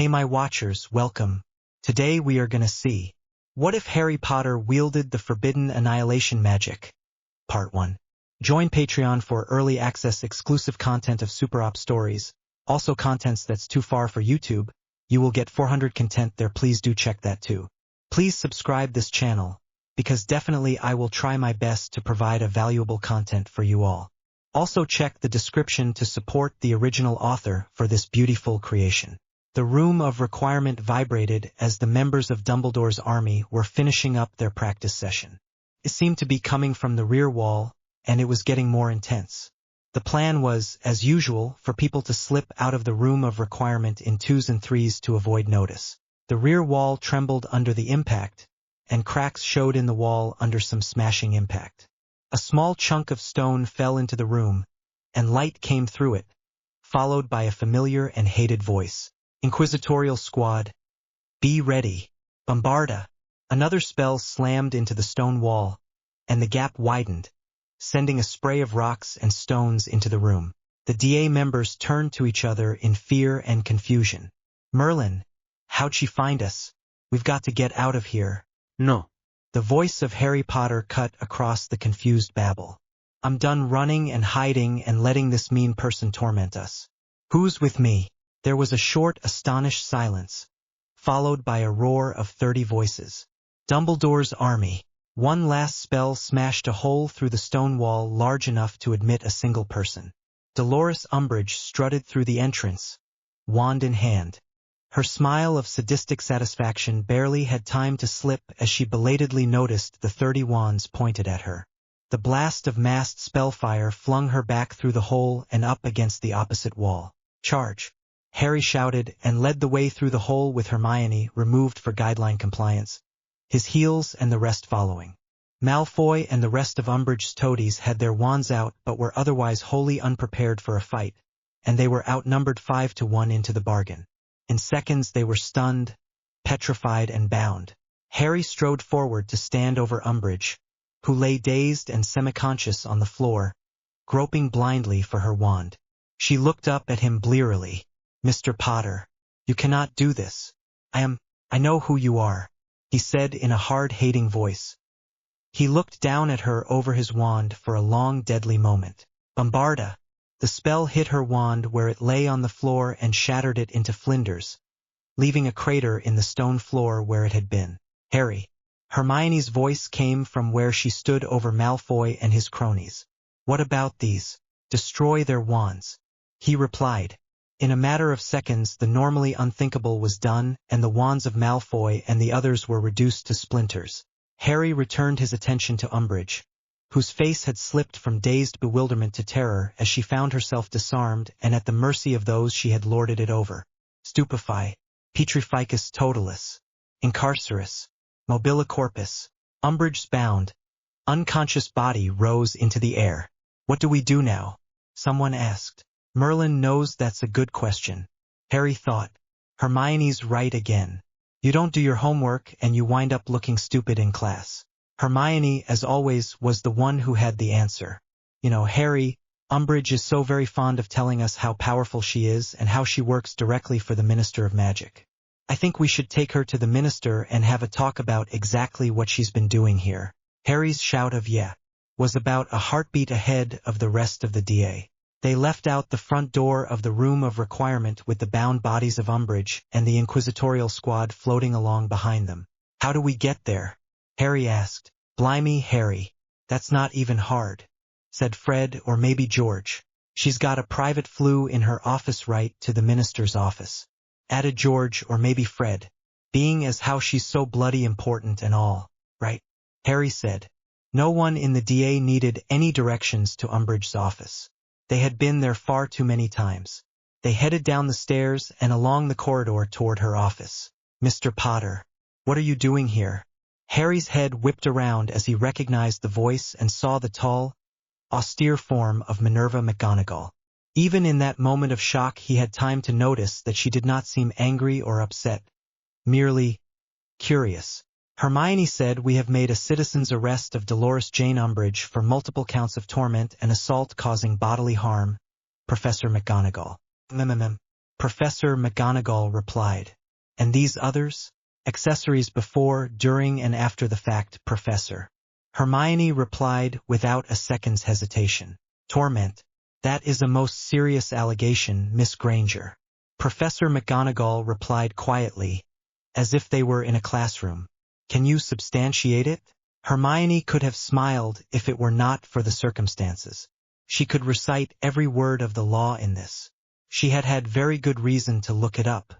Hey my watchers, welcome. Today we are gonna see, what if Harry Potter wielded the forbidden annihilation magic? Part 1. Join Patreon for early access exclusive content of Super Op stories, also contents that's too far for YouTube. You will get 400 content there, please do check that too. Please subscribe this channel, because definitely I will try my best to provide a valuable content for you all. Also check the description to support the original author for this beautiful creation. The room of requirement vibrated as the members of Dumbledore's army were finishing up their practice session. It seemed to be coming from the rear wall, and it was getting more intense. The plan was, as usual, for people to slip out of the room of requirement in 2s and 3s to avoid notice. The rear wall trembled under the impact, and cracks showed in the wall under some smashing impact. A small chunk of stone fell into the room, and light came through it, followed by a familiar and hated voice. Inquisitorial Squad, be ready. Bombarda. Another spell slammed into the stone wall, and the gap widened, sending a spray of rocks and stones into the room. The DA members turned to each other in fear and confusion. Merlin, how'd she find us? We've got to get out of here. No. The voice of Harry Potter cut across the confused babble. I'm done running and hiding and letting this mean person torment us. Who's with me? There was a short, astonished silence, followed by a roar of 30 voices. Dumbledore's army. One last spell smashed a hole through the stone wall large enough to admit a single person. Dolores Umbridge strutted through the entrance, wand in hand. Her smile of sadistic satisfaction barely had time to slip as she belatedly noticed the 30 wands pointed at her. The blast of massed spellfire flung her back through the hole and up against the opposite wall. Charge! Harry shouted and led the way through the hole with Hermione removed for guideline compliance, his heels and the rest following. Malfoy and the rest of Umbridge's toadies had their wands out but were otherwise wholly unprepared for a fight, and they were outnumbered 5-1 into the bargain. In seconds they were stunned, petrified and bound. Harry strode forward to stand over Umbridge, who lay dazed and semi-conscious on the floor, groping blindly for her wand. She looked up at him blearily. Mr. Potter, you cannot do this. I know who you are, he said in a hard, hating voice. He looked down at her over his wand for a long, deadly moment. Bombarda. The spell hit her wand where it lay on the floor and shattered it into flinders, leaving a crater in the stone floor where it had been. Harry. Hermione's voice came from where she stood over Malfoy and his cronies. What about these? Destroy their wands. He replied. In a matter of seconds the normally unthinkable was done, and the wands of Malfoy and the others were reduced to splinters. Harry returned his attention to Umbridge, whose face had slipped from dazed bewilderment to terror as she found herself disarmed and at the mercy of those she had lorded it over. Stupefy, Petrificus totalis, Incarcerus, Mobile corpus. Umbridge's bound, unconscious body rose into the air. What do we do now? Someone asked. Merlin knows that's a good question. Harry thought. Hermione's right again. You don't do your homework and you wind up looking stupid in class. Hermione, as always, was the one who had the answer. You know, Harry, Umbridge is so very fond of telling us how powerful she is and how she works directly for the Minister of Magic. I think we should take her to the Minister and have a talk about exactly what she's been doing here. Harry's shout of yeah was about a heartbeat ahead of the rest of the DA. They left out the front door of the room of requirement with the bound bodies of Umbridge and the Inquisitorial Squad floating along behind them. How do we get there? Harry asked. Blimey, Harry. That's not even hard, said Fred or maybe George. She's got a private flue in her office right to the minister's office, added George or maybe Fred, being as how she's so bloody important and all, right? Harry said. No one in the DA needed any directions to Umbridge's office. They had been there far too many times. They headed down the stairs and along the corridor toward her office. Mr. Potter, what are you doing here? Harry's head whipped around as he recognized the voice and saw the tall, austere form of Minerva McGonagall. Even in that moment of shock he had time to notice that she did not seem angry or upset, merely curious. Hermione said, "We have made a citizen's arrest of Dolores Jane Umbridge for multiple counts of torment and assault causing bodily harm, Professor McGonagall." Professor McGonagall replied. And these others? Accessories before, during, and after the fact, Professor. Hermione replied without a second's hesitation. Torment. That is a most serious allegation, Miss Granger. Professor McGonagall replied quietly, as if they were in a classroom. Can you substantiate it? Hermione could have smiled if it were not for the circumstances. She could recite every word of the law in this. She had had very good reason to look it up.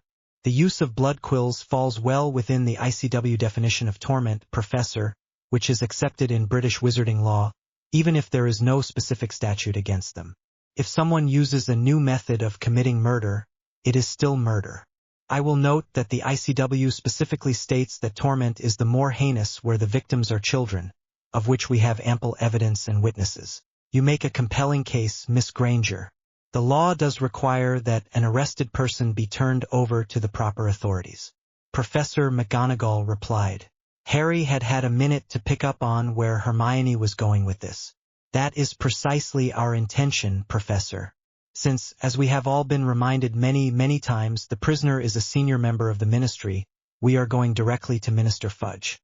The use of blood quills falls well within the ICW definition of torment, Professor, which is accepted in British wizarding law, even if there is no specific statute against them. If someone uses a new method of committing murder, it is still murder. I will note that the ICW specifically states that torment is the more heinous where the victims are children, of which we have ample evidence and witnesses. You make a compelling case, Miss Granger. The law does require that an arrested person be turned over to the proper authorities. Professor McGonagall replied. Harry had had a minute to pick up on where Hermione was going with this. That is precisely our intention, Professor. Since, as we have all been reminded many times, the prisoner is a senior member of the Ministry, we are going directly to Minister Fudge.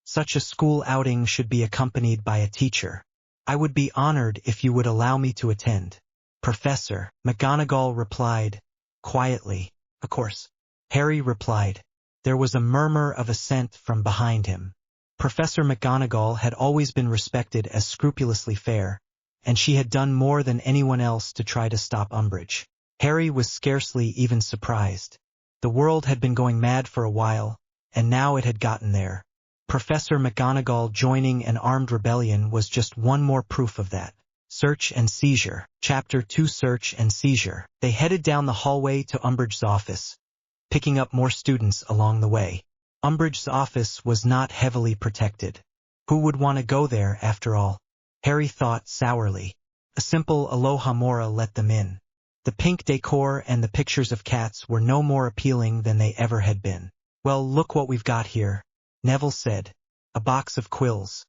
Such a school outing should be accompanied by a teacher. I would be honored if you would allow me to attend. Professor, McGonagall replied, quietly. Of course. Harry replied. There was a murmur of assent from behind him. Professor McGonagall had always been respected as scrupulously fair, and she had done more than anyone else to try to stop Umbridge. Harry was scarcely even surprised. The world had been going mad for a while, and now it had gotten there. Professor McGonagall joining an armed rebellion was just one more proof of that. Search and Seizure. Chapter 2 Search and Seizure. They headed down the hallway to Umbridge's office, picking up more students along the way. Umbridge's office was not heavily protected. Who would want to go there, after all? Harry thought sourly. A simple Alohomora let them in. The pink decor and the pictures of cats were no more appealing than they ever had been. Well, look what we've got here, Neville said. A box of quills.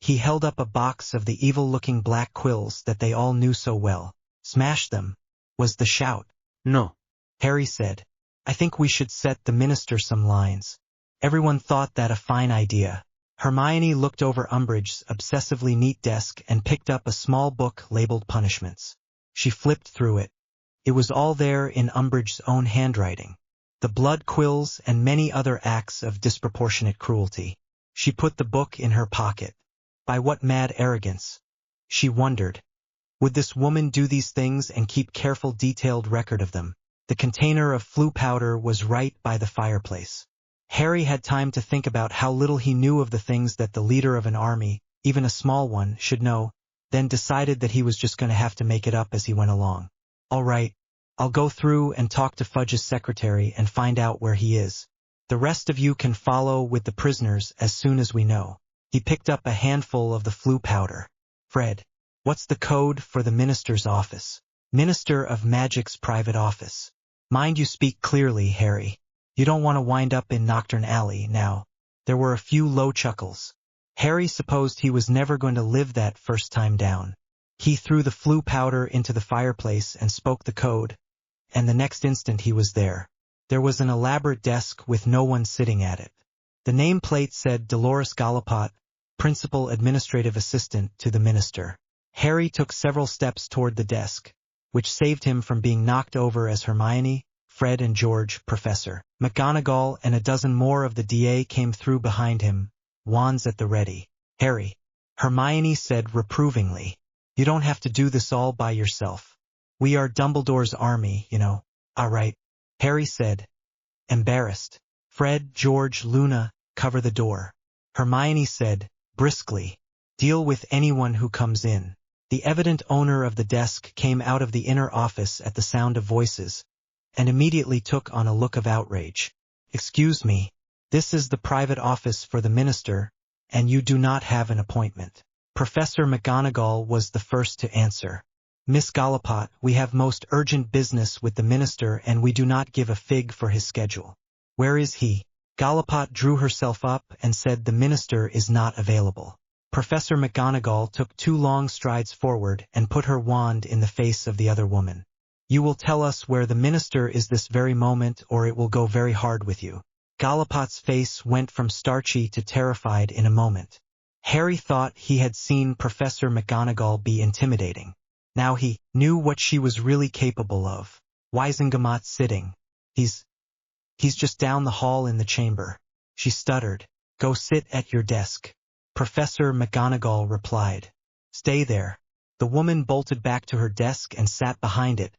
He held up a box of the evil-looking black quills that they all knew so well. Smash them, was the shout. No, Harry said. I think we should set the minister some lines. Everyone thought that a fine idea. Hermione looked over Umbridge's obsessively neat desk and picked up a small book labeled Punishments. She flipped through it. It was all there in Umbridge's own handwriting. The blood quills and many other acts of disproportionate cruelty. She put the book in her pocket. By what mad arrogance? She wondered. Would this woman do these things and keep careful detailed record of them? The container of flu powder was right by the fireplace. Harry had time to think about how little he knew of the things that the leader of an army, even a small one, should know, then decided that he was just going to have to make it up as he went along. All right, I'll go through and talk to Fudge's secretary and find out where he is. The rest of you can follow with the prisoners as soon as we know. He picked up a handful of the flu powder. Fred, what's the code for the minister's office? Minister of Magic's private office. Mind you speak clearly, Harry. You don't want to wind up in Knockturn Alley now. There were a few low chuckles. Harry supposed he was never going to live that first time down. He threw the flu powder into the fireplace and spoke the code, and the next instant he was there. There was an elaborate desk with no one sitting at it. The nameplate said Dolores Gallipot, Principal Administrative Assistant to the Minister. Harry took several steps toward the desk, which saved him from being knocked over as Hermione, Fred and George, Professor McGonagall and a dozen more of the DA came through behind him, wands at the ready. Harry, Hermione said reprovingly, you don't have to do this all by yourself. We are Dumbledore's army, you know. All right, Harry said, embarrassed. Fred, George, Luna, cover the door. Hermione said, briskly, deal with anyone who comes in. The evident owner of the desk came out of the inner office at the sound of voices, and immediately took on a look of outrage. Excuse me, this is the private office for the minister, and you do not have an appointment. Professor McGonagall was the first to answer. Miss Gallipot, we have most urgent business with the minister and we do not give a fig for his schedule. Where is he? Gallipot drew herself up and said the minister is not available. Professor McGonagall took 2 long strides forward and put her wand in the face of the other woman. You will tell us where the minister is this very moment, or it will go very hard with you. Gallipot's face went from starchy to terrified in a moment. Harry thought he had seen Professor McGonagall be intimidating. Now he knew what she was really capable of. Wizengamot sitting. He's just down the hall in the chamber. She stuttered. Go sit at your desk. Professor McGonagall replied. Stay there. The woman bolted back to her desk and sat behind it,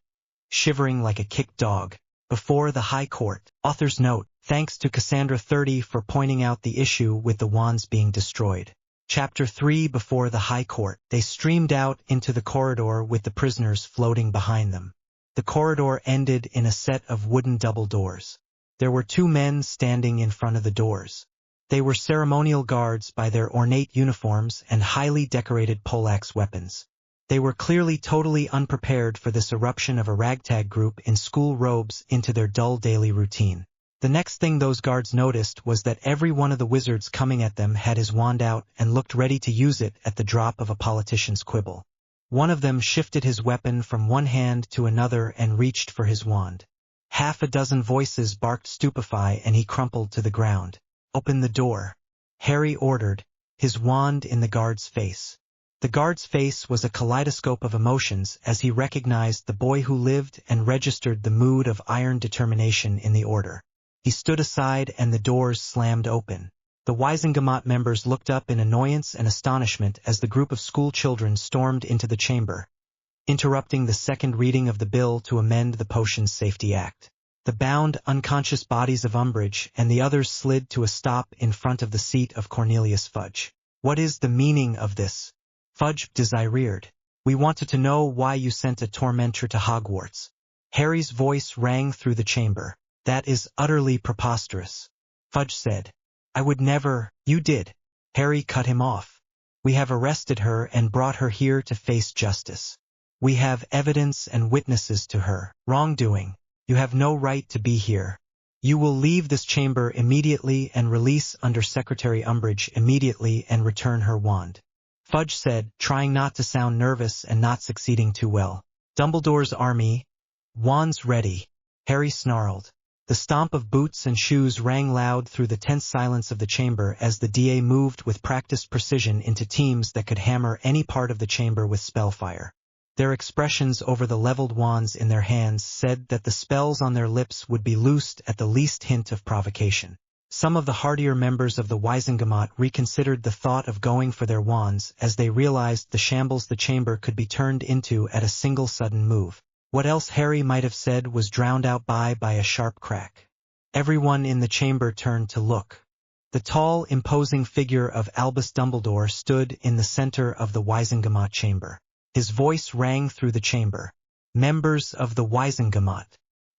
shivering like a kicked dog. Before the High Court. Author's note. Thanks to Cassandra 30 for pointing out the issue with the wands being destroyed. Chapter 3. Before the High Court. They streamed out into the corridor with the prisoners floating behind them. The corridor ended in a set of wooden double doors. There were 2 men standing in front of the doors. They were ceremonial guards by their ornate uniforms and highly decorated poleaxe weapons. They were clearly totally unprepared for this eruption of a ragtag group in school robes into their dull daily routine. The next thing those guards noticed was that every one of the wizards coming at them had his wand out and looked ready to use it at the drop of a politician's quibble. One of them shifted his weapon from one hand to another and reached for his wand. Half a dozen voices barked stupefy and he crumpled to the ground. Open the door, Harry ordered, his wand in the guard's face. The guard's face was a kaleidoscope of emotions as he recognized the boy who lived and registered the mood of iron determination in the order. He stood aside and the doors slammed open. The Wizengamot members looked up in annoyance and astonishment as the group of school children stormed into the chamber, interrupting the second reading of the bill to amend the Potions Safety Act. The bound, unconscious bodies of Umbridge and the others slid to a stop in front of the seat of Cornelius Fudge. What is the meaning of this? Fudge desired. We wanted to know why you sent a tormentor to Hogwarts. Harry's voice rang through the chamber. That is utterly preposterous. Fudge said. I would never. You did. Harry cut him off. We have arrested her and brought her here to face justice. We have evidence and witnesses to her wrongdoing. You have no right to be here. You will leave this chamber immediately and release Under Secretary Umbridge immediately and return her wand. Fudge said, trying not to sound nervous and not succeeding too well. Dumbledore's army. Wands ready. Harry snarled. The stomp of boots and shoes rang loud through the tense silence of the chamber as the DA moved with practiced precision into teams that could hammer any part of the chamber with spellfire. Their expressions over the leveled wands in their hands said that the spells on their lips would be loosed at the least hint of provocation. Some of the hardier members of the Wizengamot reconsidered the thought of going for their wands as they realized the shambles the chamber could be turned into at a single sudden move. What else Harry might have said was drowned out by a sharp crack. Everyone in the chamber turned to look. The tall, imposing figure of Albus Dumbledore stood in the center of the Wizengamot chamber. His voice rang through the chamber. Members of the Wizengamot,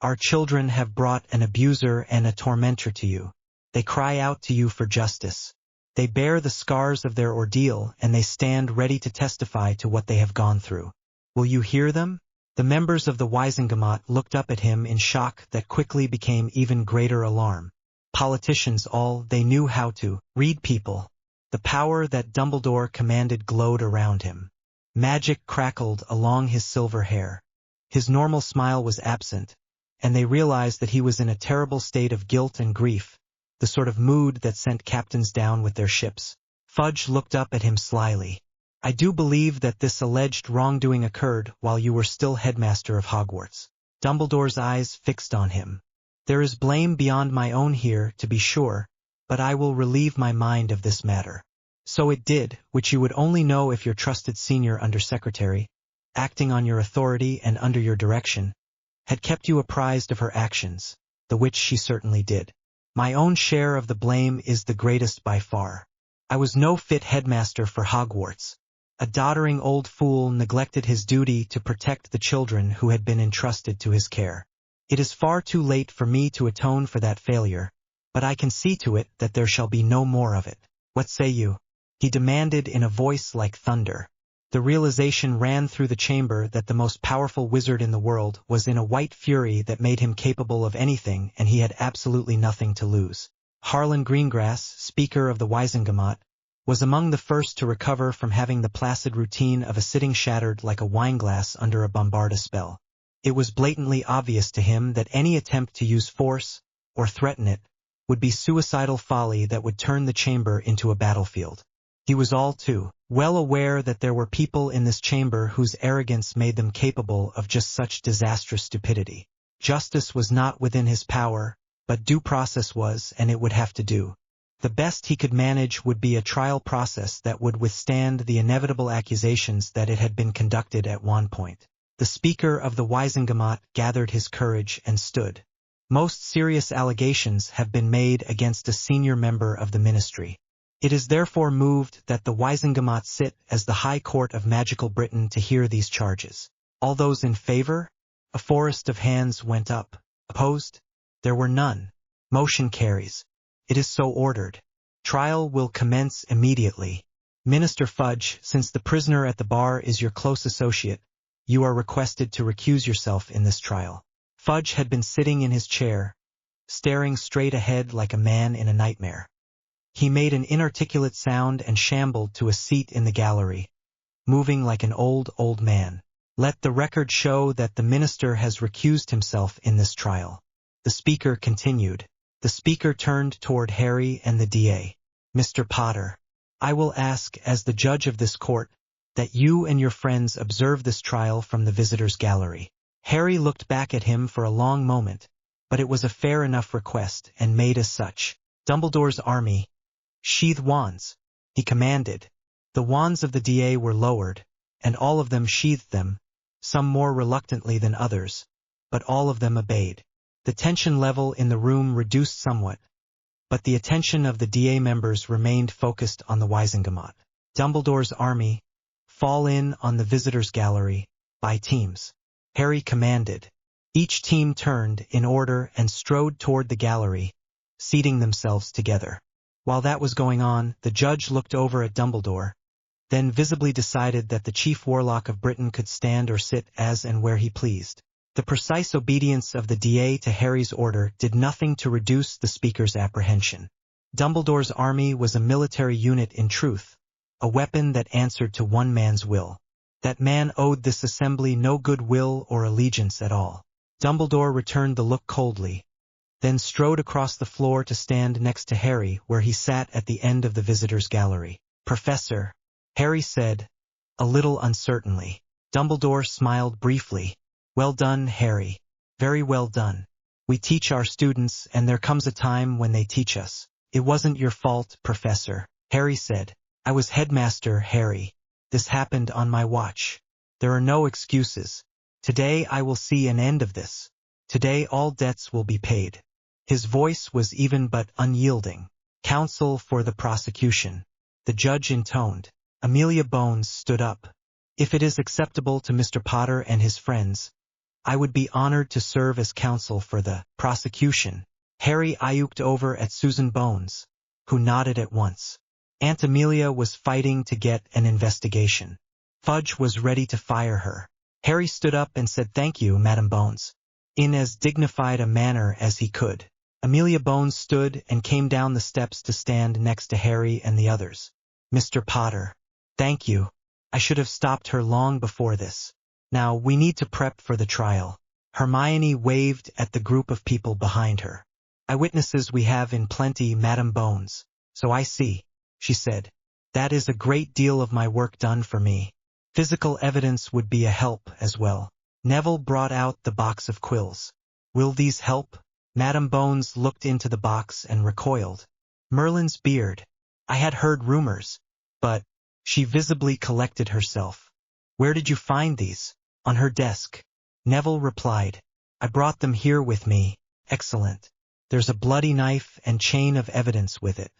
our children have brought an abuser and a tormentor to you. They cry out to you for justice. They bear the scars of their ordeal and they stand ready to testify to what they have gone through. Will you hear them? The members of the Wizengamot looked up at him in shock that quickly became even greater alarm. Politicians all, they knew how to read people. The power that Dumbledore commanded glowed around him. Magic crackled along his silver hair. His normal smile was absent, and they realized that he was in a terrible state of guilt and grief, the sort of mood that sent captains down with their ships. Fudge looked up at him slyly. I do believe that this alleged wrongdoing occurred while you were still headmaster of Hogwarts. Dumbledore's eyes fixed on him. There is blame beyond my own here, to be sure, but I will relieve my mind of this matter. So it did, which you would only know if your trusted senior undersecretary, acting on your authority and under your direction, had kept you apprised of her actions, the which she certainly did. My own share of the blame is the greatest by far. I was no fit headmaster for Hogwarts. A doddering old fool neglected his duty to protect the children who had been entrusted to his care. It is far too late for me to atone for that failure, but I can see to it that there shall be no more of it. What say you? He demanded in a voice like thunder. The realization ran through the chamber that the most powerful wizard in the world was in a white fury that made him capable of anything, and he had absolutely nothing to lose. Harlan Greengrass, Speaker of the Wizengamot, was among the first to recover from having the placid routine of a sitting shattered like a wineglass under a Bombarda spell. It was blatantly obvious to him that any attempt to use force, or threaten it, would be suicidal folly that would turn the chamber into a battlefield. He was all too well aware that there were people in this chamber whose arrogance made them capable of just such disastrous stupidity. Justice was not within his power, but due process was, and it would have to do. The best he could manage would be a trial process that would withstand the inevitable accusations that it had been conducted at one point. The Speaker of the Wiesengemot gathered his courage and stood. Most serious allegations have been made against a senior member of the ministry. It is therefore moved that the Wiesengemot sit as the High Court of Magical Britain to hear these charges. All those in favor? A forest of hands went up. Opposed? There were none. Motion carries. It is so ordered. Trial will commence immediately. Minister Fudge, since the prisoner at the bar is your close associate, you are requested to recuse yourself in this trial. Fudge had been sitting in his chair, staring straight ahead like a man in a nightmare. He made an inarticulate sound and shambled to a seat in the gallery, moving like an old man. Let the record show that the minister has recused himself in this trial. The Speaker continued. The Speaker turned toward Harry and the DA. Mr. Potter, I will ask, as the judge of this court, that you and your friends observe this trial from the visitors' gallery. Harry looked back at him for a long moment, but it was a fair enough request and made as such. Dumbledore's army. Sheathe wands, he commanded. The wands of the DA were lowered, and all of them sheathed them, some more reluctantly than others, but all of them obeyed. The tension level in the room reduced somewhat, but the attention of the DA members remained focused on the Wiesengemot. Dumbledore's army, fall in on the visitors' gallery, by teams. Harry commanded. Each team turned in order and strode toward the gallery, seating themselves together. While that was going on, the judge looked over at Dumbledore, then visibly decided that the Chief Warlock of Britain could stand or sit as and where he pleased. The precise obedience of the DA to Harry's order did nothing to reduce the Speaker's apprehension. Dumbledore's army was a military unit in truth, a weapon that answered to one man's will. That man owed this assembly no goodwill or allegiance at all. Dumbledore returned the look coldly, then strode across the floor to stand next to Harry where he sat at the end of the visitors' gallery. Professor, Harry said, a little uncertainly. Dumbledore smiled briefly. Well done, Harry. Very well done. We teach our students, and there comes a time when they teach us. It wasn't your fault, Professor, Harry said. I was headmaster, Harry. This happened on my watch. There are no excuses. Today I will see an end of this. Today all debts will be paid. His voice was even but unyielding. Counsel for the prosecution. The judge intoned. Amelia Bones stood up. If it is acceptable to Mr. Potter and his friends, I would be honored to serve as counsel for the prosecution. Harry eyed over at Susan Bones, who nodded at once. Aunt Amelia was fighting to get an investigation. Fudge was ready to fire her. Harry stood up and said thank you, Madam Bones, in as dignified a manner as he could. Amelia Bones stood and came down the steps to stand next to Harry and the others. Mr. Potter, thank you. I should have stopped her long before this. Now we need to prep for the trial. Hermione waved at the group of people behind her. Eyewitnesses we have in plenty, Madam Bones. So I see, she said. That is a great deal of my work done for me. Physical evidence would be a help as well. Neville brought out the box of quills. Will these help? Madam Bones looked into the box and recoiled. Merlin's beard. I had heard rumors, but she visibly collected herself. Where did you find these? On her desk. Neville replied. I brought them here with me. Excellent. There's a bloody knife and chain of evidence with it.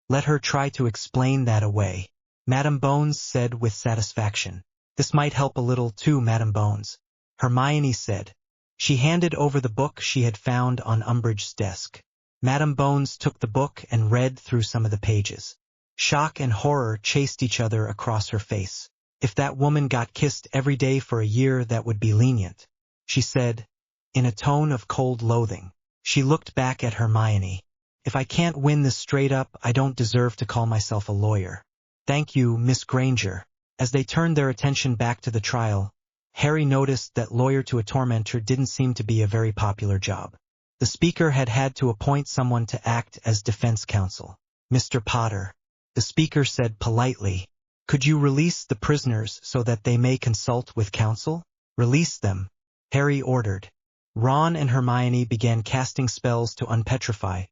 Let her try to explain that away. Madam Bones said with satisfaction. This might help a little too, Madam Bones, Hermione said. She handed over the book she had found on Umbridge's desk. Madam Bones took the book and read through some of the pages. Shock and horror chased each other across her face. If that woman got kissed every day for a year, that would be lenient, she said, in a tone of cold loathing. She looked back at Hermione. If I can't win this straight up, I don't deserve to call myself a lawyer. Thank you, Miss Granger. As they turned their attention back to the trial, Harry noticed that lawyer to a tormentor didn't seem to be a very popular job. The speaker had had to appoint someone to act as defense counsel. Mr. Potter, the speaker said politely, could you release the prisoners so that they may consult with counsel? Release them, Harry ordered. Ron and Hermione began casting spells to unpetrify,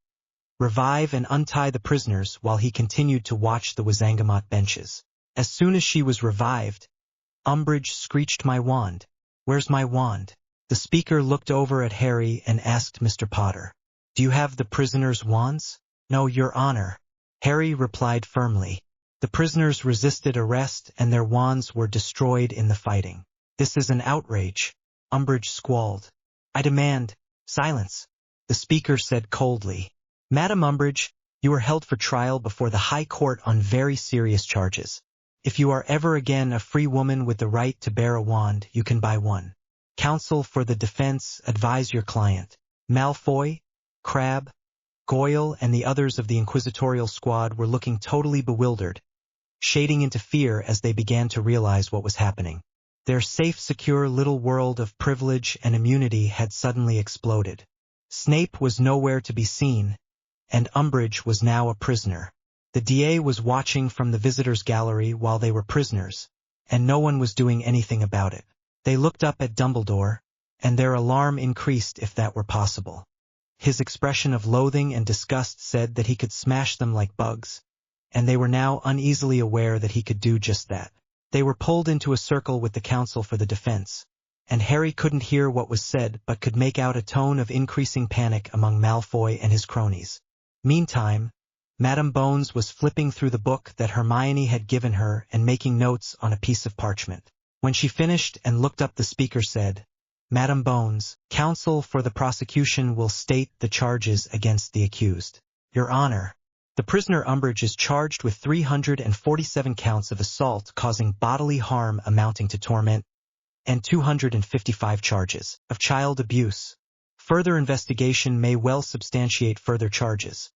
revive and untie the prisoners while he continued to watch the Wizengamot benches. As soon as she was revived, Umbridge screeched, my wand. Where's my wand? The speaker looked over at Harry and asked Mr. Potter, do you have the prisoners' wands? No, Your Honor, Harry replied firmly. The prisoners resisted arrest and their wands were destroyed in the fighting. This is an outrage, Umbridge squalled. I demand silence, the speaker said coldly. Madam Umbridge, you are held for trial before the High Court on very serious charges. If you are ever again a free woman with the right to bear a wand, you can buy one. Counsel for the defense, advise your client. Malfoy, Crabbe, Goyle, and the others of the inquisitorial squad were looking totally bewildered, shading into fear as they began to realize what was happening. Their safe, secure little world of privilege and immunity had suddenly exploded. Snape was nowhere to be seen, and Umbridge was now a prisoner. The DA was watching from the visitors' gallery while they were prisoners, and no one was doing anything about it. They looked up at Dumbledore, and their alarm increased if that were possible. His expression of loathing and disgust said that he could smash them like bugs, and they were now uneasily aware that he could do just that. They were pulled into a circle with the counsel for the defense, and Harry couldn't hear what was said but could make out a tone of increasing panic among Malfoy and his cronies. Meantime, Madame Bones was flipping through the book that Hermione had given her and making notes on a piece of parchment. When she finished and looked up, the speaker said, Madame Bones, counsel for the prosecution will state the charges against the accused. Your Honor, the prisoner Umbridge is charged with 347 counts of assault causing bodily harm amounting to torment, and 255 charges of child abuse. Further investigation may well substantiate further charges,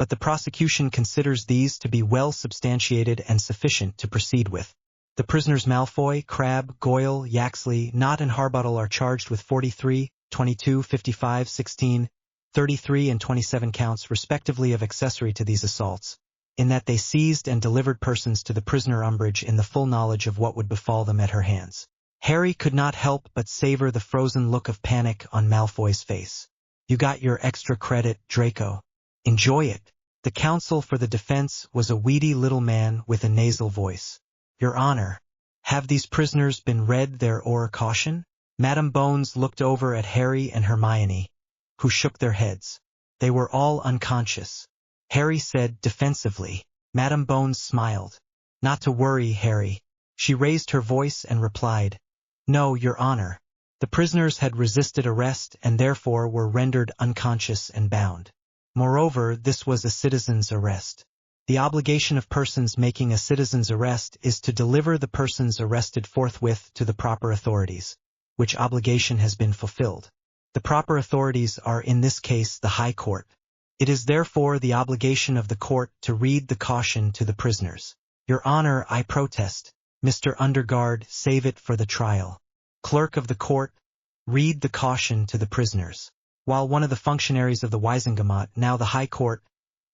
but the prosecution considers these to be well substantiated and sufficient to proceed with. The prisoners Malfoy, Crabbe, Goyle, Yaxley, Knott and Harbottle are charged with 43, 22, 55, 16, 33 and 27 counts respectively of accessory to these assaults, in that they seized and delivered persons to the prisoner Umbridge in the full knowledge of what would befall them at her hands. Harry could not help but savor the frozen look of panic on Malfoy's face. You got your extra credit, Draco. Enjoy it. The counsel for the defense was a weedy little man with a nasal voice. Your Honor, have these prisoners been read their oral caution? Madame Bones looked over at Harry and Hermione, who shook their heads. They were all unconscious. Harry said defensively. Madame Bones smiled. Not to worry, Harry. She raised her voice and replied, No, Your Honor. The prisoners had resisted arrest and therefore were rendered unconscious and bound. Moreover, this was a citizen's arrest. The obligation of persons making a citizen's arrest is to deliver the persons arrested forthwith to the proper authorities, which obligation has been fulfilled. The proper authorities are in this case the High Court. It is therefore the obligation of the court to read the caution to the prisoners. Your Honor, I protest. Mr. Underguard, save it for the trial. Clerk of the court, read the caution to the prisoners. While one of the functionaries of the Wizengamot, now the High Court,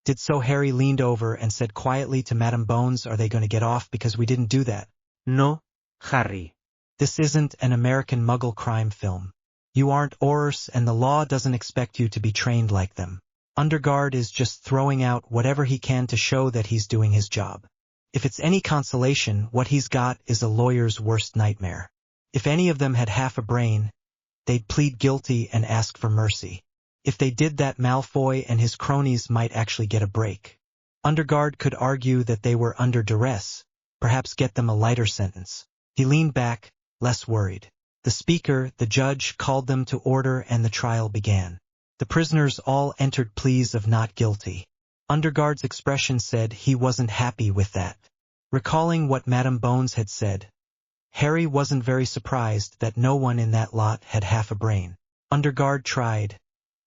did so, Harry leaned over and said quietly to Madame Bones, Are they going to get off because we didn't do that? No, Harry. This isn't an American Muggle crime film. You aren't Aurors and the law doesn't expect you to be trained like them. Underguard is just throwing out whatever he can to show that he's doing his job. If it's any consolation, what he's got is a lawyer's worst nightmare. If any of them had half a brain, they'd plead guilty and ask for mercy. If they did that, Malfoy and his cronies might actually get a break. Underguard could argue that they were under duress, perhaps get them a lighter sentence. He leaned back, less worried. The speaker, the judge, called them to order and the trial began. The prisoners all entered pleas of not guilty. Underguard's expression said he wasn't happy with that. Recalling what Madame Bones had said, Harry wasn't very surprised that no one in that lot had half a brain. Underguard tried,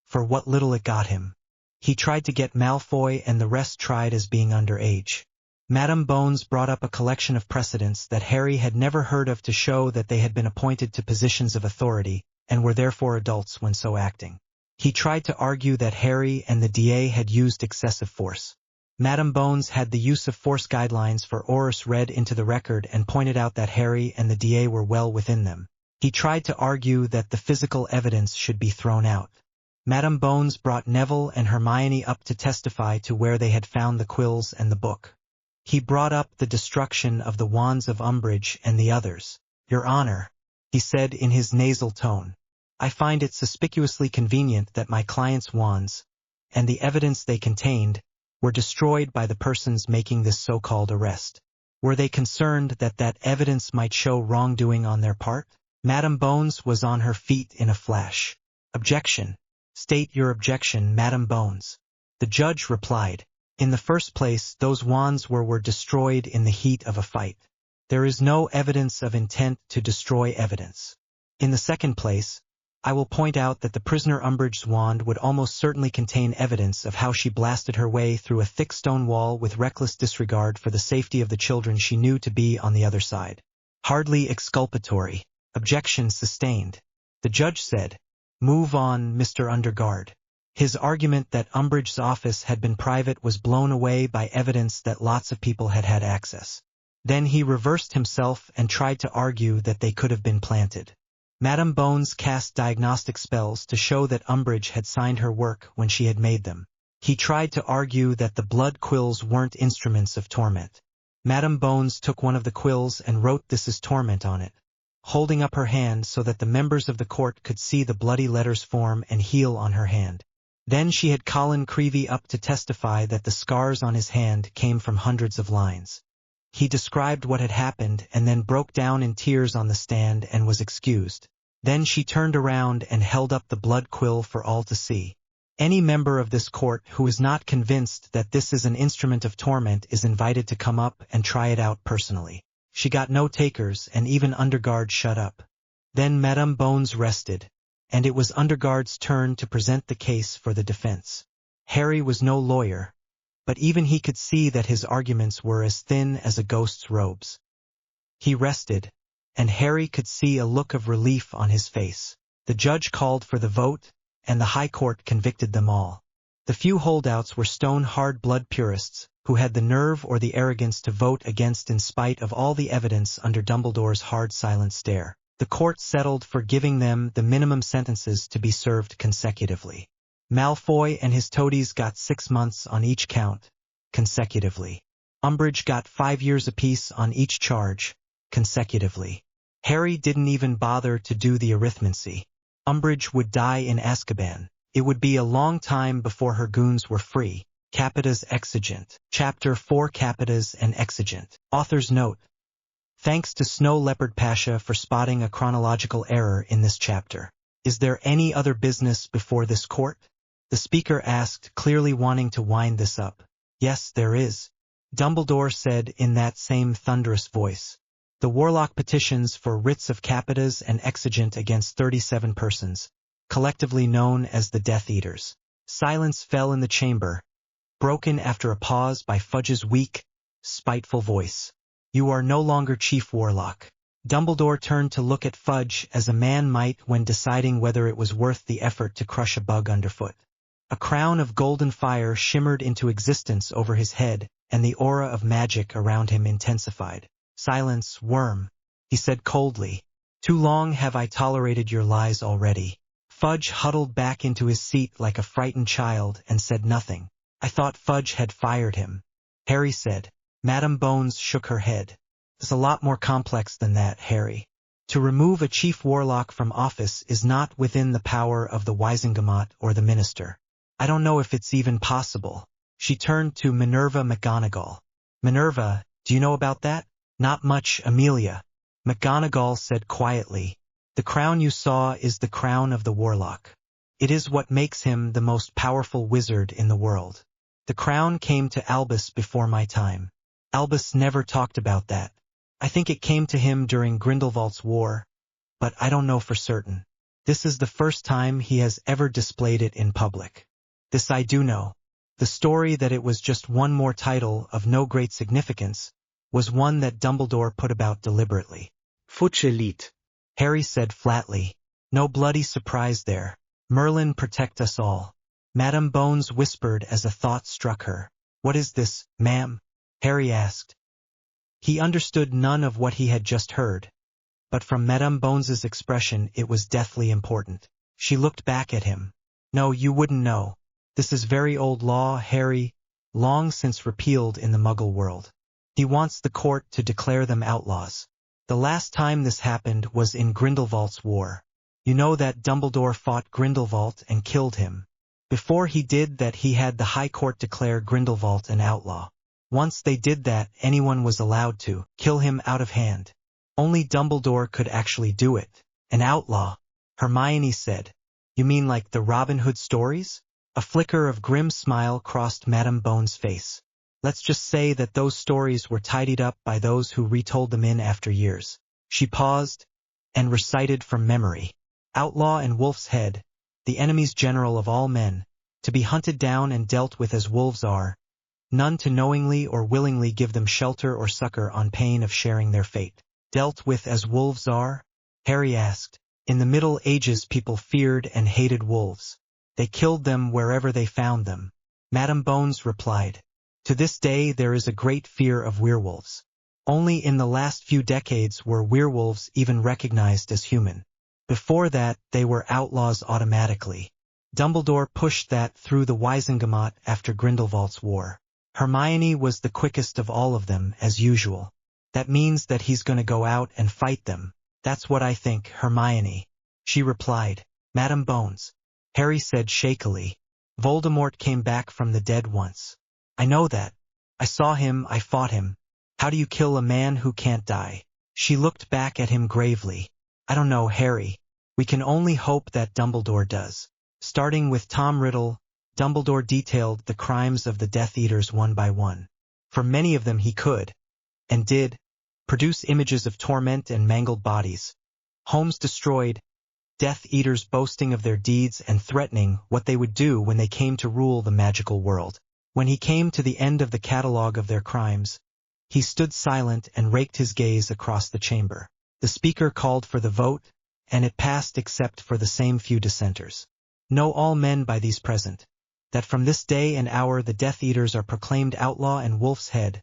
for what little it got him. He tried to get Malfoy and the rest tried as being underage. Madame Bones brought up a collection of precedents that Harry had never heard of to show that they had been appointed to positions of authority, and were therefore adults when so acting. He tried to argue that Harry and the DA had used excessive force. Madame Bones had the use of force guidelines for Oris read into the record and pointed out that Harry and the DA were well within them. He tried to argue that the physical evidence should be thrown out. Madame Bones brought Neville and Hermione up to testify to where they had found the quills and the book. He brought up the destruction of the wands of Umbridge and the others. "Your Honor," he said in his nasal tone, "I find it suspiciously convenient that my client's wands, and the evidence they contained, were destroyed by the persons making this so-called arrest. Were they concerned that that evidence might show wrongdoing on their part?" Madame Bones was on her feet in a flash. "Objection. State your objection, Madame Bones." The judge replied, "In the first place, those wands were destroyed in the heat of a fight. There is no evidence of intent to destroy evidence. In the second place, I will point out that the prisoner Umbridge's wand would almost certainly contain evidence of how she blasted her way through a thick stone wall with reckless disregard for the safety of the children she knew to be on the other side. Hardly exculpatory. Objection sustained." The judge said, "Move on, Mr. Underguard." His argument that Umbridge's office had been private was blown away by evidence that lots of people had had access. Then he reversed himself and tried to argue that they could have been planted. Madame Bones cast diagnostic spells to show that Umbridge had signed her work when she had made them. He tried to argue that the blood quills weren't instruments of torment. Madame Bones took one of the quills and wrote "This is torment" on it, holding up her hand so that the members of the court could see the bloody letters form and heal on her hand. Then she had Colin Creevey up to testify that the scars on his hand came from hundreds of lines. He described what had happened and then broke down in tears on the stand and was excused. Then she turned around and held up the blood quill for all to see. Any member of this court who is not convinced that this is an instrument of torment is invited to come up and try it out personally. She got no takers, and even Underguard shut up. Then Madame Bones rested, and it was Underguard's turn to present the case for the defense. Harry was no lawyer, but even he could see that his arguments were as thin as a ghost's robes. He rested, and Harry could see a look of relief on his face. The judge called for the vote, and the High Court convicted them all. The few holdouts were stone-hard blood purists, who had the nerve or the arrogance to vote against in spite of all the evidence under Dumbledore's hard silent stare. The court settled for giving them the minimum sentences to be served consecutively. Malfoy and his toadies got 6 months on each count, consecutively. Umbridge got 5 years apiece on each charge, consecutively. Harry didn't even bother to do the arithmancy. Umbridge would die in Azkaban. It would be a long time before her goons were free. Capitas Exigent. Chapter 4 Capitas and Exigent. Author's note. Thanks to Snow Leopard Pasha for spotting a chronological error in this chapter. Is there any other business before this court? The speaker asked, clearly wanting to wind this up. Yes, there is, Dumbledore said in that same thunderous voice. The Warlock petitions for writs of Capitas and Exigent against 37 persons, collectively known as the Death Eaters. Silence fell in the chamber, broken after a pause by Fudge's weak, spiteful voice. You are no longer Chief Warlock. Dumbledore turned to look at Fudge as a man might when deciding whether it was worth the effort to crush a bug underfoot. A crown of golden fire shimmered into existence over his head, and the aura of magic around him intensified. Silence, worm, he said coldly. Too long have I tolerated your lies already. Fudge huddled back into his seat like a frightened child and said nothing. I thought Fudge had fired him, Harry said. Madame Bones shook her head. It's a lot more complex than that, Harry. To remove a chief warlock from office is not within the power of the Wisengamot or the minister. I don't know if it's even possible. She turned to Minerva McGonagall. Minerva, do you know about that? Not much, Amelia. McGonagall said quietly. The crown you saw is the crown of the warlock. It is what makes him the most powerful wizard in the world. The crown came to Albus before my time. Albus never talked about that. I think it came to him during Grindelwald's war, but I don't know for certain. This is the first time he has ever displayed it in public. This I do know. The story that it was just one more title of no great significance was one that Dumbledore put about deliberately. WIELDED. Harry said flatly. No bloody surprise there. Merlin protect us all. Madame Bones whispered as a thought struck her. What is this, ma'am? Harry asked. He understood none of what he had just heard, but from Madame Bones's expression it was deathly important. She looked back at him. No, you wouldn't know. This is very old law, Harry, long since repealed in the Muggle world. He wants the court to declare them outlaws. The last time this happened was in Grindelwald's war. You know that Dumbledore fought Grindelwald and killed him. Before he did that, he had the High Court declare Grindelwald an outlaw. Once they did that, anyone was allowed to kill him out of hand. Only Dumbledore could actually do it. An outlaw, Hermione said. You mean like the Robin Hood stories? A flicker of grim smile crossed Madame Bones' face. Let's just say that those stories were tidied up by those who retold them in after years. She paused and recited from memory. Outlaw and wolf's head, the enemy's general of all men, to be hunted down and dealt with as wolves are, none to knowingly or willingly give them shelter or succor on pain of sharing their fate. Dealt with as wolves are? Harry asked. In the Middle Ages people feared and hated wolves. They killed them wherever they found them. Madame Bones replied. To this day there is a great fear of werewolves. Only in the last few decades were werewolves even recognized as human. Before that, they were outlaws automatically. Dumbledore pushed that through the Wiesengemot after Grindelwald's war. Hermione was the quickest of all of them, as usual. That means that he's going to go out and fight them. That's what I think, Hermione. She replied. Madame Bones. Harry said shakily. Voldemort came back from the dead once. I know that. I saw him, I fought him. How do you kill a man who can't die? She looked back at him gravely. I don't know, Harry. We can only hope that Dumbledore does. Starting with Tom Riddle, Dumbledore detailed the crimes of the Death Eaters one by one. For many of them he could, and did, produce images of torment and mangled bodies, homes destroyed, Death Eaters boasting of their deeds and threatening what they would do when they came to rule the magical world. When he came to the end of the catalogue of their crimes, he stood silent and raked his gaze across the chamber. The speaker called for the vote, and it passed except for the same few dissenters. Know all men by these present, that from this day and hour the Death Eaters are proclaimed outlaw and wolf's head,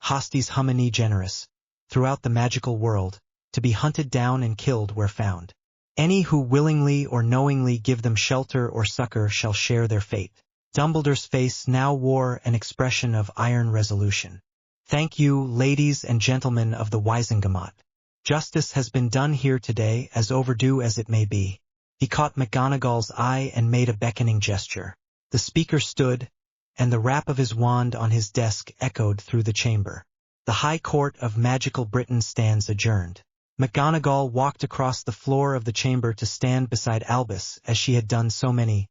hostis homini generis, throughout the magical world, to be hunted down and killed where found. Any who willingly or knowingly give them shelter or succor shall share their fate. Dumbledore's face now wore an expression of iron resolution. Thank you, ladies and gentlemen of the Wiesengemot. Justice has been done here today, as overdue as it may be. He caught McGonagall's eye and made a beckoning gesture. The speaker stood, and the rap of his wand on his desk echoed through the chamber. The High Court of Magical Britain stands adjourned. McGonagall walked across the floor of the chamber to stand beside Albus, as she had done so many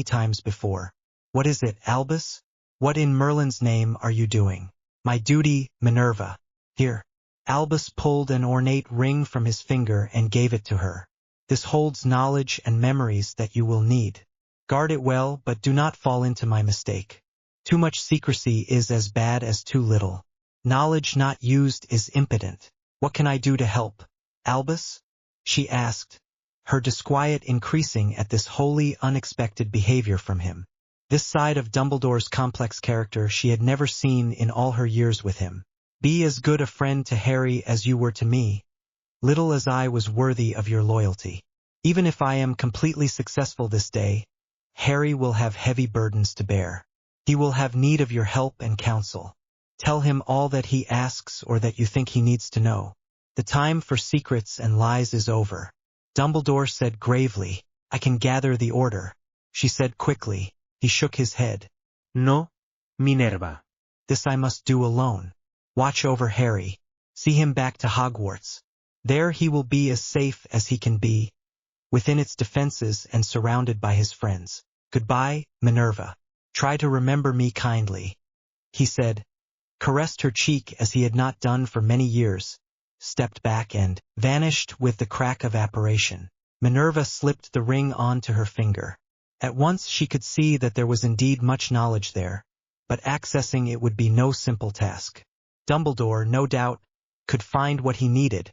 times before. What is it, Albus? What in Merlin's name are you doing? My duty, Minerva. Here. Albus pulled an ornate ring from his finger and gave it to her. This holds knowledge and memories that you will need. Guard it well, but do not fall into my mistake. Too much secrecy is as bad as too little. Knowledge not used is impotent. What can I do to help, Albus? She asked, her disquiet increasing at this wholly unexpected behavior from him. This side of Dumbledore's complex character she had never seen in all her years with him. Be as good a friend to Harry as you were to me, little as I was worthy of your loyalty. Even if I am completely successful this day, Harry will have heavy burdens to bear. He will have need of your help and counsel. Tell him all that he asks or that you think he needs to know. The time for secrets and lies is over. Dumbledore said gravely. I can gather the order. She said quickly. He shook his head. No, Minerva. This I must do alone. Watch over Harry. See him back to Hogwarts. There he will be as safe as he can be, within its defenses and surrounded by his friends. Goodbye, Minerva. Try to remember me kindly. He said, caressed her cheek as he had not done for many years, stepped back and vanished with the crack of apparition. Minerva slipped the ring onto her finger. At once she could see that there was indeed much knowledge there, but accessing it would be no simple task. Dumbledore, no doubt, could find what he needed,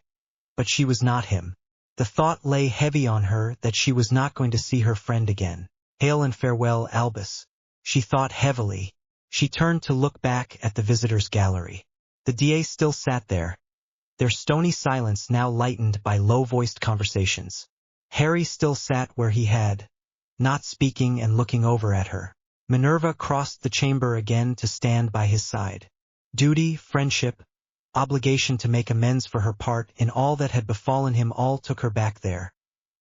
but she was not him. The thought lay heavy on her that she was not going to see her friend again. Hail and farewell, Albus, she thought heavily. She turned to look back at the visitors' gallery. The DA still sat there, their stony silence now lightened by low-voiced conversations. Harry still sat where he had, not speaking and looking over at her. Minerva crossed the chamber again to stand by his side. Duty, friendship, obligation to make amends for her part in all that had befallen him all took her back there,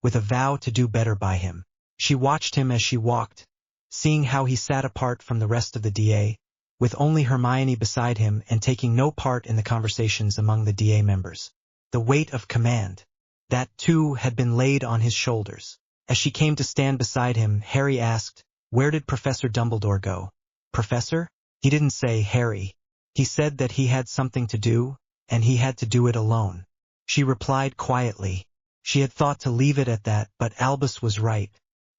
with a vow to do better by him. She watched him as she walked, seeing how he sat apart from the rest of the DA, with only Hermione beside him and taking no part in the conversations among the DA members. The weight of command, that too had been laid on his shoulders. As she came to stand beside him, Harry asked, "Where did Professor Dumbledore go?" "Professor?" He didn't say Harry. He said that he had something to do, and he had to do it alone. She replied quietly. She had thought to leave it at that, but Albus was right.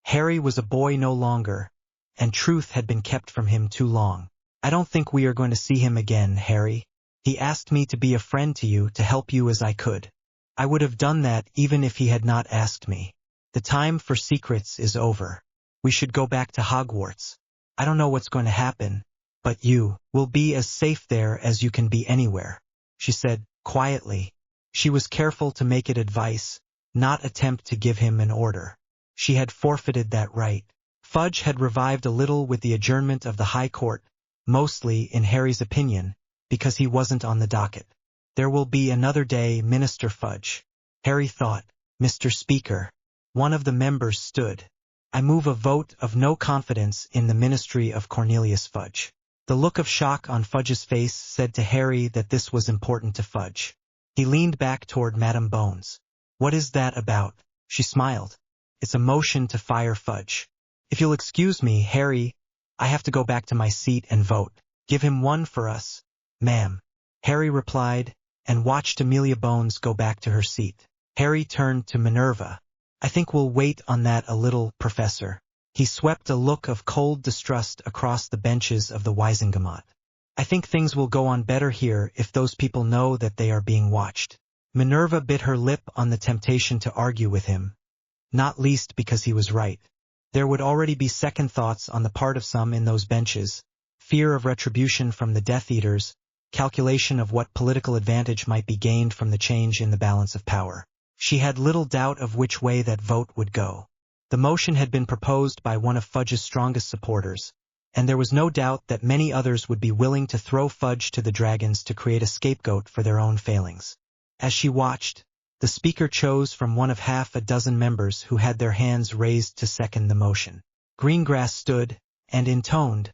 Harry was a boy no longer, and truth had been kept from him too long. "I don't think we are going to see him again, Harry. He asked me to be a friend to you, to help you as I could. I would have done that even if he had not asked me. The time for secrets is over. We should go back to Hogwarts. I don't know what's going to happen, but you will be as safe there as you can be anywhere," she said, quietly. She was careful to make it advice, not attempt to give him an order. She had forfeited that right. Fudge had revived a little with the adjournment of the High Court, mostly, in Harry's opinion, because he wasn't on the docket. There will be another day, Minister Fudge. Harry thought. "Mr. Speaker." One of the members stood. "I move a vote of no confidence in the ministry of Cornelius Fudge." The look of shock on Fudge's face said to Harry that this was important to Fudge. He leaned back toward Madame Bones. "What is that about?" She smiled. "It's a motion to fire Fudge. If you'll excuse me, Harry, I have to go back to my seat and vote." "Give him one for us, ma'am," Harry replied, and watched Amelia Bones go back to her seat. Harry turned to Minerva. "I think we'll wait on that a little, Professor." He swept a look of cold distrust across the benches of the Wiesengemot. "I think things will go on better here if those people know that they are being watched." Minerva bit her lip on the temptation to argue with him, not least because he was right. There would already be second thoughts on the part of some in those benches, fear of retribution from the Death Eaters, calculation of what political advantage might be gained from the change in the balance of power. She had little doubt of which way that vote would go. The motion had been proposed by one of Fudge's strongest supporters, and there was no doubt that many others would be willing to throw Fudge to the dragons to create a scapegoat for their own failings. As she watched, the speaker chose from one of half a dozen members who had their hands raised to second the motion. Greengrass stood, and intoned,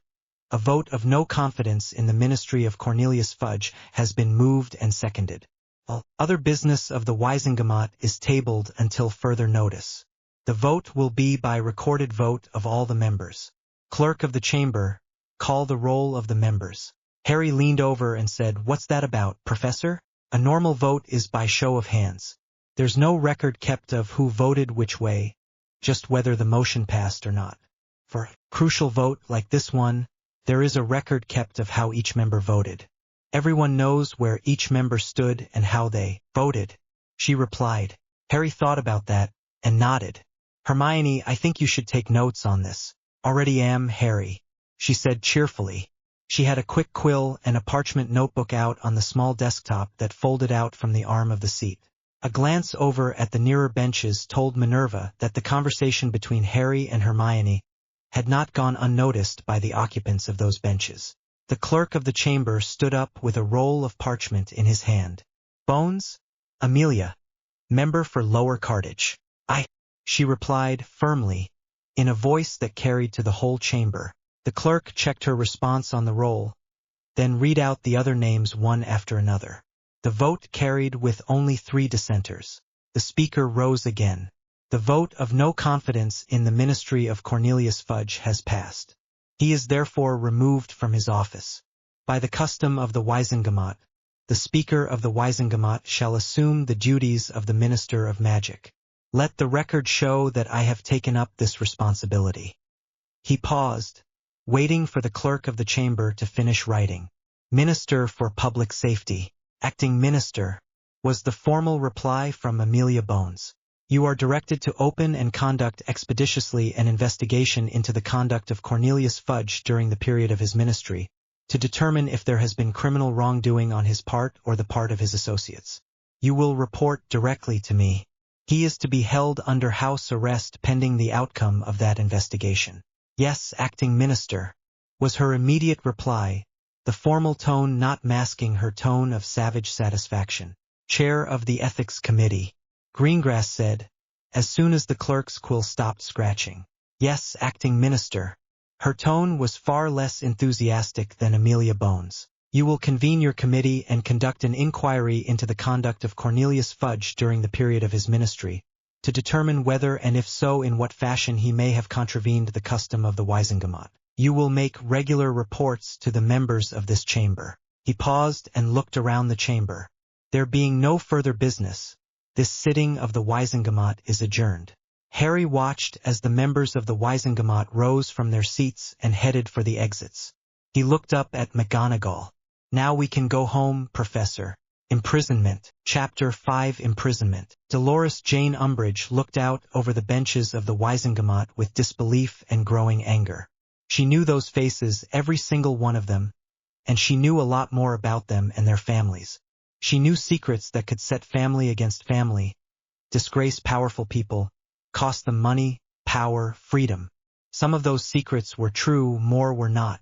"A vote of no confidence in the ministry of Cornelius Fudge has been moved and seconded. All other business of the Wiesengemot is tabled until further notice. The vote will be by recorded vote of all the members. Clerk of the chamber, call the roll of the members." Harry leaned over and said, "What's that about, Professor?" "A normal vote is by show of hands. There's no record kept of who voted which way, just whether the motion passed or not. For a crucial vote like this one, there is a record kept of how each member voted. Everyone knows where each member stood and how they voted," she replied. Harry thought about that and nodded. "Hermione, I think you should take notes on this." "Already am, Harry," she said cheerfully. She had a quick quill and a parchment notebook out on the small desktop that folded out from the arm of the seat. A glance over at the nearer benches told Minerva that the conversation between Harry and Hermione had not gone unnoticed by the occupants of those benches. The clerk of the chamber stood up with a roll of parchment in his hand. "Bones? Amelia, member for Lower Cartage." "I," she replied firmly, in a voice that carried to the whole chamber. The clerk checked her response on the roll, then read out the other names one after another. The vote carried with only 3 dissenters. The speaker rose again. "The vote of no confidence in the ministry of Cornelius Fudge has passed. He is therefore removed from his office. By the custom of the Wiesengemot, the Speaker of the Wiesengemot shall assume the duties of the Minister of Magic. Let the record show that I have taken up this responsibility." He paused, waiting for the clerk of the chamber to finish writing. Minister for Public Safety, Acting Minister, was the formal reply from Amelia Bones. You are directed to open and conduct expeditiously an investigation into the conduct of Cornelius Fudge during the period of his ministry, to determine if there has been criminal wrongdoing on his part or the part of his associates. You will report directly to me. He is to be held under house arrest pending the outcome of that investigation. Yes, Acting Minister, was her immediate reply, the formal tone not masking her tone of savage satisfaction. Chair of the Ethics Committee, Greengrass said, as soon as the clerk's quill stopped scratching. Yes, Acting Minister. Her tone was far less enthusiastic than Amelia Bones. You will convene your committee and conduct an inquiry into the conduct of Cornelius Fudge during the period of his ministry, to determine whether and if so in what fashion he may have contravened the custom of the Wiesengemot. You will make regular reports to the members of this chamber. He paused and looked around the chamber. There being no further business, this sitting of the Wiesengemot is adjourned. Harry watched as the members of the Wiesengemot rose from their seats and headed for the exits. He looked up at McGonagall. Now we can go home, Professor. Imprisonment. Chapter 5 Imprisonment. Dolores Jane Umbridge looked out over the benches of the Wiesengemot with disbelief and growing anger. She knew those faces, every single one of them, and she knew a lot more about them and their families. She knew secrets that could set family against family, disgrace powerful people, cost them money, power, freedom. Some of those secrets were true, more were not.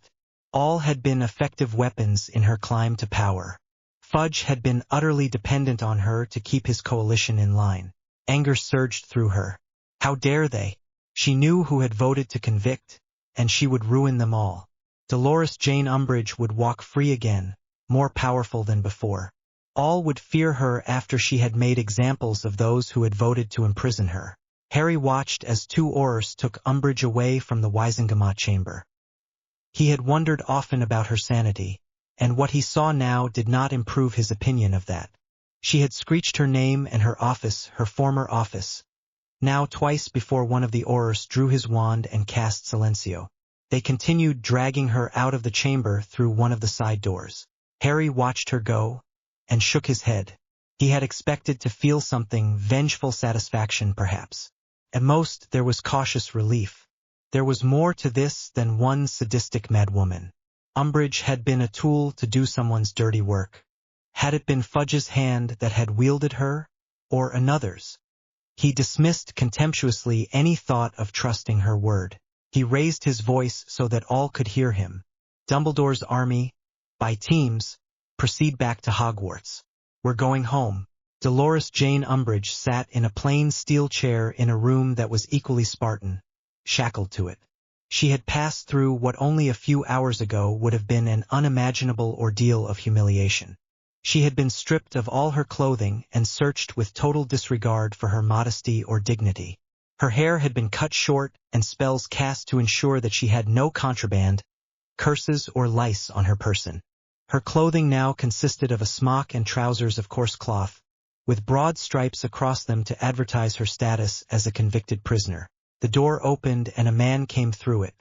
All had been effective weapons in her climb to power. Fudge had been utterly dependent on her to keep his coalition in line. Anger surged through her. How dare they? She knew who had voted to convict, and she would ruin them all. Dolores Jane Umbridge would walk free again, more powerful than before. All would fear her after she had made examples of those who had voted to imprison her. Harry watched as 2 Aurors took Umbridge away from the Wiesengemot chamber. He had wondered often about her sanity, and what he saw now did not improve his opinion of that. She had screeched her name and her office, her former office. Now twice before one of the Aurors drew his wand and cast Silencio. They continued dragging her out of the chamber through one of the side doors. Harry watched her go, and shook his head. He had expected to feel something, vengeful satisfaction perhaps. At most there was cautious relief. There was more to this than one sadistic madwoman. Umbridge had been a tool to do someone's dirty work. Had it been Fudge's hand that had wielded her, or another's? He dismissed contemptuously any thought of trusting her word. He raised his voice so that all could hear him. Dumbledore's army, by teams, proceed back to Hogwarts. We're going home. Dolores Jane Umbridge sat in a plain steel chair in a room that was equally Spartan, shackled to it. She had passed through what only a few hours ago would have been an unimaginable ordeal of humiliation. She had been stripped of all her clothing and searched with total disregard for her modesty or dignity. Her hair had been cut short and spells cast to ensure that she had no contraband, curses or lice on her person. Her clothing now consisted of a smock and trousers of coarse cloth, with broad stripes across them to advertise her status as a convicted prisoner. The door opened and a man came through it.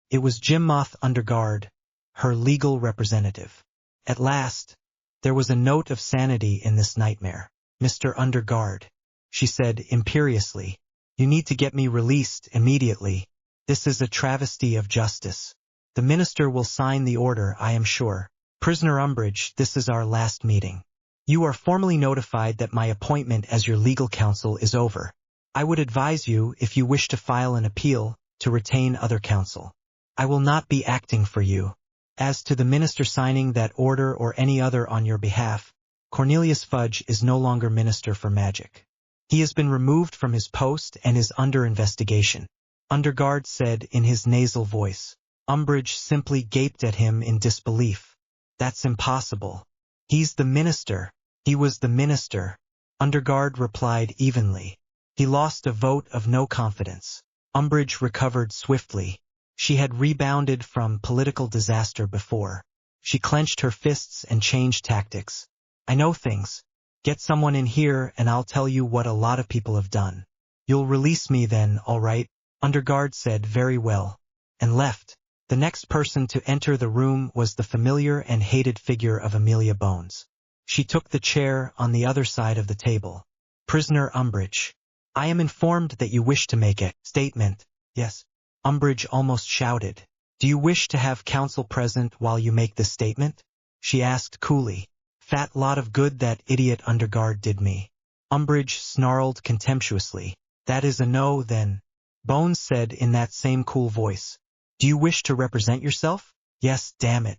It was Jimmoth Underguard, her legal representative. At last, there was a note of sanity in this nightmare. Mr. Underguard, she said imperiously, you need to get me released immediately. This is a travesty of justice. The minister will sign the order, I am sure. Prisoner Umbridge, this is our last meeting. You are formally notified that my appointment as your legal counsel is over. I would advise you, if you wish to file an appeal, to retain other counsel. I will not be acting for you. As to the minister signing that order or any other on your behalf, Cornelius Fudge is no longer Minister for Magic. He has been removed from his post and is under investigation. Underguard said in his nasal voice. Umbridge simply gaped at him in disbelief. That's impossible. He's the minister. He was the minister. Underguard replied evenly. He lost a vote of no confidence. Umbridge recovered swiftly. She had rebounded from political disaster before. She clenched her fists and changed tactics. I know things. Get someone in here and I'll tell you what a lot of people have done. You'll release me then, all right? Underguard said very well. and left. The next person to enter the room was the familiar and hated figure of Amelia Bones. She took the chair on the other side of the table. Prisoner Umbridge, I am informed that you wish to make a statement. Yes, Umbridge almost shouted. Do you wish to have counsel present while you make this statement? She asked coolly. Fat lot of good that idiot underguard did me. Umbridge snarled contemptuously. That is a no, then. Bones said in that same cool voice. Do you wish to represent yourself? Yes, damn it.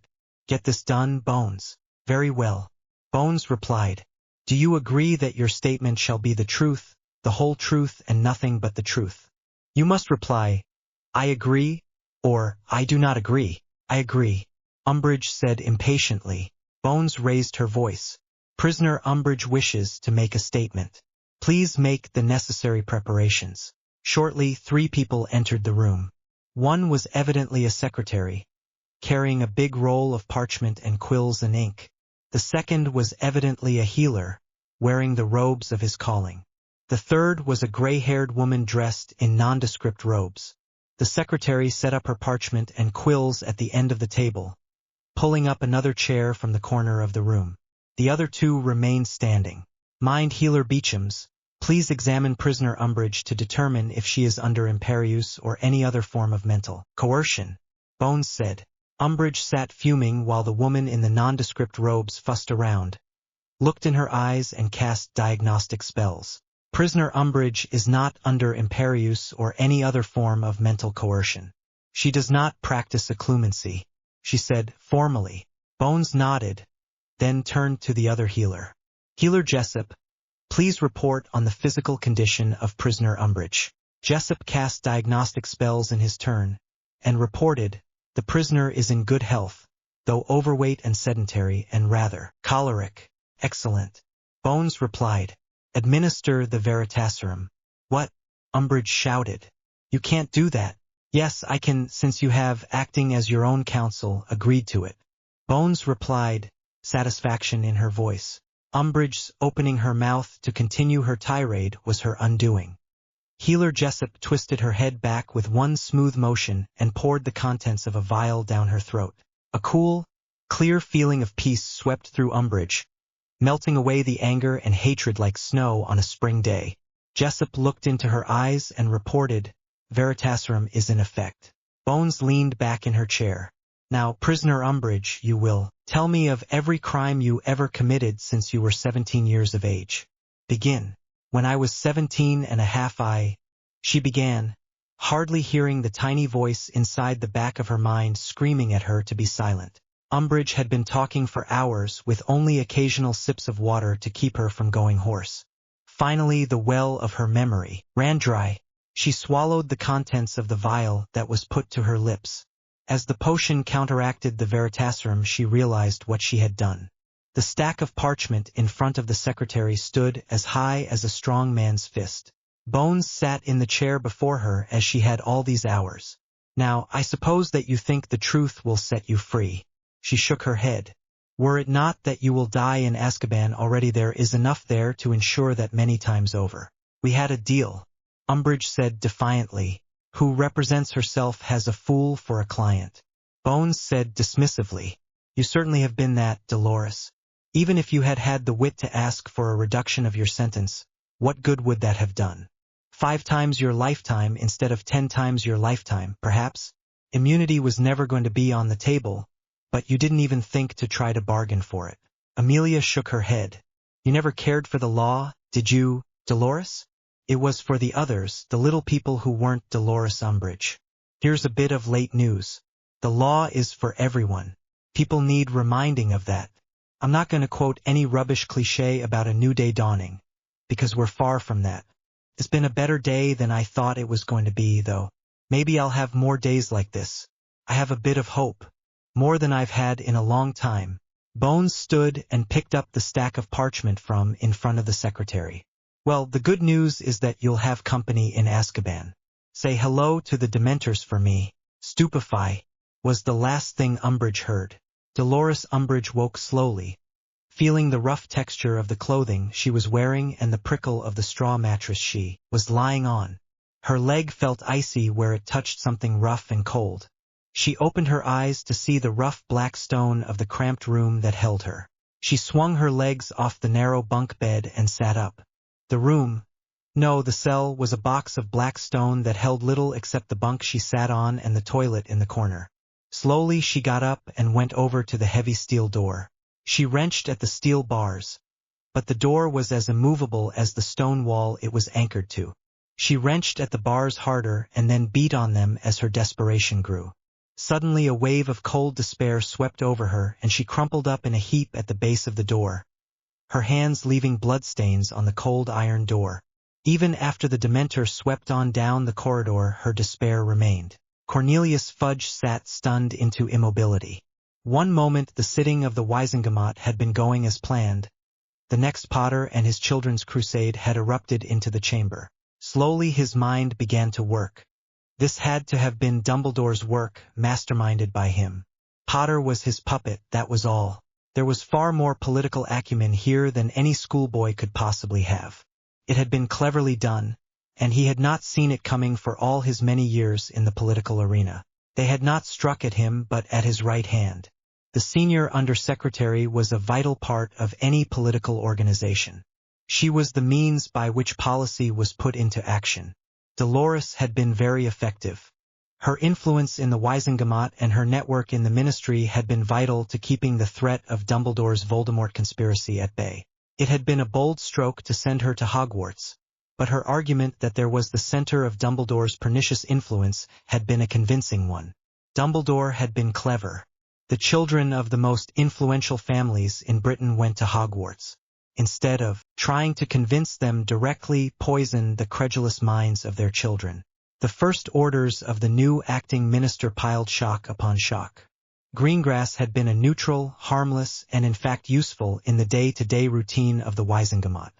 Get this done, Bones. Very well. Bones replied. Do you agree that your statement shall be the truth, the whole truth and nothing but the truth? You must reply, I agree, or I do not agree. I agree. Umbridge said impatiently. Bones raised her voice. Prisoner Umbridge wishes to make a statement. Please make the necessary preparations. Shortly, 3 people entered the room. One was evidently a secretary, carrying a big roll of parchment and quills and ink. The second was evidently a healer, wearing the robes of his calling. The third was a gray-haired woman dressed in nondescript robes. The secretary set up her parchment and quills at the end of the table, pulling up another chair from the corner of the room. The other 2 remained standing. Mind Healer Beecham's, please examine prisoner Umbridge to determine if she is under imperius or any other form of mental coercion, Bones said. Umbridge sat fuming while the woman in the nondescript robes fussed around, looked in her eyes and cast diagnostic spells. Prisoner Umbridge is not under imperius or any other form of mental coercion. She does not practice occlumency, she said formally. Bones nodded, then turned to the other healer. Healer Jessup, please report on the physical condition of prisoner Umbridge. Jessup cast diagnostic spells in his turn, and reported, the prisoner is in good health, though overweight and sedentary and rather choleric. Excellent. Bones replied. Administer the Veritaserum. What? Umbridge shouted. You can't do that. Yes, I can, since you have, acting as your own counsel, agreed to it. Bones replied, satisfaction in her voice. Umbridge's opening her mouth to continue her tirade was her undoing. Healer Jessup twisted her head back with one smooth motion and poured the contents of a vial down her throat. A cool, clear feeling of peace swept through Umbridge, melting away the anger and hatred like snow on a spring day. Jessup looked into her eyes and reported, Veritaserum is in effect. Bones leaned back in her chair. Now, prisoner Umbridge, you will tell me of every crime you ever committed since you were 17 years of age. Begin. When I was 17 and a half she began, hardly hearing the tiny voice inside the back of her mind screaming at her to be silent. Umbridge had been talking for hours with only occasional sips of water to keep her from going hoarse. Finally, the well of her memory ran dry. She swallowed the contents of the vial that was put to her lips. As the potion counteracted the Veritaserum, she realized what she had done. The stack of parchment in front of the secretary stood as high as a strong man's fist. Bones sat in the chair before her as she had all these hours. Now, I suppose that you think the truth will set you free. She shook her head. Were it not that you will die in Azkaban already, there is enough there to ensure that many times over. We had a deal, Umbridge said defiantly. Who represents herself has a fool for a client. Bones said dismissively. You certainly have been that, Dolores. Even if you had had the wit to ask for a reduction of your sentence, what good would that have done? 5 times your lifetime instead of 10 times your lifetime, perhaps? Immunity was never going to be on the table, but you didn't even think to try to bargain for it. Amelia shook her head. You never cared for the law, did you, Dolores? It was for the others, the little people who weren't Dolores Umbridge. Here's a bit of late news. The law is for everyone. People need reminding of that. I'm not going to quote any rubbish cliché about a new day dawning, because we're far from that. It's been a better day than I thought it was going to be, though. Maybe I'll have more days like this. I have a bit of hope. More than I've had in a long time. Bones stood and picked up the stack of parchment from in front of the secretary. Well, the good news is that you'll have company in Azkaban. Say hello to the Dementors for me. Stupefy, was the last thing Umbridge heard. Dolores Umbridge woke slowly, feeling the rough texture of the clothing she was wearing and the prickle of the straw mattress she was lying on. Her leg felt icy where it touched something rough and cold. She opened her eyes to see the rough black stone of the cramped room that held her. She swung her legs off the narrow bunk bed and sat up. The room, no, the cell, was a box of black stone that held little except the bunk she sat on and the toilet in the corner. Slowly she got up and went over to the heavy steel door. She wrenched at the steel bars, but the door was as immovable as the stone wall it was anchored to. She wrenched at the bars harder and then beat on them as her desperation grew. Suddenly a wave of cold despair swept over her and she crumpled up in a heap at the base of the door, her hands leaving bloodstains on the cold iron door. Even after the Dementor swept on down the corridor, her despair remained. Cornelius Fudge sat stunned into immobility. One moment the sitting of the Wiesengemot had been going as planned. The next Potter and his children's crusade had erupted into the chamber. Slowly his mind began to work. This had to have been Dumbledore's work, masterminded by him. Potter was his puppet, that was all. There was far more political acumen here than any schoolboy could possibly have. It had been cleverly done, and he had not seen it coming for all his many years in the political arena. They had not struck at him but at his right hand. The senior undersecretary was a vital part of any political organization. She was the means by which policy was put into action. Dolores had been very effective. Her influence in the Wiesengemot and her network in the ministry had been vital to keeping the threat of Dumbledore's Voldemort conspiracy at bay. It had been a bold stroke to send her to Hogwarts, but her argument that there was the center of Dumbledore's pernicious influence had been a convincing one. Dumbledore had been clever. The children of the most influential families in Britain went to Hogwarts. Instead of trying to convince them directly, poison the credulous minds of their children. The first orders of the new acting minister piled shock upon shock. Greengrass had been a neutral, harmless, and in fact useful in the day-to-day routine of the Wiesengemot.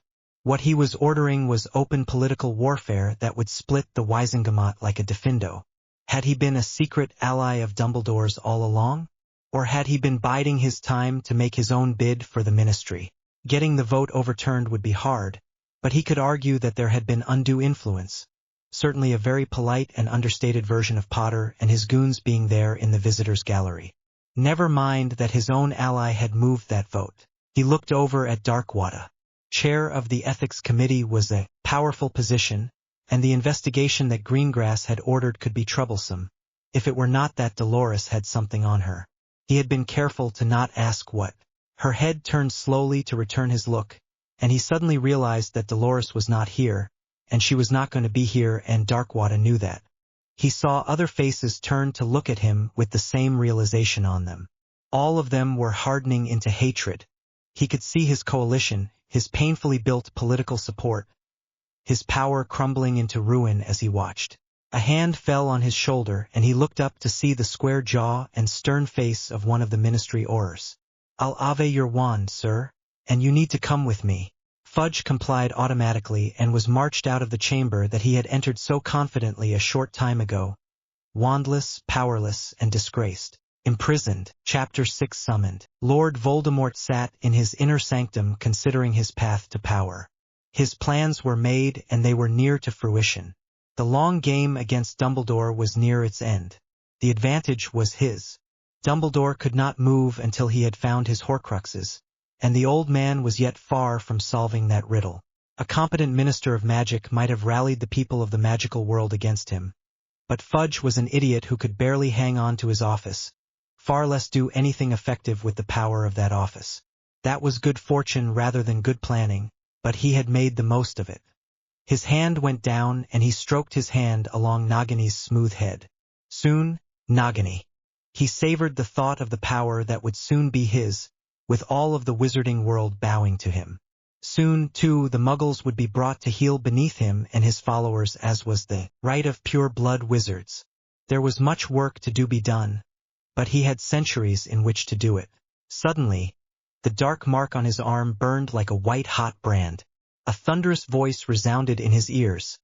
What he was ordering was open political warfare that would split the Wiesengemot like a diffindo. Had he been a secret ally of Dumbledore's all along? Or had he been biding his time to make his own bid for the ministry? Getting the vote overturned would be hard, but he could argue that there had been undue influence. Certainly a very polite and understated version of Potter and his goons being there in the visitors' gallery. Never mind that his own ally had moved that vote. He looked over at Darkwater. Chair of the Ethics Committee was a powerful position, and the investigation that Greengrass had ordered could be troublesome, if it were not that Dolores had something on her. He had been careful to not ask what. Her head turned slowly to return his look, and he suddenly realized that Dolores was not here, and she was not going to be here, and Darkwater knew that. He saw other faces turn to look at him with the same realization on them. All of them were hardening into hatred. He could see his coalition, his painfully built political support, his power crumbling into ruin as he watched. A hand fell on his shoulder, and he looked up to see the square jaw and stern face of one of the ministry aurors. "I'll ave your wand, sir, and you need to come with me." Fudge complied automatically and was marched out of the chamber that he had entered so confidently a short time ago. Wandless, powerless, and disgraced. Imprisoned. Chapter 6 Summoned. Lord Voldemort sat in his inner sanctum considering his path to power. His plans were made and they were near to fruition. The long game against Dumbledore was near its end. The advantage was his. Dumbledore could not move until he had found his Horcruxes, and the old man was yet far from solving that riddle. A competent minister of magic might have rallied the people of the magical world against him, but Fudge was an idiot who could barely hang on to his office, far less do anything effective with the power of that office. That was good fortune rather than good planning, but he had made the most of it. His hand went down and he stroked his hand along Nagini's smooth head. Soon, Nagini. He savored the thought of the power that would soon be his, with all of the wizarding world bowing to him. Soon, too, the Muggles would be brought to heel beneath him and his followers, as was the right of pure-blood wizards. There was much work to be done, but he had centuries in which to do it. Suddenly, the dark mark on his arm burned like a white-hot brand. A thunderous voice resounded in his ears,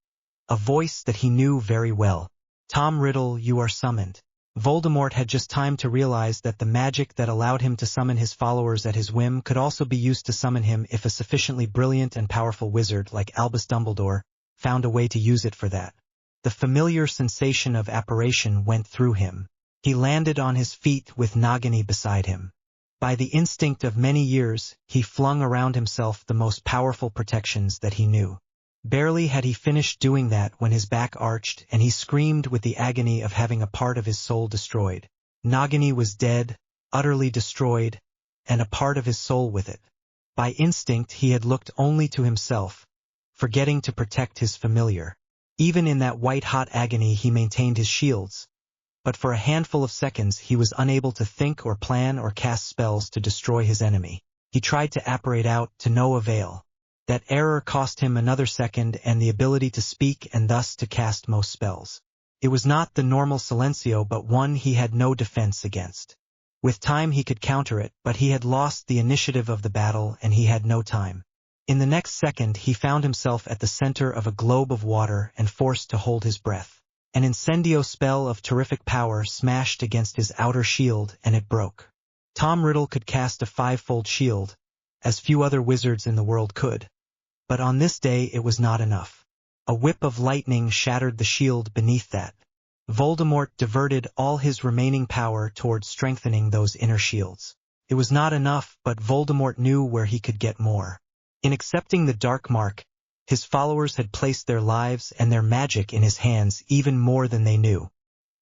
a voice that he knew very well. "Tom Riddle, you are summoned." Voldemort had just time to realize that the magic that allowed him to summon his followers at his whim could also be used to summon him if a sufficiently brilliant and powerful wizard like Albus Dumbledore found a way to use it for that. The familiar sensation of apparition went through him. He landed on his feet with Nagini beside him. By the instinct of many years, he flung around himself the most powerful protections that he knew. Barely had he finished doing that when his back arched and he screamed with the agony of having a part of his soul destroyed. Nagini was dead, utterly destroyed, and a part of his soul with it. By instinct he had looked only to himself, forgetting to protect his familiar. Even in that white-hot agony he maintained his shields, but for a handful of seconds he was unable to think or plan or cast spells to destroy his enemy. He tried to apparate out, to no avail. That error cost him another second and the ability to speak and thus to cast most spells. It was not the normal silencio but one he had no defense against. With time he could counter it, but he had lost the initiative of the battle and he had no time. In the next second he found himself at the center of a globe of water and forced to hold his breath. An incendio spell of terrific power smashed against his outer shield and it broke. Tom Riddle could cast a five-fold shield, as few other wizards in the world could. But on this day it was not enough. A whip of lightning shattered the shield beneath that. Voldemort diverted all his remaining power towards strengthening those inner shields. It was not enough, but Voldemort knew where he could get more. In accepting the dark mark, his followers had placed their lives and their magic in his hands even more than they knew.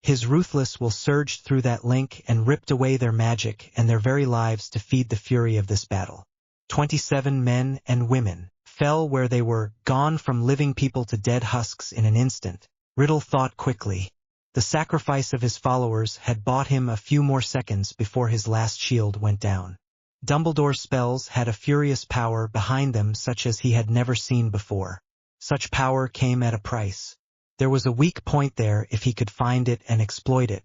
His ruthless will surged through that link and ripped away their magic and their very lives to feed the fury of this battle. 27 men and women fell where they were, gone from living people to dead husks in an instant. Riddle thought quickly. The sacrifice of his followers had bought him a few more seconds before his last shield went down. Dumbledore's spells had a furious power behind them such as he had never seen before. Such power came at a price. There was a weak point there if he could find it and exploit it.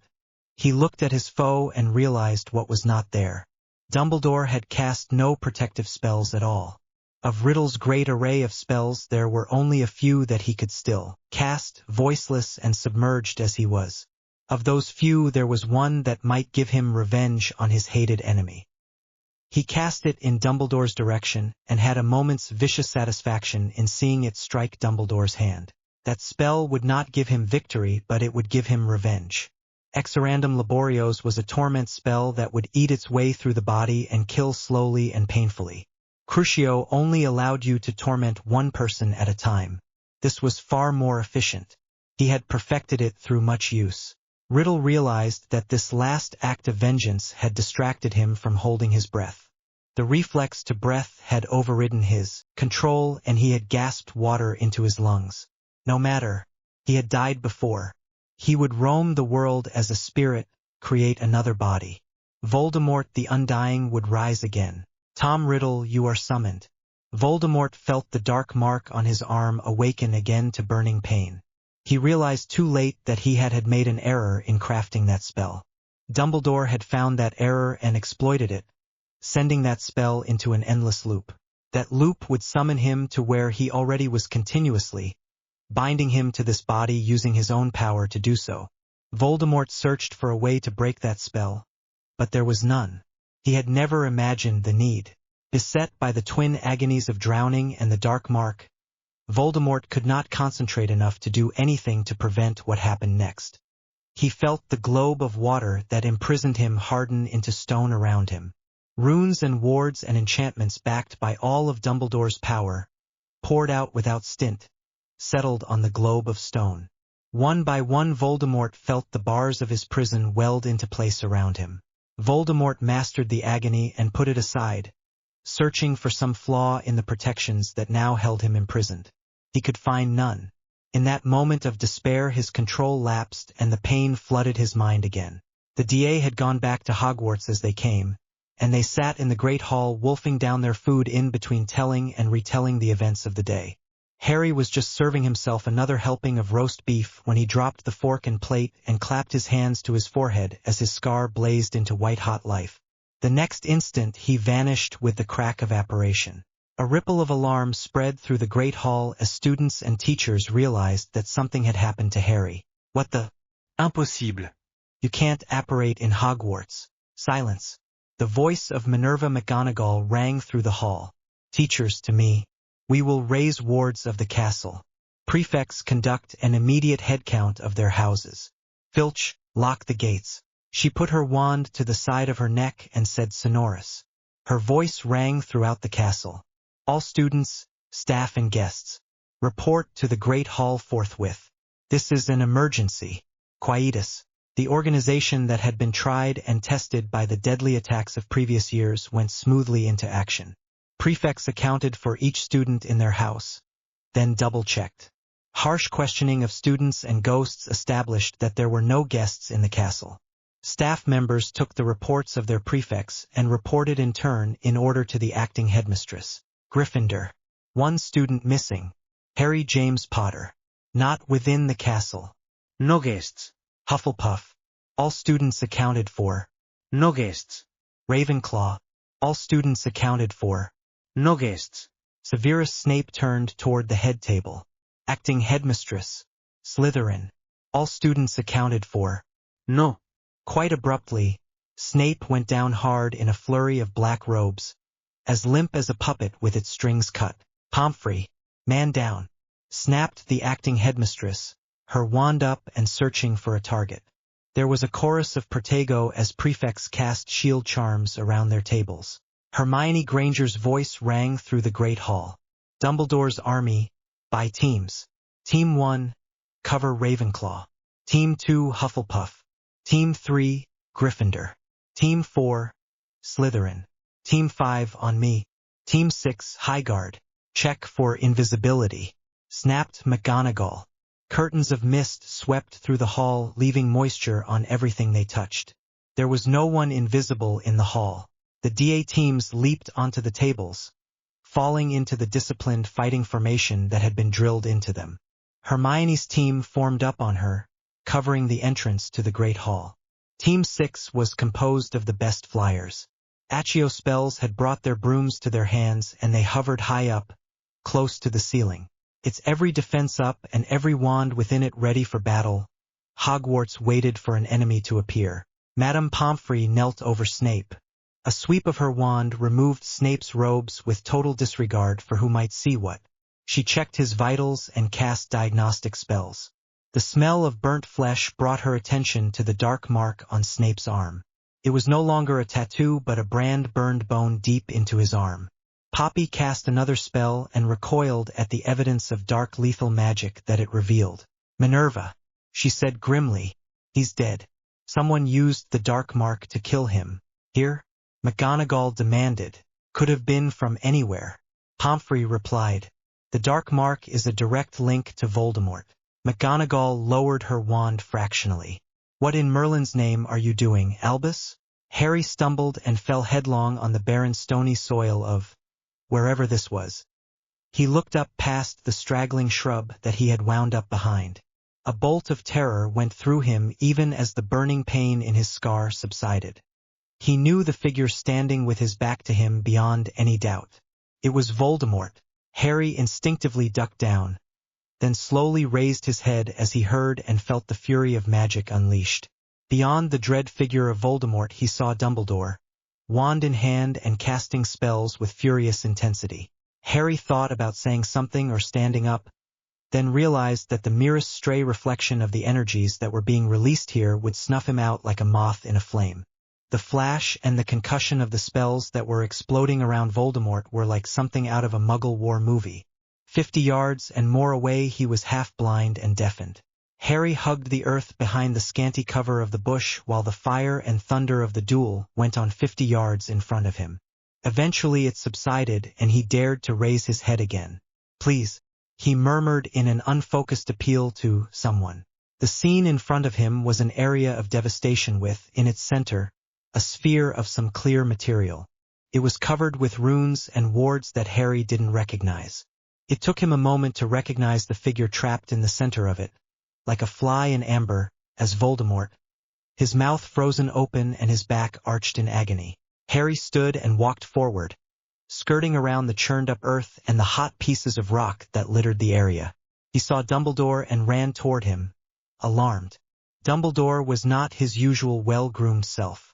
He looked at his foe and realized what was not there. Dumbledore had cast no protective spells at all. Of Riddle's great array of spells there were only a few that he could still cast, voiceless and submerged as he was. Of those few there was one that might give him revenge on his hated enemy. He cast it in Dumbledore's direction and had a moment's vicious satisfaction in seeing it strike Dumbledore's hand. That spell would not give him victory, but it would give him revenge. Exorandum Laborios was a torment spell that would eat its way through the body and kill slowly and painfully. Crucio only allowed you to torment one person at a time. This was far more efficient. He had perfected it through much use. Riddle realized that this last act of vengeance had distracted him from holding his breath. The reflex to breath had overridden his control and he had gasped water into his lungs. No matter. He had died before. He would roam the world as a spirit, create another body. Voldemort the Undying would rise again. Tom Riddle, you are summoned. Voldemort felt the dark mark on his arm awaken again to burning pain. He realized too late that he had made an error in crafting that spell. Dumbledore had found that error and exploited it, sending that spell into an endless loop. That loop would summon him to where he already was continuously, binding him to this body using his own power to do so. Voldemort searched for a way to break that spell, but there was none. He had never imagined the need. Beset by the twin agonies of drowning and the dark mark, Voldemort could not concentrate enough to do anything to prevent what happened next. He felt the globe of water that imprisoned him harden into stone around him. Runes and wards and enchantments backed by all of Dumbledore's power, poured out without stint, settled on the globe of stone. One by one Voldemort felt the bars of his prison weld into place around him. Voldemort mastered the agony and put it aside, searching for some flaw in the protections that now held him imprisoned. He could find none. In that moment of despair his control lapsed and the pain flooded his mind again. The DA had gone back to Hogwarts as they came, and they sat in the great hall wolfing down their food in between telling and retelling the events of the day. Harry was just serving himself another helping of roast beef when he dropped the fork and plate and clapped his hands to his forehead as his scar blazed into white-hot life. The next instant he vanished with the crack of apparition. A ripple of alarm spread through the great hall as students and teachers realized that something had happened to Harry. What the? Impossible. You can't apparate in Hogwarts. Silence. The voice of Minerva McGonagall rang through the hall. Teachers to me. We will raise wards of the castle. Prefects conduct an immediate head count of their houses. Filch, lock the gates. She put her wand to the side of her neck and said sonorous. Her voice rang throughout the castle. All students, staff and guests, report to the Great Hall forthwith. This is an emergency. Quietus, the organization that had been tried and tested by the deadly attacks of previous years, went smoothly into action. Prefects accounted for each student in their house, then double-checked. Harsh questioning of students and ghosts established that there were no guests in the castle. Staff members took the reports of their prefects and reported in turn in order to the acting headmistress. Gryffindor. 1 student missing. Harry James Potter. Not within the castle. No guests. Hufflepuff. All students accounted for. No guests. Ravenclaw. All students accounted for. No guests. Severus Snape turned toward the head table. Acting headmistress. Slytherin. All students accounted for. No. Quite abruptly, Snape went down hard in a flurry of black robes, as limp as a puppet with its strings cut. Pomfrey, man down, snapped the acting headmistress, her wand up and searching for a target. There was a chorus of protego as prefects cast shield charms around their tables. Hermione Granger's voice rang through the Great Hall. Dumbledore's army, by teams. Team 1, cover Ravenclaw. Team 2, Hufflepuff. Team 3, Gryffindor. Team 4, Slytherin. Team 5, on me. Team 6, Highguard. Check for invisibility. Snapped McGonagall. Curtains of mist swept through the hall, leaving moisture on everything they touched. There was no one invisible in the hall. The DA teams leaped onto the tables, falling into the disciplined fighting formation that had been drilled into them. Hermione's team formed up on her, covering the entrance to the Great Hall. Team 6 was composed of the best flyers. Accio spells had brought their brooms to their hands and they hovered high up, close to the ceiling. Its every defense up and every wand within it ready for battle. Hogwarts waited for an enemy to appear. Madame Pomfrey knelt over Snape. A sweep of her wand removed Snape's robes with total disregard for who might see what. She checked his vitals and cast diagnostic spells. The smell of burnt flesh brought her attention to the dark mark on Snape's arm. It was no longer a tattoo but a brand burned bone deep into his arm. Poppy cast another spell and recoiled at the evidence of dark lethal magic that it revealed. Minerva, she said grimly, he's dead. Someone used the dark mark to kill him. Here? McGonagall demanded. Could have been from anywhere. Pomfrey replied. The dark mark is a direct link to Voldemort. McGonagall lowered her wand fractionally. What in Merlin's name are you doing, Albus? Harry stumbled and fell headlong on the barren stony soil of wherever this was. He looked up past the straggling shrub that he had wound up behind. A bolt of terror went through him even as the burning pain in his scar subsided. He knew the figure standing with his back to him beyond any doubt. It was Voldemort. Harry instinctively ducked down, then slowly raised his head as he heard and felt the fury of magic unleashed. Beyond the dread figure of Voldemort he saw Dumbledore, wand in hand and casting spells with furious intensity. Harry thought about saying something or standing up, then realized that the merest stray reflection of the energies that were being released here would snuff him out like a moth in a flame. The flash and the concussion of the spells that were exploding around Voldemort were like something out of a Muggle war movie. 50 yards and more away he was half blind and deafened. Harry hugged the earth behind the scanty cover of the bush while the fire and thunder of the duel went on 50 yards in front of him. Eventually it subsided and he dared to raise his head again. Please, he murmured in an unfocused appeal to someone. The scene in front of him was an area of devastation with, in its center, a sphere of some clear material. It was covered with runes and wards that Harry didn't recognize. It took him a moment to recognize the figure trapped in the center of it, like a fly in amber, as Voldemort, his mouth frozen open and his back arched in agony. Harry stood and walked forward, skirting around the churned-up earth and the hot pieces of rock that littered the area. He saw Dumbledore and ran toward him, alarmed. Dumbledore was not his usual well-groomed self.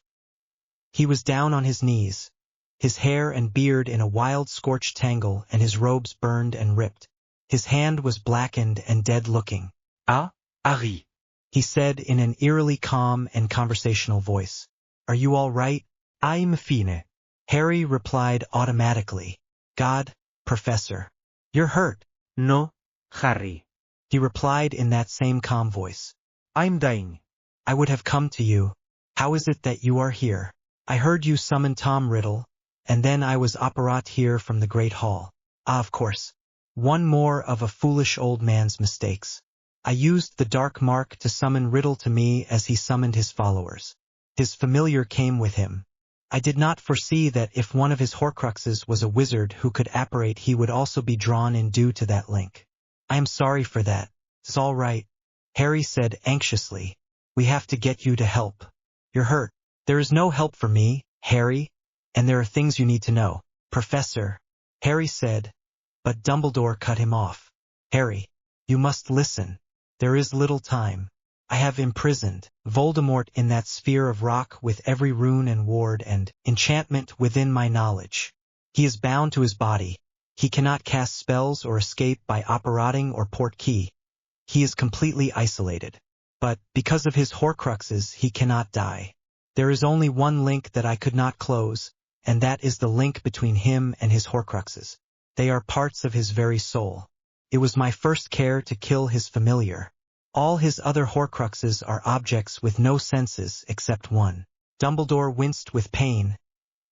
He was down on his knees, his hair and beard in a wild scorched tangle and his robes burned and ripped. His hand was blackened and dead-looking. Ah, Harry. He said in an eerily calm and conversational voice. Are you all right? I'm fine. Harry replied automatically. God, Professor. You're hurt. No, Harry. He replied in that same calm voice. I'm dying. I would have come to you. How is it that you are here? I heard you summon Tom Riddle, and then I was apparat here from the Great Hall. Ah, of course. One more of a foolish old man's mistakes. I used the dark mark to summon Riddle to me as he summoned his followers. His familiar came with him. I did not foresee that if one of his Horcruxes was a wizard who could apparate, he would also be drawn in due to that link. I am sorry for that. It's all right, Harry said anxiously. We have to get you to help. You're hurt. There is no help for me, Harry, and there are things you need to know. Professor, Harry said, but Dumbledore cut him off. Harry, you must listen. There is little time. I have imprisoned Voldemort in that sphere of rock with every rune and ward and enchantment within my knowledge. He is bound to his body. He cannot cast spells or escape by apparating or portkey. He is completely isolated. But, because of his Horcruxes, he cannot die. There is only one link that I could not close, and that is the link between him and his Horcruxes. They are parts of his very soul. It was my first care to kill his familiar. All his other Horcruxes are objects with no senses except one. Dumbledore winced with pain,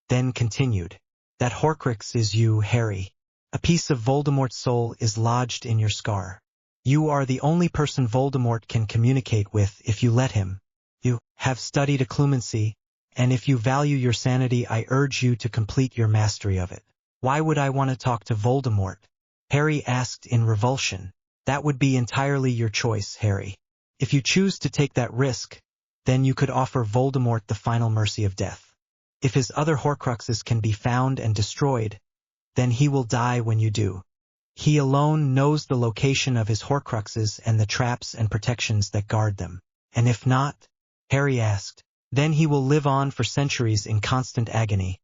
then continued. That Horcrux is you, Harry. A piece of Voldemort's soul is lodged in your scar. You are the only person Voldemort can communicate with if you let him. You have studied occlumency, and if you value your sanity, I urge you to complete your mastery of it. Why would I want to talk to Voldemort? Harry asked in revulsion. That would be entirely your choice, Harry. If you choose to take that risk, then you could offer Voldemort the final mercy of death. If his other Horcruxes can be found and destroyed, then he will die when you do. He alone knows the location of his Horcruxes and the traps and protections that guard them. And if not, Harry asked, then he will live on for centuries in constant agony,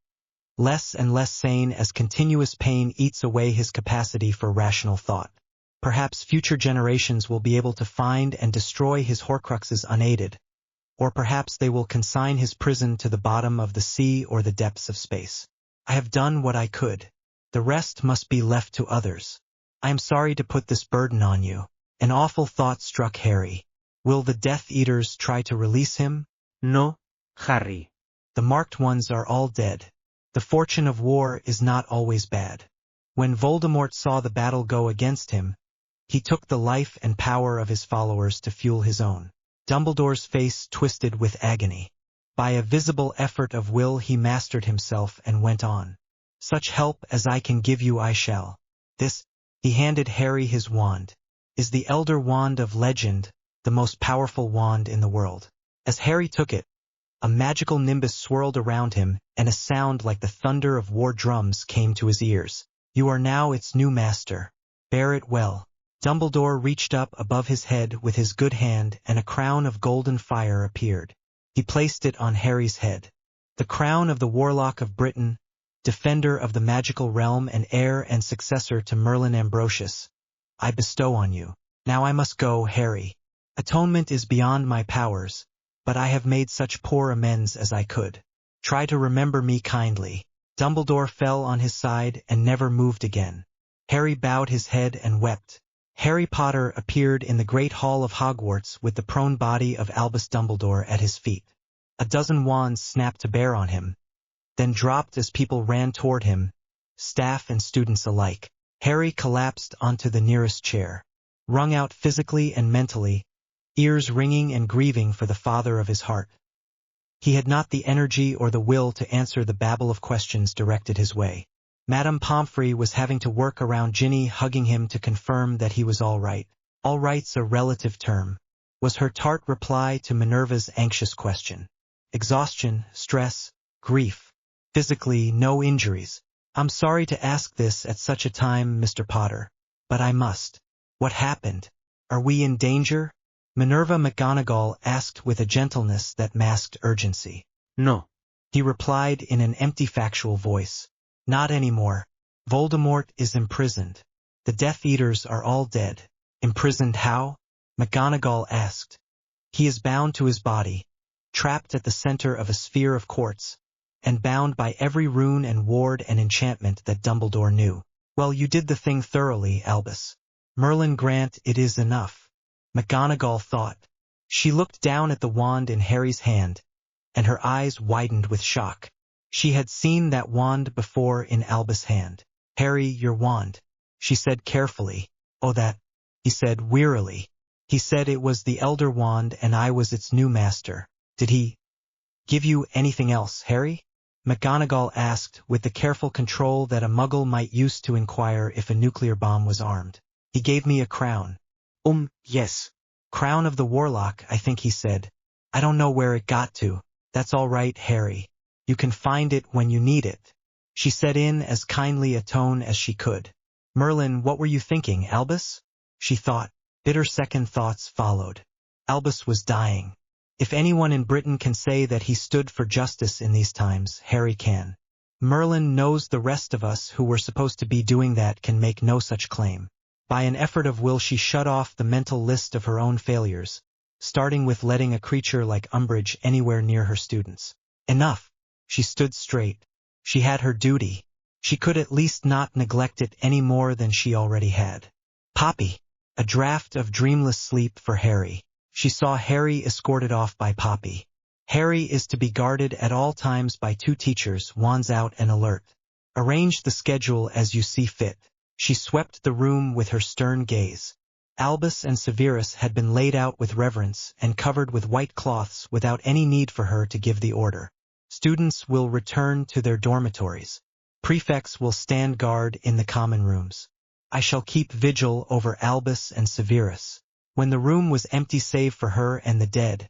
less and less sane as continuous pain eats away his capacity for rational thought. Perhaps future generations will be able to find and destroy his Horcruxes unaided, or perhaps they will consign his prison to the bottom of the sea or the depths of space. I have done what I could. The rest must be left to others. I am sorry to put this burden on you. An awful thought struck Harry. Will the Death Eaters try to release him? No, Harry. The marked ones are all dead. The fortune of war is not always bad. When Voldemort saw the battle go against him, he took the life and power of his followers to fuel his own. Dumbledore's face twisted with agony. By a visible effort of will he mastered himself and went on. Such help as I can give you I shall. This, he handed Harry his wand, is the Elder Wand of Legend, the most powerful wand in the world. As Harry took it, a magical nimbus swirled around him, and a sound like the thunder of war drums came to his ears. You are now its new master. Bear it well. Dumbledore reached up above his head with his good hand, and a crown of golden fire appeared. He placed it on Harry's head. The crown of the Warlock of Britain, defender of the magical realm and heir and successor to Merlin Ambrosius, I bestow on you. Now I must go, Harry. Atonement is beyond my powers, but I have made such poor amends as I could. Try to remember me kindly. Dumbledore fell on his side and never moved again. Harry bowed his head and wept. Harry Potter appeared in the Great Hall of Hogwarts with the prone body of Albus Dumbledore at his feet. A dozen wands snapped to bear on him, then dropped as people ran toward him, staff and students alike. Harry collapsed onto the nearest chair, wrung out physically and mentally, ears ringing and grieving for the father of his heart. He had not the energy or the will to answer the babble of questions directed his way. Madame Pomfrey was having to work around Ginny, hugging him to confirm that he was all right. All right's a relative term, was her tart reply to Minerva's anxious question. Exhaustion, stress, grief. Physically, no injuries. I'm sorry to ask this at such a time, Mr. Potter, but I must. What happened? Are we in danger? Minerva McGonagall asked with a gentleness that masked urgency. No. He replied in an empty factual voice. Not anymore. Voldemort is imprisoned. The Death Eaters are all dead. Imprisoned how? McGonagall asked. He is bound to his body, trapped at the center of a sphere of quartz, and bound by every rune and ward and enchantment that Dumbledore knew. Well, you did the thing thoroughly, Albus. Merlin grant it is enough. McGonagall thought. She looked down at the wand in Harry's hand, and her eyes widened with shock. She had seen that wand before in Albus' hand. Harry, your wand, she said carefully. Oh, that, he said wearily. He said it was the Elder Wand and I was its new master. Did he give you anything else, Harry? McGonagall asked with the careful control that a muggle might use to inquire if a nuclear bomb was armed. He gave me a crown. Yes. Crown of the Warlock, I think he said. I don't know where it got to. That's all right, Harry. You can find it when you need it. She said in as kindly a tone as she could. Merlin, what were you thinking, Albus? She thought. Bitter second thoughts followed. Albus was dying. If anyone in Britain can say that he stood for justice in these times, Harry can. Merlin knows the rest of us who were supposed to be doing that can make no such claim. By an effort of will she shut off the mental list of her own failures, starting with letting a creature like Umbridge anywhere near her students. Enough. She stood straight. She had her duty. She could at least not neglect it any more than she already had. Poppy. A draft of dreamless sleep for Harry. She saw Harry escorted off by Poppy. Harry is to be guarded at all times by 2 teachers, wands out and alert. Arrange the schedule as you see fit. She swept the room with her stern gaze. Albus and Severus had been laid out with reverence and covered with white cloths without any need for her to give the order. Students will return to their dormitories. Prefects will stand guard in the common rooms. I shall keep vigil over Albus and Severus. When the room was empty save for her and the dead,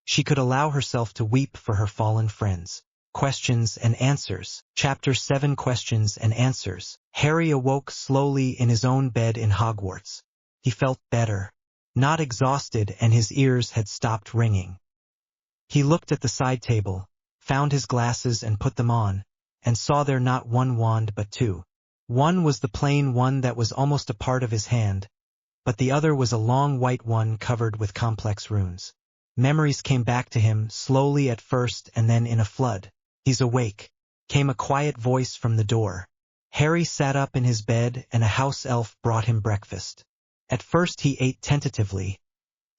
she could allow herself to weep for her fallen friends. Questions and Answers. Chapter 7 Questions and Answers. Harry awoke slowly in his own bed in Hogwarts. He felt better, not exhausted, and his ears had stopped ringing. He looked at the side table, found his glasses and put them on, and saw there not 1 wand but 2. One was the plain one that was almost a part of his hand, but the other was a long white one covered with complex runes. Memories came back to him, slowly at first and then in a flood. He's awake, came a quiet voice from the door. Harry sat up in his bed and a house elf brought him breakfast. At first he ate tentatively,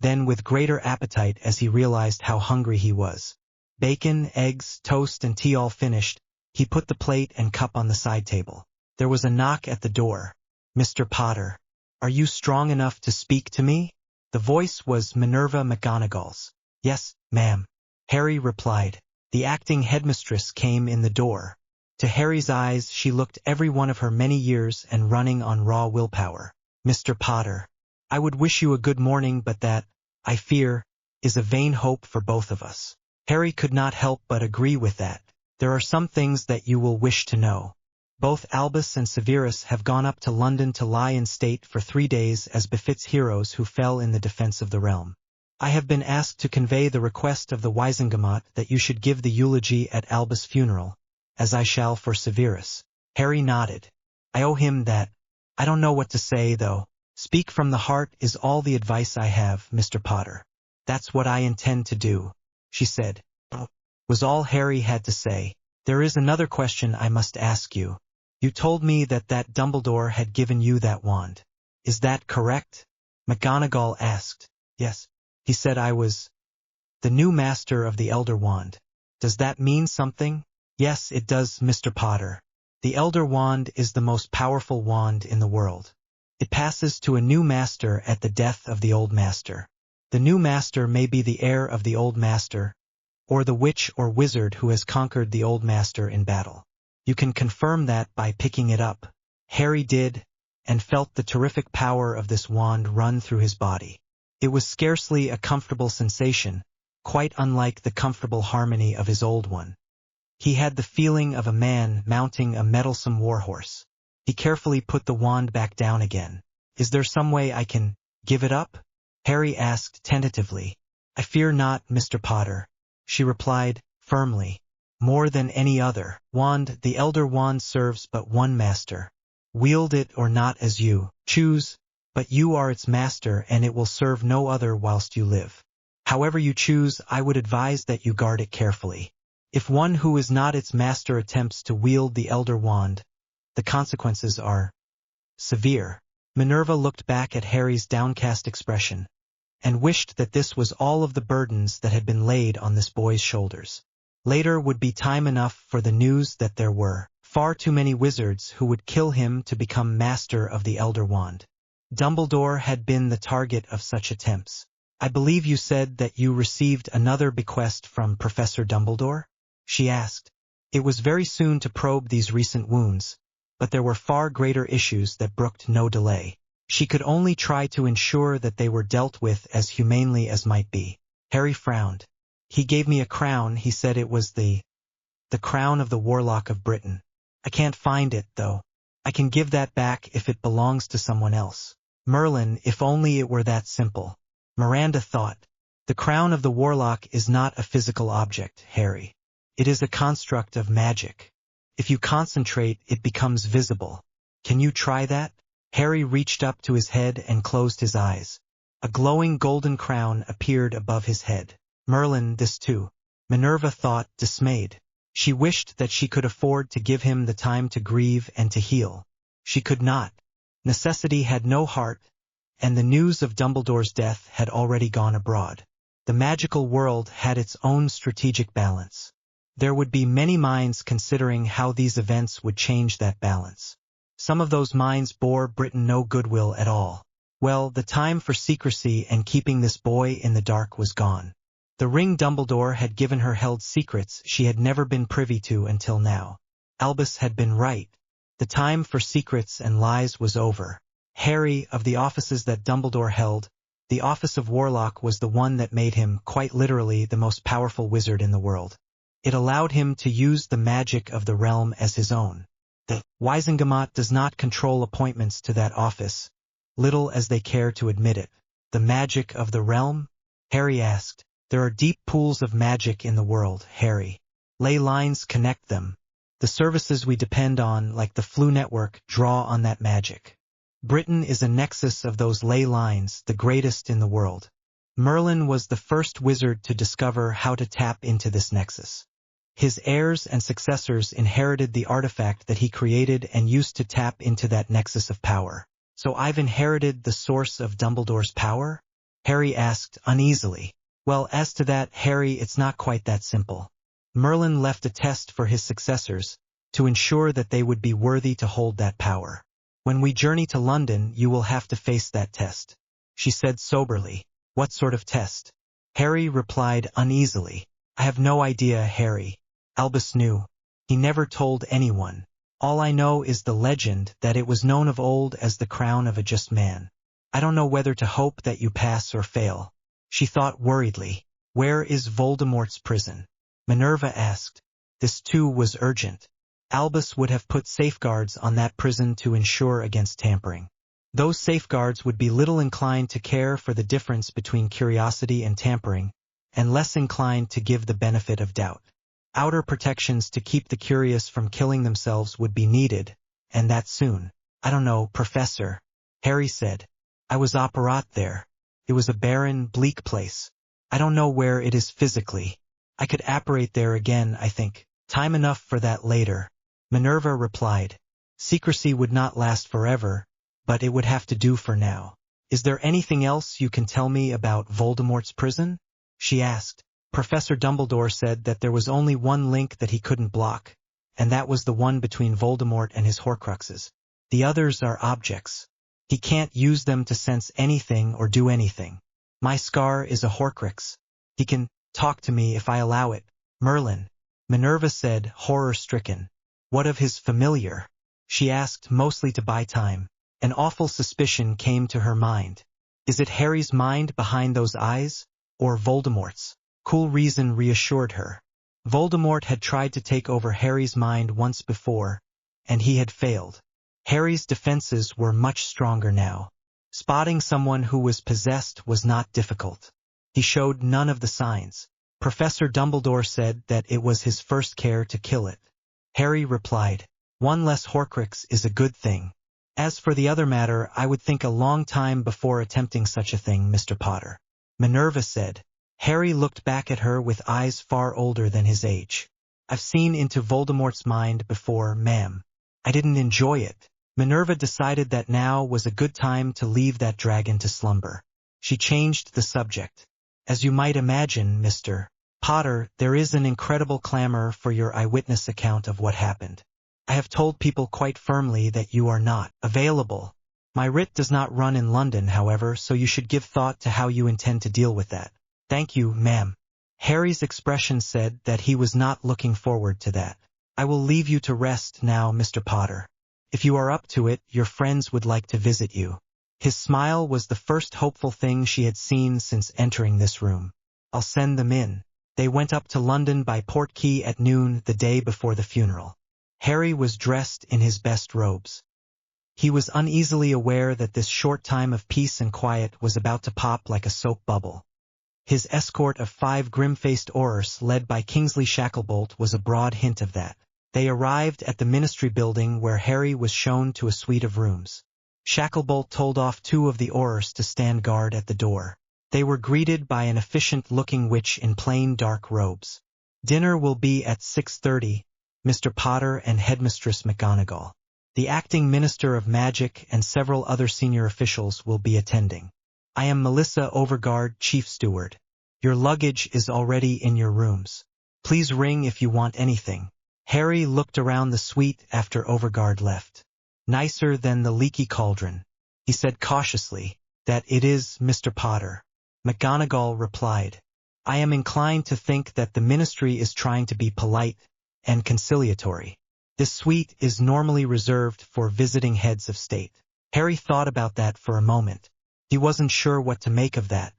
then with greater appetite as he realized how hungry he was. Bacon, eggs, toast and tea all finished, he put the plate and cup on the side table. There was a knock at the door. Mr. Potter, are you strong enough to speak to me? The voice was Minerva McGonagall's. Yes, ma'am, Harry replied. The acting headmistress came in the door. To Harry's eyes she looked every one of her many years and running on raw willpower. Mr. Potter, I would wish you a good morning, but that, I fear, is a vain hope for both of us. Harry could not help but agree with that. There are some things that you will wish to know. Both Albus and Severus have gone up to London to lie in state for 3 days as befits heroes who fell in the defense of the realm. I have been asked to convey the request of the Wisengamot that you should give the eulogy at Albus' funeral, as I shall for Severus. Harry nodded. I owe him that. I don't know what to say, though. Speak from the heart is all the advice I have, Mr. Potter. That's what I intend to do, she said. Was all Harry had to say. There is another question I must ask you. You told me that Dumbledore had given you that wand. Is that correct? McGonagall asked. Yes. He said I was the new master of the Elder Wand. Does that mean something? Yes, it does, Mr. Potter. The Elder Wand is the most powerful wand in the world. It passes to a new master at the death of the old master. The new master may be the heir of the old master, or the witch or wizard who has conquered the old master in battle. You can confirm that by picking it up. Harry did, and felt the terrific power of this wand run through his body. It was scarcely a comfortable sensation, quite unlike the comfortable harmony of his old one. He had the feeling of a man mounting a mettlesome warhorse. He carefully put the wand back down again. Is there some way I can give it up? Harry asked tentatively. I fear not, Mr. Potter, she replied firmly. More than any other wand, the Elder Wand serves but one master. Wield it or not as you choose, but you are its master and it will serve no other whilst you live. However you choose, I would advise that you guard it carefully. If one who is not its master attempts to wield the Elder Wand, the consequences are severe. Minerva looked back at Harry's downcast expression, and wished that this was all of the burdens that had been laid on this boy's shoulders. Later would be time enough for the news that there were far too many wizards who would kill him to become master of the Elder Wand. Dumbledore had been the target of such attempts. I believe you said that you received another bequest from Professor Dumbledore? She asked. It was very soon to probe these recent wounds, but there were far greater issues that brooked no delay. She could only try to ensure that they were dealt with as humanely as might be. Harry frowned. He gave me a crown. He said it was the crown of the Warlock of Britain. I can't find it, though. I can give that back if it belongs to someone else. Merlin, if only it were that simple. Miranda thought. The crown of the Warlock is not a physical object, Harry. It is a construct of magic. If you concentrate, it becomes visible. Can you try that? Harry reached up to his head and closed his eyes. A glowing golden crown appeared above his head. Merlin, this too. Minerva thought, dismayed. She wished that she could afford to give him the time to grieve and to heal. She could not. Necessity had no heart, and the news of Dumbledore's death had already gone abroad. The magical world had its own strategic balance. There would be many minds considering how these events would change that balance. Some of those minds bore Britain no goodwill at all. Well, the time for secrecy and keeping this boy in the dark was gone. The ring Dumbledore had given her held secrets she had never been privy to until now. Albus had been right. The time for secrets and lies was over. Harry, of the offices that Dumbledore held, the office of Warlock was the one that made him, quite literally, the most powerful wizard in the world. It allowed him to use the magic of the realm as his own. The Wisengamot does not control appointments to that office, little as they care to admit it. The magic of the realm? Harry asked. There are deep pools of magic in the world, Harry. Ley lines connect them. The services we depend on, like the Flu network, draw on that magic. Britain is a nexus of those ley lines, the greatest in the world. Merlin was the first wizard to discover how to tap into this nexus. His heirs and successors inherited the artifact that he created and used to tap into that nexus of power. So I've inherited the source of Dumbledore's power? Harry asked uneasily. Well, as to that, Harry, it's not quite that simple. Merlin left a test for his successors to ensure that they would be worthy to hold that power. When we journey to London, you will have to face that test, she said soberly. What sort of test? Harry replied uneasily. I have no idea, Harry. Albus knew. He never told anyone. All I know is the legend that it was known of old as the crown of a just man. I don't know whether to hope that you pass or fail. She thought worriedly. Where is Voldemort's prison? Minerva asked. This too was urgent. Albus would have put safeguards on that prison to ensure against tampering. Those safeguards would be little inclined to care for the difference between curiosity and tampering, and less inclined to give the benefit of doubt. Outer protections to keep the curious from killing themselves would be needed, and that soon. I don't know, Professor, Harry said. I was operaat there. It was a barren, bleak place. I don't know where it is physically. I could apparate there again, I think. Time enough for that later. Minerva replied. Secrecy would not last forever, but it would have to do for now. Is there anything else you can tell me about Voldemort's prison? She asked. Professor Dumbledore said that there was only one link that he couldn't block, and that was the one between Voldemort and his Horcruxes. The others are objects. He can't use them to sense anything or do anything. My scar is a Horcrux. He can talk to me if I allow it. Merlin, Minerva said, horror-stricken. What of his familiar? She asked, mostly to buy time. An awful suspicion came to her mind. Is it Harry's mind behind those eyes, or Voldemort's? Cool reason reassured her. Voldemort had tried to take over Harry's mind once before, and he had failed. Harry's defenses were much stronger now. Spotting someone who was possessed was not difficult. He showed none of the signs. Professor Dumbledore said that it was his first care to kill it. Harry replied, one less Horcrux is a good thing. As for the other matter, I would think a long time before attempting such a thing, Mr. Potter. Minerva said. Harry looked back at her with eyes far older than his age. I've seen into Voldemort's mind before, ma'am. I didn't enjoy it. Minerva decided that now was a good time to leave that dragon to slumber. She changed the subject. As you might imagine, Mr. Potter, there is an incredible clamor for your eyewitness account of what happened. I have told people quite firmly that you are not available. My writ does not run in London, however, so you should give thought to how you intend to deal with that. Thank you, ma'am. Harry's expression said that he was not looking forward to that. I will leave you to rest now, Mr. Potter. If you are up to it, your friends would like to visit you. His smile was the first hopeful thing she had seen since entering this room. I'll send them in. They went up to London by Portkey at noon the day before the funeral. Harry was dressed in his best robes. He was uneasily aware that this short time of peace and quiet was about to pop like a soap bubble. His escort of 5 grim-faced Aurors led by Kingsley Shacklebolt was a broad hint of that. They arrived at the Ministry building where Harry was shown to a suite of rooms. Shacklebolt told off 2 of the Aurors to stand guard at the door. They were greeted by an efficient-looking witch in plain dark robes. Dinner will be at 6:30, Mr. Potter and Headmistress McGonagall. The acting Minister of Magic and several other senior officials will be attending. I am Melissa Overguard, Chief Steward. Your luggage is already in your rooms. Please ring if you want anything. Harry looked around the suite after Overguard left. Nicer than the leaky cauldron. He said cautiously, that it is, Mr. Potter. McGonagall replied. I am inclined to think that the Ministry is trying to be polite and conciliatory. This suite is normally reserved for visiting heads of state. Harry thought about that for a moment. He wasn't sure what to make of that.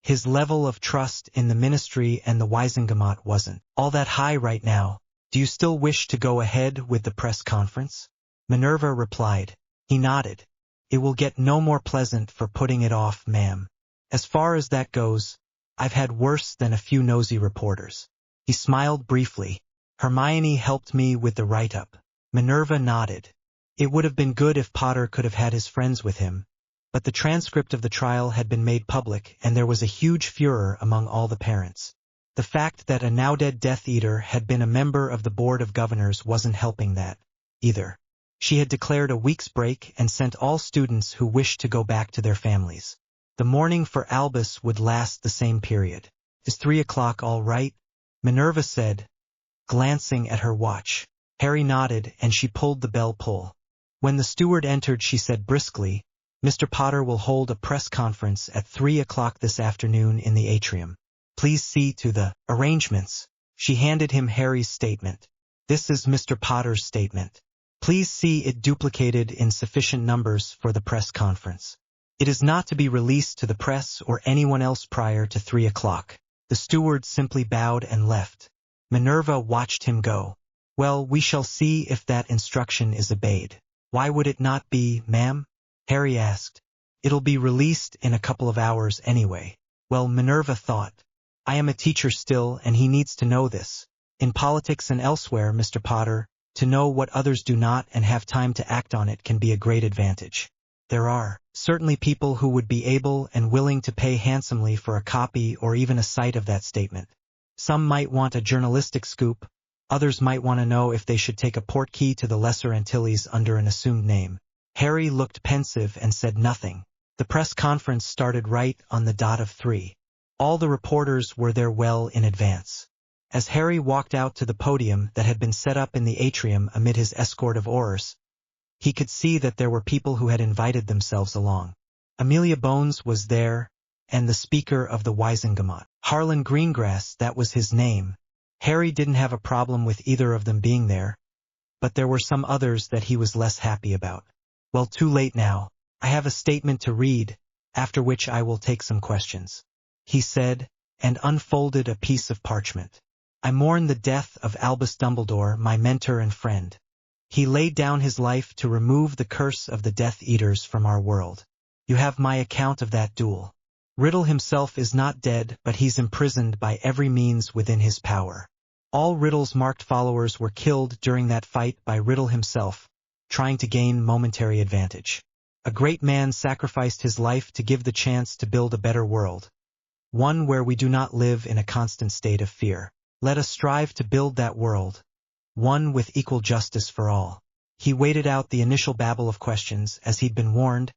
His level of trust in the Ministry and the Wiesengemot wasn't all that high right now. Do you still wish to go ahead with the press conference? Minerva replied. He nodded. It will get no more pleasant for putting it off, ma'am. As far as that goes, I've had worse than a few nosy reporters. He smiled briefly. Hermione helped me with the write-up. Minerva nodded. It would have been good if Potter could have had his friends with him, but the transcript of the trial had been made public and there was a huge furor among all the parents. The fact that a now-dead Death Eater had been a member of the Board of Governors wasn't helping that, either. She had declared a week's break and sent all students who wished to go back to their families. The mourning for Albus would last the same period. Is 3 o'clock all right? Minerva said, glancing at her watch. Harry nodded and she pulled the bell pull. When the steward entered, she said briskly, Mr. Potter will hold a press conference at 3 o'clock this afternoon in the atrium. Please see to the arrangements. She handed him Harry's statement. This is Mr. Potter's statement. Please see it duplicated in sufficient numbers for the press conference. It is not to be released to the press or anyone else prior to 3 o'clock. The steward simply bowed and left. Minerva watched him go. Well, we shall see if that instruction is obeyed. Why would it not be, ma'am? Harry asked. It'll be released in a couple of hours anyway. Well, Minerva thought. I am a teacher still, and he needs to know this. In politics and elsewhere, Mr. Potter, to know what others do not and have time to act on it can be a great advantage. There are certainly people who would be able and willing to pay handsomely for a copy or even a sight of that statement. Some might want a journalistic scoop, others might want to know if they should take a portkey to the Lesser Antilles under an assumed name. Harry looked pensive and said nothing. The press conference started right on the dot of 3. All the reporters were there well in advance. As Harry walked out to the podium that had been set up in the atrium amid his escort of Aurors, he could see that there were people who had invited themselves along. Amelia Bones was there, and the Speaker of the Wiesengemot. Harlan Greengrass, that was his name. Harry didn't have a problem with either of them being there, but there were some others that he was less happy about. Well, too late now. I have a statement to read, after which I will take some questions, he said, and unfolded a piece of parchment. I mourn the death of Albus Dumbledore, my mentor and friend. He laid down his life to remove the curse of the Death Eaters from our world. You have my account of that duel. Riddle himself is not dead, but he's imprisoned by every means within his power. All Riddle's marked followers were killed during that fight by Riddle himself, trying to gain momentary advantage. A great man sacrificed his life to give the chance to build a better world, one where we do not live in a constant state of fear. Let us strive to build that world, one with equal justice for all. He waited out the initial babble of questions as he'd been warned,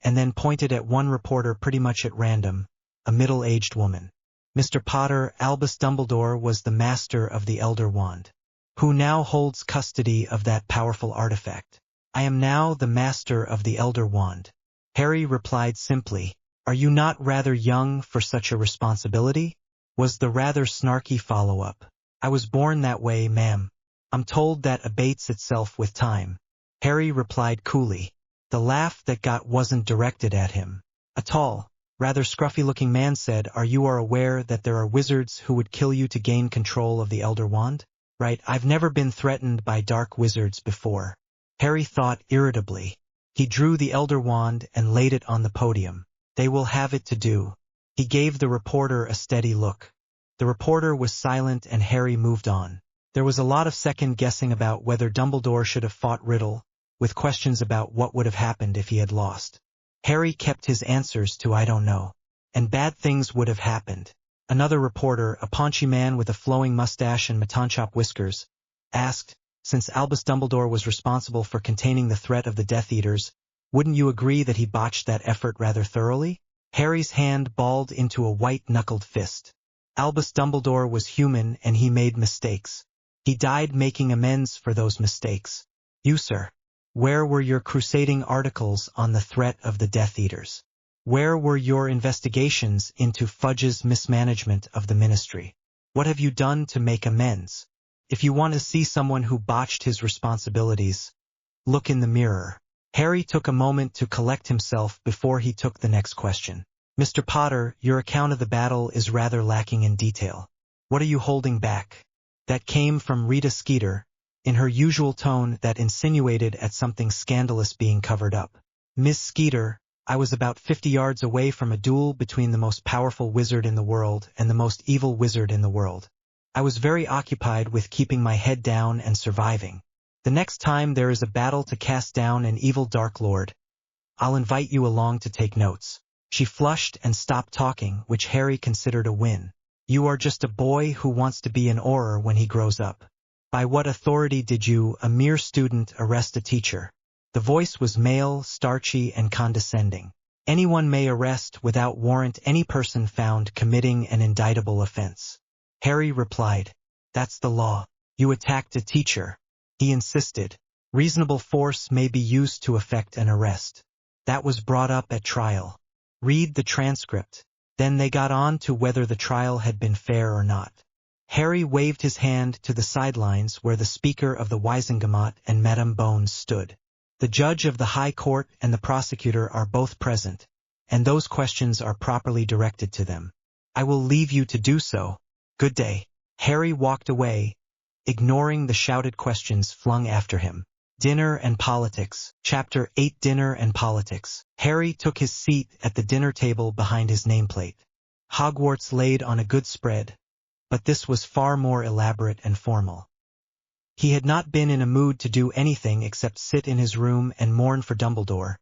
and then pointed at one reporter pretty much at random, a middle-aged woman. Mr. Potter, Albus Dumbledore was the master of the Elder Wand, who now holds custody of that powerful artifact. I am now the master of the Elder Wand. Harry replied simply. Are you not rather young for such a responsibility? Was the rather snarky follow-up. I was born that way, ma'am. I'm told that abates itself with time. Harry replied coolly. The laugh that got wasn't directed at him. A tall, rather scruffy-looking man said, you are aware that there are wizards who would kill you to gain control of the Elder Wand? Right, I've never been threatened by dark wizards before. Harry thought irritably. He drew the Elder Wand and laid it on the podium. They will have it to do. He gave the reporter a steady look. The reporter was silent and Harry moved on. There was a lot of second-guessing about whether Dumbledore should have fought Riddle, with questions about what would have happened if he had lost. Harry kept his answers to I don't know. And bad things would have happened. Another reporter, a paunchy man with a flowing mustache and matanchop whiskers, asked, since Albus Dumbledore was responsible for containing the threat of the Death Eaters, wouldn't you agree that he botched that effort rather thoroughly? Harry's hand balled into a white-knuckled fist. Albus Dumbledore was human and he made mistakes. He died making amends for those mistakes. You, sir. Where were your crusading articles on the threat of the Death Eaters? Where were your investigations into Fudge's mismanagement of the Ministry? What have you done to make amends? If you want to see someone who botched his responsibilities, look in the mirror. Harry took a moment to collect himself before he took the next question. Mr. Potter, your account of the battle is rather lacking in detail. What are you holding back? That came from Rita Skeeter, in her usual tone that insinuated at something scandalous being covered up. Miss Skeeter, I was about 50 yards away from a duel between the most powerful wizard in the world and the most evil wizard in the world. I was very occupied with keeping my head down and surviving. The next time there is a battle to cast down an evil Dark Lord, I'll invite you along to take notes. She flushed and stopped talking, which Harry considered a win. You are just a boy who wants to be an Auror when he grows up. By what authority did you, a mere student, arrest a teacher? The voice was male, starchy, and condescending. Anyone may arrest without warrant any person found committing an indictable offense. Harry replied, That's the law. You attacked a teacher. He insisted. Reasonable force may be used to effect an arrest. That was brought up at trial. Read the transcript. Then they got on to whether the trial had been fair or not. Harry waved his hand to the sidelines where the Speaker of the Wiesengamat and Madame Bones stood. The judge of the High Court and the prosecutor are both present, and those questions are properly directed to them. I will leave you to do so. Good day. Harry walked away, ignoring the shouted questions flung after him. Dinner and Politics. Chapter 8 Dinner and Politics. Harry took his seat at the dinner table behind his nameplate. Hogwarts laid on a good spread, but this was far more elaborate and formal. He had not been in a mood to do anything except sit in his room and mourn for Dumbledore,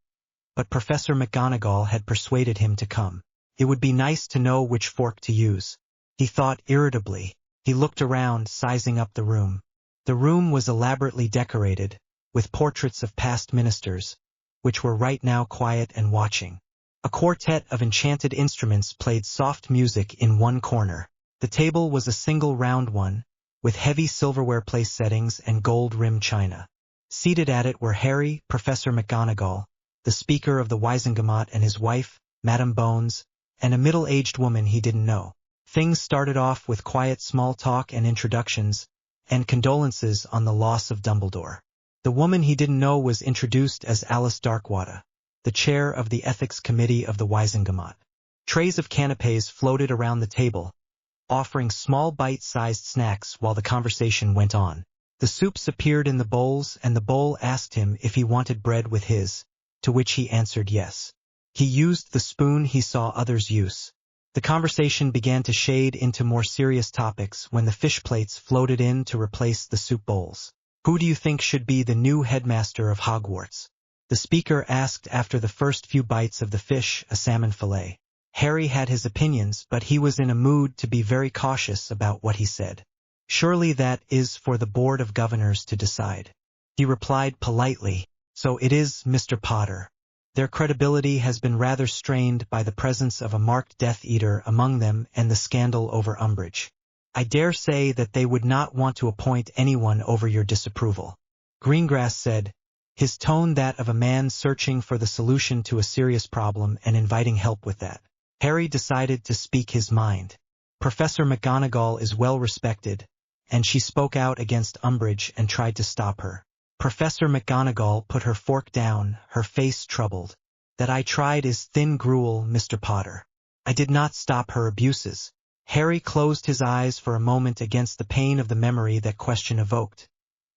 but Professor McGonagall had persuaded him to come. It would be nice to know which fork to use. He thought irritably. He looked around, sizing up the room. The room was elaborately decorated, with portraits of past ministers, which were right now quiet and watching. A quartet of enchanted instruments played soft music in one corner. The table was a single round one, with heavy silverware place settings and gold-rimmed china. Seated at it were Harry, Professor McGonagall, the Speaker of the Wiesengamat and his wife, Madame Bones, and a middle-aged woman he didn't know. Things started off with quiet small talk and introductions, and condolences on the loss of Dumbledore. The woman he didn't know was introduced as Alice Darkwater, the chair of the Ethics Committee of the Wiesengamat. Trays of canapés floated around the table, offering small bite-sized snacks while the conversation went on. The soups appeared in the bowls, and the bowl asked him if he wanted bread with his, to which he answered yes. He used the spoon he saw others use. The conversation began to shade into more serious topics when the fish plates floated in to replace the soup bowls. Who do you think should be the new headmaster of Hogwarts? The speaker asked after the first few bites of the fish, a salmon fillet. Harry had his opinions, but he was in a mood to be very cautious about what he said. Surely that is for the Board of Governors to decide. He replied politely, so it is, Mr. Potter. Their credibility has been rather strained by the presence of a marked Death Eater among them and the scandal over Umbridge. I dare say that they would not want to appoint anyone over your disapproval. Greengrass said, his tone that of a man searching for the solution to a serious problem and inviting help with that. Harry decided to speak his mind. Professor McGonagall is well respected, and she spoke out against Umbridge and tried to stop her. Professor McGonagall put her fork down, her face troubled. That I tried is thin gruel, Mr. Potter. I did not stop her abuses. Harry closed his eyes for a moment against the pain of the memory that question evoked,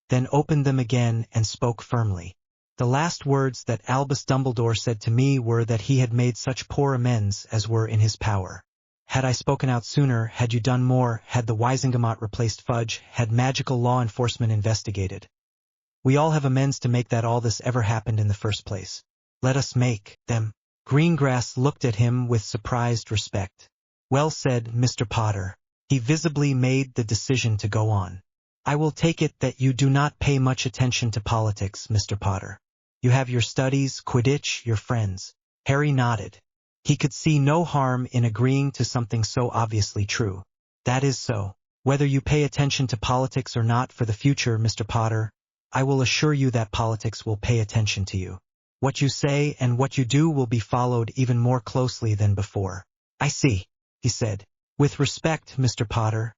then opened them again and spoke firmly. The last words that Albus Dumbledore said to me were that he had made such poor amends as were in his power. Had I spoken out sooner, had you done more, had the Wizengamot replaced Fudge, had magical law enforcement investigated. We all have amends to make that all this ever happened in the first place. Let us make them. Greengrass looked at him with surprised respect. Well said, Mr. Potter. He visibly made the decision to go on. I will take it that you do not pay much attention to politics, Mr. Potter. You have your studies, Quidditch, your friends. Harry nodded. He could see no harm in agreeing to something so obviously true. That is so. Whether you pay attention to politics or not for the future, Mr. Potter, I will assure you that politics will pay attention to you. What you say and what you do will be followed even more closely than before. I see, he said. With respect, Mr. Potter,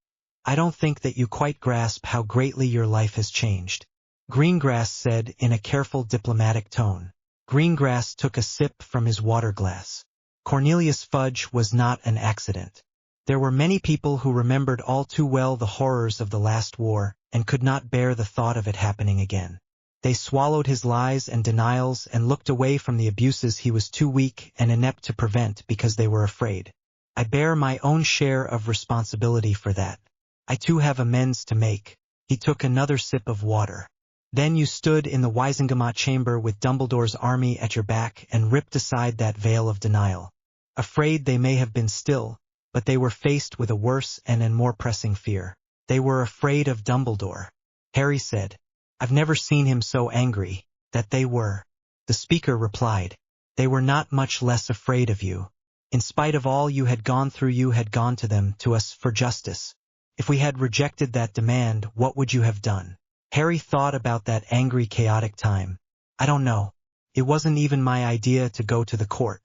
I don't think that you quite grasp how greatly your life has changed. Greengrass said in a careful diplomatic tone. Greengrass took a sip from his water glass. Cornelius Fudge was not an accident. There were many people who remembered all too well the horrors of the last war and could not bear the thought of it happening again. They swallowed his lies and denials and looked away from the abuses he was too weak and inept to prevent because they were afraid. I bear my own share of responsibility for that. I too have amends to make. He took another sip of water. Then you stood in the Wizengamot chamber with Dumbledore's army at your back and ripped aside that veil of denial. Afraid they may have been still, but they were faced with a worse and more pressing fear. They were afraid of Dumbledore. Harry said, I've never seen him so angry. That they were. The speaker replied, they were not much less afraid of you. In spite of all you had gone through, you had gone to them, to us, for justice. If we had rejected that demand, what would you have done? Harry thought about that angry, chaotic time. I don't know. It wasn't even my idea to go to the court.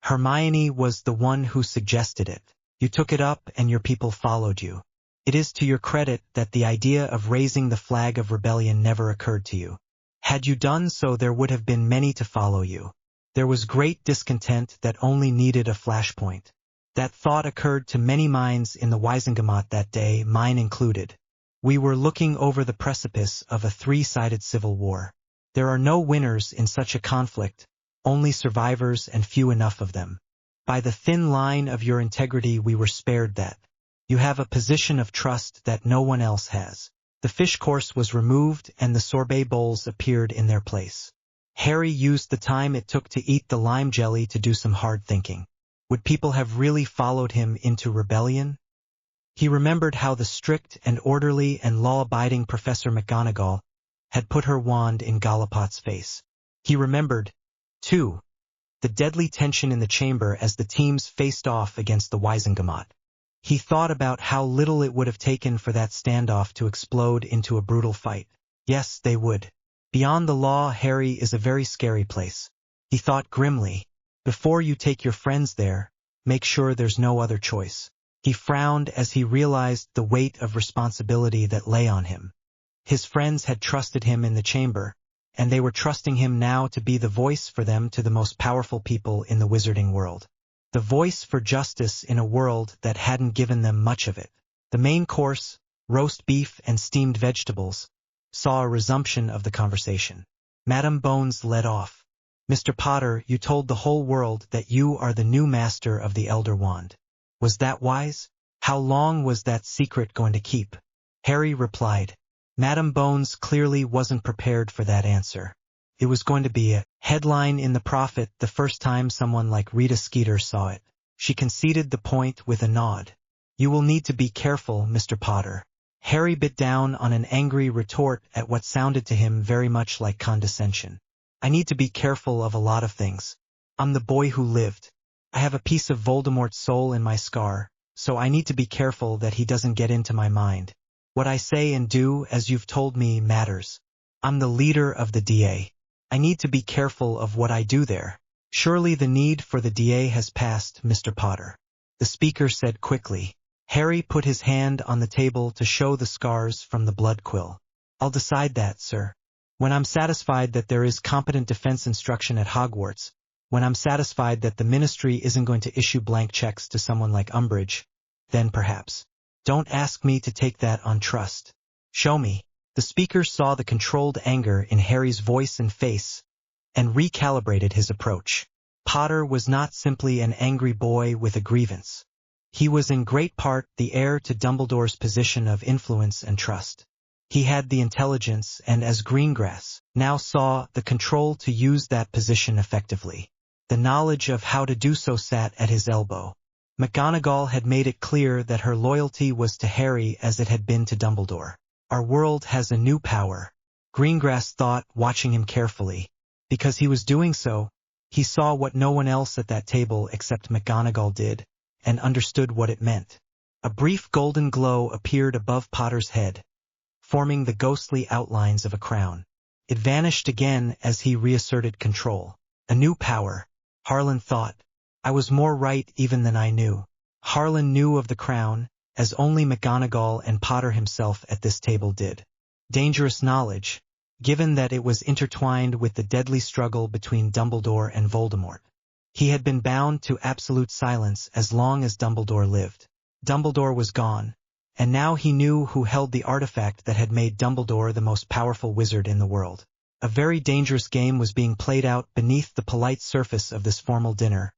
Hermione was the one who suggested it. You took it up and your people followed you. It is to your credit that the idea of raising the flag of rebellion never occurred to you. Had you done so, there would have been many to follow you. There was great discontent that only needed a flashpoint. That thought occurred to many minds in the Wizengamot that day, mine included. We were looking over the precipice of a three-sided civil war. There are no winners in such a conflict, only survivors and few enough of them. By the thin line of your integrity we were spared that. You have a position of trust that no one else has. The fish course was removed and the sorbet bowls appeared in their place. Harry used the time it took to eat the lime jelly to do some hard thinking. Would people have really followed him into rebellion? He remembered how the strict and orderly and law-abiding Professor McGonagall had put her wand in Gollipot's face. He remembered, too, the deadly tension in the chamber as the teams faced off against the Wizengamot. He thought about how little it would have taken for that standoff to explode into a brutal fight. Yes, they would. Beyond the law, Harry, is a very scary place. He thought grimly. Before you take your friends there, make sure there's no other choice. He frowned as he realized the weight of responsibility that lay on him. His friends had trusted him in the chamber, and they were trusting him now to be the voice for them to the most powerful people in the wizarding world. The voice for justice in a world that hadn't given them much of it. The main course, roast beef and steamed vegetables, saw a resumption of the conversation. Madame Bones led off. Mr. Potter, you told the whole world that you are the new master of the Elder Wand. Was that wise? How long was that secret going to keep? Harry replied, Madam Bones clearly wasn't prepared for that answer. It was going to be a headline in the Prophet the first time someone like Rita Skeeter saw it. She conceded the point with a nod. You will need to be careful, Mr. Potter. Harry bit down on an angry retort at what sounded to him very much like condescension. I need to be careful of a lot of things. I'm the boy who lived. I have a piece of Voldemort's soul in my scar, so I need to be careful that he doesn't get into my mind. What I say and do, as you've told me, matters. I'm the leader of the DA. I need to be careful of what I do there. Surely the need for the DA has passed, Mr. Potter. The speaker said quickly. Harry put his hand on the table to show the scars from the blood quill. I'll decide that, sir. When I'm satisfied that there is competent defense instruction at Hogwarts, when I'm satisfied that the Ministry isn't going to issue blank checks to someone like Umbridge, then perhaps. Don't ask me to take that on trust. Show me. The speaker saw the controlled anger in Harry's voice and face, and recalibrated his approach. Potter was not simply an angry boy with a grievance. He was in great part the heir to Dumbledore's position of influence and trust. He had the intelligence and, as Greengrass now saw, the control to use that position effectively. The knowledge of how to do so sat at his elbow. McGonagall had made it clear that her loyalty was to Harry as it had been to Dumbledore. Our world has a new power, Greengrass thought, watching him carefully. Because he was doing so, he saw what no one else at that table except McGonagall did, and understood what it meant. A brief golden glow appeared above Potter's head, forming the ghostly outlines of a crown. It vanished again as he reasserted control. A new power, Harlan thought. I was more right even than I knew. Harlan knew of the crown, as only McGonagall and Potter himself at this table did. Dangerous knowledge, given that it was intertwined with the deadly struggle between Dumbledore and Voldemort. He had been bound to absolute silence as long as Dumbledore lived. Dumbledore was gone, and now he knew who held the artifact that had made Dumbledore the most powerful wizard in the world. A very dangerous game was being played out beneath the polite surface of this formal dinner,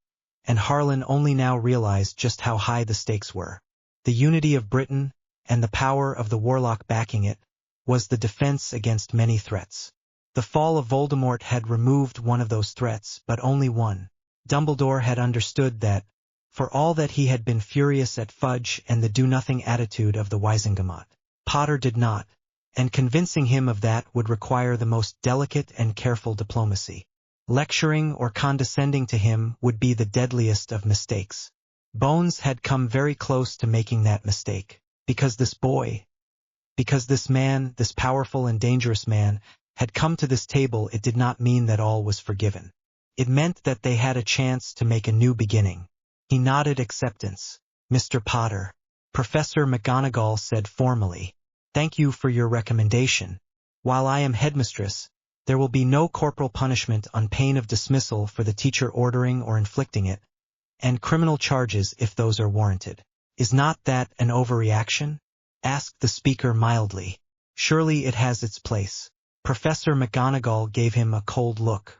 and Harlan only now realized just how high the stakes were. The unity of Britain, and the power of the warlock backing it, was the defense against many threats. The fall of Voldemort had removed one of those threats, but only one. Dumbledore had understood that, for all that he had been furious at Fudge and the do-nothing attitude of the Wizengamot, Potter did not, and convincing him of that would require the most delicate and careful diplomacy. Lecturing or condescending to him would be the deadliest of mistakes. Bones had come very close to making that mistake, because this boy, because this man, this powerful and dangerous man, had come to this table. It did not mean that all was forgiven. It meant that they had a chance to make a new beginning. He nodded acceptance. Mr. Potter, Professor McGonagall said formally, thank you for your recommendation. While I am headmistress, there will be no corporal punishment on pain of dismissal for the teacher ordering or inflicting it, and criminal charges if those are warranted. Is not that an overreaction? Asked the speaker mildly. Surely it has its place. Professor McGonagall gave him a cold look.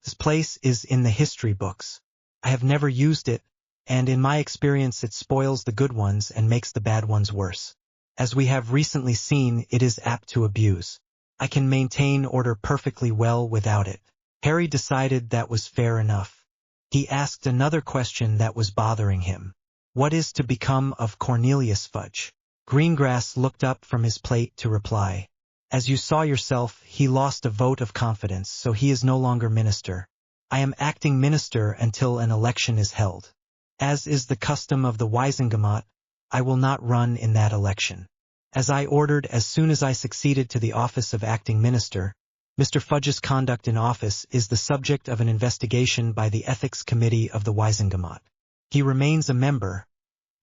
This place is in the history books. I have never used it, and in my experience it spoils the good ones and makes the bad ones worse. As we have recently seen, it is apt to abuse. I can maintain order perfectly well without it. Harry decided that was fair enough. He asked another question that was bothering him. What is to become of Cornelius Fudge? Greengrass looked up from his plate to reply. As you saw yourself, he lost a vote of confidence, so he is no longer minister. I am acting minister until an election is held. As is the custom of the Wizengamot, I will not run in that election. As I ordered as soon as I succeeded to the office of acting minister, Mr. Fudge's conduct in office is the subject of an investigation by the Ethics Committee of the Wizengamot. He remains a member,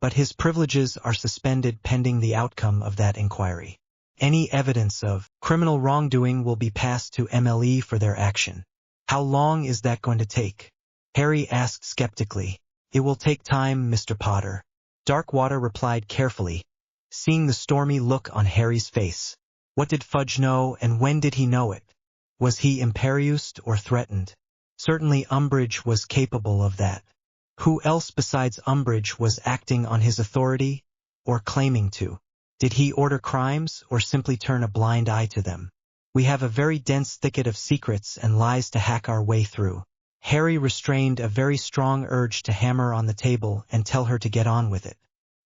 but his privileges are suspended pending the outcome of that inquiry. Any evidence of criminal wrongdoing will be passed to MLE for their action. How long is that going to take? Harry asked skeptically. It will take time, Mr. Potter. Darkwater replied carefully, seeing the stormy look on Harry's face. What did Fudge know, and when did he know it? Was he imperiused or threatened? Certainly Umbridge was capable of that. Who else besides Umbridge was acting on his authority, or claiming to? Did he order crimes or simply turn a blind eye to them? We have a very dense thicket of secrets and lies to hack our way through. Harry restrained a very strong urge to hammer on the table and tell her to get on with it.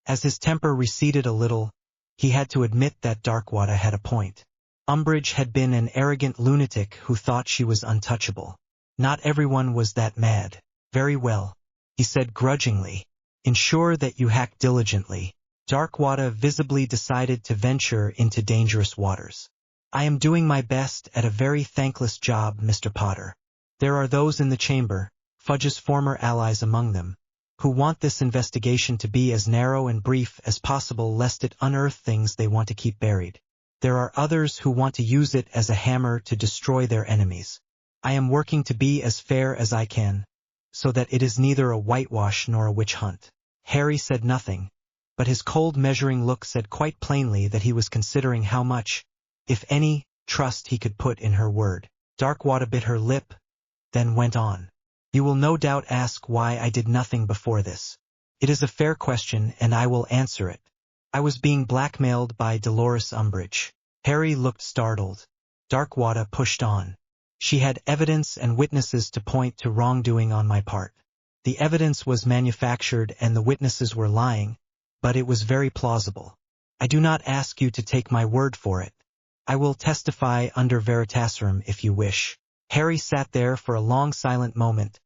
As his temper receded a little, he had to admit that Darkwater had a point. Umbridge had been an arrogant lunatic who thought she was untouchable. Not everyone was that mad. Very well, he said grudgingly. Ensure that you hack diligently. Darkwater visibly decided to venture into dangerous waters. I am doing my best at a very thankless job, Mr. Potter. There are those in the chamber, Fudge's former allies among them, who want this investigation to be as narrow and brief as possible lest it unearth things they want to keep buried. There are others who want to use it as a hammer to destroy their enemies. I am working to be as fair as I can, so that it is neither a whitewash nor a witch hunt. Harry said nothing, but his cold measuring look said quite plainly that he was considering how much, if any, trust he could put in her word. Darkwater bit her lip, then went on. You will no doubt ask why I did nothing before this. It is a fair question and I will answer it. I was being blackmailed by Dolores Umbridge. Harry looked startled. Darkwater pushed on. She had evidence and witnesses to point to wrongdoing on my part. The evidence was manufactured and the witnesses were lying, but it was very plausible. I do not ask you to take my word for it. I will testify under veritaserum if you wish. Harry sat there for a long silent moment,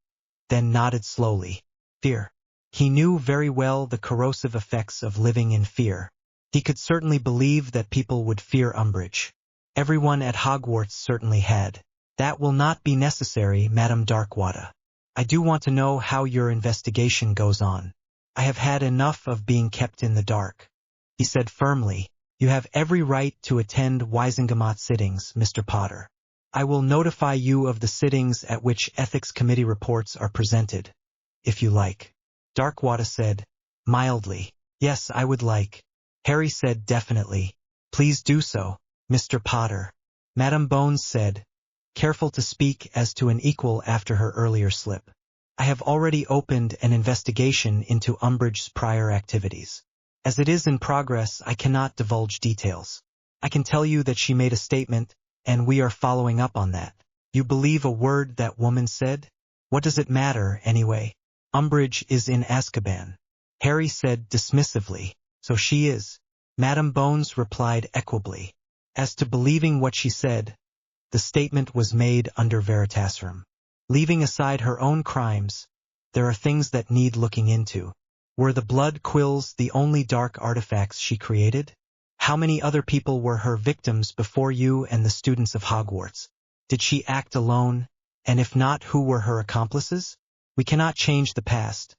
then nodded slowly. Fear. He knew very well the corrosive effects of living in fear. He could certainly believe that people would fear Umbridge. Everyone at Hogwarts certainly had. That will not be necessary, Madame Darkwater. I do want to know how your investigation goes on. I have had enough of being kept in the dark. He said firmly, you have every right to attend Wisengamot sittings, Mr. Potter. I will notify you of the sittings at which Ethics Committee reports are presented, if you like. Darkwater said, mildly, yes, I would like. Harry said definitely, please do so, Mr. Potter. Madame Bones said, careful to speak as to an equal after her earlier slip. I have already opened an investigation into Umbridge's prior activities. As it is in progress, I cannot divulge details. I can tell you that she made a statement, and we are following up on that. You believe a word that woman said? What does it matter, anyway? Umbridge is in Azkaban. Harry said dismissively, so she is. Madame Bones replied equably. As to believing what she said, the statement was made under veritaserum. Leaving aside her own crimes, there are things that need looking into. Were the blood quills the only dark artifacts she created? How many other people were her victims before you and the students of Hogwarts? Did she act alone? And if not, who were her accomplices? We cannot change the past,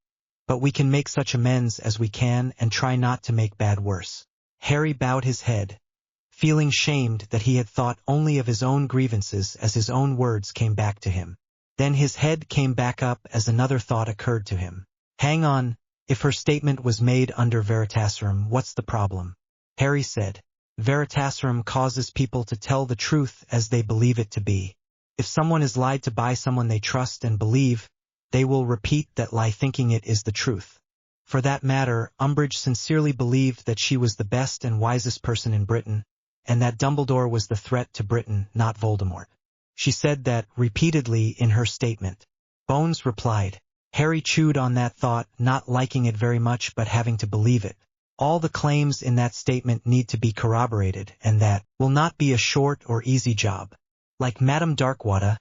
but we can make such amends as we can and try not to make bad worse. Harry bowed his head, feeling shamed that he had thought only of his own grievances as his own words came back to him. Then his head came back up as another thought occurred to him. Hang on, if her statement was made under veritaserum, what's the problem? Harry said, veritaserum causes people to tell the truth as they believe it to be. If someone is lied to by someone they trust and believe, they will repeat that lie thinking it is the truth. For that matter, Umbridge sincerely believed that she was the best and wisest person in Britain, and that Dumbledore was the threat to Britain, not Voldemort. She said that repeatedly in her statement. Bones replied. Harry chewed on that thought, not liking it very much but having to believe it. All the claims in that statement need to be corroborated, and that will not be a short or easy job. Like Madame Darkwater,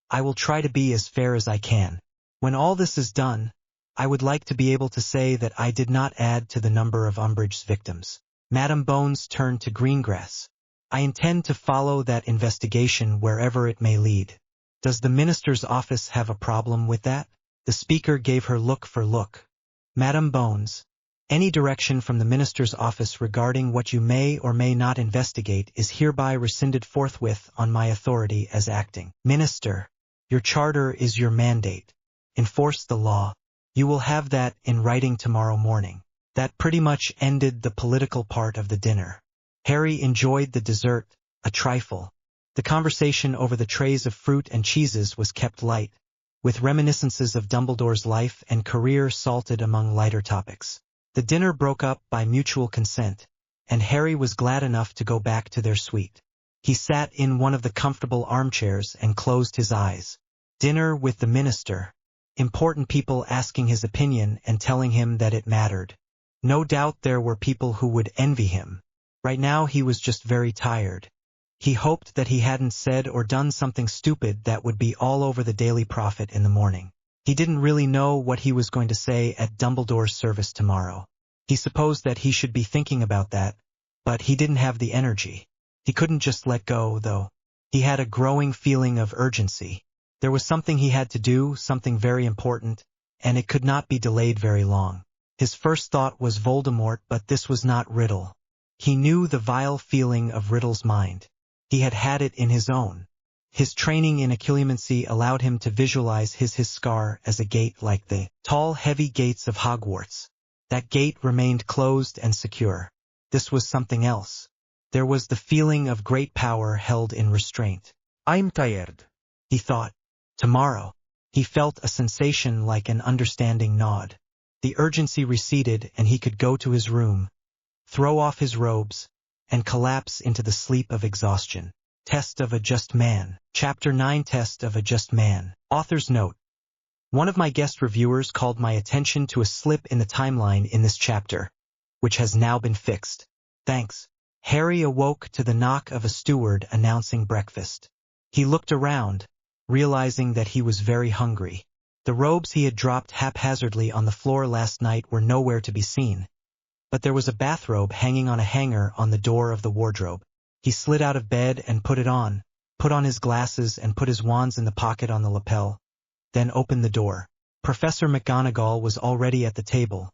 I will try to be as fair as I can. When all this is done, I would like to be able to say that I did not add to the number of Umbridge's victims. Madame Bones turned to Greengrass. I intend to follow that investigation wherever it may lead. Does the minister's office have a problem with that? The speaker gave her look for look. Madame Bones, any direction from the minister's office regarding what you may or may not investigate is hereby rescinded forthwith on my authority as acting minister. Your charter is your mandate. Enforce the law. You will have that in writing tomorrow morning. That pretty much ended the political part of the dinner. Harry enjoyed the dessert, a trifle. The conversation over the trays of fruit and cheeses was kept light, with reminiscences of Dumbledore's life and career salted among lighter topics. The dinner broke up by mutual consent, and Harry was glad enough to go back to their suite. He sat in one of the comfortable armchairs and closed his eyes. Dinner with the minister. Important people asking his opinion and telling him that it mattered. No doubt there were people who would envy him. Right now he was just very tired. He hoped that he hadn't said or done something stupid that would be all over the Daily Prophet in the morning. He didn't really know what he was going to say at Dumbledore's service tomorrow. He supposed that he should be thinking about that, but he didn't have the energy. He couldn't just let go, though. He had a growing feeling of urgency. There was something he had to do, something very important, and it could not be delayed very long. His first thought was Voldemort, but this was not Riddle. He knew the vile feeling of Riddle's mind. He had had it in his own. His training in occlumency allowed him to visualize his scar as a gate like the tall, heavy gates of Hogwarts. That gate remained closed and secure. This was something else. There was the feeling of great power held in restraint. I'm tired, he thought. Tomorrow. He felt a sensation like an understanding nod. The urgency receded and he could go to his room, throw off his robes, and collapse into the sleep of exhaustion. Test of a Just Man. Chapter 9 Test of a Just Man. Author's note. One of my guest reviewers called my attention to a slip in the timeline in this chapter, which has now been fixed. Thanks. Harry awoke to the knock of a steward announcing breakfast. He looked around, realizing that he was very hungry. The robes he had dropped haphazardly on the floor last night were nowhere to be seen, but there was a bathrobe hanging on a hanger on the door of the wardrobe. He slid out of bed and put it on, put on his glasses and put his wands in the pocket on the lapel, then opened the door. Professor McGonagall was already at the table,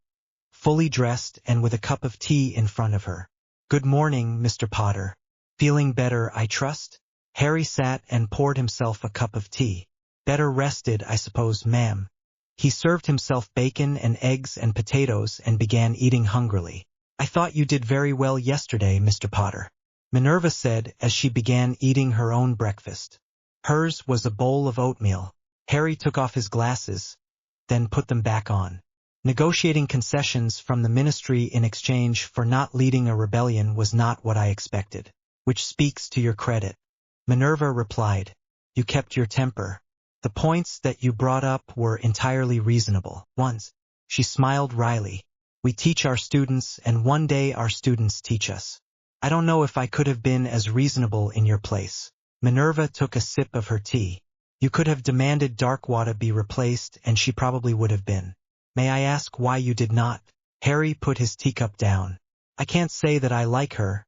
fully dressed and with a cup of tea in front of her. Good morning, Mr. Potter. Feeling better, I trust? Harry sat and poured himself a cup of tea. Better rested, I suppose, ma'am. He served himself bacon and eggs and potatoes and began eating hungrily. I thought you did very well yesterday, Mr. Potter, Minerva said as she began eating her own breakfast. Hers was a bowl of oatmeal. Harry took off his glasses, then put them back on. Negotiating concessions from the ministry in exchange for not leading a rebellion was not what I expected. Which speaks to your credit. Minerva replied. You kept your temper. The points that you brought up were entirely reasonable. Once, she smiled wryly. We teach our students, and one day our students teach us. I don't know if I could have been as reasonable in your place. Minerva took a sip of her tea. You could have demanded Darkwater be replaced, and she probably would have been. May I ask why you did not? Harry put his teacup down. I can't say that I like her,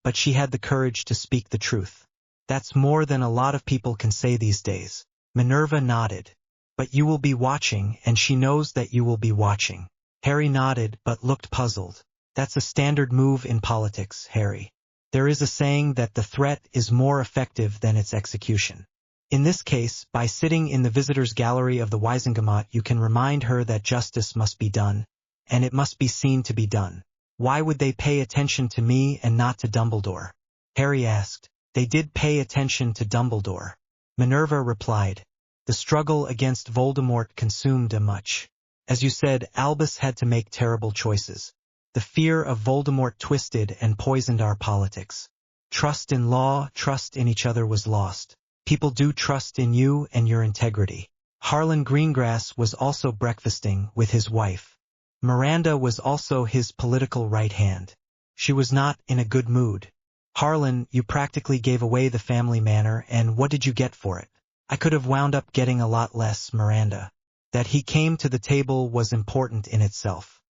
but she had the courage to speak the truth. That's more than a lot of people can say these days. Minerva nodded. But you will be watching, and she knows that you will be watching. Harry nodded, but looked puzzled. That's a standard move in politics, Harry. There is a saying that the threat is more effective than its execution. In this case, by sitting in the visitors' gallery of the Wizengamot, you can remind her that justice must be done, and it must be seen to be done. Why would they pay attention to me and not to Dumbledore? Harry asked. They did pay attention to Dumbledore. Minerva replied. The struggle against Voldemort consumed much. As you said, Albus had to make terrible choices. The fear of Voldemort twisted and poisoned our politics. Trust in law, trust in each other was lost. People do trust in you and your integrity. Harlan Greengrass was also breakfasting with his wife. Miranda was also his political right hand. She was not in a good mood. Harlan, you practically gave away the family manor, and what did you get for it? I could have wound up getting a lot less, Miranda. That he came to the table was important in itself.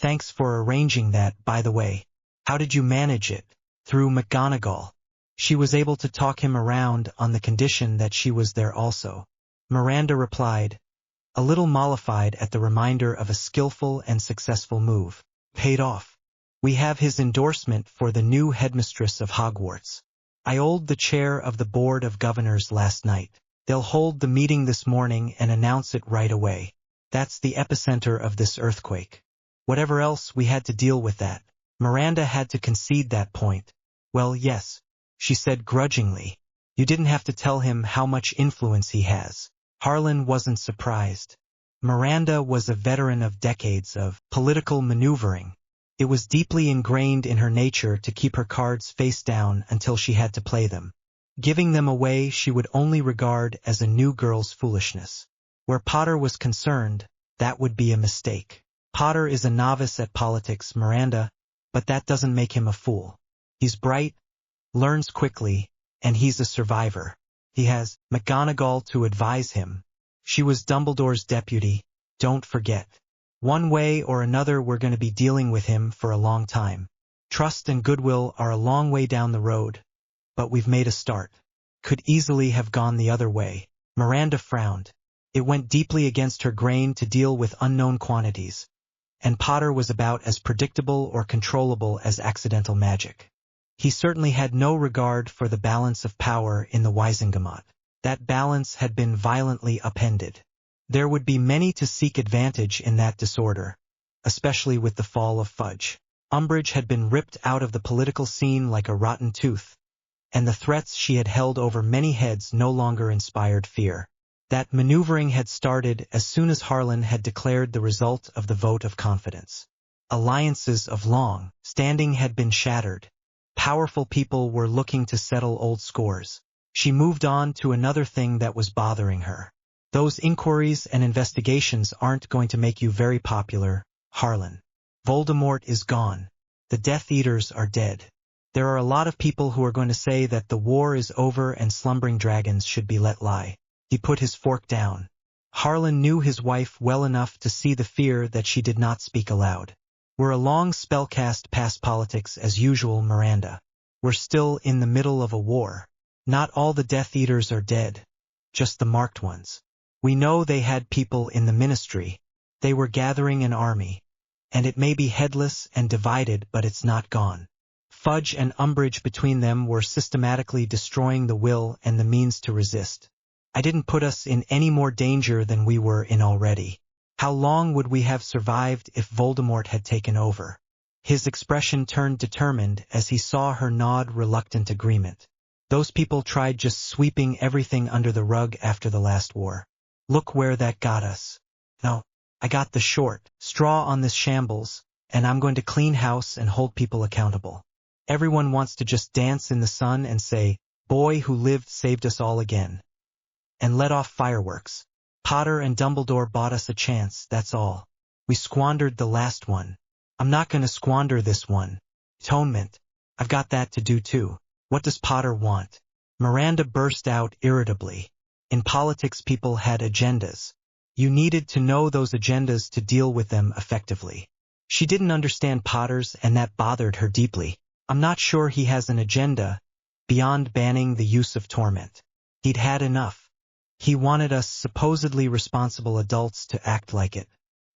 Thanks for arranging that, by the way. How did you manage it? Through McGonagall. She was able to talk him around on the condition that she was there also. Miranda replied, a little mollified at the reminder of a skillful and successful move. Paid off. We have his endorsement for the new headmistress of Hogwarts. I owed the chair of the Board of Governors last night. They'll hold the meeting this morning and announce it right away. That's the epicenter of this earthquake. Whatever else, we had to deal with that. Miranda had to concede that point. Well, yes, she said grudgingly. You didn't have to tell him how much influence he has. Harlan wasn't surprised. Miranda was a veteran of decades of political maneuvering. It was deeply ingrained in her nature to keep her cards face down until she had to play them. Giving them away she would only regard as a new girl's foolishness. Where Potter was concerned, that would be a mistake. Potter is a novice at politics, Miranda, but that doesn't make him a fool. He's bright, learns quickly, and he's a survivor. He has McGonagall to advise him. She was Dumbledore's deputy, don't forget. One way or another we're going to be dealing with him for a long time. Trust and goodwill are a long way down the road, but we've made a start. Could easily have gone the other way. Miranda frowned. It went deeply against her grain to deal with unknown quantities, and Potter was about as predictable or controllable as accidental magic. He certainly had no regard for the balance of power in the Wisengamot. That balance had been violently upended. There would be many to seek advantage in that disorder, especially with the fall of Fudge. Umbridge had been ripped out of the political scene like a rotten tooth, and the threats she had held over many heads no longer inspired fear. That maneuvering had started as soon as Harlan had declared the result of the vote of confidence. Alliances of long standing had been shattered. Powerful people were looking to settle old scores. She moved on to another thing that was bothering her. Those inquiries and investigations aren't going to make you very popular, Harlan. Voldemort is gone. The Death Eaters are dead. There are a lot of people who are going to say that the war is over and slumbering dragons should be let lie. He put his fork down. Harlan knew his wife well enough to see the fear that she did not speak aloud. We're a long spellcast past politics as usual, Miranda. We're still in the middle of a war. Not all the Death Eaters are dead. Just the marked ones. We know they had people in the ministry. They were gathering an army. And it may be headless and divided, but it's not gone. Fudge and Umbridge between them were systematically destroying the will and the means to resist. I didn't put us in any more danger than we were in already. How long would we have survived if Voldemort had taken over? His expression turned determined as he saw her nod reluctant agreement. Those people tried just sweeping everything under the rug after the last war. Look where that got us. No, I got the short straw on this shambles, and I'm going to clean house and hold people accountable. Everyone wants to just dance in the sun and say, "Boy who lived saved us all again," and let off fireworks. Potter and Dumbledore bought us a chance, that's all. We squandered the last one. I'm not going to squander this one. Atonement. I've got that to do too. What does Potter want? Miranda burst out irritably. In politics people had agendas. You needed to know those agendas to deal with them effectively. She didn't understand Potter's, and that bothered her deeply. I'm not sure he has an agenda beyond banning the use of torment. He'd had enough. He wanted us supposedly responsible adults to act like it.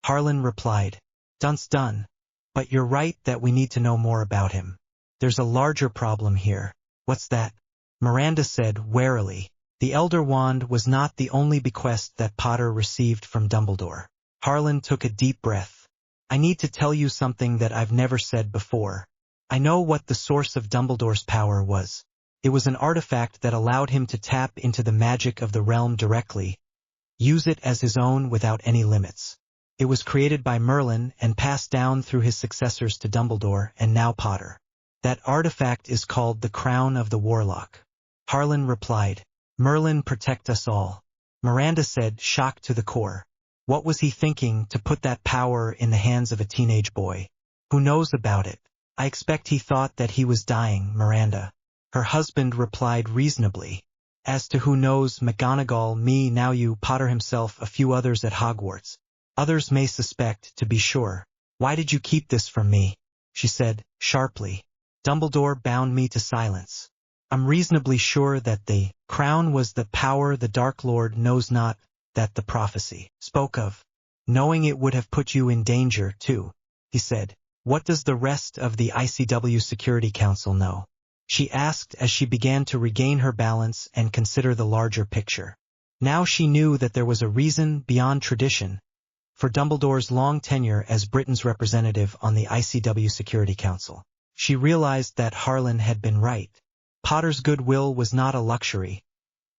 Harlan replied, "Dunce done. But you're right that we need to know more about him. There's a larger problem here." "What's that?" Miranda said warily. The Elder Wand was not the only bequest that Potter received from Dumbledore. Harlan took a deep breath. "I need to tell you something that I've never said before. I know what the source of Dumbledore's power was. It was an artifact that allowed him to tap into the magic of the realm directly, use it as his own without any limits. It was created by Merlin and passed down through his successors to Dumbledore and now Potter. That artifact is called the Crown of the Warlock." Harlan replied, "Merlin protect us all." Miranda said, shocked to the core. What was he thinking to put that power in the hands of a teenage boy? Who knows about it? I expect he thought that he was dying, Miranda. Her husband replied reasonably. As to who knows, McGonagall, me, now you, Potter himself, a few others at Hogwarts. Others may suspect, to be sure. Why did you keep this from me? She said, sharply. Dumbledore bound me to silence. I'm reasonably sure that the crown was the power the Dark Lord knows not, that the prophecy spoke of. Knowing it would have put you in danger, too, he said. What does the rest of the ICW Security Council know? She asked as she began to regain her balance and consider the larger picture. Now she knew that there was a reason beyond tradition for Dumbledore's long tenure as Britain's representative on the ICW Security Council. She realized that Harlan had been right. Potter's goodwill was not a luxury,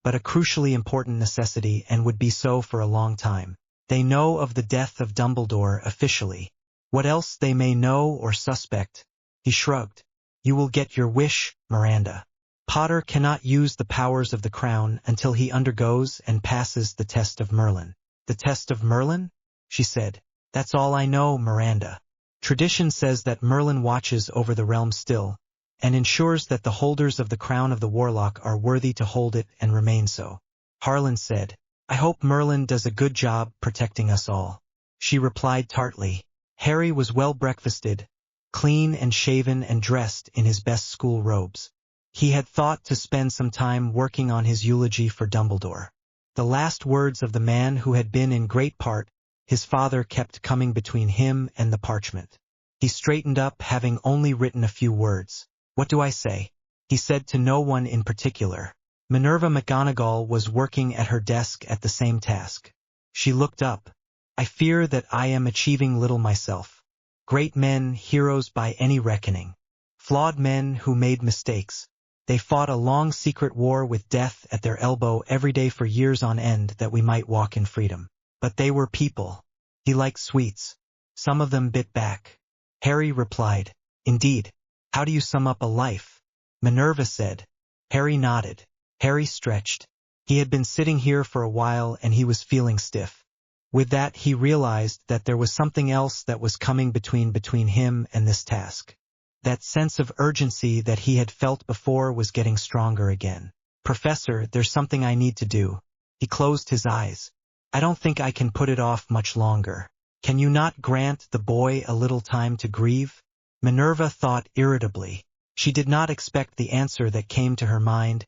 but a crucially important necessity, and would be so for a long time. They know of the death of Dumbledore officially. What else they may know or suspect. He shrugged. You will get your wish, Miranda. Potter cannot use the powers of the crown until he undergoes and passes the test of Merlin. The test of Merlin? She said. That's all I know, Miranda. Tradition says that Merlin watches over the realm still, and ensures that the holders of the crown of the warlock are worthy to hold it and remain so. Harlan said, I hope Merlin does a good job protecting us all. She replied tartly. Harry was well breakfasted, clean and shaven and dressed in his best school robes. He had thought to spend some time working on his eulogy for Dumbledore. The last words of the man who had been in great part his father kept coming between him and the parchment. He straightened up, having only written a few words. What do I say? He said to no one in particular. Minerva McGonagall was working at her desk at the same task. She looked up. I fear that I am achieving little myself. Great men, heroes by any reckoning. Flawed men who made mistakes. They fought a long secret war with death at their elbow every day for years on end that we might walk in freedom. But they were people. He liked sweets. Some of them bit back. Harry replied, Indeed. How do you sum up a life? Minerva said. Harry nodded. Harry stretched. He had been sitting here for a while and he was feeling stiff. With that he realized that there was something else that was coming between him and this task. That sense of urgency that he had felt before was getting stronger again. Professor, there's something I need to do. He closed his eyes. I don't think I can put it off much longer. Can you not grant the boy a little time to grieve? Minerva thought irritably. She did not expect the answer that came to her mind.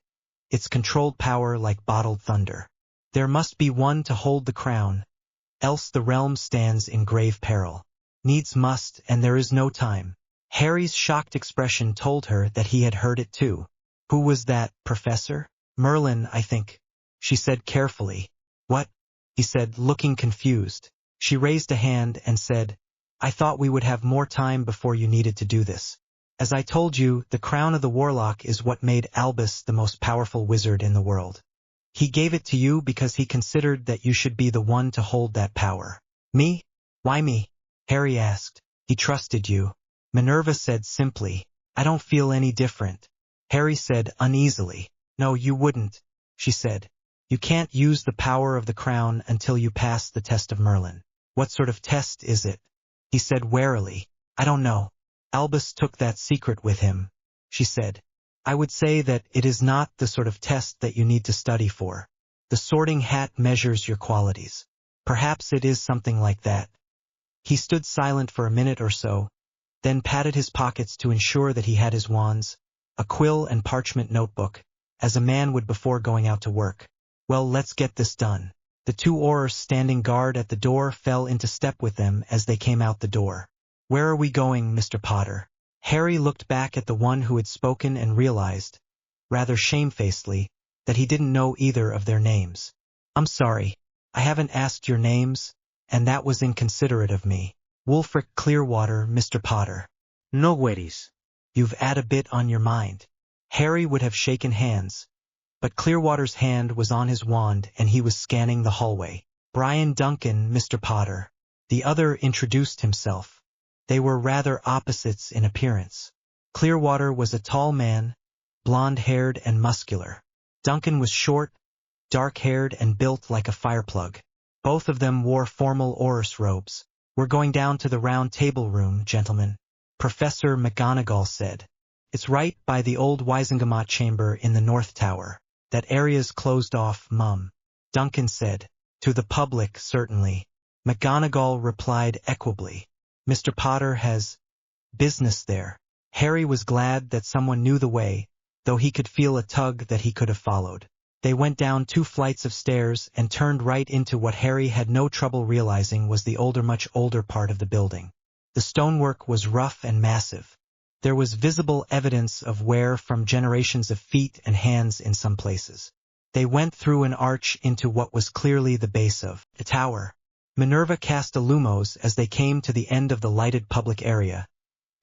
Its controlled power like bottled thunder. There must be one to hold the crown, else the realm stands in grave peril. Needs must, and there is no time. Harry's shocked expression told her that he had heard it too. Who was that, Professor? Merlin, I think, she said carefully. What? He said, looking confused. She raised a hand and said, I thought we would have more time before you needed to do this. As I told you, the crown of the warlock is what made Albus the most powerful wizard in the world. He gave it to you because he considered that you should be the one to hold that power. Me? Why me? Harry asked. He trusted you. Minerva said simply, I don't feel any different. Harry said uneasily, No, you wouldn't, she said. You can't use the power of the crown until you pass the test of Merlin. What sort of test is it? He said warily. I don't know. Albus took that secret with him, she said. I would say that it is not the sort of test that you need to study for. The sorting hat measures your qualities. Perhaps it is something like that. He stood silent for a minute or so, then patted his pockets to ensure that he had his wands, a quill and parchment notebook, as a man would before going out to work. Well, let's get this done. The two Aurors standing guard at the door fell into step with them as they came out the door. Where are we going, Mr. Potter? Harry looked back at the one who had spoken and realized, rather shamefacedly, that he didn't know either of their names. I'm sorry, I haven't asked your names, and that was inconsiderate of me. Wulfric Clearwater, Mr. Potter. No worries. You've had a bit on your mind. Harry would have shaken hands, but Clearwater's hand was on his wand and he was scanning the hallway. Brian Duncan, Mr. Potter. The other introduced himself. They were rather opposites in appearance. Clearwater was a tall man, blonde-haired and muscular. Duncan was short, dark-haired and built like a fireplug. Both of them wore formal Aurors robes. We're going down to the round table room, gentlemen, Professor McGonagall said. It's right by the old Wisengamot chamber in the North Tower. That area's closed off, Mum. Duncan said. To the public, certainly. McGonagall replied equably. Mr. Potter has business there. Harry was glad that someone knew the way, though he could feel a tug that he could have followed. They went down 2 flights of stairs and turned right into what Harry had no trouble realizing was the much older part of the building. The stonework was rough and massive. There was visible evidence of wear from generations of feet and hands in some places. They went through an arch into what was clearly the base of the tower. Minerva cast a lumos as they came to the end of the lighted public area,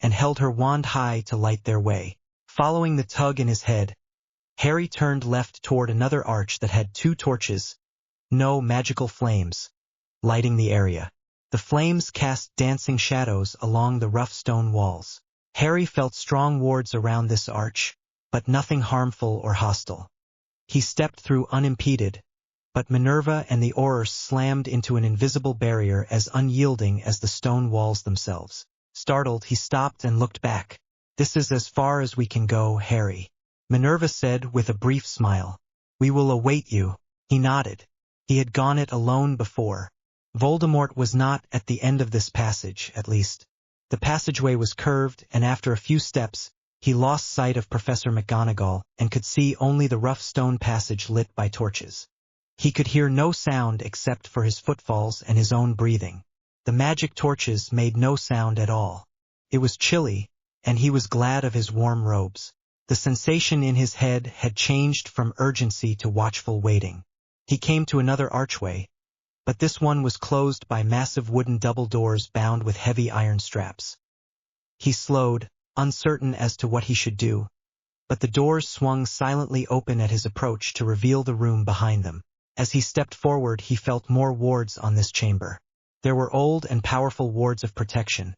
and held her wand high to light their way. Following the tug in his head, Harry turned left toward another arch that had 2 torches, no magical flames, lighting the area. The flames cast dancing shadows along the rough stone walls. Harry felt strong wards around this arch, but nothing harmful or hostile. He stepped through unimpeded, but Minerva and the Aurors slammed into an invisible barrier as unyielding as the stone walls themselves. Startled, he stopped and looked back. "This is as far as we can go, Harry," Minerva said with a brief smile. "We will await you." He nodded. He had gone it alone before. Voldemort was not at the end of this passage, at least. The passageway was curved, and after a few steps, he lost sight of Professor McGonagall and could see only the rough stone passage lit by torches. He could hear no sound except for his footfalls and his own breathing. The magic torches made no sound at all. It was chilly, and he was glad of his warm robes. The sensation in his head had changed from urgency to watchful waiting. He came to another archway, but this one was closed by massive wooden double doors bound with heavy iron straps. He slowed, uncertain as to what he should do, but the doors swung silently open at his approach to reveal the room behind them. As he stepped forward, he felt more wards on this chamber. There were old and powerful wards of protection,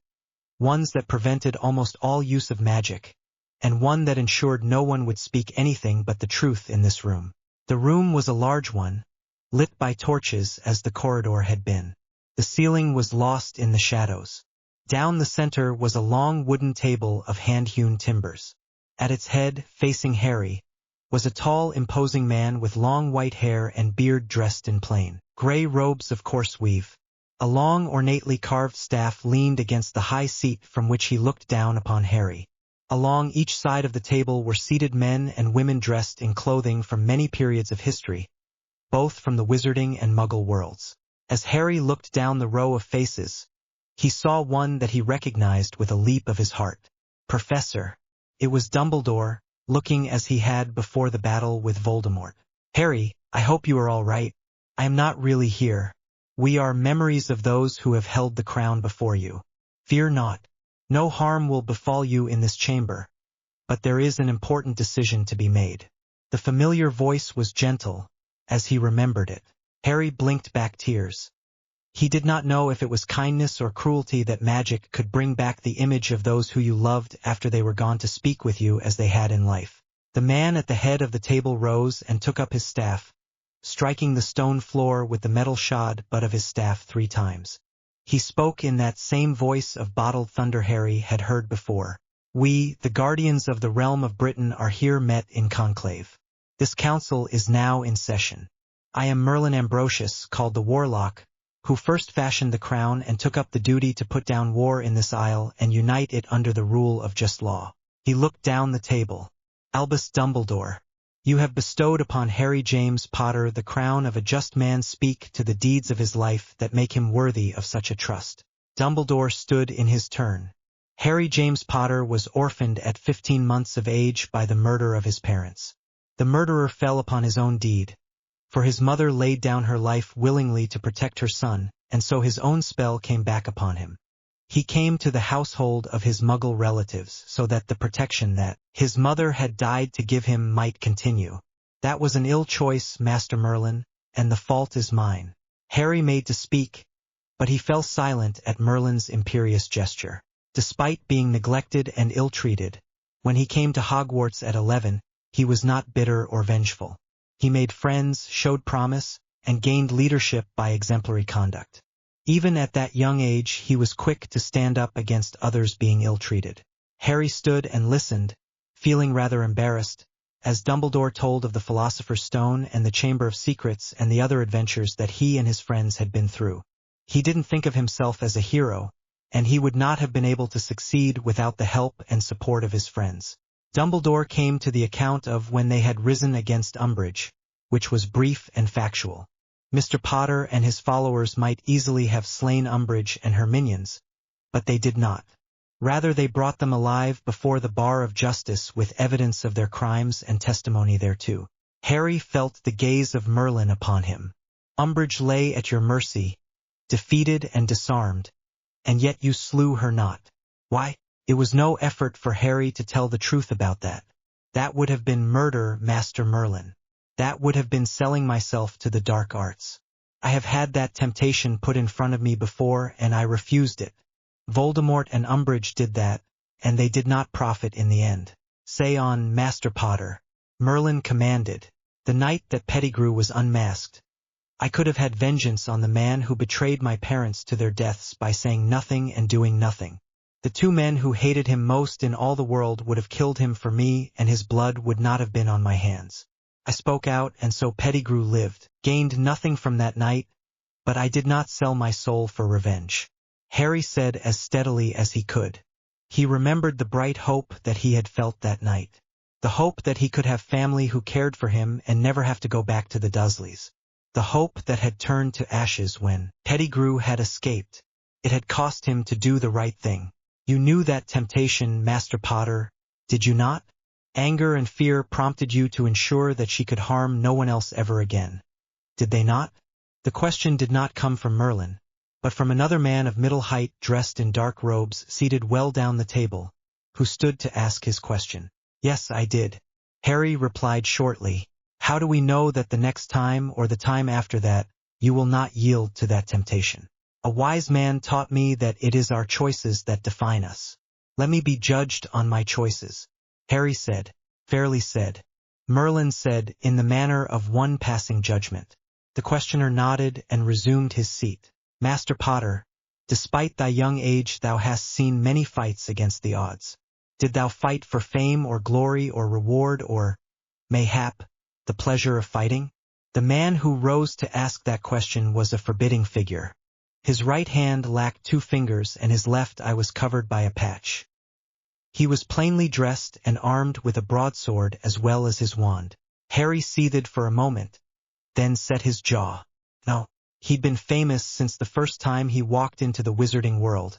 ones that prevented almost all use of magic, and one that ensured no one would speak anything but the truth in this room. The room was a large one, lit by torches as the corridor had been. The ceiling was lost in the shadows. Down the center was a long wooden table of hand-hewn timbers. At its head, facing Harry, was a tall, imposing man with long white hair and beard dressed in plain gray robes of coarse weave. A long, ornately carved staff leaned against the high seat from which he looked down upon Harry. Along each side of the table were seated men and women dressed in clothing from many periods of history, both from the wizarding and muggle worlds. As Harry looked down the row of faces, he saw one that he recognized with a leap of his heart. Professor. It was Dumbledore, looking as he had before the battle with Voldemort. "Harry, I hope you are all right. I am not really here. We are memories of those who have held the crown before you. Fear not. No harm will befall you in this chamber, but there is an important decision to be made." The familiar voice was gentle, as he remembered it. Harry blinked back tears. He did not know if it was kindness or cruelty that magic could bring back the image of those who you loved after they were gone to speak with you as they had in life. The man at the head of the table rose and took up his staff, striking the stone floor with the metal shod butt of his staff 3 times. He spoke in that same voice of bottled thunder Harry had heard before. "We, the guardians of the realm of Britain, are here met in conclave. This council is now in session. I am Merlin Ambrosius, called the Warlock, who first fashioned the crown and took up the duty to put down war in this isle and unite it under the rule of just law." He looked down the table. "Albus Dumbledore, you have bestowed upon Harry James Potter the crown of a just man. Speak to the deeds of his life that make him worthy of such a trust." Dumbledore stood in his turn. Harry James Potter was orphaned at 15 months of age by the murder of his parents. The murderer fell upon his own deed, for his mother laid down her life willingly to protect her son, and so his own spell came back upon him. He came to the household of his Muggle relatives so that the protection that his mother had died to give him might continue. "That was an ill choice, Master Merlin, and the fault is mine." Harry made to speak, but he fell silent at Merlin's imperious gesture. Despite being neglected and ill-treated, when he came to Hogwarts at 11, he was not bitter or vengeful. He made friends, showed promise, and gained leadership by exemplary conduct. Even at that young age, he was quick to stand up against others being ill-treated. Harry stood and listened, feeling rather embarrassed, as Dumbledore told of the Philosopher's Stone and the Chamber of Secrets and the other adventures that he and his friends had been through. He didn't think of himself as a hero, and he would not have been able to succeed without the help and support of his friends. Dumbledore came to the account of when they had risen against Umbridge, which was brief and factual. Mr. Potter and his followers might easily have slain Umbridge and her minions, but they did not. Rather, they brought them alive before the bar of justice with evidence of their crimes and testimony thereto. Harry felt the gaze of Merlin upon him. "Umbridge lay at your mercy, defeated and disarmed, and yet you slew her not. Why?" It was no effort for Harry to tell the truth about that. "That would have been murder, Master Merlin. That would have been selling myself to the dark arts. I have had that temptation put in front of me before and I refused it. Voldemort and Umbridge did that, and they did not profit in the end. Say on, Master Potter, Merlin commanded, the night that Pettigrew was unmasked. I could have had vengeance on the man who betrayed my parents to their deaths by saying nothing and doing nothing. The two men who hated him most in all the world would have killed him for me, and his blood would not have been on my hands. I spoke out, and so Pettigrew lived, gained nothing from that night, but I did not sell my soul for revenge. Harry said as steadily as he could. He remembered the bright hope that he had felt that night. The hope that he could have family who cared for him and never have to go back to the Dursleys. The hope that had turned to ashes when Pettigrew had escaped. It had cost him to do the right thing. You knew that temptation, Master Potter, did you not? Anger and fear prompted you to ensure that she could harm no one else ever again. Did they not? The question did not come from Merlin, but from another man of middle height dressed in dark robes seated well down the table, who stood to ask his question. Yes, I did. Harry replied shortly. How do we know that the next time or the time after that, you will not yield to that temptation? A wise man taught me that it is our choices that define us. Let me be judged on my choices. Harry said, fairly said. Merlin said, in the manner of one passing judgment. The questioner nodded and resumed his seat. Master Potter, despite thy young age thou hast seen many fights against the odds. Did thou fight for fame or glory or reward or, mayhap, the pleasure of fighting? The man who rose to ask that question was a forbidding figure. His right hand lacked 2 fingers and his left eye was covered by a patch. He was plainly dressed and armed with a broadsword as well as his wand. Harry seethed for a moment, then set his jaw. No, he'd been famous since the first time he walked into the wizarding world,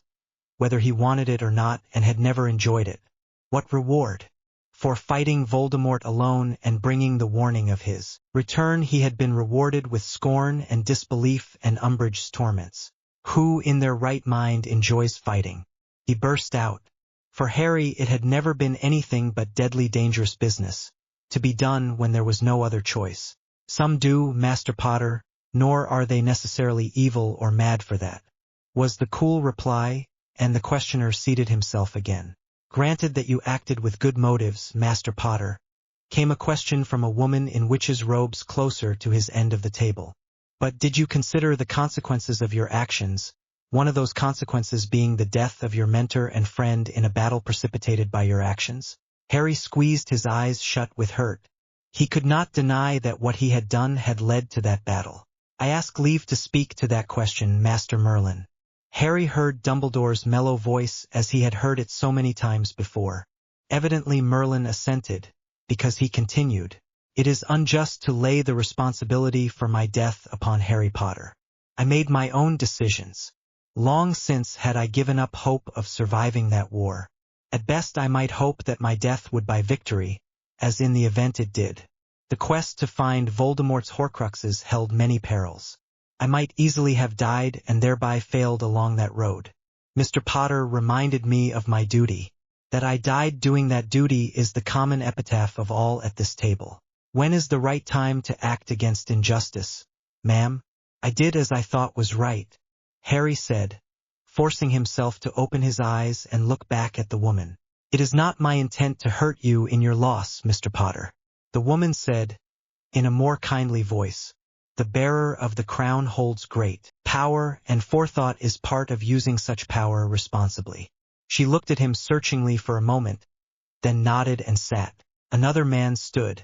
whether he wanted it or not, and had never enjoyed it. What reward? For fighting Voldemort alone and bringing the warning of his return he had been rewarded with scorn and disbelief and Umbridge's torments. Who in their right mind enjoys fighting? He burst out. For Harry it had never been anything but deadly dangerous business, to be done when there was no other choice. Some do, Master Potter, nor are they necessarily evil or mad for that, was the cool reply, and the questioner seated himself again. Granted that you acted with good motives, Master Potter, came a question from a woman in witch's robes closer to his end of the table. But did you consider the consequences of your actions, one of those consequences being the death of your mentor and friend in a battle precipitated by your actions? Harry squeezed his eyes shut with hurt. He could not deny that what he had done had led to that battle. I ask leave to speak to that question, Master Merlin. Harry heard Dumbledore's mellow voice as he had heard it so many times before. Evidently Merlin assented, because he continued, It is unjust to lay the responsibility for my death upon Harry Potter. I made my own decisions. Long since had I given up hope of surviving that war. At best I might hope that my death would buy victory, as in the event it did. The quest to find Voldemort's Horcruxes held many perils. I might easily have died and thereby failed along that road. Mr. Potter reminded me of my duty. That I died doing that duty is the common epitaph of all at this table. When is the right time to act against injustice? Ma'am, I did as I thought was right, Harry said, forcing himself to open his eyes and look back at the woman. It is not my intent to hurt you in your loss, Mr. Potter. The woman said, in a more kindly voice. The bearer of the crown holds great power, and forethought is part of using such power responsibly. She looked at him searchingly for a moment, then nodded and sat. Another man stood.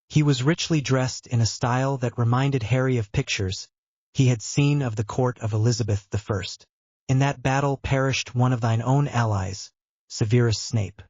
He was richly dressed in a style that reminded Harry of pictures he had seen of the court of Elizabeth I. In that battle perished one of thine own allies, Severus Snape.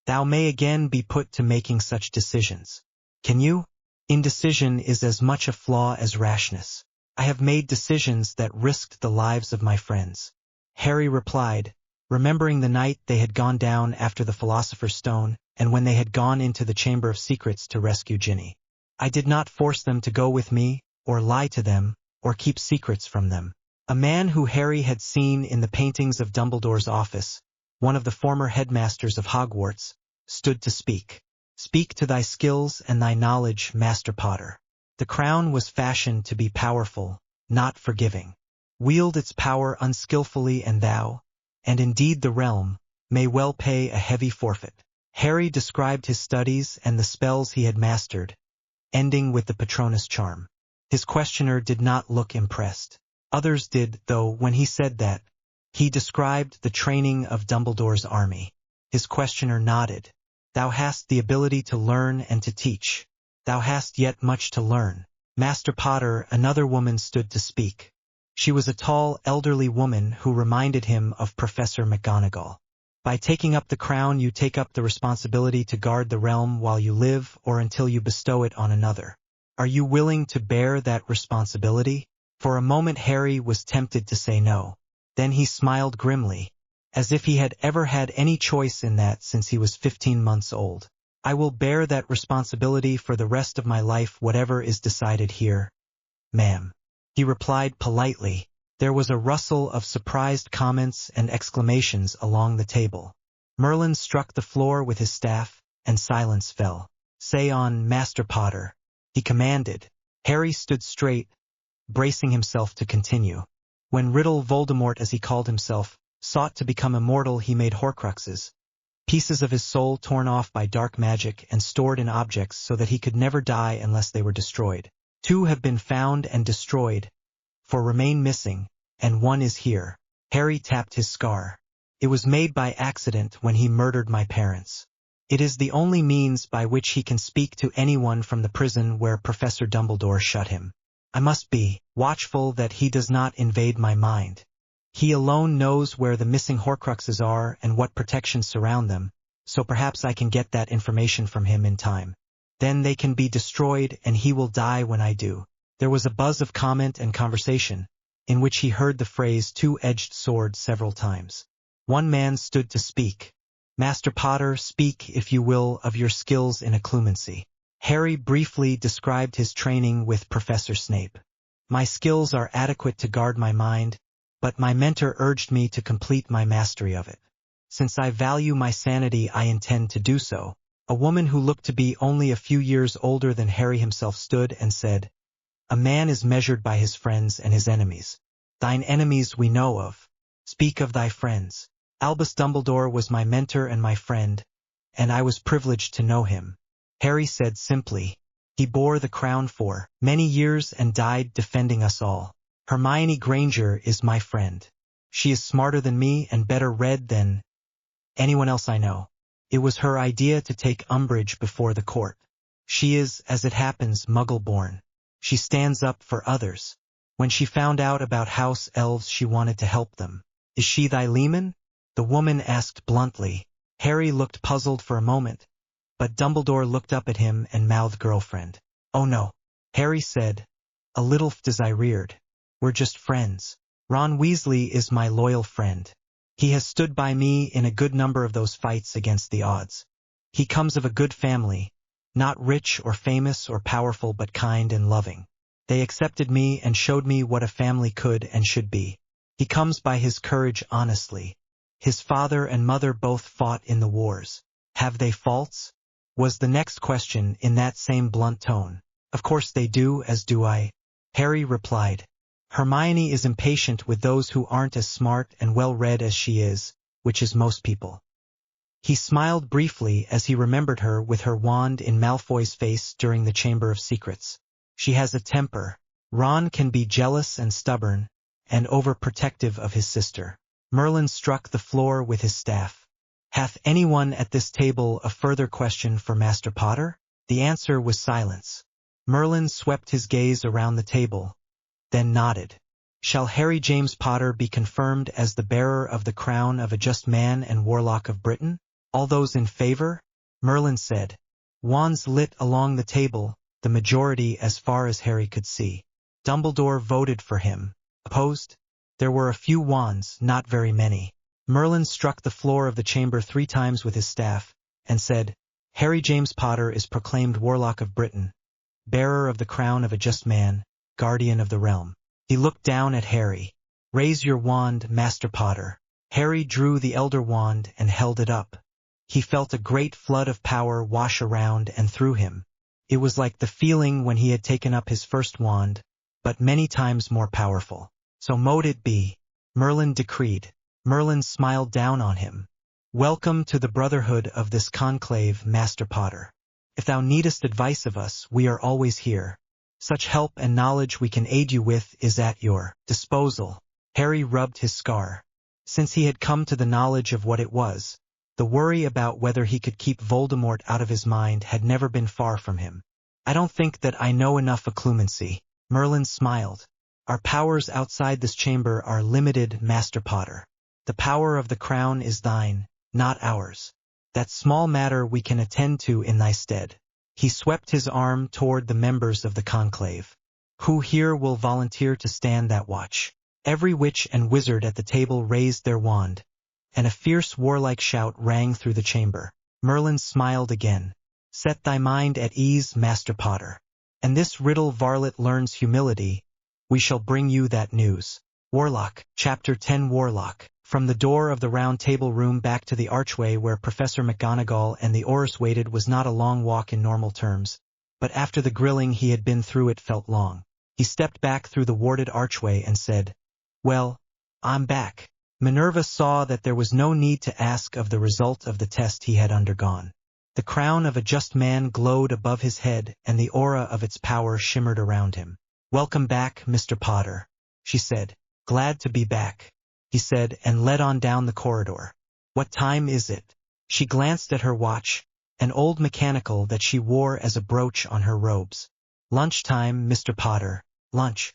Thou may again be put to making such decisions. Can you? Indecision is as much a flaw as rashness. I have made decisions that risked the lives of my friends. Harry replied, remembering the night they had gone down after the Philosopher's Stone, and when they had gone into the Chamber of Secrets to rescue Ginny. I did not force them to go with me, or lie to them, or keep secrets from them. A man who Harry had seen in the paintings of Dumbledore's office, one of the former headmasters of Hogwarts, stood to speak. Speak to thy skills and thy knowledge, Master Potter. The crown was fashioned to be powerful, not forgiving. Wield its power unskillfully and thou, and indeed the realm, may well pay a heavy forfeit. Harry described his studies and the spells he had mastered, ending with the Patronus charm. His questioner did not look impressed. Others did, though, when he said that. He described the training of Dumbledore's army. His questioner nodded. Thou hast the ability to learn and to teach. Thou hast yet much to learn. Master Potter, another woman stood to speak. She was a tall, elderly woman who reminded him of Professor McGonagall. By taking up the crown you take up the responsibility to guard the realm while you live or until you bestow it on another. Are you willing to bear that responsibility? For a moment Harry was tempted to say no. Then he smiled grimly, as if he had ever had any choice in that since he was 15 months old. I will bear that responsibility for the rest of my life, whatever is decided here, ma'am. He replied politely. There was a rustle of surprised comments and exclamations along the table. Merlin struck the floor with his staff, and silence fell. Say on, Master Potter, he commanded. Harry stood straight, bracing himself to continue. When Riddle Voldemort, as he called himself, sought to become immortal, he made Horcruxes, pieces of his soul torn off by dark magic and stored in objects so that he could never die unless they were destroyed. 2 have been found and destroyed, 4 remain missing, and 1 is here. Harry tapped his scar. It was made by accident when he murdered my parents. It is the only means by which he can speak to anyone from the prison where Professor Dumbledore shut him. I must be watchful that he does not invade my mind. He alone knows where the missing Horcruxes are and what protections surround them, so perhaps I can get that information from him in time. Then they can be destroyed and he will die when I do. There was a buzz of comment and conversation, in which he heard the phrase two-edged sword several times. One man stood to speak. Master Potter, speak, if you will, of your skills in occlumency. Harry briefly described his training with Professor Snape. My skills are adequate to guard my mind, but my mentor urged me to complete my mastery of it. Since I value my sanity, I intend to do so. A woman who looked to be only a few years older than Harry himself stood and said, A man is measured by his friends and his enemies. Thine enemies we know of. Speak of thy friends. Albus Dumbledore was my mentor and my friend, and I was privileged to know him. Harry said simply. He bore the crown for many years and died defending us all. Hermione Granger is my friend. She is smarter than me and better read than anyone else I know. It was her idea to take umbrage before the court. She is, as it happens, Muggle-born. She stands up for others. When she found out about house elves, she wanted to help them. Is she thy leman? The woman asked bluntly. Harry looked puzzled for a moment, but Dumbledore looked up at him and mouthed girlfriend. Oh no, Harry said, a little as I reared. We're just friends. Ron Weasley is my loyal friend. He has stood by me in a good number of those fights against the odds. He comes of a good family, not rich or famous or powerful but kind and loving. They accepted me and showed me what a family could and should be. He comes by his courage honestly. His father and mother both fought in the wars. Have they faults? Was the next question in that same blunt tone. Of course they do, as do I. Harry replied. Hermione is impatient with those who aren't as smart and well-read as she is, which is most people. He smiled briefly as he remembered her with her wand in Malfoy's face during the Chamber of Secrets. She has a temper. Ron can be jealous and stubborn, and overprotective of his sister. Merlin struck the floor with his staff. Hath anyone at this table a further question for Master Potter? The answer was silence. Merlin swept his gaze around the table, then nodded. Shall Harry James Potter be confirmed as the bearer of the crown of a just man and warlock of Britain? All those in favor? Merlin said. Wands lit along the table, the majority as far as Harry could see. Dumbledore voted for him. Opposed? There were a few wands, not very many. Merlin struck the floor of the chamber 3 times with his staff, and said, Harry James Potter is proclaimed warlock of Britain, bearer of the crown of a just man, guardian of the realm. He looked down at Harry. Raise your wand, Master Potter. Harry drew the elder wand and held it up. He felt a great flood of power wash around and through him. It was like the feeling when he had taken up his first wand, but many times more powerful. So mote it be, Merlin decreed. Merlin smiled down on him. Welcome to the brotherhood of this conclave, Master Potter. If thou needest advice of us, we are always here. Such help and knowledge we can aid you with is at your disposal. Harry rubbed his scar. Since he had come to the knowledge of what it was, the worry about whether he could keep Voldemort out of his mind had never been far from him. I don't think that I know enough occlumency. Merlin smiled. Our powers outside this chamber are limited, Master Potter. The power of the crown is thine, not ours. That small matter we can attend to in thy stead. He swept his arm toward the members of the conclave. Who here will volunteer to stand that watch? Every witch and wizard at the table raised their wand, and a fierce warlike shout rang through the chamber. Merlin smiled again. Set thy mind at ease, Master Potter. And this riddle varlet learns humility. We shall bring you that news. Warlock, Chapter 10 Warlock. From the door of the round table room back to the archway where Professor McGonagall and the Aurors waited was not a long walk in normal terms, but after the grilling he had been through it felt long. He stepped back through the warded archway and said, "Well, I'm back." Minerva saw that there was no need to ask of the result of the test he had undergone. The crown of a just man glowed above his head, and the aura of its power shimmered around him. "Welcome back, Mr. Potter," she said. "Glad to be back," he said, and led on down the corridor. "What time is it?" She glanced at her watch, an old mechanical that she wore as a brooch on her robes. "Lunchtime, Mr. Potter, lunch."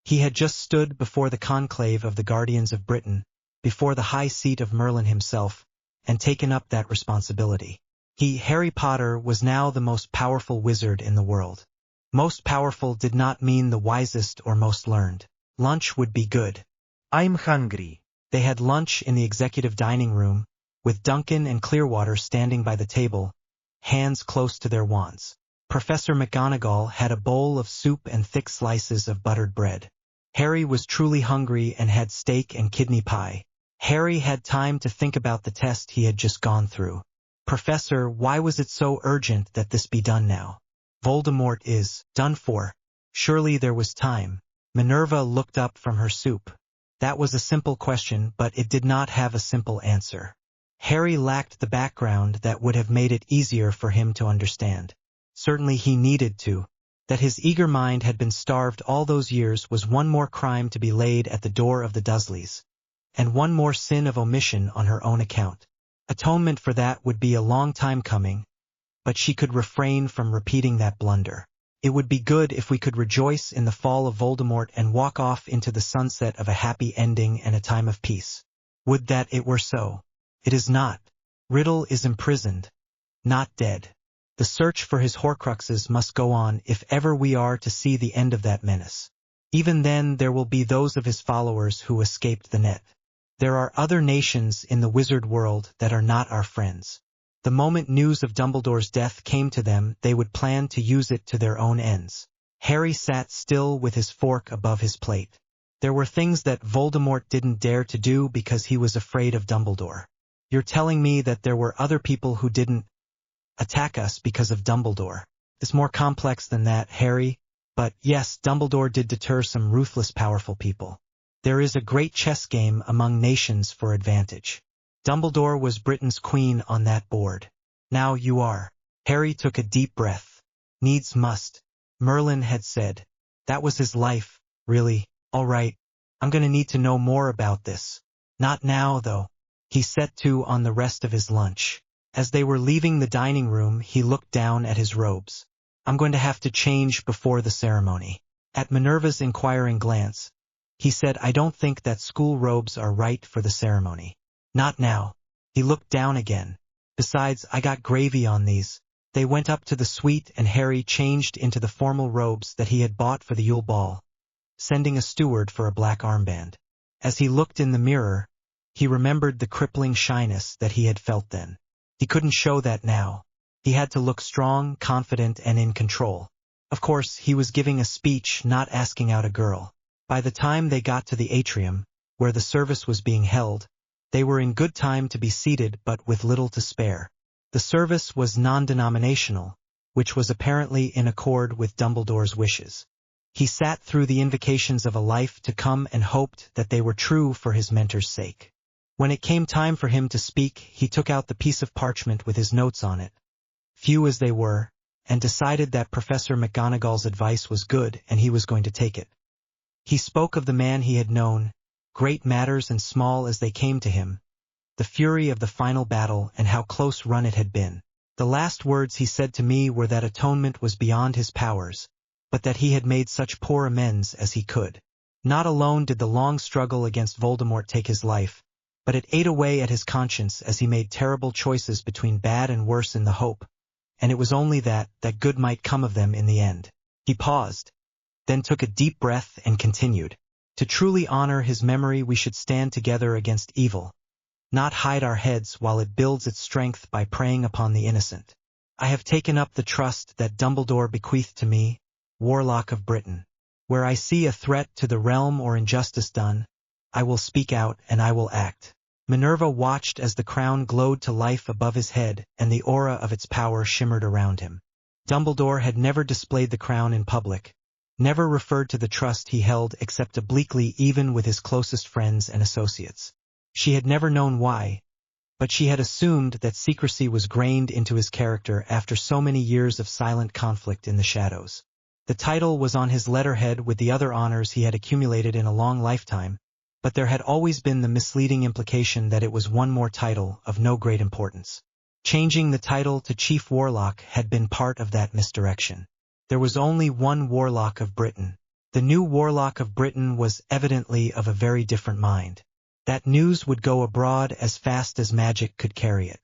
He had just stood before the conclave of the Guardians of Britain, before the high seat of Merlin himself, and taken up that responsibility. He, Harry Potter, was now the most powerful wizard in the world. Most powerful did not mean the wisest or most learned. Lunch would be good. I'm hungry. They had lunch in the executive dining room, with Duncan and Clearwater standing by the table, hands close to their wands. Professor McGonagall had a bowl of soup and thick slices of buttered bread. Harry was truly hungry and had steak and kidney pie. Harry had time to think about the test he had just gone through. "Professor, why was it so urgent that this be done now? Voldemort is done for. Surely there was time." Minerva looked up from her soup. That was a simple question, but it did not have a simple answer. Harry lacked the background that would have made it easier for him to understand. Certainly he needed to. That his eager mind had been starved all those years was one more crime to be laid at the door of the Dursleys, and one more sin of omission on her own account. Atonement for that would be a long time coming, but she could refrain from repeating that blunder. It would be good if we could rejoice in the fall of Voldemort and walk off into the sunset of a happy ending and a time of peace. Would that it were so. It is not. Riddle is imprisoned, not dead. The search for his Horcruxes must go on if ever we are to see the end of that menace. Even then there will be those of his followers who escaped the net. There are other nations in the wizard world that are not our friends. The moment news of Dumbledore's death came to them, they would plan to use it to their own ends. Harry sat still with his fork above his plate. There were things that Voldemort didn't dare to do because he was afraid of Dumbledore. You're telling me that there were other people who didn't attack us because of Dumbledore? It's more complex than that, Harry. But yes, Dumbledore did deter some ruthless powerful people. There is a great chess game among nations for advantage. Dumbledore was Britain's queen on that board. Now you are. Harry took a deep breath. Needs must. Merlin had said. That was his life, really. All right, I'm going to need to know more about this. Not now, though. He set to on the rest of his lunch. As they were leaving the dining room, he looked down at his robes. I'm going to have to change before the ceremony. At Minerva's inquiring glance, he said, I don't think that school robes are right for the ceremony. Not now. He looked down again. Besides, I got gravy on these. They went up to the suite and Harry changed into the formal robes that he had bought for the Yule Ball, sending a steward for a black armband. As he looked in the mirror, he remembered the crippling shyness that he had felt then. He couldn't show that now. He had to look strong, confident, and in control. Of course, he was giving a speech, not asking out a girl. By the time they got to the atrium, where the service was being held, they were in good time to be seated but with little to spare. The service was non-denominational, which was apparently in accord with Dumbledore's wishes. He sat through the invocations of a life to come and hoped that they were true for his mentor's sake. When it came time for him to speak, he took out the piece of parchment with his notes on it, few as they were, and decided that Professor McGonagall's advice was good and he was going to take it. He spoke of the man he had known, great matters and small as they came to him, the fury of the final battle and how close run it had been. The last words he said to me were that atonement was beyond his powers, but that he had made such poor amends as he could. Not alone did the long struggle against Voldemort take his life, but it ate away at his conscience as he made terrible choices between bad and worse in the hope, and it was only that good might come of them in the end. He paused, then took a deep breath and continued. To truly honor his memory we should stand together against evil, not hide our heads while it builds its strength by preying upon the innocent. I have taken up the trust that Dumbledore bequeathed to me, Warlock of Britain. Where I see a threat to the realm or injustice done, I will speak out and I will act. Minerva watched as the crown glowed to life above his head and the aura of its power shimmered around him. Dumbledore had never displayed the crown in public, never referred to the trust he held except obliquely even with his closest friends and associates. She had never known why, but she had assumed that secrecy was grained into his character after so many years of silent conflict in the shadows. The title was on his letterhead with the other honors he had accumulated in a long lifetime, but there had always been the misleading implication that it was one more title of no great importance. Changing the title to Chief Warlock had been part of that misdirection. There was only one Warlock of Britain. The new Warlock of Britain was evidently of a very different mind. That news would go abroad as fast as magic could carry it.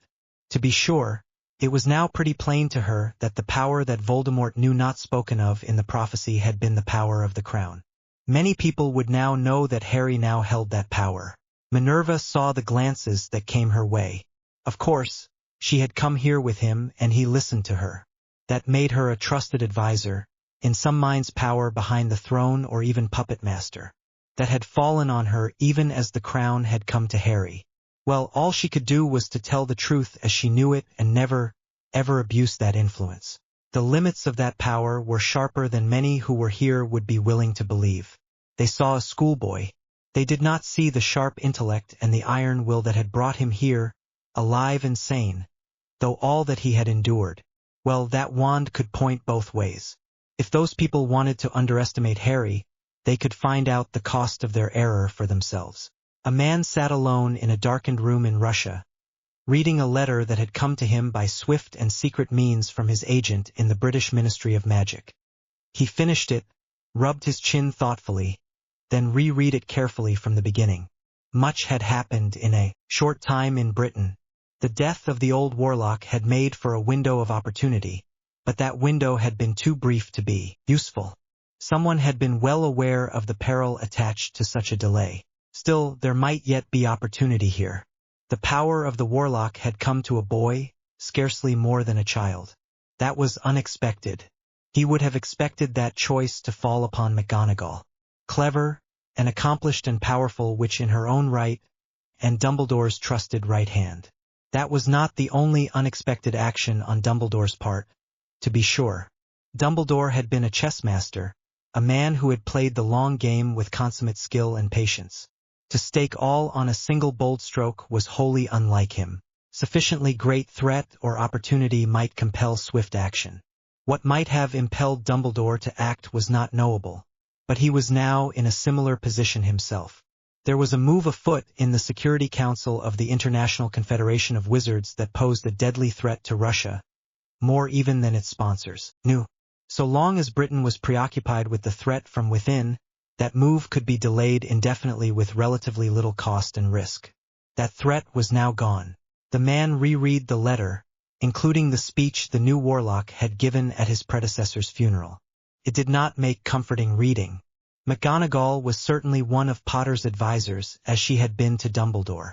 To be sure, it was now pretty plain to her that the power that Voldemort knew not spoken of in the prophecy had been the power of the crown. Many people would now know that Harry now held that power. Minerva saw the glances that came her way. Of course, she had come here with him and he listened to her. That made her a trusted advisor, in some minds power behind the throne or even puppet master. That had fallen on her even as the crown had come to Harry. Well, all she could do was to tell the truth as she knew it and never, ever abuse that influence. The limits of that power were sharper than many who were here would be willing to believe. They saw a schoolboy. They did not see the sharp intellect and the iron will that had brought him here, alive and sane, though all that he had endured. Well, that wand could point both ways. If those people wanted to underestimate Harry, they could find out the cost of their error for themselves. A man sat alone in a darkened room in Russia, reading a letter that had come to him by swift and secret means from his agent in the British Ministry of Magic. He finished it, rubbed his chin thoughtfully, then reread it carefully from the beginning. Much had happened in a short time in Britain. The death of the old warlock had made for a window of opportunity, but that window had been too brief to be useful. Someone had been well aware of the peril attached to such a delay. Still, there might yet be opportunity here. The power of the warlock had come to a boy, scarcely more than a child. That was unexpected. He would have expected that choice to fall upon McGonagall. Clever, and accomplished and powerful which in her own right, and Dumbledore's trusted right hand. That was not the only unexpected action on Dumbledore's part, to be sure. Dumbledore had been a chess master, a man who had played the long game with consummate skill and patience. To stake all on a single bold stroke was wholly unlike him. Sufficiently great threat or opportunity might compel swift action. What might have impelled Dumbledore to act was not knowable, but he was now in a similar position himself. There was a move afoot in the Security Council of the International Confederation of Wizards that posed a deadly threat to Russia, more even than its sponsors knew. So long as Britain was preoccupied with the threat from within, that move could be delayed indefinitely with relatively little cost and risk. That threat was now gone. The man reread the letter, including the speech the new warlock had given at his predecessor's funeral. It did not make comforting reading. McGonagall was certainly one of Potter's advisors, as she had been to Dumbledore.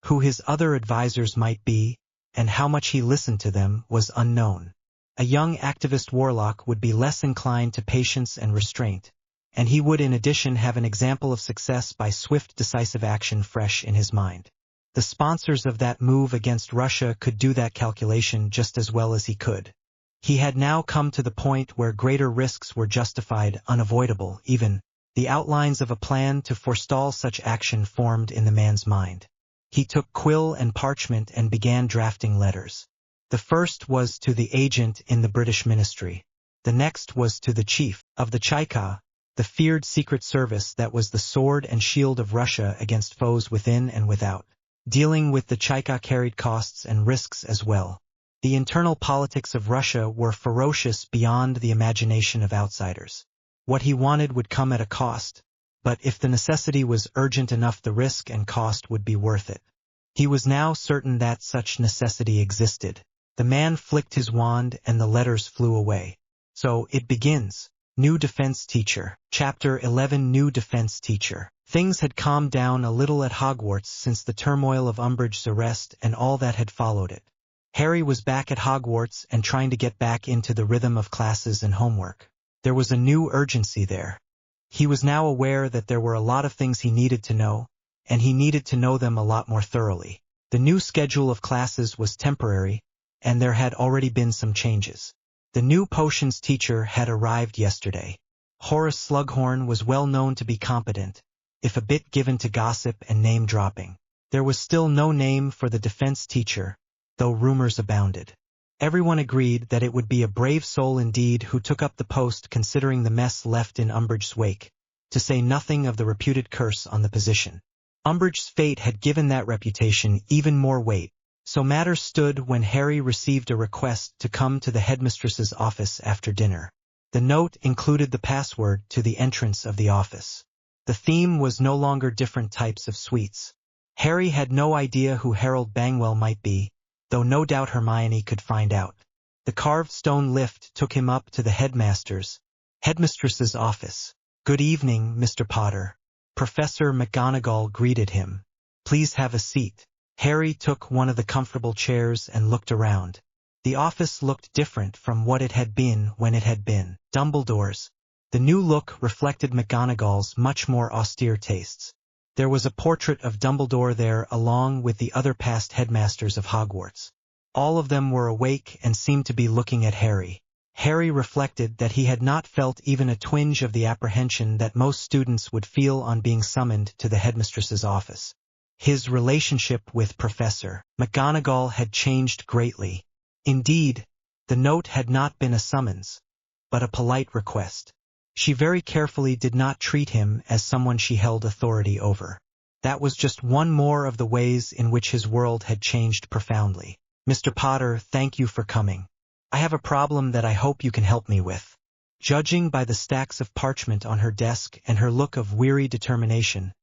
Who his other advisors might be, and how much he listened to them, was unknown. A young activist warlock would be less inclined to patience and restraint, and he would in addition have an example of success by swift decisive action fresh in his mind. The sponsors of that move against Russia could do that calculation just as well as he could. He had now come to the point where greater risks were justified, unavoidable, even. The outlines of a plan to forestall such action formed in the man's mind. He took quill and parchment and began drafting letters. The first was to the agent in the British ministry. The next was to the chief of the Cheka, the feared secret service that was the sword and shield of Russia against foes within and without. Dealing with the Cheka carried costs and risks as well. The internal politics of Russia were ferocious beyond the imagination of outsiders. What he wanted would come at a cost, but if the necessity was urgent enough, the risk and cost would be worth it. He was now certain that such necessity existed. The man flicked his wand and the letters flew away. So it begins. New Defense Teacher. Chapter 11. New Defense Teacher. Things had calmed down a little at Hogwarts since the turmoil of Umbridge's arrest and all that had followed it. Harry was back at Hogwarts and trying to get back into the rhythm of classes and homework. There was a new urgency there. He was now aware that there were a lot of things he needed to know, and he needed to know them a lot more thoroughly. The new schedule of classes was temporary, and there had already been some changes. The new potions teacher had arrived yesterday. Horace Slughorn was well known to be competent, if a bit given to gossip and name-dropping. There was still no name for the defense teacher, though rumors abounded. Everyone agreed that it would be a brave soul indeed who took up the post, considering the mess left in Umbridge's wake, to say nothing of the reputed curse on the position. Umbridge's fate had given that reputation even more weight. So matters stood when Harry received a request to come to the headmistress's office after dinner. The note included the password to the entrance of the office. The theme was no longer different types of sweets. Harry had no idea who Harold Bangwell might be, though no doubt Hermione could find out. The carved stone lift took him up to the headmistress's office. "Good evening, Mr. Potter." Professor McGonagall greeted him. "Please have a seat." Harry took one of the comfortable chairs and looked around. The office looked different from what it had been when it had been Dumbledore's. The new look reflected McGonagall's much more austere tastes. There was a portrait of Dumbledore there along with the other past headmasters of Hogwarts. All of them were awake and seemed to be looking at Harry. Harry reflected that he had not felt even a twinge of the apprehension that most students would feel on being summoned to the headmistress's office. His relationship with Professor McGonagall had changed greatly. Indeed, the note had not been a summons, but a polite request. She very carefully did not treat him as someone she held authority over. That was just one more of the ways in which his world had changed profoundly. "Mr. Potter, thank you for coming. I have a problem that I hope you can help me with." Judging by the stacks of parchment on her desk and her look of weary determination,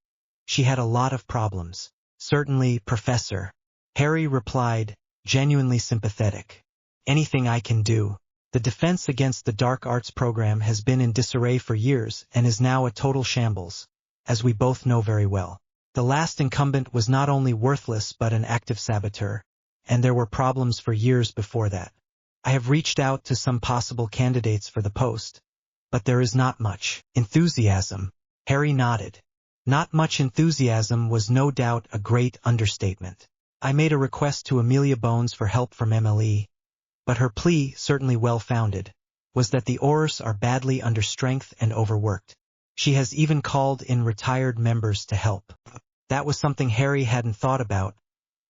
she had a lot of problems. "Certainly, Professor," Harry replied, genuinely sympathetic. "Anything I can do." The defense against the dark arts program has been in disarray for years and is now a total shambles, as we both know very well. The last incumbent was not only worthless but an active saboteur, and there were problems for years before that. I have reached out to some possible candidates for the post, but there is not much enthusiasm. Harry nodded. Not much enthusiasm was no doubt a great understatement. I made a request to Amelia Bones for help from MLE, but her plea, certainly well-founded, was that the Aurors are badly understrength and overworked. She has even called in retired members to help. That was something Harry hadn't thought about,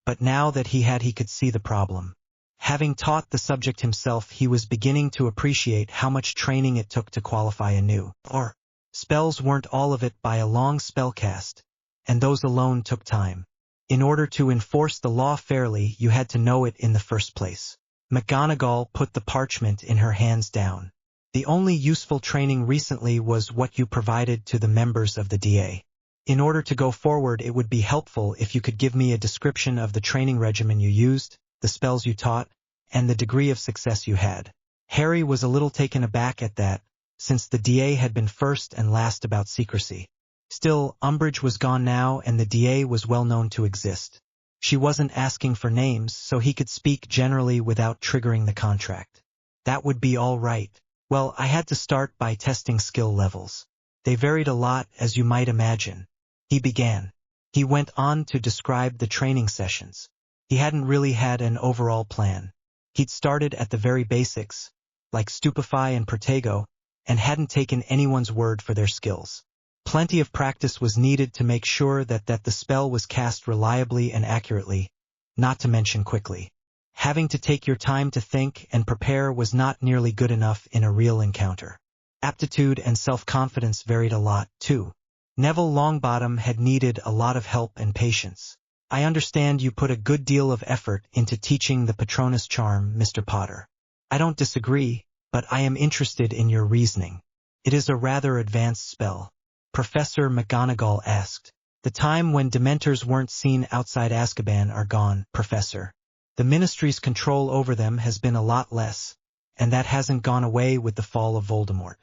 but now that he could see the problem. Having taught the subject himself, he was beginning to appreciate how much training it took to qualify a new Auror. Spells weren't all of it by a long spellcast, and those alone took time. In order to enforce the law fairly, you had to know it in the first place. McGonagall put the parchment in her hands down. "The only useful training recently was what you provided to the members of the DA. In order to go forward, it would be helpful if you could give me a description of the training regimen you used, the spells you taught, and the degree of success you had." Harry was a little taken aback at that, since the DA had been first and last about secrecy. Still, Umbridge was gone now and the DA was well known to exist. She wasn't asking for names, so he could speak generally without triggering the contract. That would be all right. "Well, I had to start by testing skill levels. They varied a lot, as you might imagine," he began. He went on to describe the training sessions. He hadn't really had an overall plan. He'd started at the very basics, like Stupefy and Protego, and hadn't taken anyone's word for their skills. Plenty of practice was needed to make sure that the spell was cast reliably and accurately, not to mention quickly. Having to take your time to think and prepare was not nearly good enough in a real encounter. Aptitude and self-confidence varied a lot, too. Neville Longbottom had needed a lot of help and patience. I understand you put a good deal of effort into teaching the Patronus charm, Mr. Potter. I don't disagree, but I am interested in your reasoning. It is a rather advanced spell. Professor McGonagall asked. The time when Dementors weren't seen outside Azkaban are gone, Professor. The Ministry's control over them has been a lot less, and that hasn't gone away with the fall of Voldemort.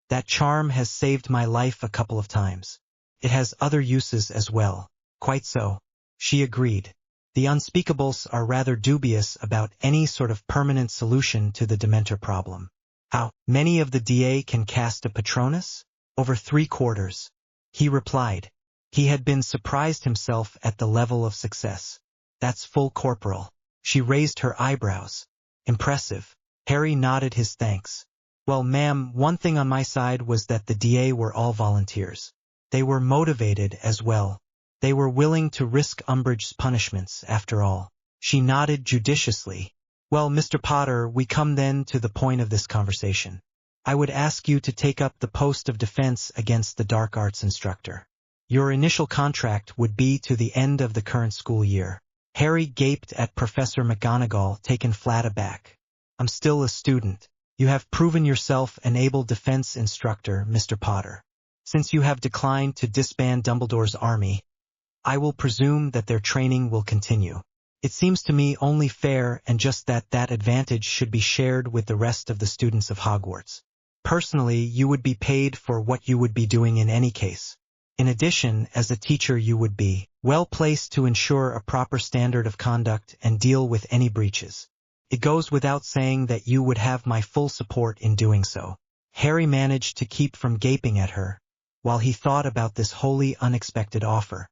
That charm has saved my life a couple of times. It has other uses as well. Quite so. She agreed. The Unspeakables are rather dubious about any sort of permanent solution to the Dementor problem. How many of the DA can cast a Patronus? Over 3/4. He replied. He had been surprised himself at the level of success. That's full corporal. She raised her eyebrows. Impressive. Harry nodded his thanks. Well, ma'am, one thing on my side was that the DA were all volunteers. They were motivated as well. They were willing to risk Umbridge's punishments, after all. She nodded judiciously. Well, Mr. Potter, we come then to the point of this conversation. I would ask you to take up the post of defense against the dark arts instructor. Your initial contract would be to the end of the current school year. Harry gaped at Professor McGonagall, taken flat aback. I'm still a student. You have proven yourself an able defense instructor, Mr. Potter. Since you have declined to disband Dumbledore's army, I will presume that their training will continue. It seems to me only fair and just that advantage should be shared with the rest of the students of Hogwarts. Personally, you would be paid for what you would be doing in any case. In addition, as a teacher you would be well placed to ensure a proper standard of conduct and deal with any breaches. It goes without saying that you would have my full support in doing so. Harry managed to keep from gaping at her, while he thought about this wholly unexpected offer.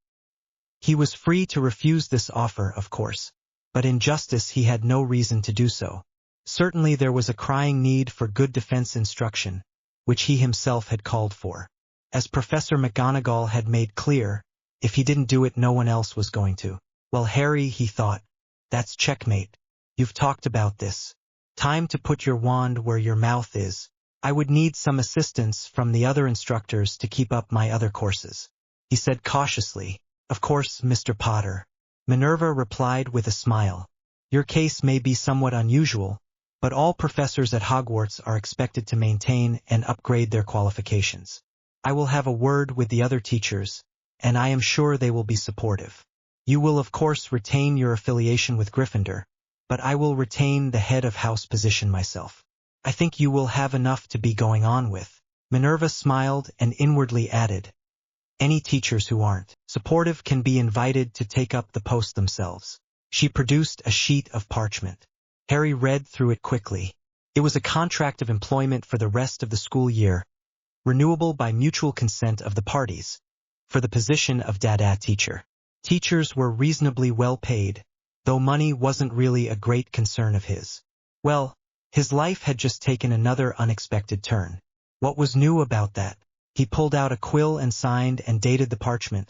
He was free to refuse this offer, of course, but in justice he had no reason to do so. Certainly there was a crying need for good defense instruction, which he himself had called for. As Professor McGonagall had made clear, if he didn't do it no one else was going to. Well, Harry, he thought, that's checkmate. You've talked about this. Time to put your wand where your mouth is. I would need some assistance from the other instructors to keep up my other courses. He said cautiously. Of course, Mr. Potter. Minerva replied with a smile. Your case may be somewhat unusual, but all professors at Hogwarts are expected to maintain and upgrade their qualifications. I will have a word with the other teachers, and I am sure they will be supportive. You will of course retain your affiliation with Gryffindor, but I will retain the head of house position myself. I think you will have enough to be going on with. Minerva smiled and inwardly added, any teachers who aren't supportive can be invited to take up the post themselves. She produced a sheet of parchment. Harry read through it quickly. It was a contract of employment for the rest of the school year, renewable by mutual consent of the parties, for the position of Dada teacher. Teachers were reasonably well paid, though money wasn't really a great concern of his. Well, his life had just taken another unexpected turn. What was new about that? He pulled out a quill and signed and dated the parchment,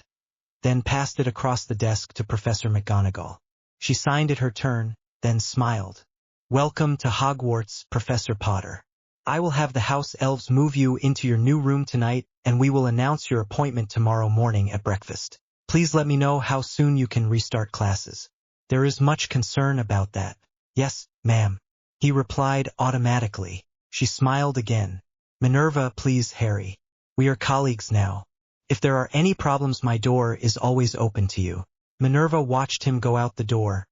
then passed it across the desk to Professor McGonagall. She signed it her turn, then smiled. Welcome to Hogwarts, Professor Potter. I will have the house elves move you into your new room tonight, and we will announce your appointment tomorrow morning at breakfast. Please let me know how soon you can restart classes. There is much concern about that. Yes, ma'am. He replied automatically. She smiled again. Minerva, please, Harry. We are colleagues now. If there are any problems, my door is always open to you. Minerva watched him go out the door,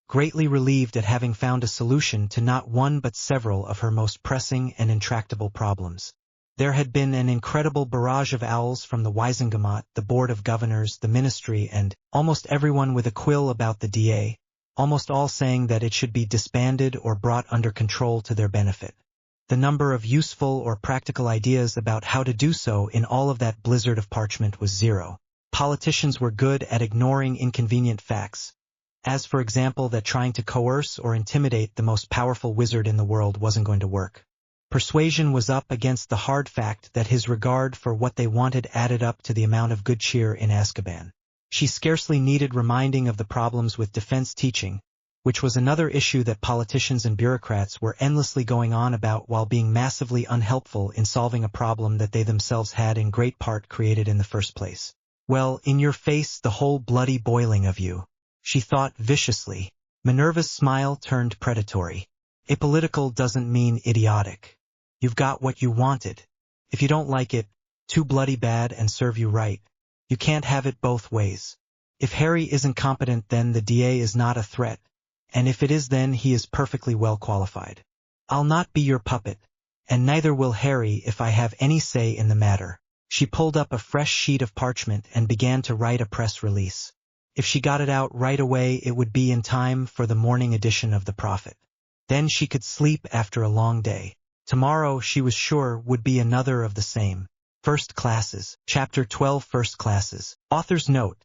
greatly relieved at having found a solution to not one but several of her most pressing and intractable problems. There had been an incredible barrage of owls from the Wisengamot, the Board of Governors, the Ministry, and almost everyone with a quill about the DA, almost all saying that it should be disbanded or brought under control to their benefit. The number of useful or practical ideas about how to do so in all of that blizzard of parchment was zero. Politicians were good at ignoring inconvenient facts, as for example that trying to coerce or intimidate the most powerful wizard in the world wasn't going to work. Persuasion was up against the hard fact that his regard for what they wanted added up to the amount of good cheer in Azkaban. She scarcely needed reminding of the problems with defense teaching, which was another issue that politicians and bureaucrats were endlessly going on about while being massively unhelpful in solving a problem that they themselves had in great part created in the first place. Well, in your face, the whole bloody boiling of you, she thought viciously. Minerva's smile turned predatory. Apolitical doesn't mean idiotic. You've got what you wanted. If you don't like it, too bloody bad and serve you right. You can't have it both ways. If Harry isn't competent, then the DA is not a threat, and if it is, then he is perfectly well qualified. I'll not be your puppet, and neither will Harry if I have any say in the matter. She pulled up a fresh sheet of parchment and began to write a press release. If she got it out right away, it would be in time for the morning edition of the Prophet. Then she could sleep after a long day. Tomorrow, she was sure, would be another of the same. First Classes. Chapter 12. First Classes. Author's note.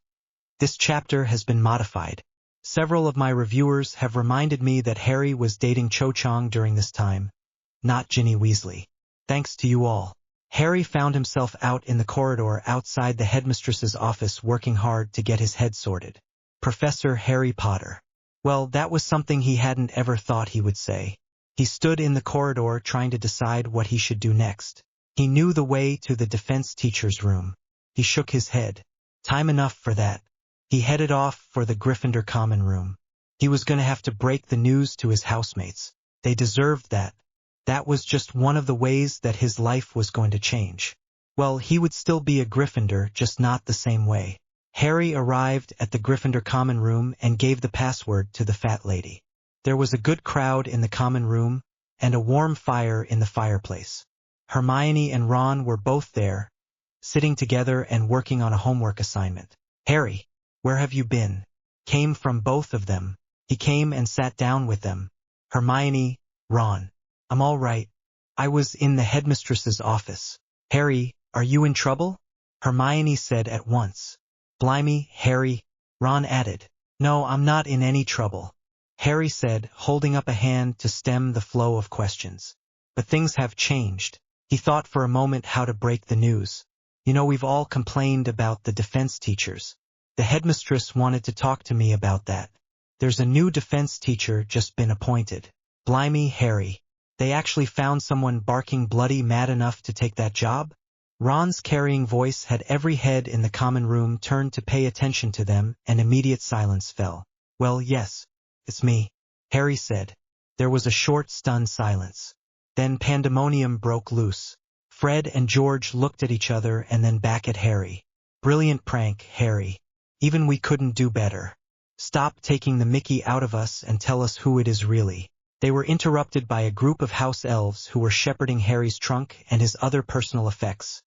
This chapter has been modified. Several of my reviewers have reminded me that Harry was dating Cho Chang during this time, not Ginny Weasley. Thanks to you all. Harry found himself out in the corridor outside the headmistress's office working hard to get his head sorted. Professor Harry Potter. Well, that was something he hadn't ever thought he would say. He stood in the corridor trying to decide what he should do next. He knew the way to the defense teacher's room. He shook his head. Time enough for that. He headed off for the Gryffindor common room. He was going to have to break the news to his housemates. They deserved that. That was just one of the ways that his life was going to change. Well, he would still be a Gryffindor, just not the same way. Harry arrived at the Gryffindor common room and gave the password to the fat lady. There was a good crowd in the common room, and a warm fire in the fireplace. Hermione and Ron were both there, sitting together and working on a homework assignment. Harry, where have you been? Came from both of them. He came and sat down with them. Hermione, Ron. I'm all right. I was in the headmistress's office. Harry, are you in trouble? Hermione said at once. Blimey, Harry, Ron added. No, I'm not in any trouble, Harry said, holding up a hand to stem the flow of questions. But things have changed. He thought for a moment how to break the news. You know, we've all complained about the defense teachers. The headmistress wanted to talk to me about that. There's a new defense teacher just been appointed. Blimey, Harry. They actually found someone barking bloody mad enough to take that job? Ron's carrying voice had every head in the common room turned to pay attention to them, and immediate silence fell. Well, yes, it's me, Harry said. There was a short, stunned silence. Then pandemonium broke loose. Fred and George looked at each other and then back at Harry. Brilliant prank, Harry. Even we couldn't do better. Stop taking the mickey out of us and tell us who it is really. They were interrupted by a group of house elves who were shepherding Harry's trunk and his other personal effects,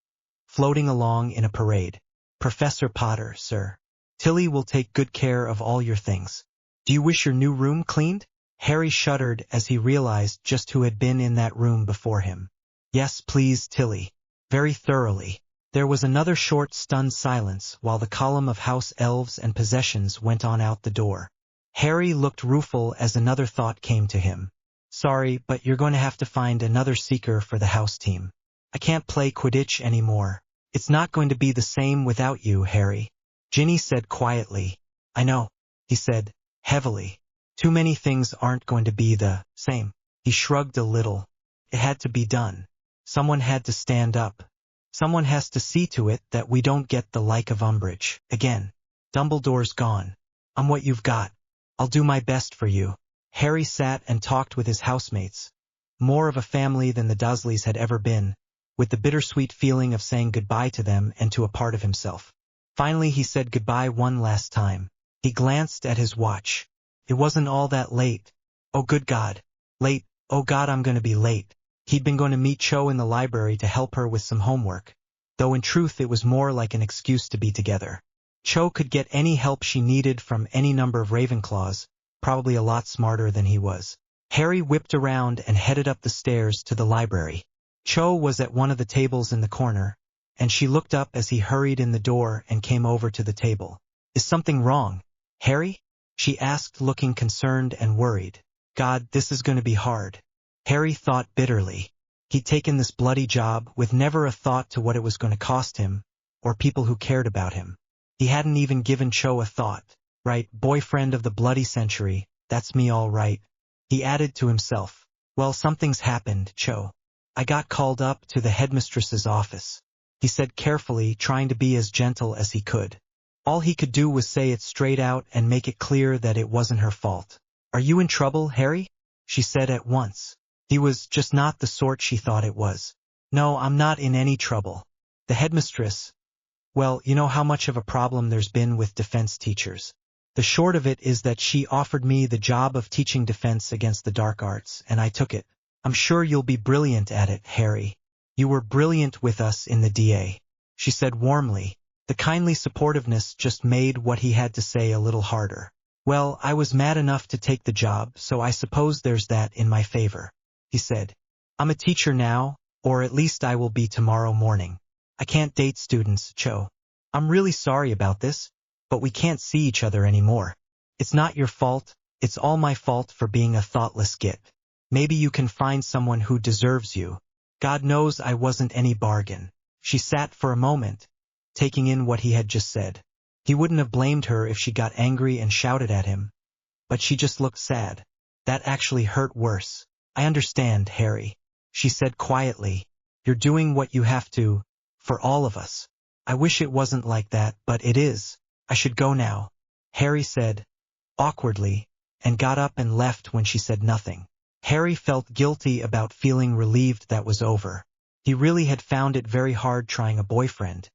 floating along in a parade. Professor Potter, sir. Tilly will take good care of all your things. Do you wish your new room cleaned? Harry shuddered as he realized just who had been in that room before him. Yes, please, Tilly. Very thoroughly. There was another short, stunned silence while the column of house elves and possessions went on out the door. Harry looked rueful as another thought came to him. Sorry, but you're going to have to find another seeker for the house team. I can't play Quidditch anymore. It's not going to be the same without you, Harry. Ginny said quietly. I know, he said, heavily. Too many things aren't going to be the same. He shrugged a little. It had to be done. Someone had to stand up. Someone has to see to it that we don't get the like of Umbridge again. Dumbledore's gone. I'm what you've got. I'll do my best for you. Harry sat and talked with his housemates. More of a family than the Dursleys had ever been, with the bittersweet feeling of saying goodbye to them and to a part of himself. Finally he said goodbye one last time. He glanced at his watch. It wasn't all that late. Oh good God. Late. Oh God, I'm going to be late. He'd been going to meet Cho in the library to help her with some homework, though in truth it was more like an excuse to be together. Cho could get any help she needed from any number of Ravenclaws, probably a lot smarter than he was. Harry whipped around and headed up the stairs to the library. Cho was at one of the tables in the corner, and she looked up as he hurried in the door and came over to the table. Is something wrong, Harry? She asked, looking concerned and worried. God, this is going to be hard. Harry thought bitterly. He'd taken this bloody job with never a thought to what it was going to cost him, or people who cared about him. He hadn't even given Cho a thought. Right, boyfriend of the bloody century, that's me all right. He added to himself. Well, something's happened, Cho. I got called up to the headmistress's office. He said carefully, trying to be as gentle as he could. All he could do was say it straight out and make it clear that it wasn't her fault. Are you in trouble, Harry? She said at once. He was just not the sort she thought it was. No, I'm not in any trouble. The headmistress. Well, you know how much of a problem there's been with defense teachers. The short of it is that she offered me the job of teaching defense against the dark arts, and I took it. I'm sure you'll be brilliant at it, Harry. You were brilliant with us in the DA, she said warmly. The kindly supportiveness just made what he had to say a little harder. Well, I was mad enough to take the job, so I suppose there's that in my favor, he said. I'm a teacher now, or at least I will be tomorrow morning. I can't date students, Cho. I'm really sorry about this, but we can't see each other anymore. It's not your fault, it's all my fault for being a thoughtless git. Maybe you can find someone who deserves you. God knows I wasn't any bargain. She sat for a moment, taking in what he had just said. He wouldn't have blamed her if she got angry and shouted at him. But she just looked sad. That actually hurt worse. I understand, Harry, she said quietly. You're doing what you have to, for all of us. I wish it wasn't like that, but it is. I should go now, Harry said, awkwardly, and got up and left when she said nothing. Harry felt guilty about feeling relieved that was over. He really had found it very hard trying a boyfriend.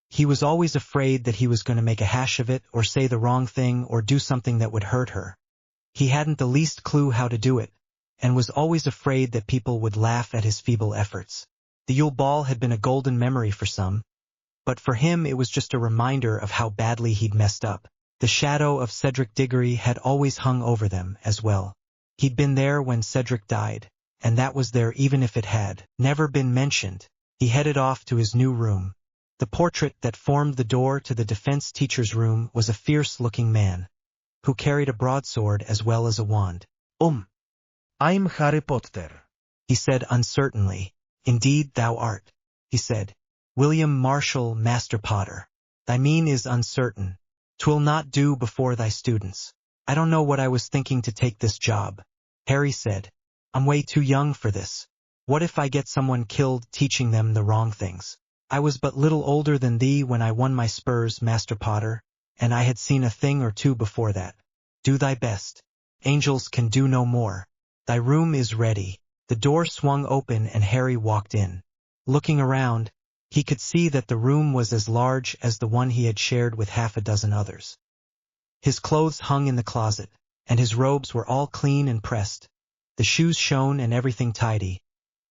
He was always afraid that he was going to make a hash of it or say the wrong thing or do something that would hurt her. He hadn't the least clue how to do it, and was always afraid that people would laugh at his feeble efforts. The Yule Ball had been a golden memory for some, but for him it was just a reminder of how badly he'd messed up. The shadow of Cedric Diggory had always hung over them as well. He'd been there when Cedric died, and that was there even if it had never been mentioned. He headed off to his new room. The portrait that formed the door to the defense teacher's room was a fierce-looking man, who carried a broadsword as well as a wand. I'm Harry Potter, he said uncertainly. Indeed thou art, he said. William Marshall Master Potter. Thy mien is uncertain. 'Twill not do before thy students. I don't know what I was thinking to take this job, Harry said. I'm way too young for this. What if I get someone killed teaching them the wrong things? I was but little older than thee when I won my spurs, Master Potter, and I had seen a thing or two before that. Do thy best. Angels can do no more. Thy room is ready. The door swung open and Harry walked in. Looking around, he could see that the room was as large as the one he had shared with half a dozen others. His clothes hung in the closet, and his robes were all clean and pressed. The shoes shone and everything tidy,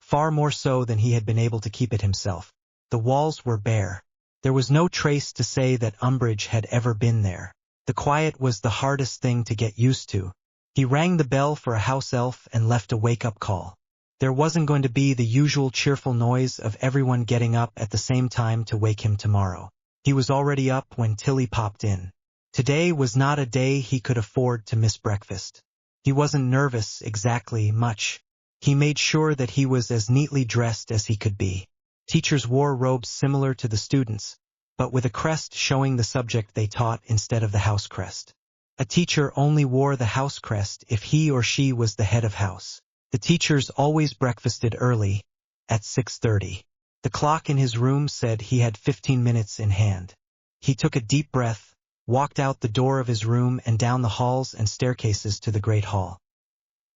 far more so than he had been able to keep it himself. The walls were bare. There was no trace to say that Umbridge had ever been there. The quiet was the hardest thing to get used to. He rang the bell for a house elf and left a wake-up call. There wasn't going to be the usual cheerful noise of everyone getting up at the same time to wake him tomorrow. He was already up when Tilly popped in. Today was not a day he could afford to miss breakfast. He wasn't nervous exactly much. He made sure that he was as neatly dressed as he could be. Teachers wore robes similar to the students, but with a crest showing the subject they taught instead of the house crest. A teacher only wore the house crest if he or she was the head of house. The teachers always breakfasted early, at 6:30. The clock in his room said he had 15 minutes in hand. He took a deep breath, walked out the door of his room and down the halls and staircases to the Great Hall.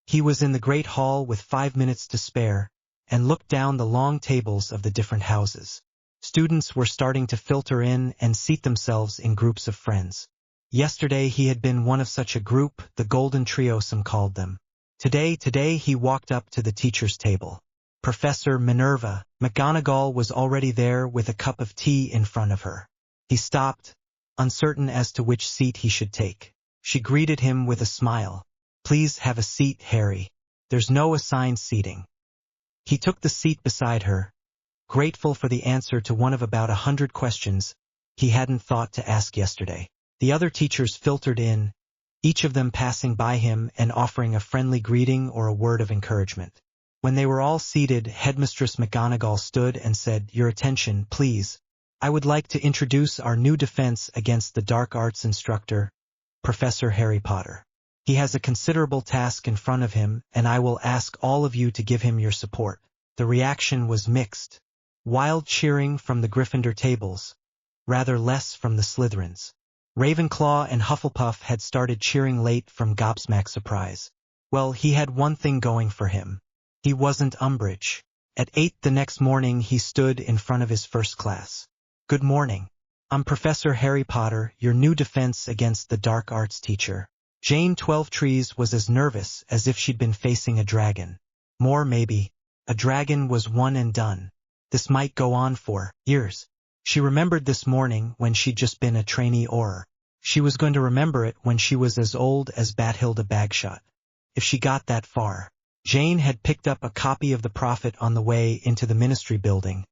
He was in the Great Hall with 5 minutes to spare, and looked down the long tables of the different houses. Students were starting to filter in and seat themselves in groups of friends. Yesterday he had been one of such a group, the Golden Trio some called them. Today he walked up to the teacher's table. Professor Minerva McGonagall was already there with a cup of tea in front of her. He stopped, uncertain as to which seat he should take. She greeted him with a smile. Please have a seat, Harry. There's no assigned seating. He took the seat beside her, grateful for the answer to one of about 100 questions he hadn't thought to ask yesterday. The other teachers filtered in, each of them passing by him and offering a friendly greeting or a word of encouragement. When they were all seated, Headmistress McGonagall stood and said, "Your attention, please. I would like to introduce our new defense against the dark arts instructor, Professor Harry Potter. He has a considerable task in front of him, and I will ask all of you to give him your support." The reaction was mixed. Wild cheering from the Gryffindor tables, rather less from the Slytherins. Ravenclaw and Hufflepuff had started cheering late from gobsmacked surprise. Well, he had one thing going for him. He wasn't Umbridge. At 8 the next morning he stood in front of his first class. "Good morning. I'm Professor Harry Potter, your new defense against the dark arts teacher." Jane Twelvetrees was as nervous as if she'd been facing a dragon. More maybe. A dragon was one and done. This might go on for years. She remembered this morning when she'd just been a trainee Auror. She was going to remember it when she was as old as Bathilda Bagshot. If she got that far. Jane had picked up a copy of The Prophet on the way into the Ministry building,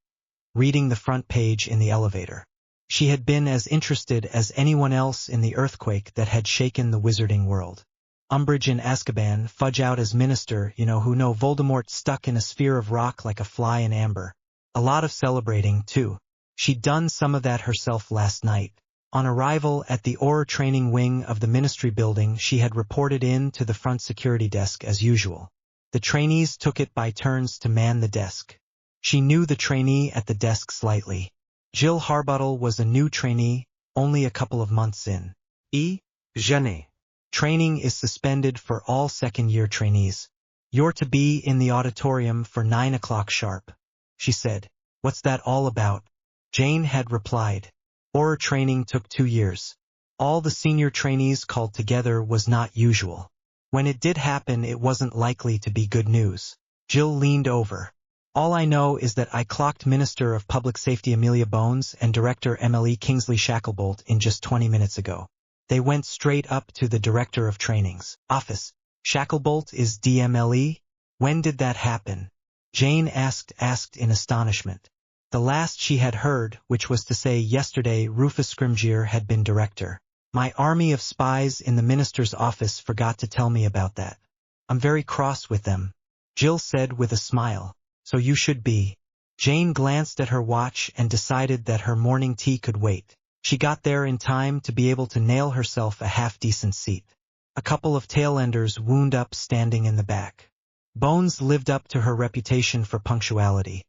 reading the front page in the elevator. She had been as interested as anyone else in the earthquake that had shaken the wizarding world. Umbridge in Azkaban, Fudge out as minister, Voldemort stuck in a sphere of rock like a fly in amber. A lot of celebrating, too. She'd done some of that herself last night. On arrival at the Auror training wing of the Ministry building, she had reported in to the front security desk as usual. The trainees took it by turns to man the desk. She knew the trainee at the desk slightly. Jill Harbottle was a new trainee, only a couple of months in. Jeanne. Training is suspended for all second-year trainees. "You're to be in the auditorium for 9 o'clock sharp," she said. "What's that all about?" Jane had replied. Auror training took 2 years. All the senior trainees called together was not usual. When it did happen, it wasn't likely to be good news. Jill leaned over. "All I know is that I clocked Minister of Public Safety Amelia Bones and Director Emily Kingsley Shacklebolt in just 20 minutes ago. They went straight up to the Director of Training's office." "Shacklebolt is DMLE? When did that happen?" Jane asked in astonishment. The last she had heard, which was to say yesterday, Rufus Scrimgeour had been director. "My army of spies in the minister's office forgot to tell me about that. I'm very cross with them," Jill said with a smile. "So you should be." Jane glanced at her watch and decided that her morning tea could wait. She got there in time to be able to nail herself a half-decent seat. A couple of tailenders wound up standing in the back. Bones lived up to her reputation for punctuality,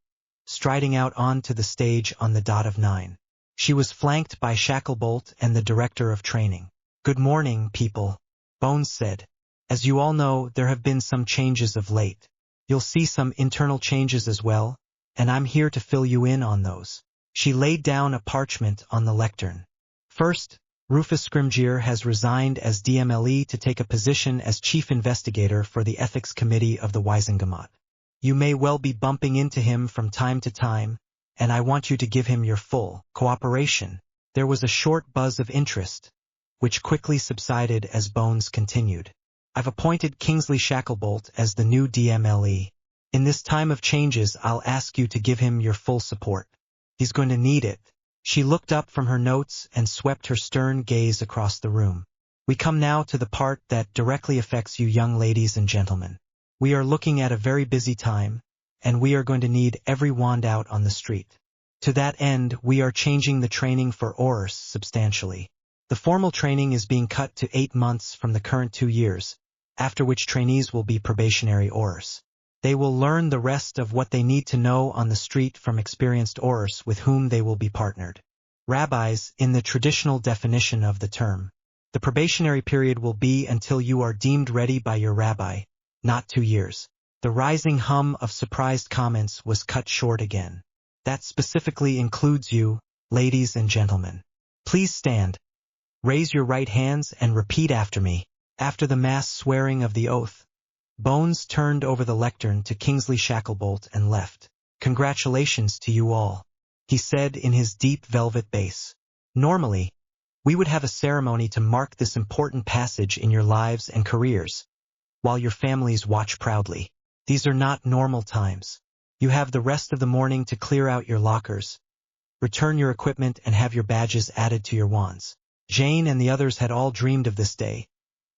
striding out onto the stage on the dot of 9. She was flanked by Shacklebolt and the Director of Training. "Good morning, people," Bones said. "As you all know, there have been some changes of late. You'll see some internal changes as well, and I'm here to fill you in on those." She laid down a parchment on the lectern. "First, Rufus Scrimgeour has resigned as DMLE to take a position as Chief Investigator for the Ethics Committee of the Wizengamot. You may well be bumping into him from time to time, and I want you to give him your full cooperation." There was a short buzz of interest, which quickly subsided as Bones continued. "I've appointed Kingsley Shacklebolt as the new DMLE. In this time of changes, I'll ask you to give him your full support. He's going to need it." She looked up from her notes and swept her stern gaze across the room. "We come now to the part that directly affects you young ladies and gentlemen. We are looking at a very busy time, and we are going to need every wand out on the street. To that end, we are changing the training for Aurors substantially. The formal training is being cut to 8 months from the current 2 years, after which trainees will be probationary Aurors. They will learn the rest of what they need to know on the street from experienced Aurors with whom they will be partnered. Rabbis, in the traditional definition of the term. The probationary period will be until you are deemed ready by your rabbi, not 2 years. The rising hum of surprised comments was cut short again. "That specifically includes you, ladies and gentlemen. Please stand. Raise your right hands and repeat after me." After the mass swearing of the oath, Bones turned over the lectern to Kingsley Shacklebolt and left. "Congratulations to you all," he said in his deep velvet bass. "Normally, we would have a ceremony to mark this important passage in your lives and careers, while your families watch proudly. These are not normal times. You have the rest of the morning to clear out your lockers, return your equipment, and have your badges added to your wands." Jane and the others had all dreamed of this day,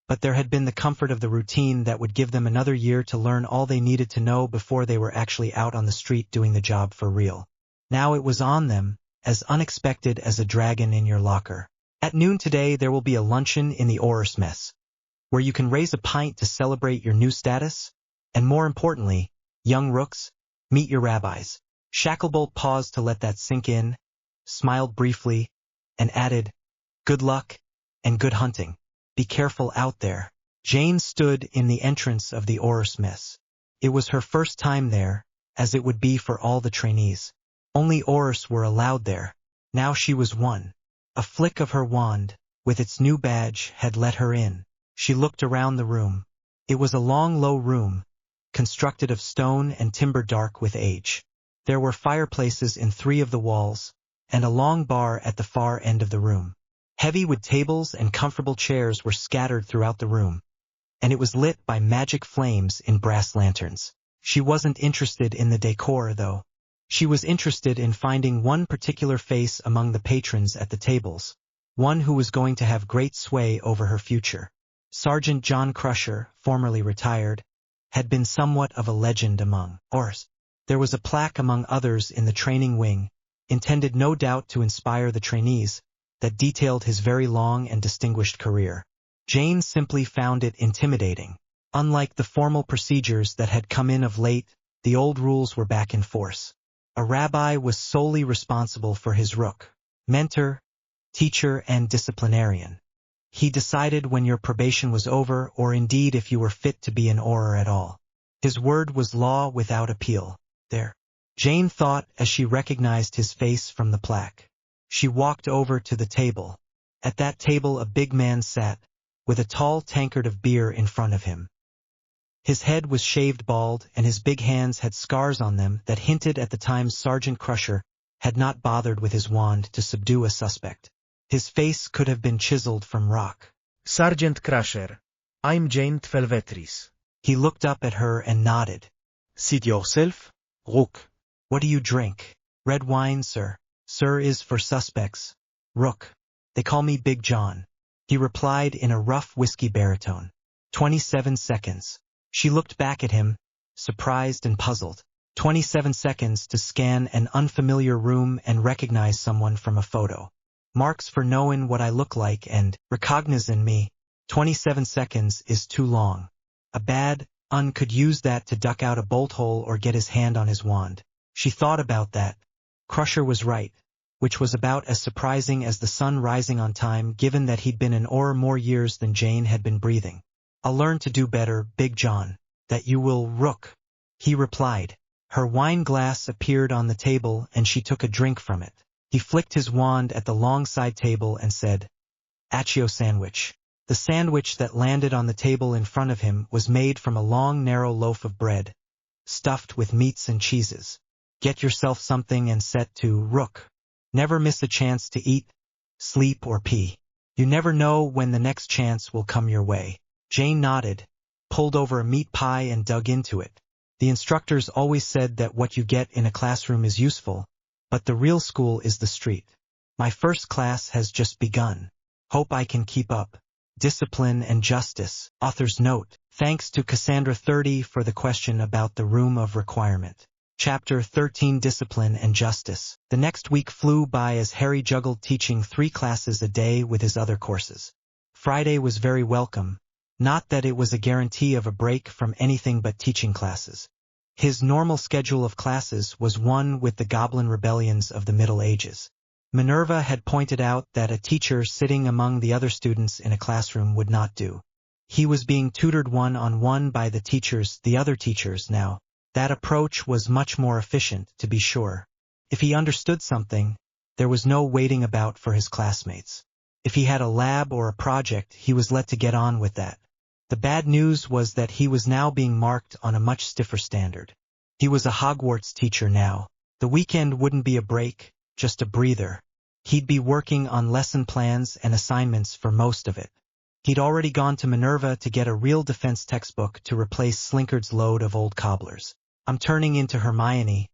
but there had been the comfort of the routine that would give them another year to learn all they needed to know before they were actually out on the street doing the job for real. Now it was on them, as unexpected as a dragon in your locker. At noon today there will be a luncheon in the Orers mess, where you can raise a pint to celebrate your new status, and more importantly, young rooks, meet your rabbis. Shacklebolt paused to let that sink in, smiled briefly, and added, "Good luck, and good hunting. Be careful out there." Jane stood in the entrance of the Orers mess. It was her first time there, as it would be for all the trainees. Only Orers were allowed there. Now she was one. A flick of her wand, with its new badge, had let her in. She looked around the room. It was a long, low room, constructed of stone and timber dark with age. There were fireplaces in 3 of the walls, and a long bar at the far end of the room. Heavy wood tables and comfortable chairs were scattered throughout the room, and it was lit by magic flames in brass lanterns. She wasn't interested in the decor, though. She was interested in finding one particular face among the patrons at the tables, one who was going to have great sway over her future. Sergeant John Crusher, formerly retired, had been somewhat of a legend among Orers. There was a plaque among others in the training wing, intended no doubt to inspire the trainees, that detailed his very long and distinguished career. Jane simply found it intimidating. Unlike the formal procedures that had come in of late, the old rules were back in force. A rabbi was solely responsible for his rook, mentor, teacher, and disciplinarian. He decided when your probation was over, or indeed if you were fit to be an Orer at all. His word was law without appeal. There, Jane thought as she recognized his face from the plaque. She walked over to the table. At that table a big man sat, with a tall tankard of beer in front of him. His head was shaved bald, and his big hands had scars on them that hinted at the time Sergeant Crusher had not bothered with his wand to subdue a suspect. His face could have been chiseled from rock. "Sergeant Crusher, I'm Jane Tvelvetris." He looked up at her and nodded. "Seat yourself, Rook." "What do you drink?" "Red wine, sir." "Sir is for suspects. Rook. They call me Big John," he replied in a rough whiskey baritone. 27 seconds. She looked back at him, surprised and puzzled. 27 seconds to scan an unfamiliar room and recognize someone from a photo. Marks for knowing what I look like and recognizing me. 27 seconds is too long. A bad un could use that to duck out a bolt hole or get his hand on his wand. She thought about that. Crusher was right, which was about as surprising as the sun rising on time, given that he'd been an Orer more years than Jane had been breathing. "I'll learn to do better, Big John." "That you will, Rook," he replied. Her wine glass appeared on the table and she took a drink from it. He flicked his wand at the long side table and said, "Accio sandwich." The sandwich that landed on the table in front of him was made from a long narrow loaf of bread, stuffed with meats and cheeses. "Get yourself something and set to, Rook. Never miss a chance to eat, sleep, or pee. You never know when the next chance will come your way." Jane nodded, pulled over a meat pie and dug into it. The instructors always said that what you get in a classroom is useful, but the real school is the street. My first class has just begun. Hope I can keep up. Discipline and Justice. Author's note. Thanks to Cassandra 30 for the question about the room of requirement. Chapter 13 Discipline and Justice. The next week flew by as Harry juggled teaching 3 classes a day with his other courses. Friday was very welcome. Not that it was a guarantee of a break from anything but teaching classes. His normal schedule of classes was one with the goblin rebellions of the Middle Ages. Minerva had pointed out that a teacher sitting among the other students in a classroom would not do. He was being tutored one-on-one by the other teachers now. That approach was much more efficient, to be sure. If he understood something, there was no waiting about for his classmates. If he had a lab or a project, he was let to get on with that. The bad news was that he was now being marked on a much stiffer standard. He was a Hogwarts teacher now. The weekend wouldn't be a break, just a breather. He'd be working on lesson plans and assignments for most of it. He'd already gone to Minerva to get a real defense textbook to replace Slinkard's load of old cobblers. "I'm turning into Hermione,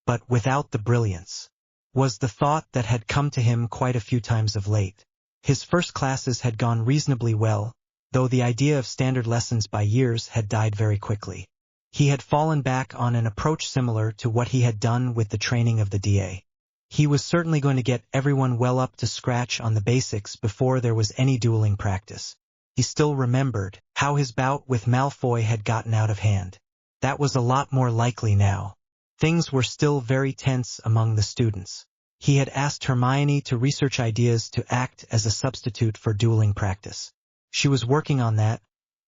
but without the brilliance," was the thought that had come to him quite a few times of late. His first classes had gone reasonably well, though the idea of standard lessons by years had died very quickly. He had fallen back on an approach similar to what he had done with the training of the DA. He was certainly going to get everyone well up to scratch on the basics before there was any dueling practice. He still remembered how his bout with Malfoy had gotten out of hand. That was a lot more likely now. Things were still very tense among the students. He had asked Hermione to research ideas to act as a substitute for dueling practice. She was working on that,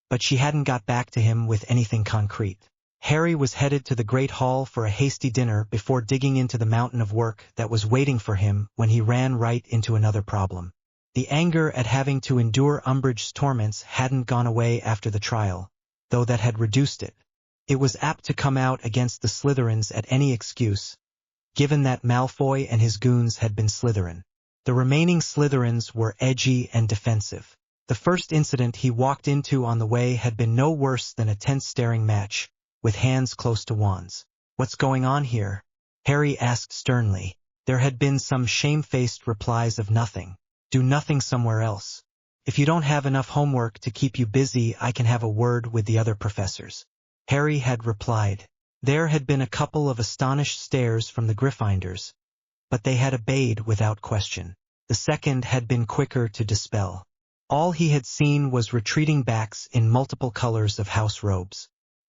but she hadn't got back to him with anything concrete. Harry was headed to the Great Hall for a hasty dinner before digging into the mountain of work that was waiting for him when he ran right into another problem. The anger at having to endure Umbridge's torments hadn't gone away after the trial, though that had reduced it. It was apt to come out against the Slytherins at any excuse, given that Malfoy and his goons had been Slytherin. The remaining Slytherins were edgy and defensive. The first incident he walked into on the way had been no worse than a tense staring match, with hands close to wands. "What's going on here?" Harry asked sternly. There had been some shamefaced replies of nothing. "Do nothing somewhere else. If you don't have enough homework to keep you busy, I can have a word with the other professors," Harry had replied. There had been a couple of astonished stares from the Gryffindors, but they had obeyed without question. The second had been quicker to dispel. All he had seen was retreating backs in multiple colors of house robes.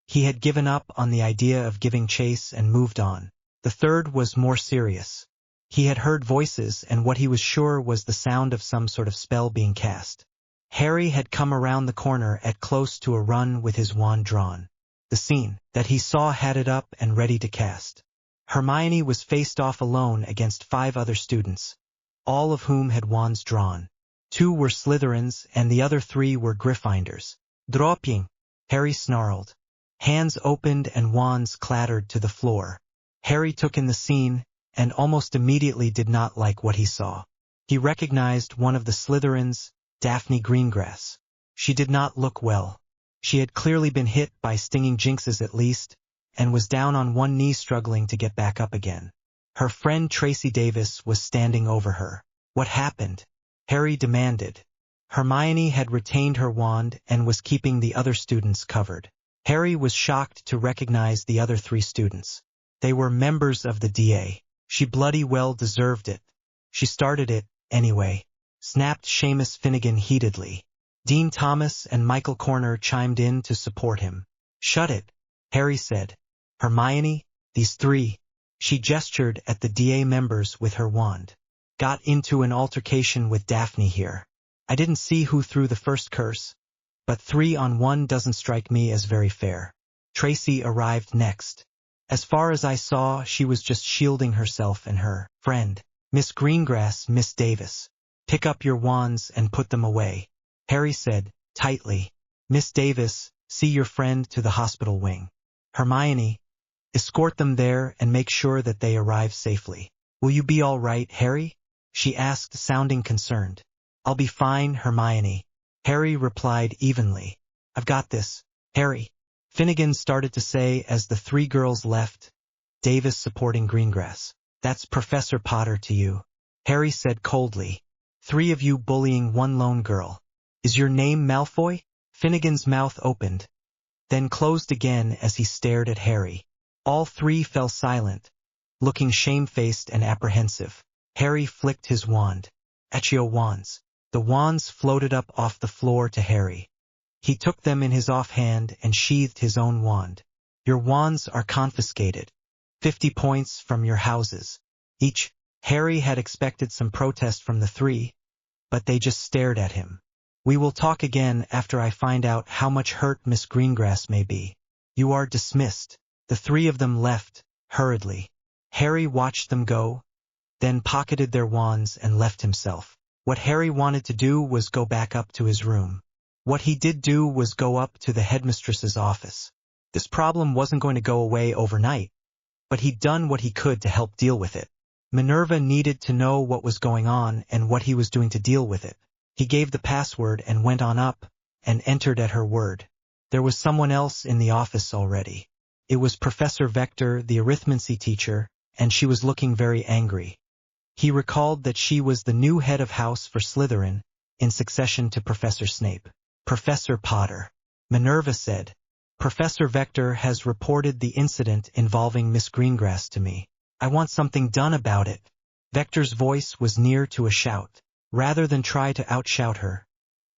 He had given up on the idea of giving chase and moved on. The third was more serious. He had heard voices and what he was sure was the sound of some sort of spell being cast. Harry had come around the corner at close to a run with his wand drawn. The scene that he saw had it up and ready to cast. Hermione was faced off alone against 5 other students, all of whom had wands drawn. 2 were Slytherins and the other 3 were Gryffindors. "Dropping," Harry snarled. Hands opened and wands clattered to the floor. Harry took in the scene and almost immediately did not like what he saw. He recognized one of the Slytherins, Daphne Greengrass. She did not look well. She had clearly been hit by stinging jinxes at least, and was down on one knee struggling to get back up again. Her friend Tracy Davis was standing over her. "What happened?" Harry demanded. Hermione had retained her wand and was keeping the other students covered. Harry was shocked to recognize the other 3 students. They were members of the DA. "She bloody well deserved it. She started it, anyway," snapped Seamus Finnegan heatedly. Dean Thomas and Michael Corner chimed in to support him. "Shut it," Harry said. "Hermione, these 3," she gestured at the DA members with her wand, "got into an altercation with Daphne here. I didn't see who threw the first curse, but 3 on 1 doesn't strike me as very fair. Tracy arrived next. As far as I saw, she was just shielding herself and her friend, Miss Greengrass, Miss Davis. Pick up your wands and put them away," Harry said, tightly. "Miss Davis, see your friend to the hospital wing. Hermione, escort them there and make sure that they arrive safely." "Will you be all right, Harry?" she asked, sounding concerned. "I'll be fine, Hermione," Harry replied evenly. "I've got this, Harry," Finnegan started to say as the 3 girls left, Davis supporting Greengrass. "That's Professor Potter to you," Harry said coldly. 3 of you bullying 1 lone girl. "Is your name Malfoy?" Finnegan's mouth opened, then closed again as he stared at Harry. All 3 fell silent, looking shamefaced and apprehensive. Harry flicked his wand. "Accio wands." The wands floated up off the floor to Harry. He took them in his offhand and sheathed his own wand. "Your wands are confiscated. 50 points from your houses. Each." Harry had expected some protest from the 3, but they just stared at him. "We will talk again after I find out how much hurt Miss Greengrass may be. You are dismissed." The 3 of them left, hurriedly. Harry watched them go, then pocketed their wands and left himself. What Harry wanted to do was go back up to his room. What he did do was go up to the headmistress's office. This problem wasn't going to go away overnight, but he'd done what he could to help deal with it. Minerva needed to know what was going on and what he was doing to deal with it. He gave the password and went on up, and entered at her word. There was someone else in the office already. It was Professor Vector, the arithmancy teacher, and she was looking very angry. He recalled that she was the new head of house for Slytherin, in succession to Professor Snape. Professor Potter. Minerva said. Professor Vector has reported the incident involving Miss Greengrass to me. I want something done about it. Vector's voice was near to a shout. Rather than try to outshout her,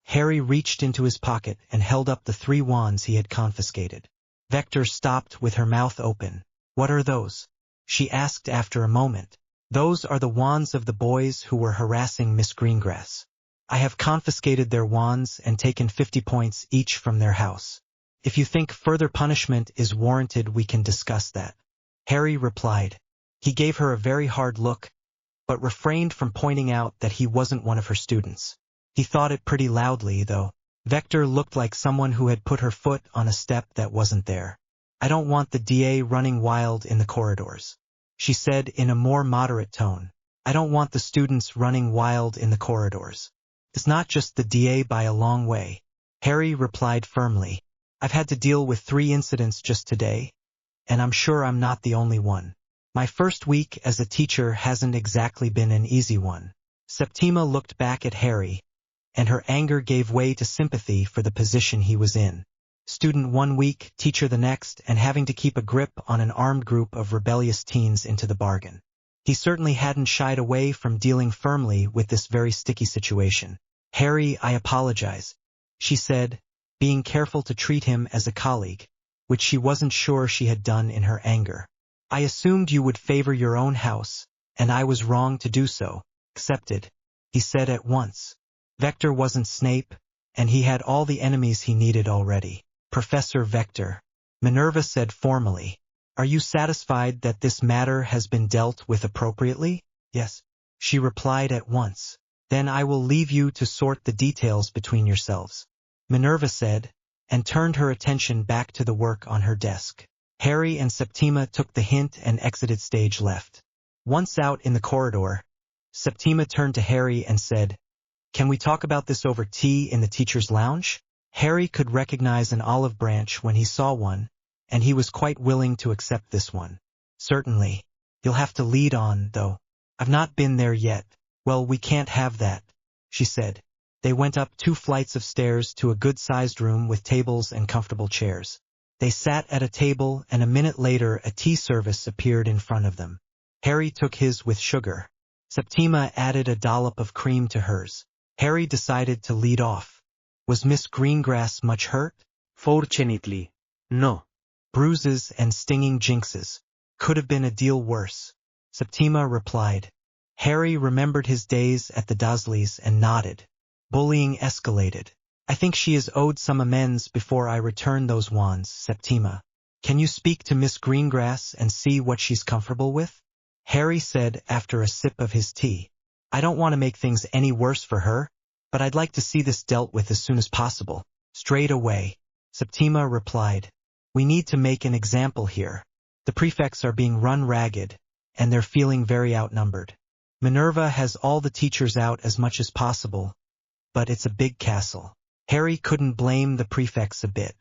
Harry reached into his pocket and held up the 3 wands he had confiscated. Vector stopped with her mouth open. What are those? She asked after a moment. Those are the wands of the boys who were harassing Miss Greengrass. I have confiscated their wands and taken 50 points each from their house. If you think further punishment is warranted, we can discuss that. Harry replied. He gave her a very hard look, but refrained from pointing out that he wasn't one of her students. He thought it pretty loudly, though. Vector looked like someone who had put her foot on a step that wasn't there. I don't want the DA running wild in the corridors, she said in a more moderate tone. I don't want the students running wild in the corridors. It's not just the DA by a long way. Harry replied firmly. I've had to deal with 3 incidents just today, and I'm sure I'm not the only one. My first week as a teacher hasn't exactly been an easy one. Septima looked back at Harry, and her anger gave way to sympathy for the position he was in. Student 1 week, teacher the next, and having to keep a grip on an armed group of rebellious teens into the bargain. He certainly hadn't shied away from dealing firmly with this very sticky situation. Harry, I apologize, she said, being careful to treat him as a colleague, which she wasn't sure she had done in her anger. I assumed you would favor your own house, and I was wrong to do so. Accepted, he said at once. Vector wasn't Snape, and he had all the enemies he needed already. Professor Vector, Minerva said formally. Are you satisfied that this matter has been dealt with appropriately? Yes, she replied at once. Then I will leave you to sort the details between yourselves, Minerva said, and turned her attention back to the work on her desk. Harry and Septima took the hint and exited stage left. Once out in the corridor, Septima turned to Harry and said, Can we talk about this over tea in the teacher's lounge? Harry could recognize an olive branch when he saw one, and he was quite willing to accept this one. Certainly. You'll have to lead on, though. I've not been there yet. Well, we can't have that, she said. They went up 2 flights of stairs to a good-sized room with tables and comfortable chairs. They sat at a table, and a minute later a tea service appeared in front of them. Harry took his with sugar. Septima added a dollop of cream to hers. Harry decided to lead off. Was Miss Greengrass much hurt? Fortunately, no. Bruises and stinging jinxes. Could have been a deal worse, Septima replied. Harry remembered his days at the Dursleys and nodded. Bullying escalated. I think she is owed some amends before I return those wands, Septima. Can you speak to Miss Greengrass and see what she's comfortable with? Harry said after a sip of his tea. I don't want to make things any worse for her, but I'd like to see this dealt with as soon as possible. Straight away, Septima replied. We need to make an example here. The prefects are being run ragged, and they're feeling very outnumbered. Minerva has all the teachers out as much as possible, but it's a big castle. Harry couldn't blame the prefects a bit.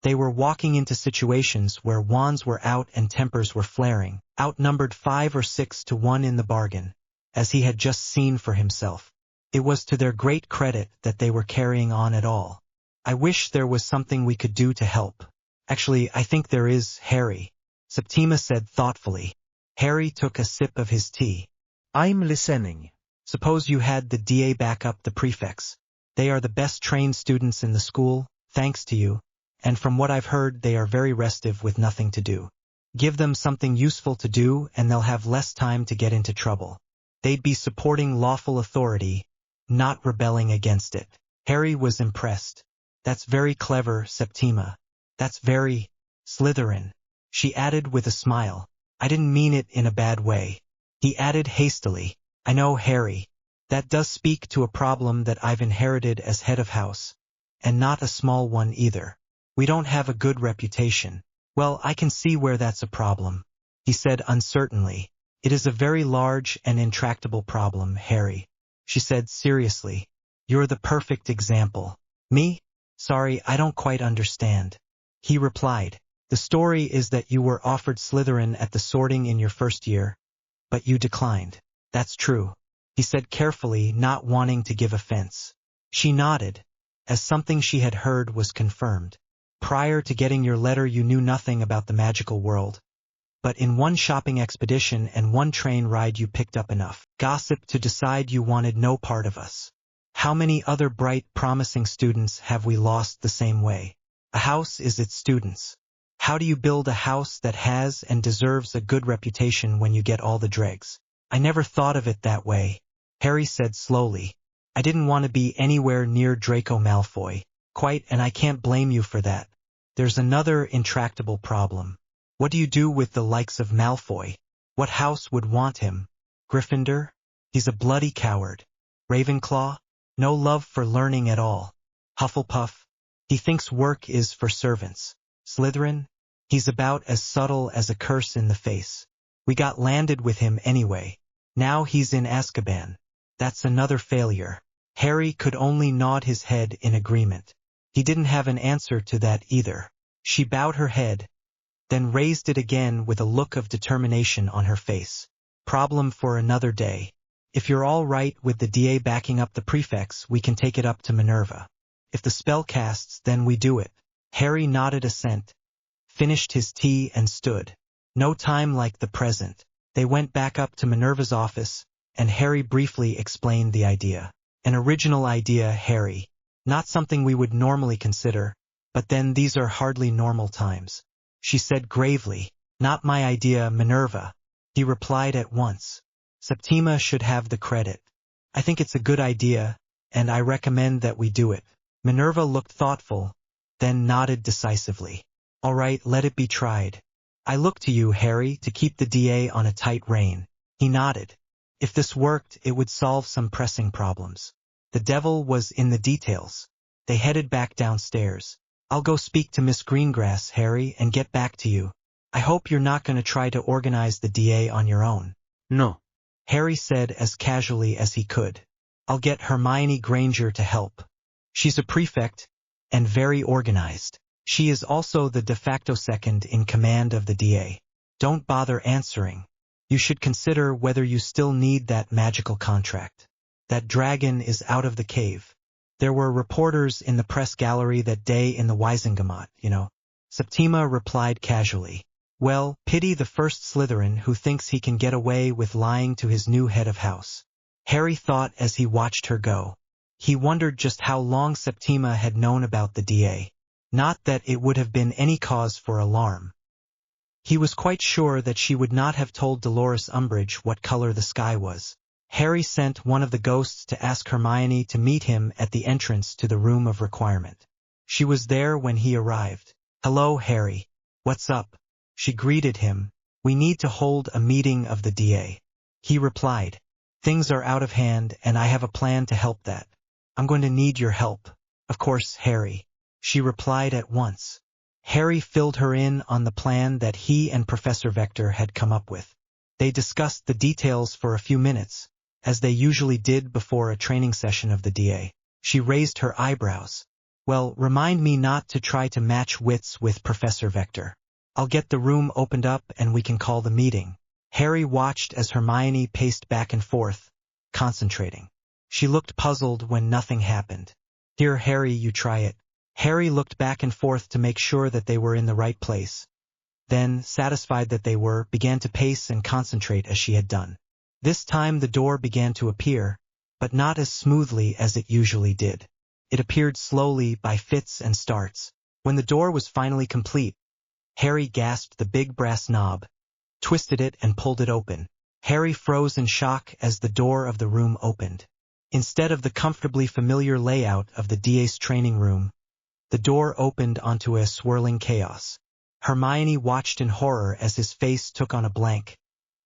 They were walking into situations where wands were out and tempers were flaring, outnumbered 5 or 6 to 1 in the bargain, as he had just seen for himself. It was to their great credit that they were carrying on at all. I wish there was something we could do to help. Actually, I think there is, Harry, Septima said thoughtfully. Harry took a sip of his tea. I'm listening. Suppose you had the DA back up the prefects. They are the best trained students in the school, thanks to you, and from what I've heard they are very restive with nothing to do. Give them something useful to do and they'll have less time to get into trouble. They'd be supporting lawful authority, not rebelling against it. Harry was impressed. That's very clever, Septima. That's very Slytherin, she added with a smile. I didn't mean it in a bad way. He added hastily, I know, Harry. That does speak to a problem that I've inherited as head of house, and not a small one either. We don't have a good reputation. Well, I can see where that's a problem, he said uncertainly. It is a very large and intractable problem, Harry, she said seriously. You're the perfect example. Me? Sorry, I don't quite understand, he replied. The story is that you were offered Slytherin at the sorting in your first year, but you declined. That's true, he said carefully, not wanting to give offense. She nodded. as something she had heard was confirmed. Prior to getting your letter you knew nothing about the magical world. But in one shopping expedition and one train ride you picked up enough gossip to decide you wanted no part of us. How many other bright, promising students have we lost the same way? A house is its students. How do you build a house that has and deserves a good reputation when you get all the dregs? I never thought of it that way, Harry said slowly. I didn't want to be anywhere near Draco Malfoy. Quite, and I can't blame you for that. There's another intractable problem. What do you do with the likes of Malfoy? What house would want him? Gryffindor? He's a bloody coward. Ravenclaw? No love for learning at all. Hufflepuff? He thinks work is for servants. Slytherin? He's about as subtle as a curse in the face. We got landed with him anyway. Now he's in Azkaban. That's another failure. Harry could only nod his head in agreement. He didn't have an answer to that either. She bowed her head, then raised it again with a look of determination on her face. Problem for another day. If you're all right with the DA backing up the prefects, we can take it up to Minerva. If the spell casts, then we do it. Harry nodded assent, finished his tea and stood. No time like the present. They went back up to Minerva's office, and Harry briefly explained the idea. An original idea, Harry. Not something we would normally consider, but then these are hardly normal times. She said gravely, not my idea, Minerva. He replied at once. Septima should have the credit. I think it's a good idea, and I recommend that we do it. Minerva looked thoughtful, then nodded decisively. All right, let it be tried. I look to you, Harry, to keep the DA on a tight rein. He nodded. If this worked, it would solve some pressing problems. The devil was in the details. They headed back downstairs. I'll go speak to Miss Greengrass, Harry, and get back to you. I hope you're not going to try to organize the DA on your own. No. Harry said as casually as he could. I'll get Hermione Granger to help. She's a prefect, and very organized. She is also the de facto second in command of the DA. Don't bother answering. You should consider whether you still need that magical contract. That dragon is out of the cave. There were reporters in the press gallery that day in the Wisengamot, you know. Septima replied casually. Well, pity the first Slytherin who thinks he can get away with lying to his new head of house. Harry thought as he watched her go. He wondered just how long Septima had known about the DA. Not that it would have been any cause for alarm. He was quite sure that she would not have told Dolores Umbridge what color the sky was. Harry sent one of the ghosts to ask Hermione to meet him at the entrance to the room of requirement. She was there when he arrived. Hello, Harry. What's up? She greeted him. We need to hold a meeting of the DA. He replied. Things are out of hand and I have a plan to help that. I'm going to need your help. Of course, Harry. She replied at once. Harry filled her in on the plan that he and Professor Vector had come up with. They discussed the details for a few minutes, as they usually did before a training session of the DA. She raised her eyebrows. Well, remind me not to try to match wits with Professor Vector. I'll get the room opened up and we can call the meeting. Harry watched as Hermione paced back and forth, concentrating. She looked puzzled when nothing happened. Here, Harry, you try it. Harry looked back and forth to make sure that they were in the right place. Then, satisfied that they were, began to pace and concentrate as she had done. This time the door began to appear, but not as smoothly as it usually did. It appeared slowly by fits and starts. When the door was finally complete, Harry grasped the big brass knob, twisted it and pulled it open. Harry froze in shock as the door of the room opened. Instead of the comfortably familiar layout of the DA's training room, the door opened onto a swirling chaos. Hermione watched in horror as his face took on a blank,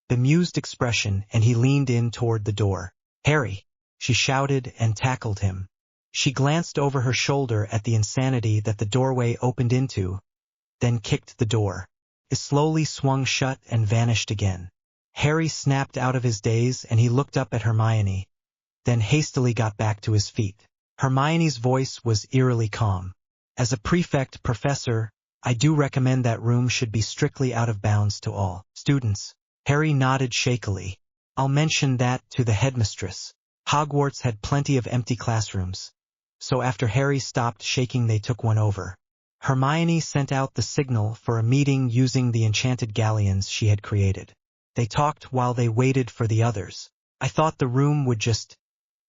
bemused expression, and he leaned in toward the door. Harry! She shouted and tackled him. She glanced over her shoulder at the insanity that the doorway opened into, then kicked the door. It slowly swung shut and vanished again. Harry snapped out of his daze and he looked up at Hermione, then hastily got back to his feet. Hermione's voice was eerily calm. As a prefect professor, I do recommend that room should be strictly out of bounds to all students. Harry nodded shakily. I'll mention that to the headmistress. Hogwarts had plenty of empty classrooms, so after Harry stopped shaking they took one over. Hermione sent out the signal for a meeting using the enchanted galleons she had created. They talked while they waited for the others. I thought the room would just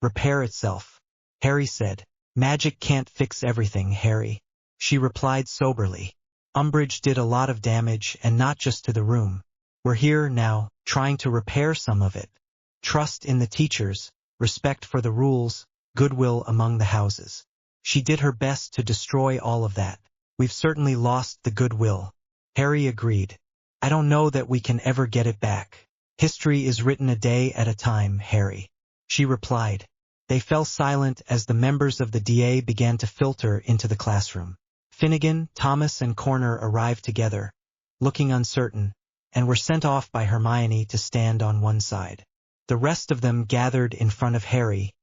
repair itself, Harry said. Magic can't fix everything, Harry. She replied soberly. Umbridge did a lot of damage, and not just to the room. We're here now, trying to repair some of it. Trust in the teachers, respect for the rules, goodwill among the houses. She did her best to destroy all of that. We've certainly lost the goodwill. Harry agreed. I don't know that we can ever get it back. History is written a day at a time, Harry. She replied. They fell silent as the members of the DA began to filter into the classroom. Finnegan, Thomas, and Corner arrived together, looking uncertain, and were sent off by Hermione to stand on one side. The rest of them gathered in front of Harry,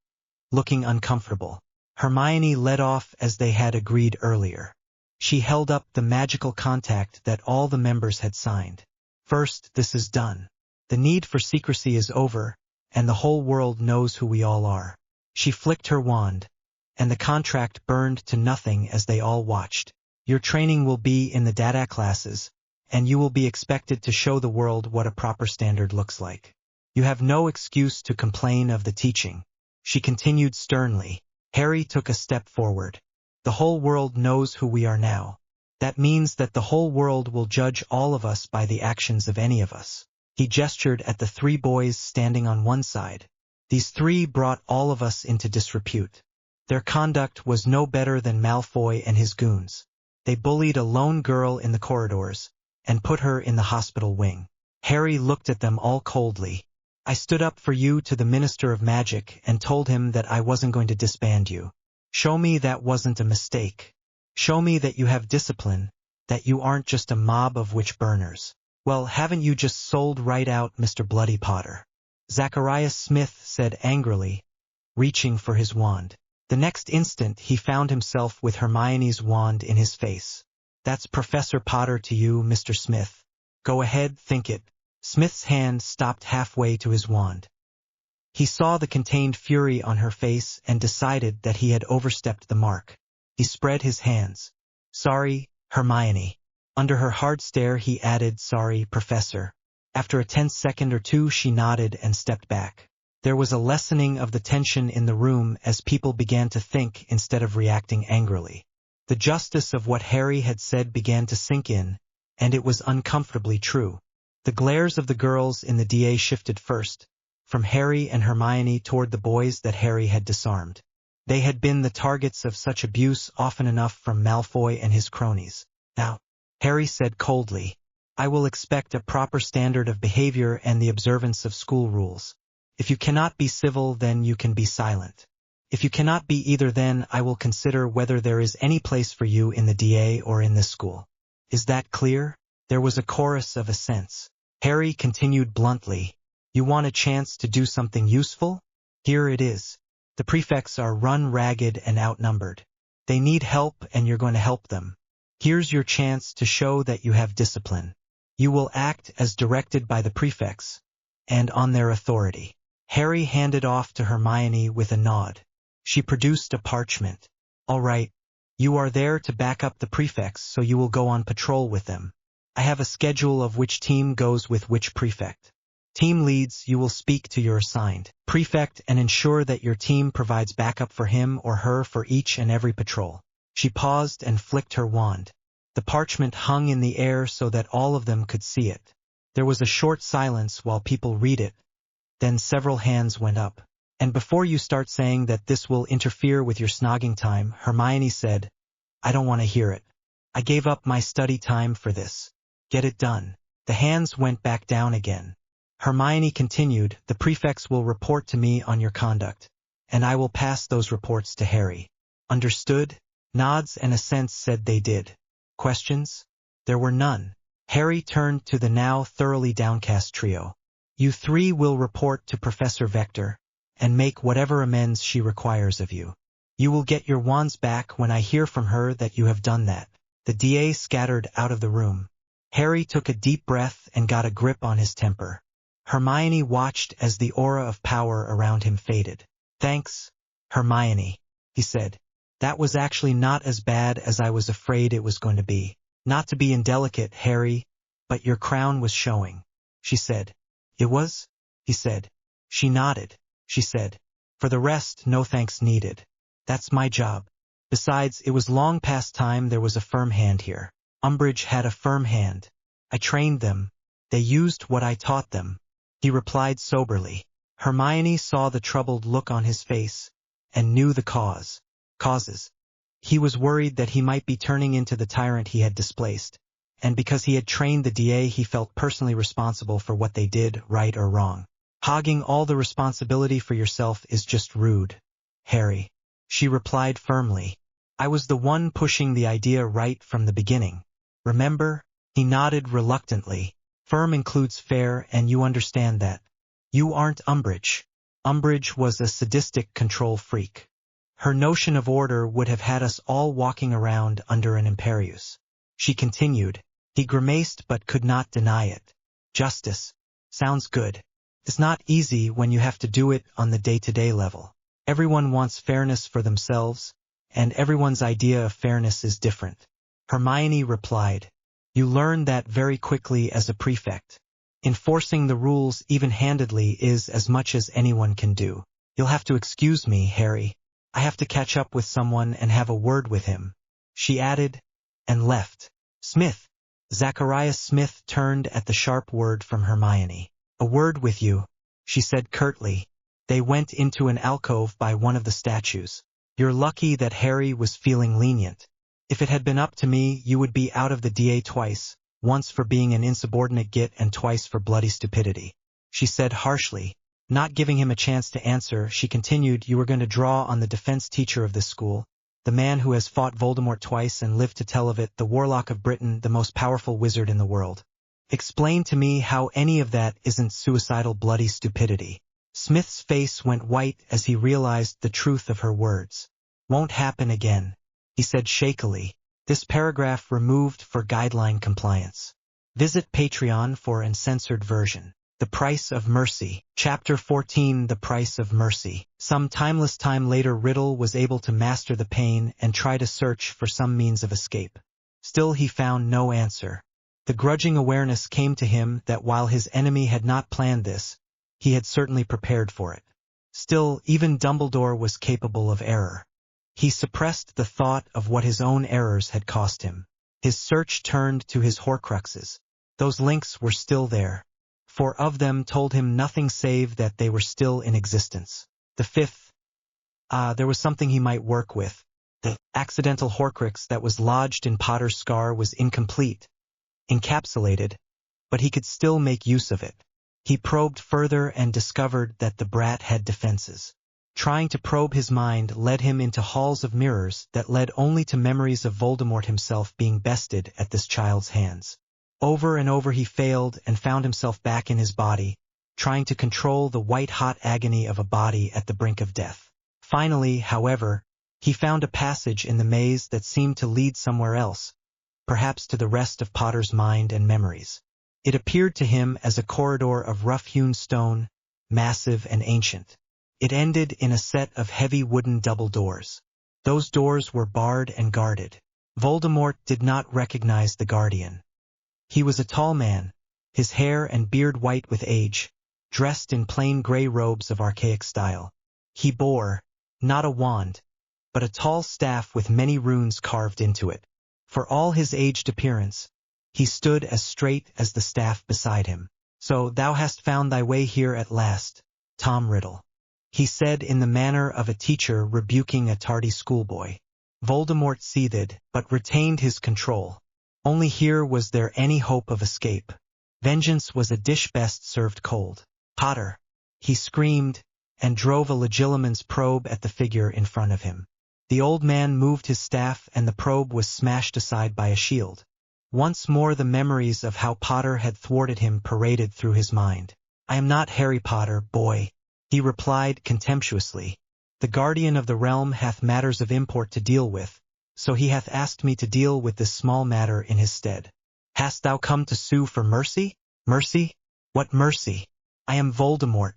looking uncomfortable. Hermione led off as they had agreed earlier. She held up the magical contact that all the members had signed. First, this is done. The need for secrecy is over, and the whole world knows who we all are. She flicked her wand, and the contract burned to nothing as they all watched. Your training will be in the data classes, and you will be expected to show the world what a proper standard looks like. You have no excuse to complain of the teaching. She continued sternly. Harry took a step forward. The whole world knows who we are now. That means that the whole world will judge all of us by the actions of any of us. He gestured at the three boys standing on one side. These three brought all of us into disrepute. Their conduct was no better than Malfoy and his goons. They bullied a lone girl in the corridors, and put her in the hospital wing. Harry looked at them all coldly. I stood up for you to the Minister of Magic and told him that I wasn't going to disband you. Show me that wasn't a mistake. Show me that you have discipline, that you aren't just a mob of witch burners. Well, haven't you just sold right out, Mr. Bloody Potter? Zacharias Smith said angrily, reaching for his wand. The next instant he found himself with Hermione's wand in his face. That's Professor Potter to you, Mr. Smith. Go ahead, think it. Smith's hand stopped halfway to his wand. He saw the contained fury on her face and decided that he had overstepped the mark. He spread his hands. Sorry, Hermione. Under her hard stare he added, sorry, Professor. After a tense second or two she nodded and stepped back. There was a lessening of the tension in the room as people began to think instead of reacting angrily. The justice of what Harry had said began to sink in, and it was uncomfortably true. The glares of the girls in the DA shifted first, from Harry and Hermione toward the boys that Harry had disarmed. They had been the targets of such abuse often enough from Malfoy and his cronies. Now, Harry said coldly, I will expect a proper standard of behavior and the observance of school rules. If you cannot be civil, then you can be silent. If you cannot be either, then I will consider whether there is any place for you in the DA or in this school. Is that clear? There was a chorus of assents. Harry continued bluntly, You want a chance to do something useful? Here it is. The prefects are run ragged and outnumbered. They need help and you're going to help them. Here's your chance to show that you have discipline. You will act as directed by the prefects, and on their authority. Harry handed off to Hermione with a nod. She produced a parchment. All right, you are there to back up the prefects, so you will go on patrol with them. I have a schedule of which team goes with which prefect. Team leads, you will speak to your assigned prefect and ensure that your team provides backup for him or her for each and every patrol. She paused and flicked her wand. The parchment hung in the air so that all of them could see it. There was a short silence while people read it. Then several hands went up. And before you start saying that this will interfere with your snogging time, Hermione said, I don't want to hear it. I gave up my study time for this. Get it done. The hands went back down again. Hermione continued, the prefects will report to me on your conduct, and I will pass those reports to Harry. Understood? Nods and assents said they did. Questions? There were none. Harry turned to the now thoroughly downcast trio. You three will report to Professor Vector, and make whatever amends she requires of you. You will get your wands back when I hear from her that you have done that. The DA scattered out of the room. Harry took a deep breath and got a grip on his temper. Hermione watched as the aura of power around him faded. Thanks, Hermione, he said. That was actually not as bad as I was afraid it was going to be. Not to be indelicate, Harry, but your crown was showing, she said. It was? He said. She nodded. She said. For the rest, no thanks needed. That's my job. Besides, it was long past time there was a firm hand here. Umbridge had a firm hand. I trained them. They used what I taught them. He replied soberly. Hermione saw the troubled look on his face, and knew the causes. He was worried that he might be turning into the tyrant he had displaced, and because he had trained the DA he felt personally responsible for what they did, right or wrong. Hogging all the responsibility for yourself is just rude, Harry. She replied firmly. I was the one pushing the idea right from the beginning. Remember? He nodded reluctantly. Firm includes fair, and you understand that. You aren't Umbridge. Umbridge was a sadistic control freak. Her notion of order would have had us all walking around under an imperius. She continued. He grimaced but could not deny it. Justice. Sounds good. It's not easy when you have to do it on the day-to-day level. Everyone wants fairness for themselves, and everyone's idea of fairness is different. Hermione replied. You learn that very quickly as a prefect. Enforcing the rules even-handedly is as much as anyone can do. You'll have to excuse me, Harry. I have to catch up with someone and have a word with him, she added, and left. Smith. Zacharias Smith turned at the sharp word from Hermione. A word with you, she said curtly. They went into an alcove by one of the statues. You're lucky that Harry was feeling lenient. If it had been up to me, you would be out of the DA twice, once for being an insubordinate git and twice for bloody stupidity, she said harshly. Not giving him a chance to answer, she continued, you were going to draw on the defense teacher of this school, the man who has fought Voldemort twice and lived to tell of it, the Warlock of Britain, the most powerful wizard in the world. Explain to me how any of that isn't suicidal bloody stupidity. Smith's face went white as he realized the truth of her words. Won't happen again, he said shakily. This paragraph removed for guideline compliance. Visit Patreon for uncensored version. The Price of Mercy. Chapter 14 The Price of Mercy. Some timeless time later Riddle was able to master the pain and try to search for some means of escape. Still he found no answer. The grudging awareness came to him that while his enemy had not planned this, he had certainly prepared for it. Still, even Dumbledore was capable of error. He suppressed the thought of what his own errors had cost him. His search turned to his Horcruxes. Those links were still there. 4 of them told him nothing save that they were still in existence. The 5th, there was something he might work with. The accidental Horcrux that was lodged in Potter's scar was incomplete, encapsulated, but he could still make use of it. He probed further and discovered that the brat had defenses. Trying to probe his mind led him into halls of mirrors that led only to memories of Voldemort himself being bested at this child's hands. Over and over he failed and found himself back in his body, trying to control the white-hot agony of a body at the brink of death. Finally, however, he found a passage in the maze that seemed to lead somewhere else, perhaps to the rest of Potter's mind and memories. It appeared to him as a corridor of rough-hewn stone, massive and ancient. It ended in a set of heavy wooden double doors. Those doors were barred and guarded. Voldemort did not recognize the guardian. He was a tall man, his hair and beard white with age, dressed in plain gray robes of archaic style. He bore, not a wand, but a tall staff with many runes carved into it. For all his aged appearance, he stood as straight as the staff beside him. So thou hast found thy way here at last, Tom Riddle, he said in the manner of a teacher rebuking a tardy schoolboy. Voldemort seethed, but retained his control. Only here was there any hope of escape. Vengeance was a dish best served cold. Potter, he screamed, and drove a Legilimens probe at the figure in front of him. The old man moved his staff and the probe was smashed aside by a shield. Once more the memories of how Potter had thwarted him paraded through his mind. I am not Harry Potter, boy, he replied contemptuously. The guardian of the realm hath matters of import to deal with, so he hath asked me to deal with this small matter in his stead. Hast thou come to sue for mercy? Mercy? What mercy? I am Voldemort,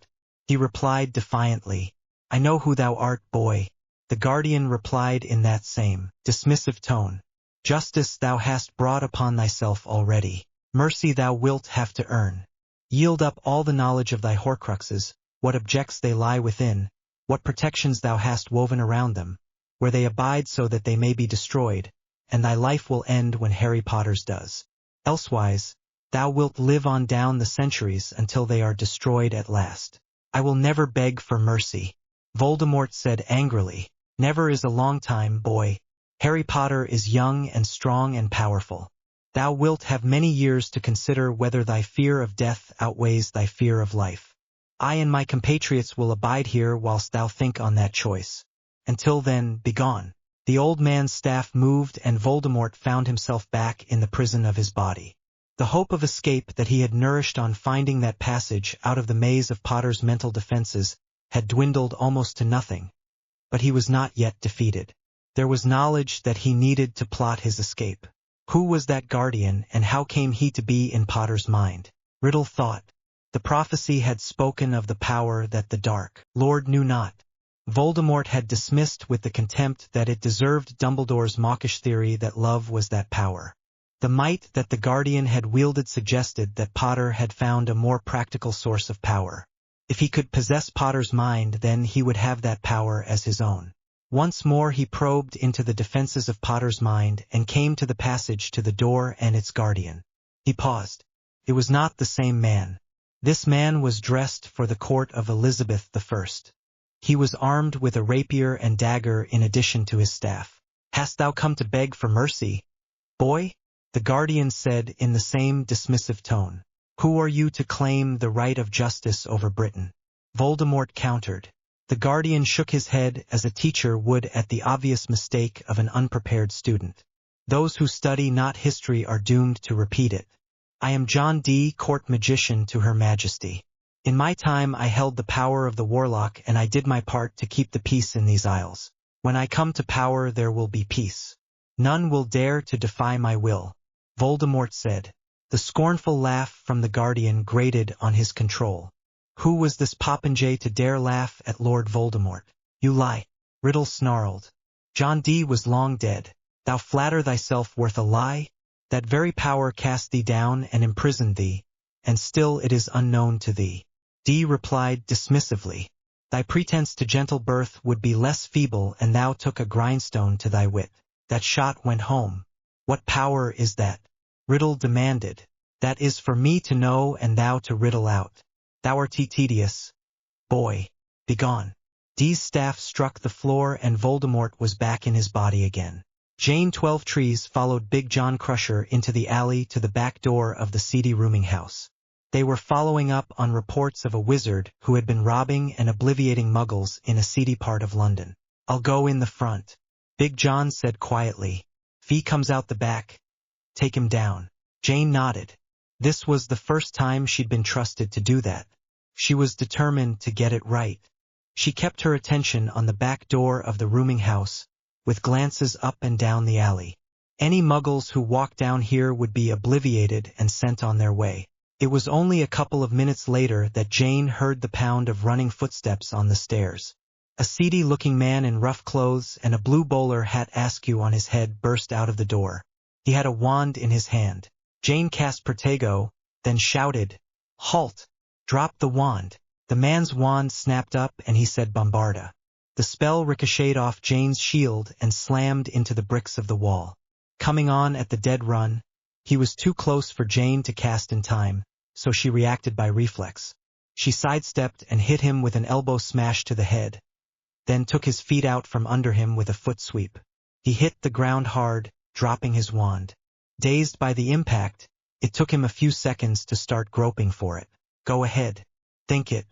he replied defiantly. I know who thou art, boy. The guardian replied in that same, dismissive tone. Justice thou hast brought upon thyself already. Mercy thou wilt have to earn. Yield up all the knowledge of thy horcruxes, what objects they lie within, what protections thou hast woven around them, where they abide so that they may be destroyed, and thy life will end when Harry Potter's does. Elsewise, thou wilt live on down the centuries until they are destroyed at last. I will never beg for mercy. Voldemort said angrily. Never is a long time, boy. Harry Potter is young and strong and powerful. Thou wilt have many years to consider whether thy fear of death outweighs thy fear of life. I and my compatriots will abide here whilst thou think on that choice. Until then, begone. The old man's staff moved and Voldemort found himself back in the prison of his body. The hope of escape that he had nourished on finding that passage out of the maze of Potter's mental defenses had dwindled almost to nothing. But he was not yet defeated. There was knowledge that he needed to plot his escape. Who was that guardian and how came he to be in Potter's mind? Riddle thought. The prophecy had spoken of the power that the Dark Lord knew not. Voldemort had dismissed with the contempt that it deserved Dumbledore's mawkish theory that love was that power. The might that the guardian had wielded suggested that Potter had found a more practical source of power. If he could possess Potter's mind, then he would have that power as his own. Once more he probed into the defenses of Potter's mind and came to the passage to the door and its guardian. He paused. It was not the same man. This man was dressed for the court of Elizabeth I. He was armed with a rapier and dagger in addition to his staff. Hast thou come to beg for mercy, boy? The guardian said in the same dismissive tone. Who are you to claim the right of justice over Britain? Voldemort countered. The guardian shook his head as a teacher would at the obvious mistake of an unprepared student. Those who study not history are doomed to repeat it. I am John D., court magician to Her Majesty. In my time I held the power of the warlock and I did my part to keep the peace in these isles. When I come to power there will be peace. None will dare to defy my will. Voldemort said. The scornful laugh from the guardian grated on his control. Who was this popinjay to dare laugh at Lord Voldemort? You lie. Riddle snarled. John D. was long dead. Thou flatter thyself worth a lie? That very power cast thee down and imprisoned thee, and still it is unknown to thee. D. replied dismissively. Thy pretense to gentle birth would be less feeble and thou took a grindstone to thy wit. That shot went home. What power is that? Riddle demanded. That is for me to know and thou to riddle out. Thou art tedious. Boy, begone. D's staff struck the floor and Voldemort was back in his body again. Jane 12 Trees followed Big John Crusher into the alley to the back door of the seedy rooming house. They were following up on reports of a wizard who had been robbing and obliviating muggles in a seedy part of London. I'll go in the front. Big John said quietly. Fee comes out the back. Take him down. Jane nodded. This was the first time she'd been trusted to do that. She was determined to get it right. She kept her attention on the back door of the rooming house, with glances up and down the alley. Any muggles who walked down here would be obliviated and sent on their way. It was only a couple of minutes later that Jane heard the pound of running footsteps on the stairs. A seedy-looking man in rough clothes and a blue bowler hat askew on his head burst out of the door. He had a wand in his hand. Jane cast Protego, then shouted, Halt! Drop the wand. The man's wand snapped up and he said Bombarda. The spell ricocheted off Jane's shield and slammed into the bricks of the wall. Coming on at the dead run, he was too close for Jane to cast in time, so she reacted by reflex. She sidestepped and hit him with an elbow smash to the head, then took his feet out from under him with a foot sweep. He hit the ground hard, dropping his wand. Dazed by the impact, it took him a few seconds to start groping for it. Go ahead. Think it.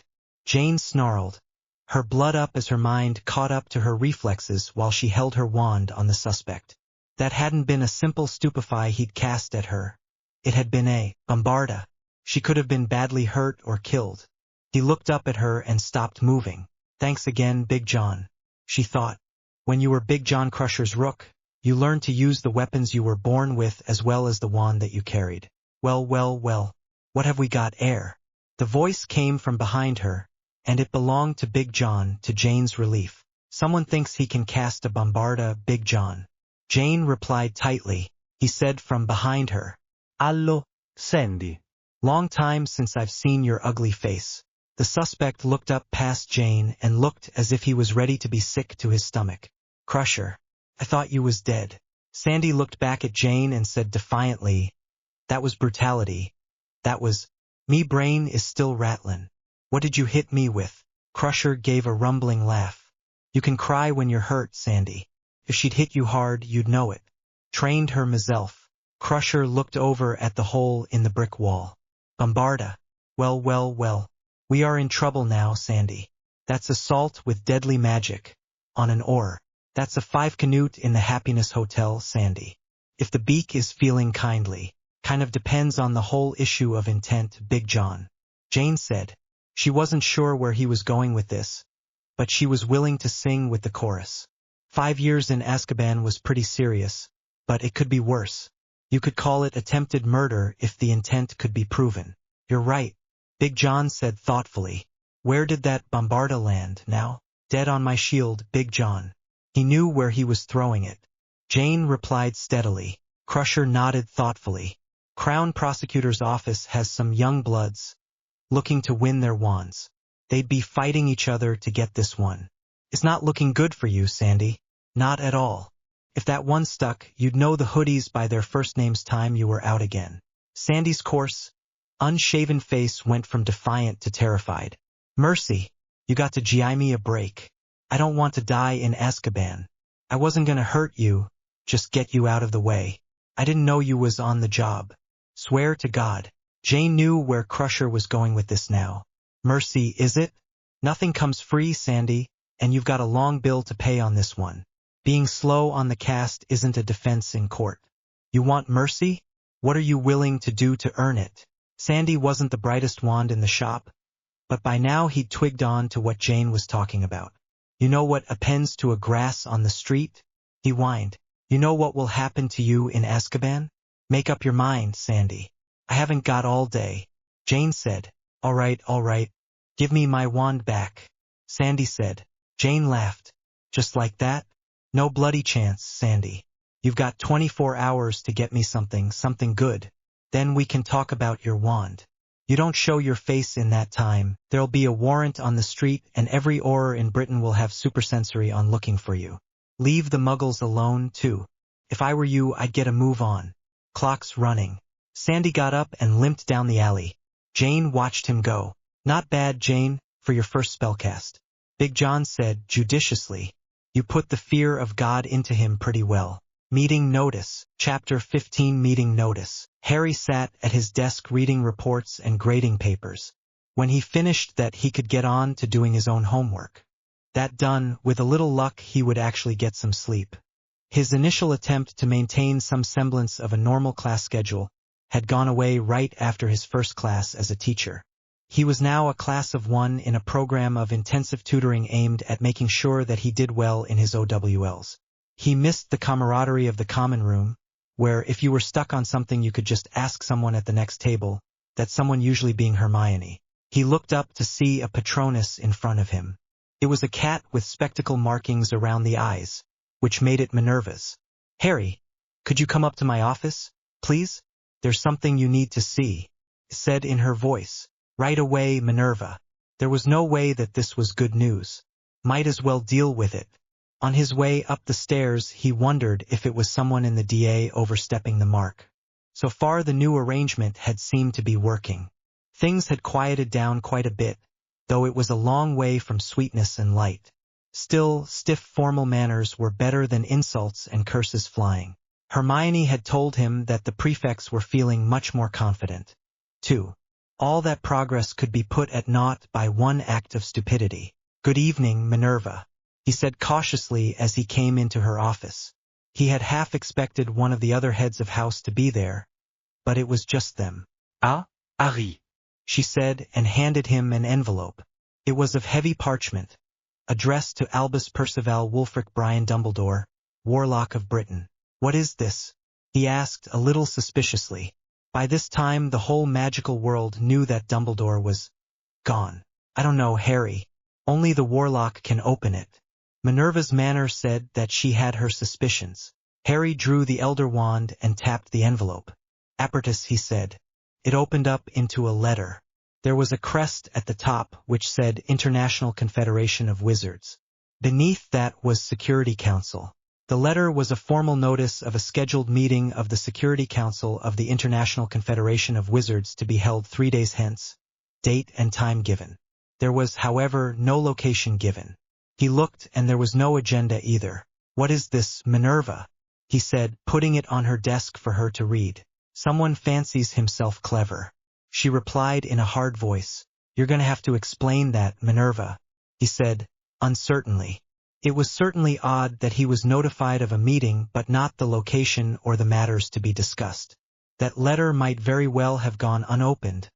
Jane snarled. Her blood up as her mind caught up to her reflexes while she held her wand on the suspect. That hadn't been a simple stupefy he'd cast at her. It had been a Bombarda. She could have been badly hurt or killed. He looked up at her and stopped moving. Thanks again, Big John. She thought. When you were Big John Crusher's rook, you learned to use the weapons you were born with as well as the wand that you carried. Well, well, well. What have we got, heir? The voice came from behind her, and it belonged to Big John, to Jane's relief. Someone thinks he can cast a bombarda, Big John. Jane replied tightly. He said from behind her. Allo, Sandy. Long time since I've seen your ugly face. The suspect looked up past Jane and looked as if he was ready to be sick to his stomach. Crusher. I thought you was dead. Sandy looked back at Jane and said defiantly, that was brutality. That was, me brain is still rattlin'. What did you hit me with? Crusher gave a rumbling laugh. You can cry when you're hurt, Sandy. If she'd hit you hard, you'd know it. Trained her myself. Crusher looked over at the hole in the brick wall. Bombarda. Well, well, well. We are in trouble now, Sandy. That's assault with deadly magic. On an oar. That's a 5-canute in the Happiness Hotel, Sandy. If the beak is feeling kindly. Kind of depends on the whole issue of intent, Big John. Jane said. She wasn't sure where he was going with this, but she was willing to sing with the chorus. 5 years in Azkaban was pretty serious, but it could be worse. You could call it attempted murder if the intent could be proven. You're right, Big John said thoughtfully. Where did that bombarda land now? Dead on my shield, Big John. He knew where he was throwing it. Jane replied steadily. Crusher nodded thoughtfully. Crown Prosecutor's Office has some young bloods looking to win their wands. They'd be fighting each other to get this one. It's not looking good for you, Sandy. Not at all. If that one stuck, you'd know the hoodies by their first names time you were out again. Sandy's coarse, unshaven face went from defiant to terrified. Mercy, you got to gi me a break. I don't want to die in Azkaban. I wasn't gonna hurt you, just get you out of the way. I didn't know you was on the job. Swear to God. Jane knew where Crusher was going with this now. Mercy, is it? Nothing comes free, Sandy, and you've got a long bill to pay on this one. Being slow on the cast isn't a defense in court. You want mercy? What are you willing to do to earn it? Sandy wasn't the brightest wand in the shop, but by now he'd twigged on to what Jane was talking about. You know what appends to a grass on the street? He whined. You know what will happen to you in Azkaban? Make up your mind, Sandy. I haven't got all day. Jane said. All right. Give me my wand back. Sandy said. Jane laughed. Just like that? No bloody chance, Sandy. You've got 24 hours to get me something good. Then we can talk about your wand. You don't show your face in that time, there'll be a warrant on the street and every Auror in Britain will have supersensory on looking for you. Leave the muggles alone, too. If I were you, I'd get a move on. Clock's running. Sandy got up and limped down the alley. Jane watched him go. Not bad, Jane, for your first spellcast. Big John said judiciously. You put the fear of God into him pretty well. Meeting notice. Chapter 15 Meeting notice. Harry sat at his desk reading reports and grading papers. When he finished that, he could get on to doing his own homework. That done, with a little luck he would actually get some sleep. His initial attempt to maintain some semblance of a normal class schedule had gone away right after his first class as a teacher. He was now a class of 1 in a program of intensive tutoring aimed at making sure that he did well in his OWLs. He missed the camaraderie of the common room, where if you were stuck on something you could just ask someone at the next table, that someone usually being Hermione. He looked up to see a Patronus in front of him. It was a cat with spectacle markings around the eyes, which made it Minerva's. Harry, could you come up to my office, please? There's something you need to see, said in her voice. Right away, Minerva. There was no way that this was good news. Might as well deal with it. On his way up the stairs, he wondered if it was someone in the DA overstepping the mark. So far the new arrangement had seemed to be working. Things had quieted down quite a bit, though it was a long way from sweetness and light. Still, stiff formal manners were better than insults and curses flying. Hermione had told him that the prefects were feeling much more confident. 2. All that progress could be put at naught by one act of stupidity. Good evening, Minerva, he said cautiously as he came into her office. He had half expected one of the other heads of house to be there, but it was just them. Ah, Harry, she said and handed him an envelope. It was of heavy parchment, addressed to Albus Percival Wulfric Brian Dumbledore, Warlock of Britain. What is this? He asked a little suspiciously. By this time the whole magical world knew that Dumbledore was gone. I don't know, Harry. Only the Warlock can open it. Minerva's manner said that she had her suspicions. Harry drew the Elder Wand and tapped the envelope. Apparatus, he said. It opened up into a letter. There was a crest at the top which said International Confederation of Wizards. Beneath that was Security Council. The letter was a formal notice of a scheduled meeting of the Security Council of the International Confederation of Wizards to be held 3 days hence. Date and time given. There was, however, no location given. He looked and there was no agenda either. What is this, Minerva? He said, putting it on her desk for her to read. Someone fancies himself clever. She replied in a hard voice. You're going to have to explain that, Minerva, he said, uncertainly. It was certainly odd that he was notified of a meeting but not the location or the matters to be discussed. That letter might very well have gone unopened,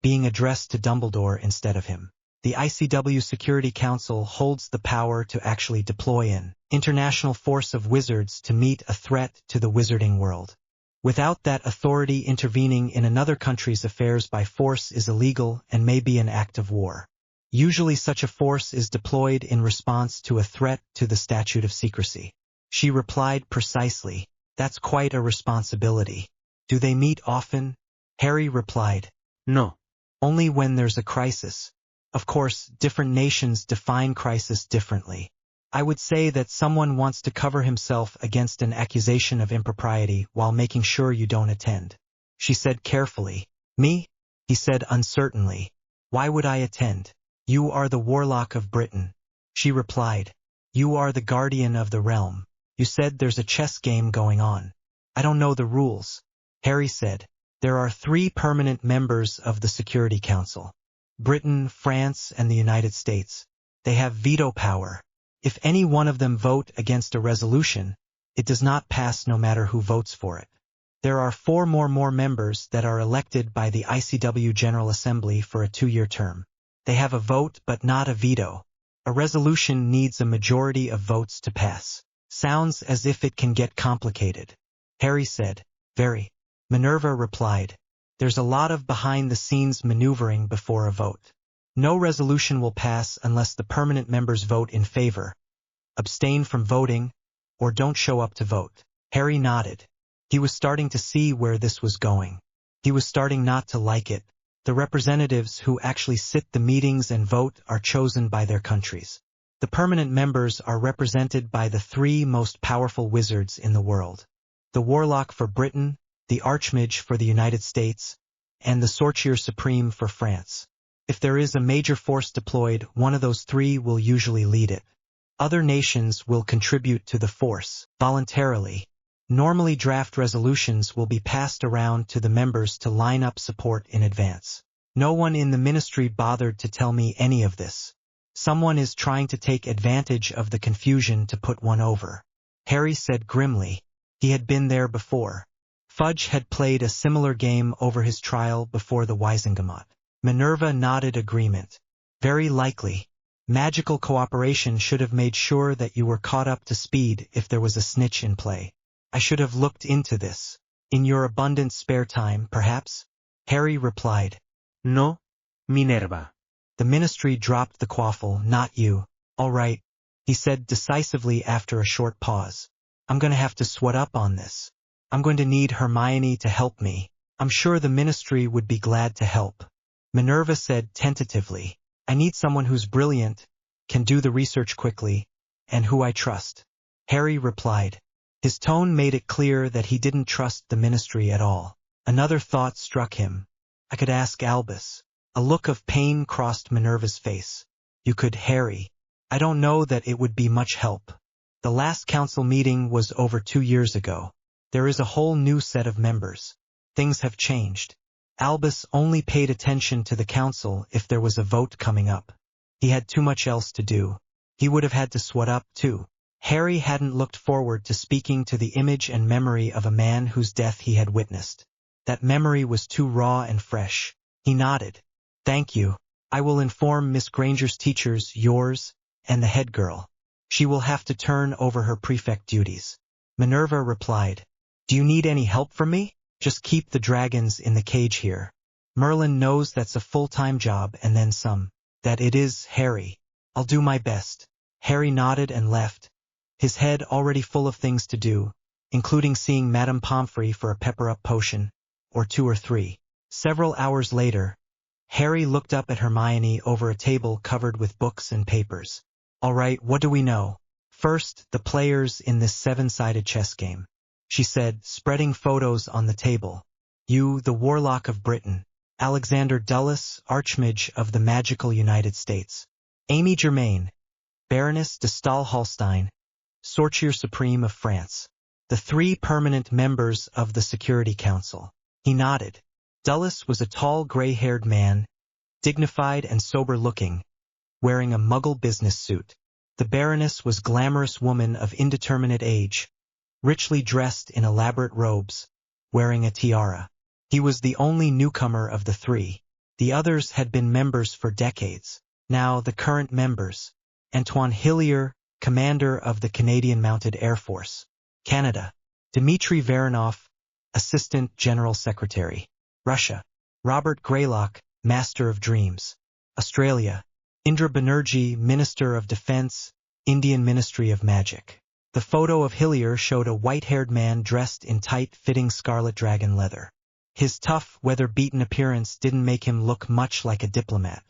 being addressed to Dumbledore instead of him. The ICW Security Council holds the power to actually deploy an international force of wizards to meet a threat to the wizarding world. Without that authority, intervening in another country's affairs by force is illegal and may be an act of war. Usually such a force is deployed in response to a threat to the statute of secrecy. She replied precisely, that's quite a responsibility. Do they meet often? Harry replied, No. Only when there's a crisis. Of course, different nations define crisis differently. I would say that someone wants to cover himself against an accusation of impropriety while making sure you don't attend. She said carefully. Me? He said uncertainly. Why would I attend? You are the Warlock of Britain. She replied. You are the Guardian of the Realm. You said there's a chess game going on. I don't know the rules. Harry said. There are 3 permanent members of the Security Council. Britain, France, and the United States. They have veto power. If any one of them vote against a resolution, it does not pass no matter who votes for it. There are 4 more members that are elected by the ICW General Assembly for a 2-year term. They have a vote but not a veto. A resolution needs a majority of votes to pass. Sounds as if it can get complicated. Harry said. Very. Minerva replied. There's a lot of behind-the-scenes maneuvering before a vote. No resolution will pass unless the permanent members vote in favor, abstain from voting, or don't show up to vote. Harry nodded. He was starting to see where this was going. He was starting not to like it. The representatives who actually sit the meetings and vote are chosen by their countries. The permanent members are represented by the 3 most powerful wizards in the world. The Warlock for Britain, the Archmage for the United States, and the Sorcier Supreme for France. If there is a major force deployed, one of those 3 will usually lead it. Other nations will contribute to the force, voluntarily. Normally draft resolutions will be passed around to the members to line up support in advance. No one in the ministry bothered to tell me any of this. Someone is trying to take advantage of the confusion to put one over. Harry said grimly. He had been there before. Fudge had played a similar game over his trial before the Wisengamot. Minerva nodded agreement. Very likely. Magical cooperation should have made sure that you were caught up to speed if there was a snitch in play. I should have looked into this. In your abundant spare time, perhaps? Harry replied. No, Minerva. The ministry dropped the quaffle, not you. All right, he said decisively after a short pause. I'm going to have to sweat up on this. I'm going to need Hermione to help me. I'm sure the ministry would be glad to help. Minerva said tentatively. I need someone who's brilliant, can do the research quickly, and who I trust. Harry replied. His tone made it clear that he didn't trust the ministry at all. Another thought struck him. I could ask Albus. A look of pain crossed Minerva's face. You could, Harry. I don't know that it would be much help. The last council meeting was over 2 years ago. There is a whole new set of members. Things have changed. Albus only paid attention to the council if there was a vote coming up. He had too much else to do. He would have had to sweat up, too. Harry hadn't looked forward to speaking to the image and memory of a man whose death he had witnessed. That memory was too raw and fresh. He nodded. Thank you. I will inform Miss Granger's teachers, yours, and the head girl. She will have to turn over her prefect duties. Minerva replied. Do you need any help from me? Just keep the dragons in the cage here. Merlin knows that's a full-time job and then some. That it is, Harry. I'll do my best. Harry nodded and left, his head already full of things to do, including seeing Madame Pomfrey for a pepper-up potion, or 2 or 3. Several hours later, Harry looked up at Hermione over a table covered with books and papers. "All right, what do we know? First, the players in this 7-sided chess game," she said, spreading photos on the table. "You, the Warlock of Britain. Alexander Dulles, Archmage of the Magical United States. Amy Germain, Baroness de Stahl-Holstein, Sorcier Supreme of France. The 3 permanent members of the Security Council." He nodded. Dulles was a tall, gray-haired man, dignified and sober-looking, wearing a Muggle business suit. The Baroness was a glamorous woman of indeterminate age, richly dressed in elaborate robes, wearing a tiara. He was the only newcomer of the 3. The others had been members for decades. Now the current members: Antoine Hillier, commander of the Canadian Mounted Air Force. Canada. Dmitry Voronov, Assistant General Secretary. Russia. Robert Greylock, Master of Dreams. Australia. Indra Banerjee, Minister of Defense, Indian Ministry of Magic. The photo of Hillier showed a white-haired man dressed in tight-fitting scarlet dragon leather. His tough, weather-beaten appearance didn't make him look much like a diplomat.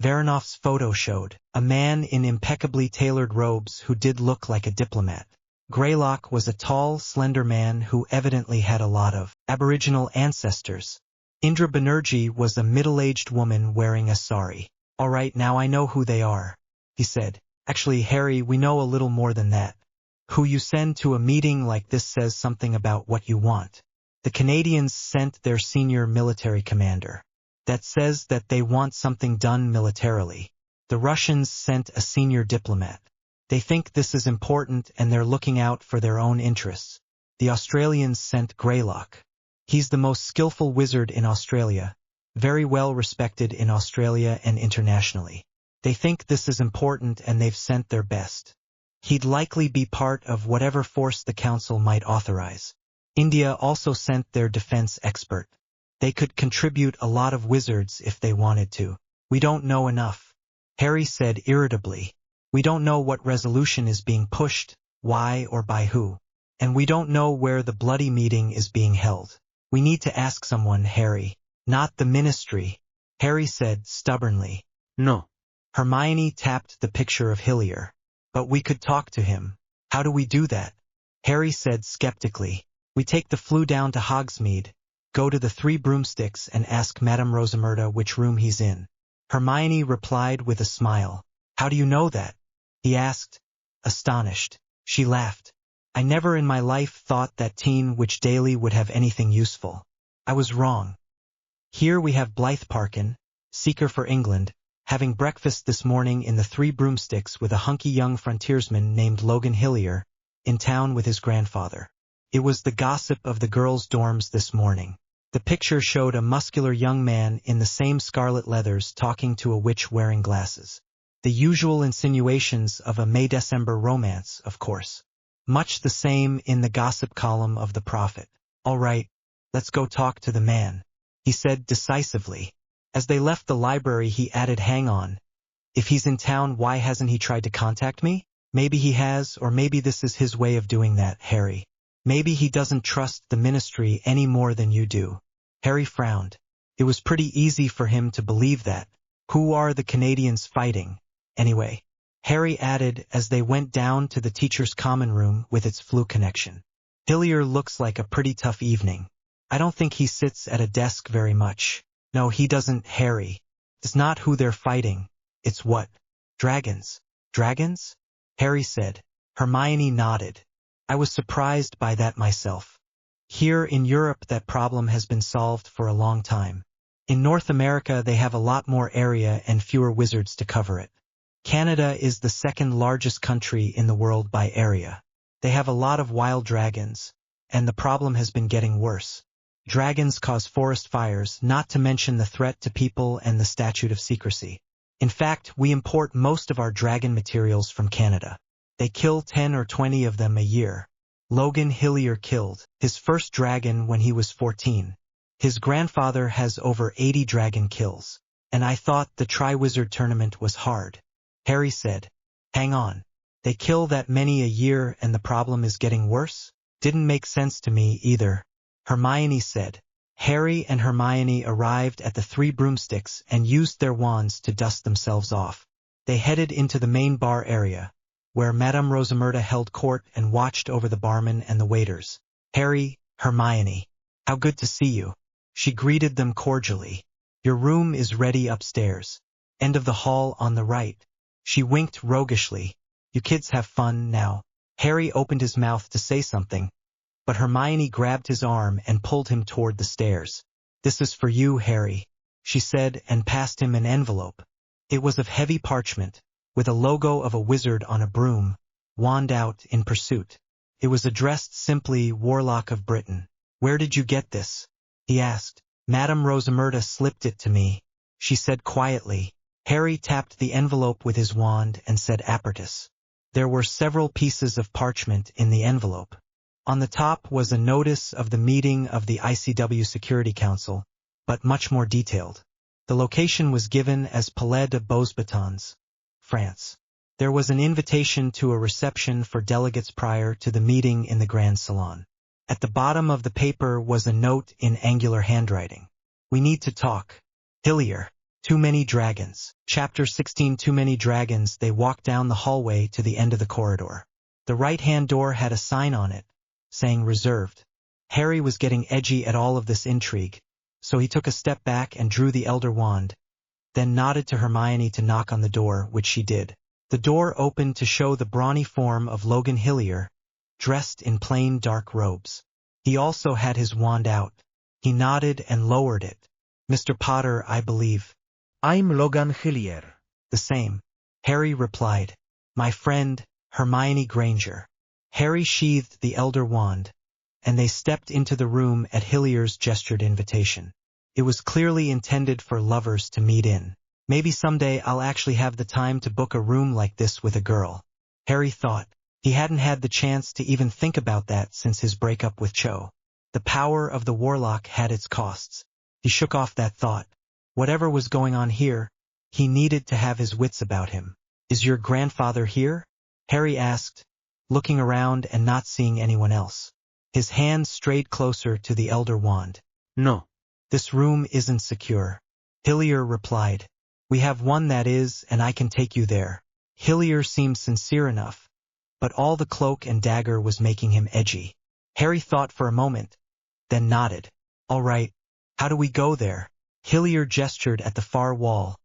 Voronov's photo showed a man in impeccably tailored robes who did look like a diplomat. Greylock was a tall, slender man who evidently had a lot of Aboriginal ancestors. Indra Banerjee was a middle-aged woman wearing a sari. "All right, now I know who they are," he said. "Actually, Harry, we know a little more than that. Who you send to a meeting like this says something about what you want. The Canadians sent their senior military commander. That says that they want something done militarily. The Russians sent a senior diplomat. They think this is important and they're looking out for their own interests. The Australians sent Greylock. He's the most skillful wizard in Australia, very well respected in Australia and internationally. They think this is important and they've sent their best. He'd likely be part of whatever force the council might authorize. India also sent their defense expert. They could contribute a lot of wizards if they wanted to. We don't know enough," Harry said irritably. "We don't know what resolution is being pushed, why or by who. And we don't know where the bloody meeting is being held. We need to ask someone, Harry." "Not the ministry," Harry said stubbornly. No. Hermione tapped the picture of Hillier. "But we could talk to him." "How do we do that?" Harry said skeptically. "We take the flu down to Hogsmeade, go to the 3 broomsticks and ask Madame Rosamerta which room he's in." Hermione replied with a smile. "How do you know that?" he asked, astonished. She laughed. "I never in my life thought that Teen Witch Daily would have anything useful. I was wrong. Here we have Blythe Parkin, seeker for England, having breakfast this morning in the 3 broomsticks with a hunky young frontiersman named Logan Hillier, in town with his grandfather. It was the gossip of the girls' dorms this morning." The picture showed a muscular young man in the same scarlet leathers talking to a witch wearing glasses. The usual insinuations of a May-December romance, of course. Much the same in the gossip column of the Prophet. "All right, let's go talk to the man," he said decisively. As they left the library he added, "Hang on. If he's in town, why hasn't he tried to contact me? Maybe he has, or maybe this is his way of doing that, Harry. Maybe he doesn't trust the ministry any more than you do." Harry frowned. It was pretty easy for him to believe that. Who are the Canadians fighting, anyway? Harry added as they went down to the teacher's common room with its flu connection. "Hillier looks like a pretty tough evening. I don't think he sits at a desk very much." "No, he doesn't, Harry. It's not who they're fighting. It's what?" "Dragons." "Dragons?" Harry said. Hermione nodded. "I was surprised by that myself. Here in Europe that problem has been solved for a long time. In North America they have a lot more area and fewer wizards to cover it. Canada is the 2nd largest country in the world by area. They have a lot of wild dragons, and the problem has been getting worse. Dragons cause forest fires, not to mention the threat to people and the statute of secrecy. In fact, we import most of our dragon materials from Canada. They kill 10 or 20 of them a year. Logan Hillier killed his first dragon when he was 14. His grandfather has over 80 dragon kills. And I thought the Triwizard tournament was hard." Harry said. "Hang on. They kill that many a year and the problem is getting worse? Didn't make sense to me either, Hermione said. Harry and Hermione arrived at the 3 broomsticks and used their wands to dust themselves off. They headed into the main bar area, where Madame Rosamerta held court and watched over the barman and the waiters. Harry, Hermione, how good to see you. She greeted them cordially. Your room is ready upstairs. End of the hall on the right. She winked roguishly. You kids have fun now. Harry opened his mouth to say something, but Hermione grabbed his arm and pulled him toward the stairs. This is for you, Harry, she said and passed him an envelope. It was of heavy parchment, with a logo of a wizard on a broom, wand out in pursuit. It was addressed simply Warlock of Britain. Where did you get this? He asked. Madame Rosamerta slipped it to me, she said quietly. Harry tapped the envelope with his wand and said Apertus. There were several pieces of parchment in the envelope. On the top was a notice of the meeting of the ICW Security Council, but much more detailed. The location was given as Palais de Beauxbatons, France. There was an invitation to a reception for delegates prior to the meeting in the Grand Salon. At the bottom of the paper was a note in angular handwriting. We need to talk. Hillier. Too many dragons. Chapter 16. Too many dragons. They walked down the hallway to the end of the corridor. The right-hand door had a sign on it, saying reserved. Harry was getting edgy at all of this intrigue, so he took a step back and drew the Elder Wand, then nodded to Hermione to knock on the door, which she did. The door opened to show the brawny form of Logan Hillier, dressed in plain dark robes. He also had his wand out. He nodded and lowered it. Mr. Potter, I believe. I'm Logan Hillier. The same, Harry replied. My friend, Hermione Granger. Harry sheathed the Elder Wand, and they stepped into the room at Hillier's gestured invitation. It was clearly intended for lovers to meet in. Maybe someday I'll actually have the time to book a room like this with a girl, Harry thought. He hadn't had the chance to even think about that since his breakup with Cho. The power of the Warlock had its costs. He shook off that thought. Whatever was going on here, he needed to have his wits about him. Is your grandfather here? Harry asked, looking around and not seeing anyone else. His hand strayed closer to the Elder Wand. No. This room isn't secure, Hillier replied. We have one that is, and I can take you there. Hillier seemed sincere enough, but all the cloak and dagger was making him edgy. Harry thought for a moment, then nodded. All right, how do we go there? Hillier gestured at the far wall,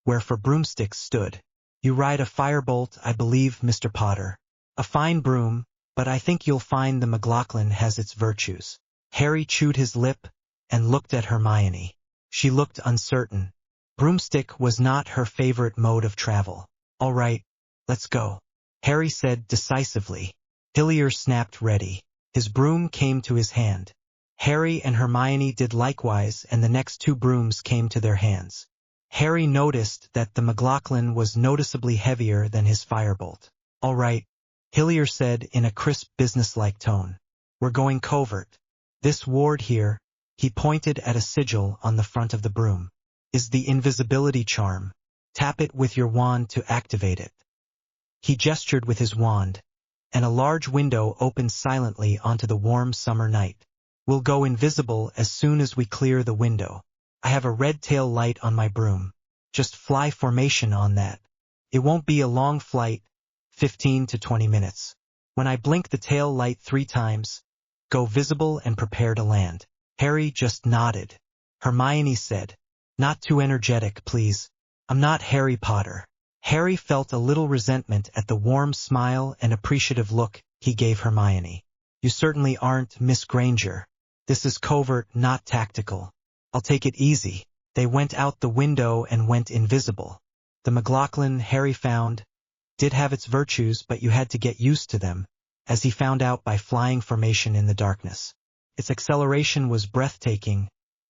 where for broomsticks stood. You ride a firebolt, I believe, Mr. Potter. A fine broom, but I think you'll find the McLaughlin has its virtues. Harry chewed his lip and looked at Hermione. She looked uncertain. Broomstick was not her favorite mode of travel. All right, let's go, Harry said decisively. Hillier snapped ready. His broom came to his hand. Harry and Hermione did likewise, and the next 2 brooms came to their hands. Harry noticed that the McLaughlin was noticeably heavier than his firebolt. All right, Hillier said in a crisp businesslike tone. We're going covert. This ward here, he pointed at a sigil on the front of the broom, is the invisibility charm. Tap it with your wand to activate it. He gestured with his wand, and a large window opened silently onto the warm summer night. We'll go invisible as soon as we clear the window. I have a red tail light on my broom. Just fly formation on that. It won't be a long flight, 15 to 20 minutes. When I blink the tail light 3 times, go visible and prepare to land. Harry just nodded. Hermione said, not too energetic, please. I'm not Harry Potter. Harry felt a little resentment at the warm smile and appreciative look he gave Hermione. You certainly aren't Miss Granger. This is covert, not tactical. I'll take it easy. They went out the window and went invisible. The McLaughlin, Harry found, did have its virtues, but you had to get used to them, as he found out by flying formation in the darkness. Its acceleration was breathtaking,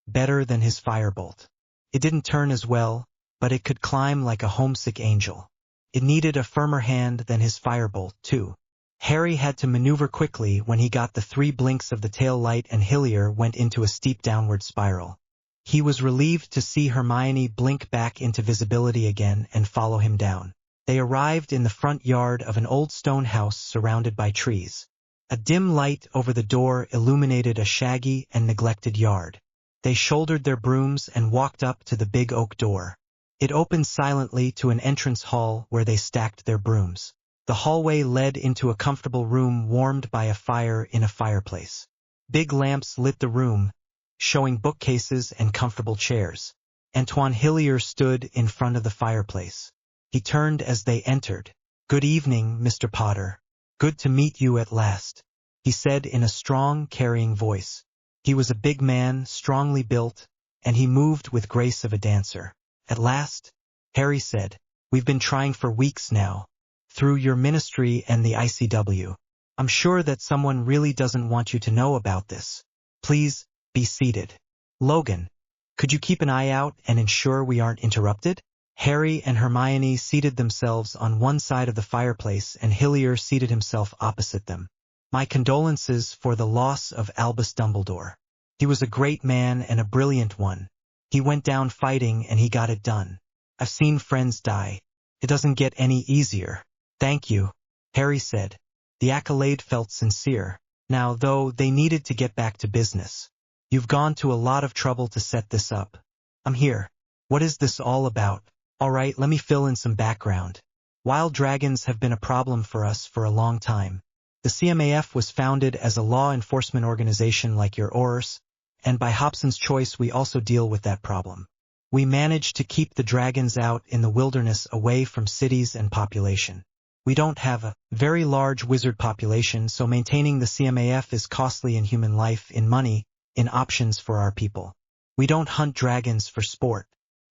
better than his firebolt. It didn't turn as well, but it could climb like a homesick angel. It needed a firmer hand than his firebolt, too. Harry had to maneuver quickly when he got the 3 blinks of the tail light and Hillier went into a steep downward spiral. He was relieved to see Hermione blink back into visibility again and follow him down. They arrived in the front yard of an old stone house surrounded by trees. A dim light over the door illuminated a shaggy and neglected yard. They shouldered their brooms and walked up to the big oak door. It opened silently to an entrance hall where they stacked their brooms. The hallway led into a comfortable room warmed by a fire in a fireplace. Big lamps lit the room, showing bookcases and comfortable chairs. Antoine Hillier stood in front of the fireplace. He turned as they entered. "Good evening, Mr. Potter. Good to meet you at last," he said in a strong, carrying voice. He was a big man, strongly built, and he moved with grace of a dancer. "At last?" Harry said. "We've been trying for weeks now, through your ministry and the ICW. I'm sure that someone really doesn't want you to know about this. Please, be seated. Logan, could you keep an eye out and ensure we aren't interrupted?" Harry and Hermione seated themselves on one side of the fireplace and Hillier seated himself opposite them. "My condolences for the loss of Albus Dumbledore. He was a great man and a brilliant one. He went down fighting and he got it done. I've seen friends die. It doesn't get any easier." "Thank you," Harry said. The accolade felt sincere. Now, though, they needed to get back to business. "You've gone to a lot of trouble to set this up. I'm here. What is this all about?" "All right, let me fill in some background. Wild dragons have been a problem for us for a long time. The CMAF was founded as a law enforcement organization like your ORS, and by Hobson's choice we also deal with that problem. We manage to keep the dragons out in the wilderness away from cities and population. We don't have a very large wizard population, so maintaining the CMAF is costly in human life, in money, in options for our people. We don't hunt dragons for sport.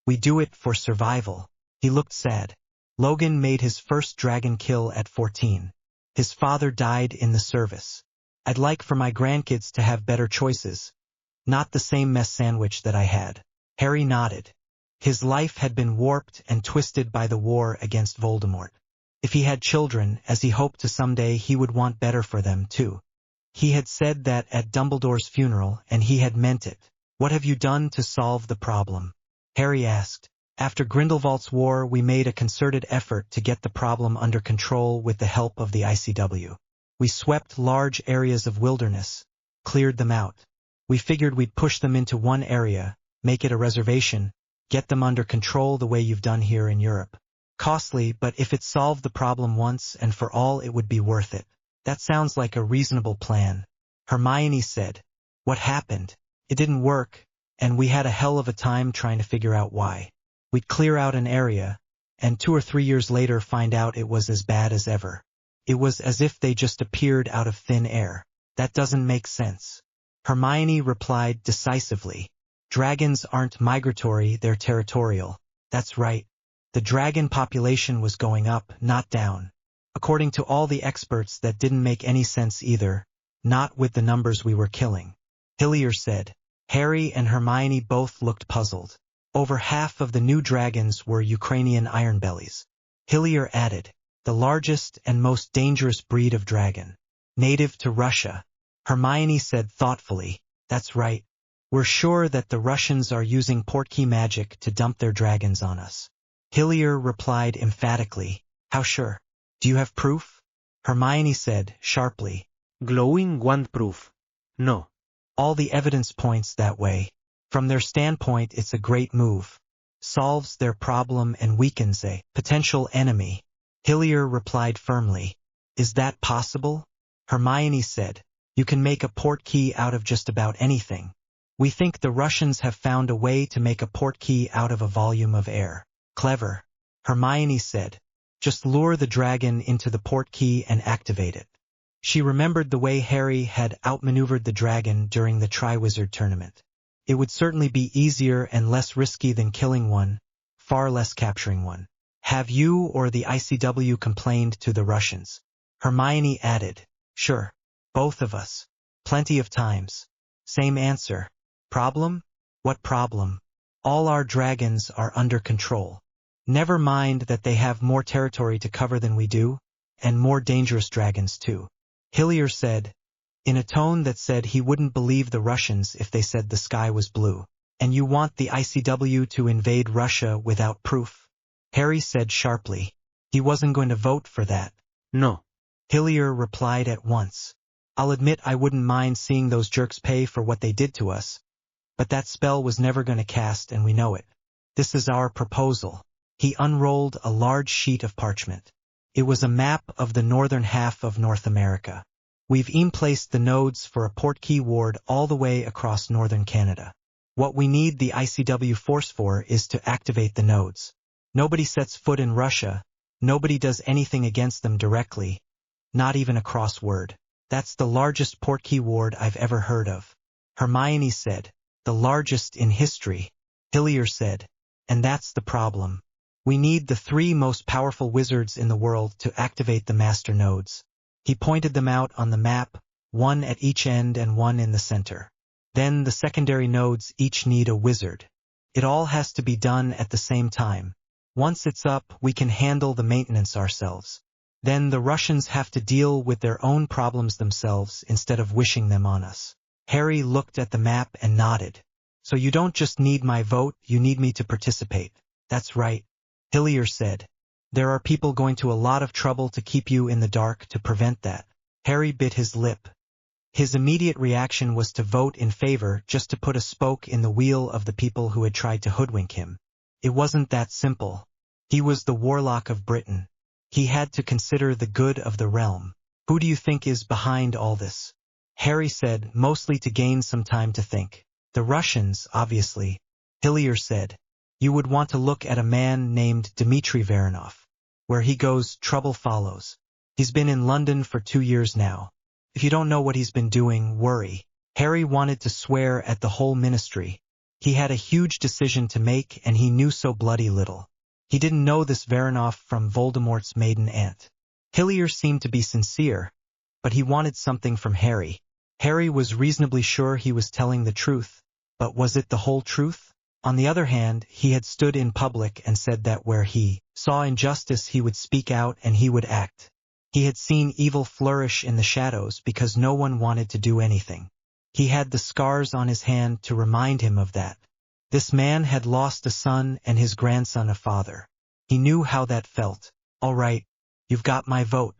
We do it for survival." He looked sad. Logan made his first dragon kill at 14. His father died in the service. "I'd like for my grandkids to have better choices. Not the same mess sandwich that I had." Harry nodded. His life had been warped and twisted by the war against Voldemort. If he had children, as he hoped to someday, he would want better for them too. He had said that at Dumbledore's funeral, and he had meant it. "What have you done to solve the problem?" Harry asked. "After Grindelwald's war, we made a concerted effort to get the problem under control with the help of the ICW. We swept large areas of wilderness, cleared them out. We figured we'd push them into one area, make it a reservation, get them under control the way you've done here in Europe. Costly, but if it solved the problem once and for all, it would be worth it." "That sounds like a reasonable plan," Hermione said. "What happened? It didn't work, and we had a hell of a time trying to figure out why. We'd clear out an area, and 2 or 3 years later find out it was as bad as ever. It was as if they just appeared out of thin air. That doesn't make sense." Hermione replied decisively. "Dragons aren't migratory, they're territorial." "That's right. The dragon population was going up, not down. According to all the experts, that didn't make any sense either, not with the numbers we were killing," Hillier said. Harry and Hermione both looked puzzled. Over half of the new dragons were Ukrainian ironbellies. Hillier added, "The largest and most dangerous breed of dragon. Native to Russia." Hermione said thoughtfully, "That's right. We're sure that the Russians are using portkey magic to dump their dragons on us." Hillier replied emphatically, "How sure? Do you have proof?" Hermione said sharply, Glowing wand proof. No. "All the evidence points that way. From their standpoint, it's a great move. Solves their problem and weakens a potential enemy." Hillier replied firmly, "Is that possible?" Hermione said, "You can make a portkey out of just about anything. We think the Russians have found a way to make a portkey out of a volume of air." "Clever," Hermione said. "Just lure the dragon into the portkey and activate it." She remembered the way Harry had outmaneuvered the dragon during the Triwizard tournament. It would certainly be easier and less risky than killing one, far less capturing one. "Have you or the ICW complained to the Russians?" Hermione added, "Sure. Both of us. Plenty of times. Same answer. Problem? What problem? All our dragons are under control. Never mind that they have more territory to cover than we do, and more dangerous dragons too." Hillier said, in a tone that said he wouldn't believe the Russians if they said the sky was blue. "And you want the ICW to invade Russia without proof?" Harry said sharply, He wasn't going to vote for that. No. Hillier replied at once. I'll admit I wouldn't mind seeing those jerks pay for what they did to us, but that spell was never going to cast and we know it. This is our proposal. He unrolled a large sheet of parchment. It was a map of the northern half of North America. We've placed the nodes for a portkey ward all the way across northern Canada. What we need the ICW force for is to activate the nodes. Nobody sets foot in Russia. Nobody does anything against them directly. Not even a crossword. That's the largest portkey ward I've ever heard of. Hermione said. The largest in history. Hillier said. And that's the problem. We need the 3 most powerful wizards in the world to activate the master nodes. He pointed them out on the map, 1 at each end and 1 in the center. Then the secondary nodes each need a wizard. It all has to be done at the same time. Once it's up, we can handle the maintenance ourselves. Then the Russians have to deal with their own problems themselves instead of wishing them on us. Harry looked at the map and nodded. So you don't just need my vote, you need me to participate. That's right. Hillier said. There are people going to a lot of trouble to keep you in the dark to prevent that. Harry bit his lip. His immediate reaction was to vote in favor just to put a spoke in the wheel of the people who had tried to hoodwink him. It wasn't that simple. He was the warlock of Britain. He had to consider the good of the realm. Who do you think is behind all this? Harry said, mostly to gain some time to think. The Russians, obviously. Hillier said. You would want to look at a man named Dmitry Voronov. Where he goes, trouble follows. He's been in London for 2 years now. If you don't know what he's been doing, worry. Harry wanted to swear at the whole ministry. He had a huge decision to make and he knew so bloody little. He didn't know this Voronov from Voldemort's maiden aunt. Hillier seemed to be sincere, but he wanted something from Harry. Harry was reasonably sure he was telling the truth, but was it the whole truth? On the other hand, he had stood in public and said that where he saw injustice he would speak out and he would act. He had seen evil flourish in the shadows because no one wanted to do anything. He had the scars on his hand to remind him of that. This man had lost a son and his grandson a father. He knew how that felt. All right, you've got my vote.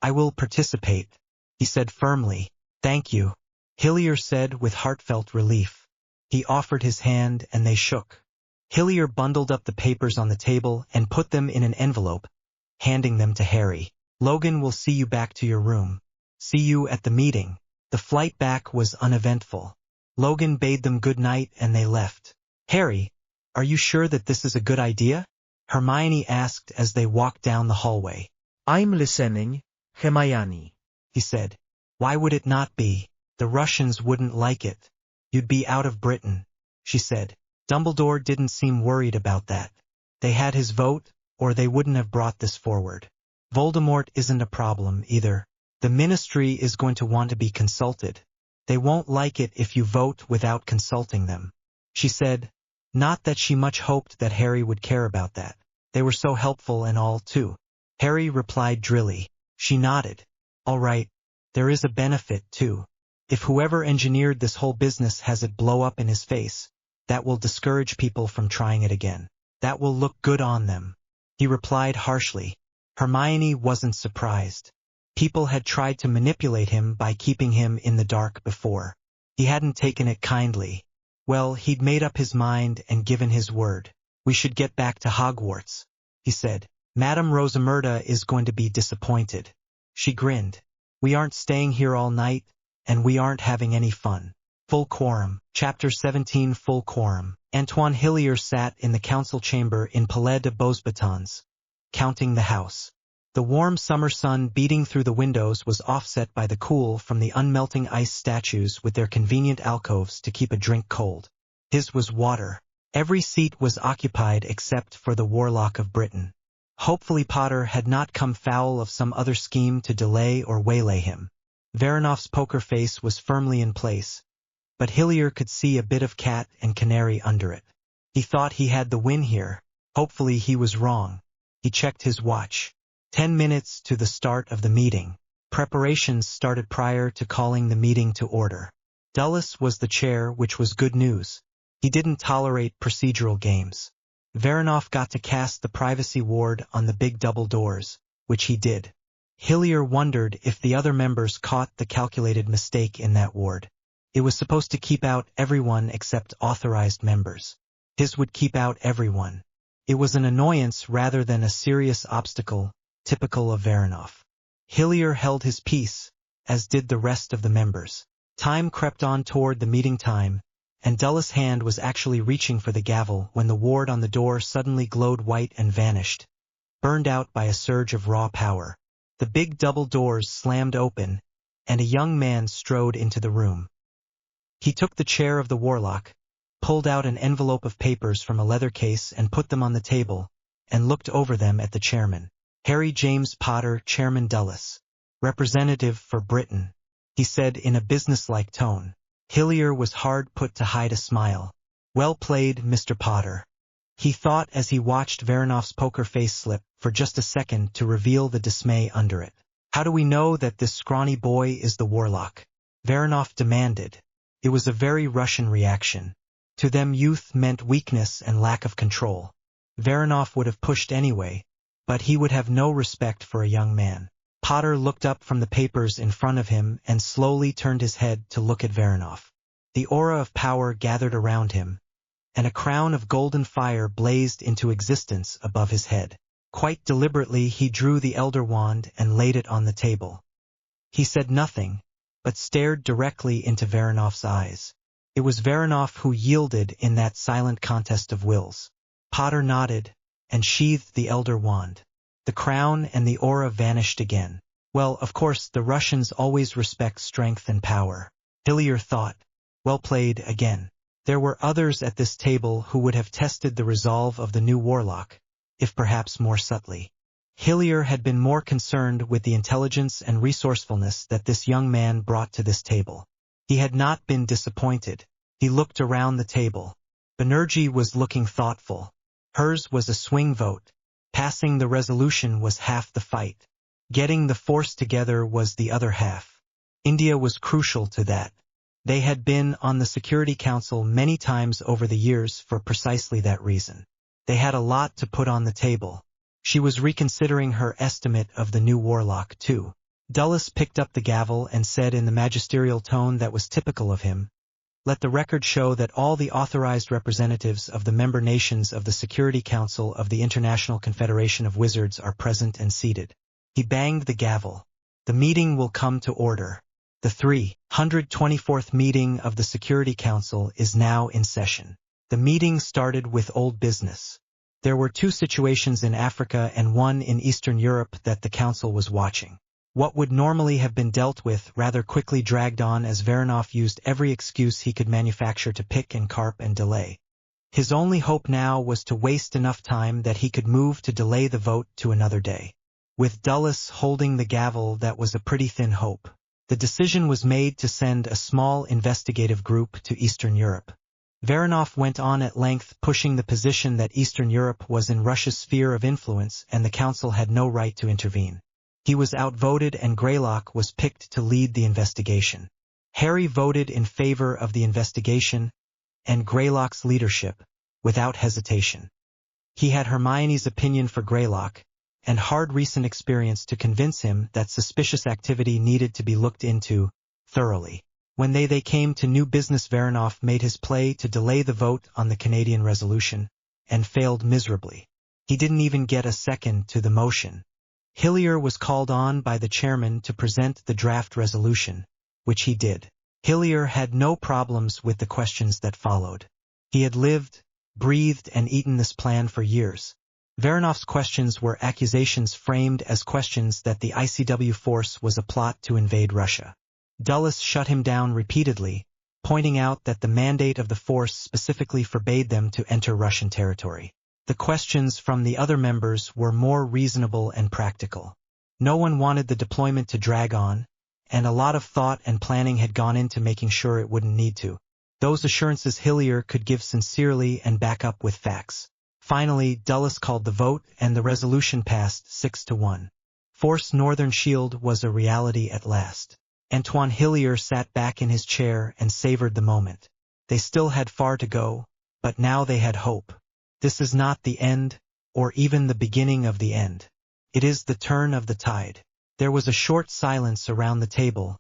I will participate, he said firmly. Thank you, Hillier said with heartfelt relief. He offered his hand and they shook. Hillier bundled up the papers on the table and put them in an envelope, handing them to Harry. Logan will see you back to your room. See you at the meeting. The flight back was uneventful. Logan bade them good night and they left. Harry, are you sure that this is a good idea? Hermione asked as they walked down the hallway. I'm listening, Hermione. He said. Why would it not be? The Russians wouldn't like it. You'd be out of Britain, she said. Dumbledore didn't seem worried about that. They had his vote, or they wouldn't have brought this forward. Voldemort isn't a problem either. The ministry is going to want to be consulted. They won't like it if you vote without consulting them, she said. Not that she much hoped that Harry would care about that. They were so helpful and all, too. Harry replied drily. She nodded. All right. There is a benefit, too. If whoever engineered this whole business has it blow up in his face, that will discourage people from trying it again. That will look good on them. He replied harshly. Hermione wasn't surprised. People had tried to manipulate him by keeping him in the dark before. He hadn't taken it kindly. Well, he'd made up his mind and given his word. We should get back to Hogwarts, he said. Madame Rosamerta is going to be disappointed. She grinned. We aren't staying here all night, and we aren't having any fun. Full quorum. Chapter 17 Full quorum. Antoine Hillier sat in the council chamber in Palais de Beaux Batons, counting the house. The warm summer sun beating through the windows was offset by the cool from the unmelting ice statues with their convenient alcoves to keep a drink cold. His was water. Every seat was occupied except for the Warlock of Britain. Hopefully Potter had not come foul of some other scheme to delay or waylay him. Voronov's poker face was firmly in place, but Hillier could see a bit of cat and canary under it. He thought he had the win here. Hopefully he was wrong. He checked his watch. 10 minutes to the start of the meeting. Preparations started prior to calling the meeting to order. Dulles was the chair, which was good news. He didn't tolerate procedural games. Varanov got to cast the privacy ward on the big double doors, which he did. Hillier wondered if the other members caught the calculated mistake in that ward. It was supposed to keep out everyone except authorized members. His would keep out everyone. It was an annoyance rather than a serious obstacle, typical of Varanov. Hillier held his peace, as did the rest of the members. Time crept on toward the meeting time, and Dulles' hand was actually reaching for the gavel when the ward on the door suddenly glowed white and vanished, burned out by a surge of raw power. The big double doors slammed open, and a young man strode into the room. He took the chair of the warlock, pulled out an envelope of papers from a leather case and put them on the table, and looked over them at the chairman. Harry James Potter, Chairman Dulles. Representative for Britain, he said in a businesslike tone. Hillier was hard put to hide a smile. Well played, Mr. Potter, he thought as he watched Varanov's poker face slip for just a second to reveal the dismay under it. How do we know that this scrawny boy is the warlock? Varanov demanded. It was a very Russian reaction. To them youth meant weakness and lack of control. Varanov would have pushed anyway, but he would have no respect for a young man. Potter looked up from the papers in front of him and slowly turned his head to look at Varanov. The aura of power gathered around him, and a crown of golden fire blazed into existence above his head. Quite deliberately he drew the elder wand and laid it on the table. He said nothing, but stared directly into Varanov's eyes. It was Varanov who yielded in that silent contest of wills. Potter nodded, and sheathed the elder wand. The crown and the aura vanished again. Well, of course, the Russians always respect strength and power. Hillier thought. Well played again. There were others at this table who would have tested the resolve of the new warlock, if perhaps more subtly. Hillier had been more concerned with the intelligence and resourcefulness that this young man brought to this table. He had not been disappointed. He looked around the table. Banerjee was looking thoughtful. Hers was a swing vote. Passing the resolution was half the fight. Getting the force together was the other half. India was crucial to that. They had been on the Security Council many times over the years for precisely that reason. They had a lot to put on the table. She was reconsidering her estimate of the new warlock, too. Dulles picked up the gavel and said in the magisterial tone that was typical of him, "Let the record show that all the authorized representatives of the member nations of the Security Council of the International Confederation of Wizards are present and seated." He banged the gavel. "The meeting will come to order. The 324th meeting of the Security Council is now in session." The meeting started with old business. There were two situations in Africa and one in Eastern Europe that the Council was watching. What would normally have been dealt with rather quickly dragged on as Varanov used every excuse he could manufacture to pick and carp and delay. His only hope now was to waste enough time that he could move to delay the vote to another day. With Dulles holding the gavel, that was a pretty thin hope. The decision was made to send a small investigative group to Eastern Europe. Varanov went on at length, pushing the position that Eastern Europe was in Russia's sphere of influence and the Council had no right to intervene. He was outvoted and Greylock was picked to lead the investigation. Harry voted in favor of the investigation and Greylock's leadership, without hesitation. He had Hermione's opinion for Greylock, and hard recent experience to convince him that suspicious activity needed to be looked into thoroughly. When they came to new business, Varanov made his play to delay the vote on the Canadian resolution, and failed miserably. He didn't even get a second to the motion. Hillier was called on by the chairman to present the draft resolution, which he did. Hillier had no problems with the questions that followed. He had lived, breathed, and eaten this plan for years. Varanov's questions were accusations framed as questions that the ICW force was a plot to invade Russia. Dulles shut him down repeatedly, pointing out that the mandate of the force specifically forbade them to enter Russian territory. The questions from the other members were more reasonable and practical. No one wanted the deployment to drag on, and a lot of thought and planning had gone into making sure it wouldn't need to. Those assurances Hillier could give sincerely and back up with facts. Finally, Dulles called the vote, and the resolution passed 6-1. Force Northern Shield was a reality at last. Antoine Hillier sat back in his chair and savored the moment. They still had far to go, but now they had hope. This is not the end, or even the beginning of the end. It is the turn of the tide. There was a short silence around the table,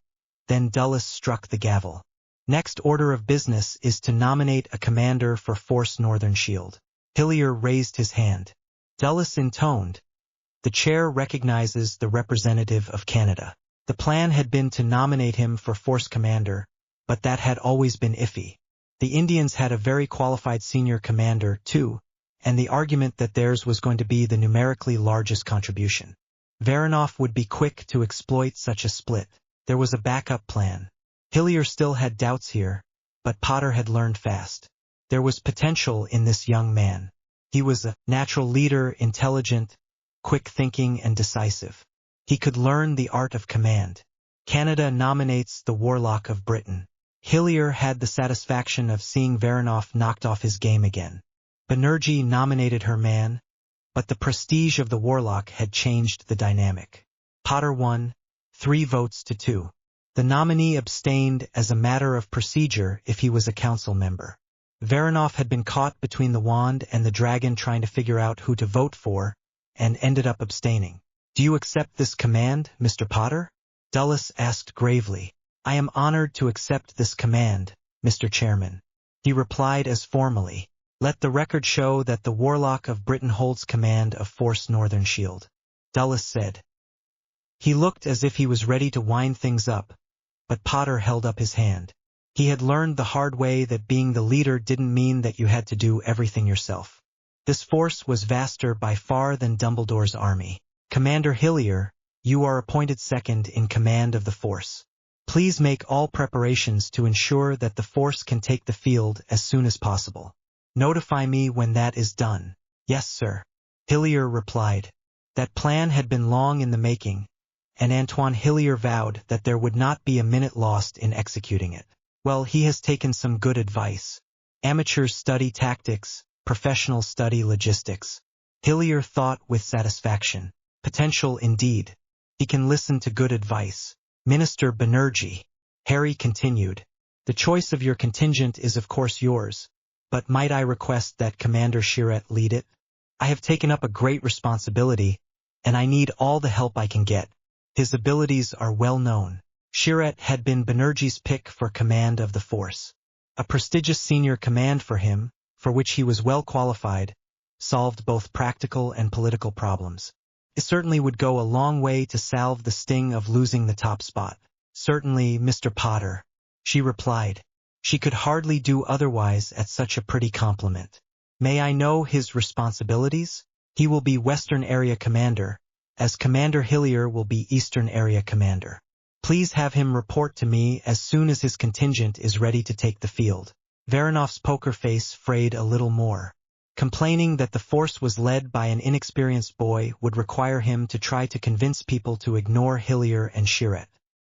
then Dulles struck the gavel. Next order of business is to nominate a commander for Force Northern Shield. Hillier raised his hand. Dulles intoned. The chair recognizes the representative of Canada. The plan had been to nominate him for Force Commander, but that had always been iffy. The Indians had a very qualified senior commander, too, and the argument that theirs was going to be the numerically largest contribution. Voronoff would be quick to exploit such a split. There was a backup plan. Hillier still had doubts here, but Potter had learned fast. There was potential in this young man. He was a natural leader, intelligent, quick-thinking and decisive. He could learn the art of command. Canada nominates the Warlock of Britain. Hillier had the satisfaction of seeing Voronoff knocked off his game again. Banerjee nominated her man, but the prestige of the Warlock had changed the dynamic. Potter won, 3 votes to 2. The nominee abstained as a matter of procedure if he was a council member. Voronoff had been caught between the wand and the dragon trying to figure out who to vote for, and ended up abstaining. "Do you accept this command, Mr. Potter?" Dulles asked gravely. "I am honored to accept this command, Mr. Chairman." He replied as formally. "Let the record show that the Warlock of Britain holds command of Force Northern Shield," Dulles said. He looked as if he was ready to wind things up, but Potter held up his hand. He had learned the hard way that being the leader didn't mean that you had to do everything yourself. This force was vaster by far than Dumbledore's army. "Commander Hillier, you are appointed second in command of the force. Please make all preparations to ensure that the force can take the field as soon as possible. Notify me when that is done." "Yes, sir," Hillier replied. That plan had been long in the making, and Antoine Hillier vowed that there would not be a minute lost in executing it. Well, he has taken some good advice. Amateurs study tactics, professionals study logistics. Hillier thought with satisfaction. Potential indeed. He can listen to good advice. "Minister Banerjee," Harry continued, "the choice of your contingent is of course yours, but might I request that Commander Shiret lead it? I have taken up a great responsibility, and I need all the help I can get. His abilities are well known." Shiret had been Banerjee's pick for command of the force. A prestigious senior command for him, for which he was well qualified, solved both practical and political problems. It certainly would go a long way to salve the sting of losing the top spot. "Certainly, Mr. Potter," she replied. She could hardly do otherwise at such a pretty compliment. "May I know his responsibilities?" "He will be Western Area Commander, as Commander Hillier will be Eastern Area Commander. Please have him report to me as soon as his contingent is ready to take the field." Voronoff's poker face frayed a little more. Complaining that the force was led by an inexperienced boy would require him to try to convince people to ignore Hillier and Shiret.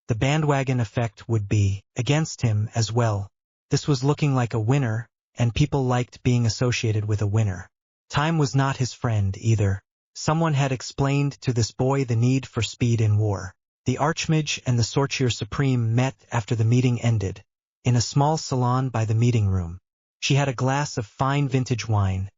The bandwagon effect would be against him as well. This was looking like a winner, and people liked being associated with a winner. Time was not his friend either. Someone had explained to this boy the need for speed in war. The Archmage and the Sortier Supreme met after the meeting ended, in a small salon by the meeting room. She had a glass of fine vintage wine,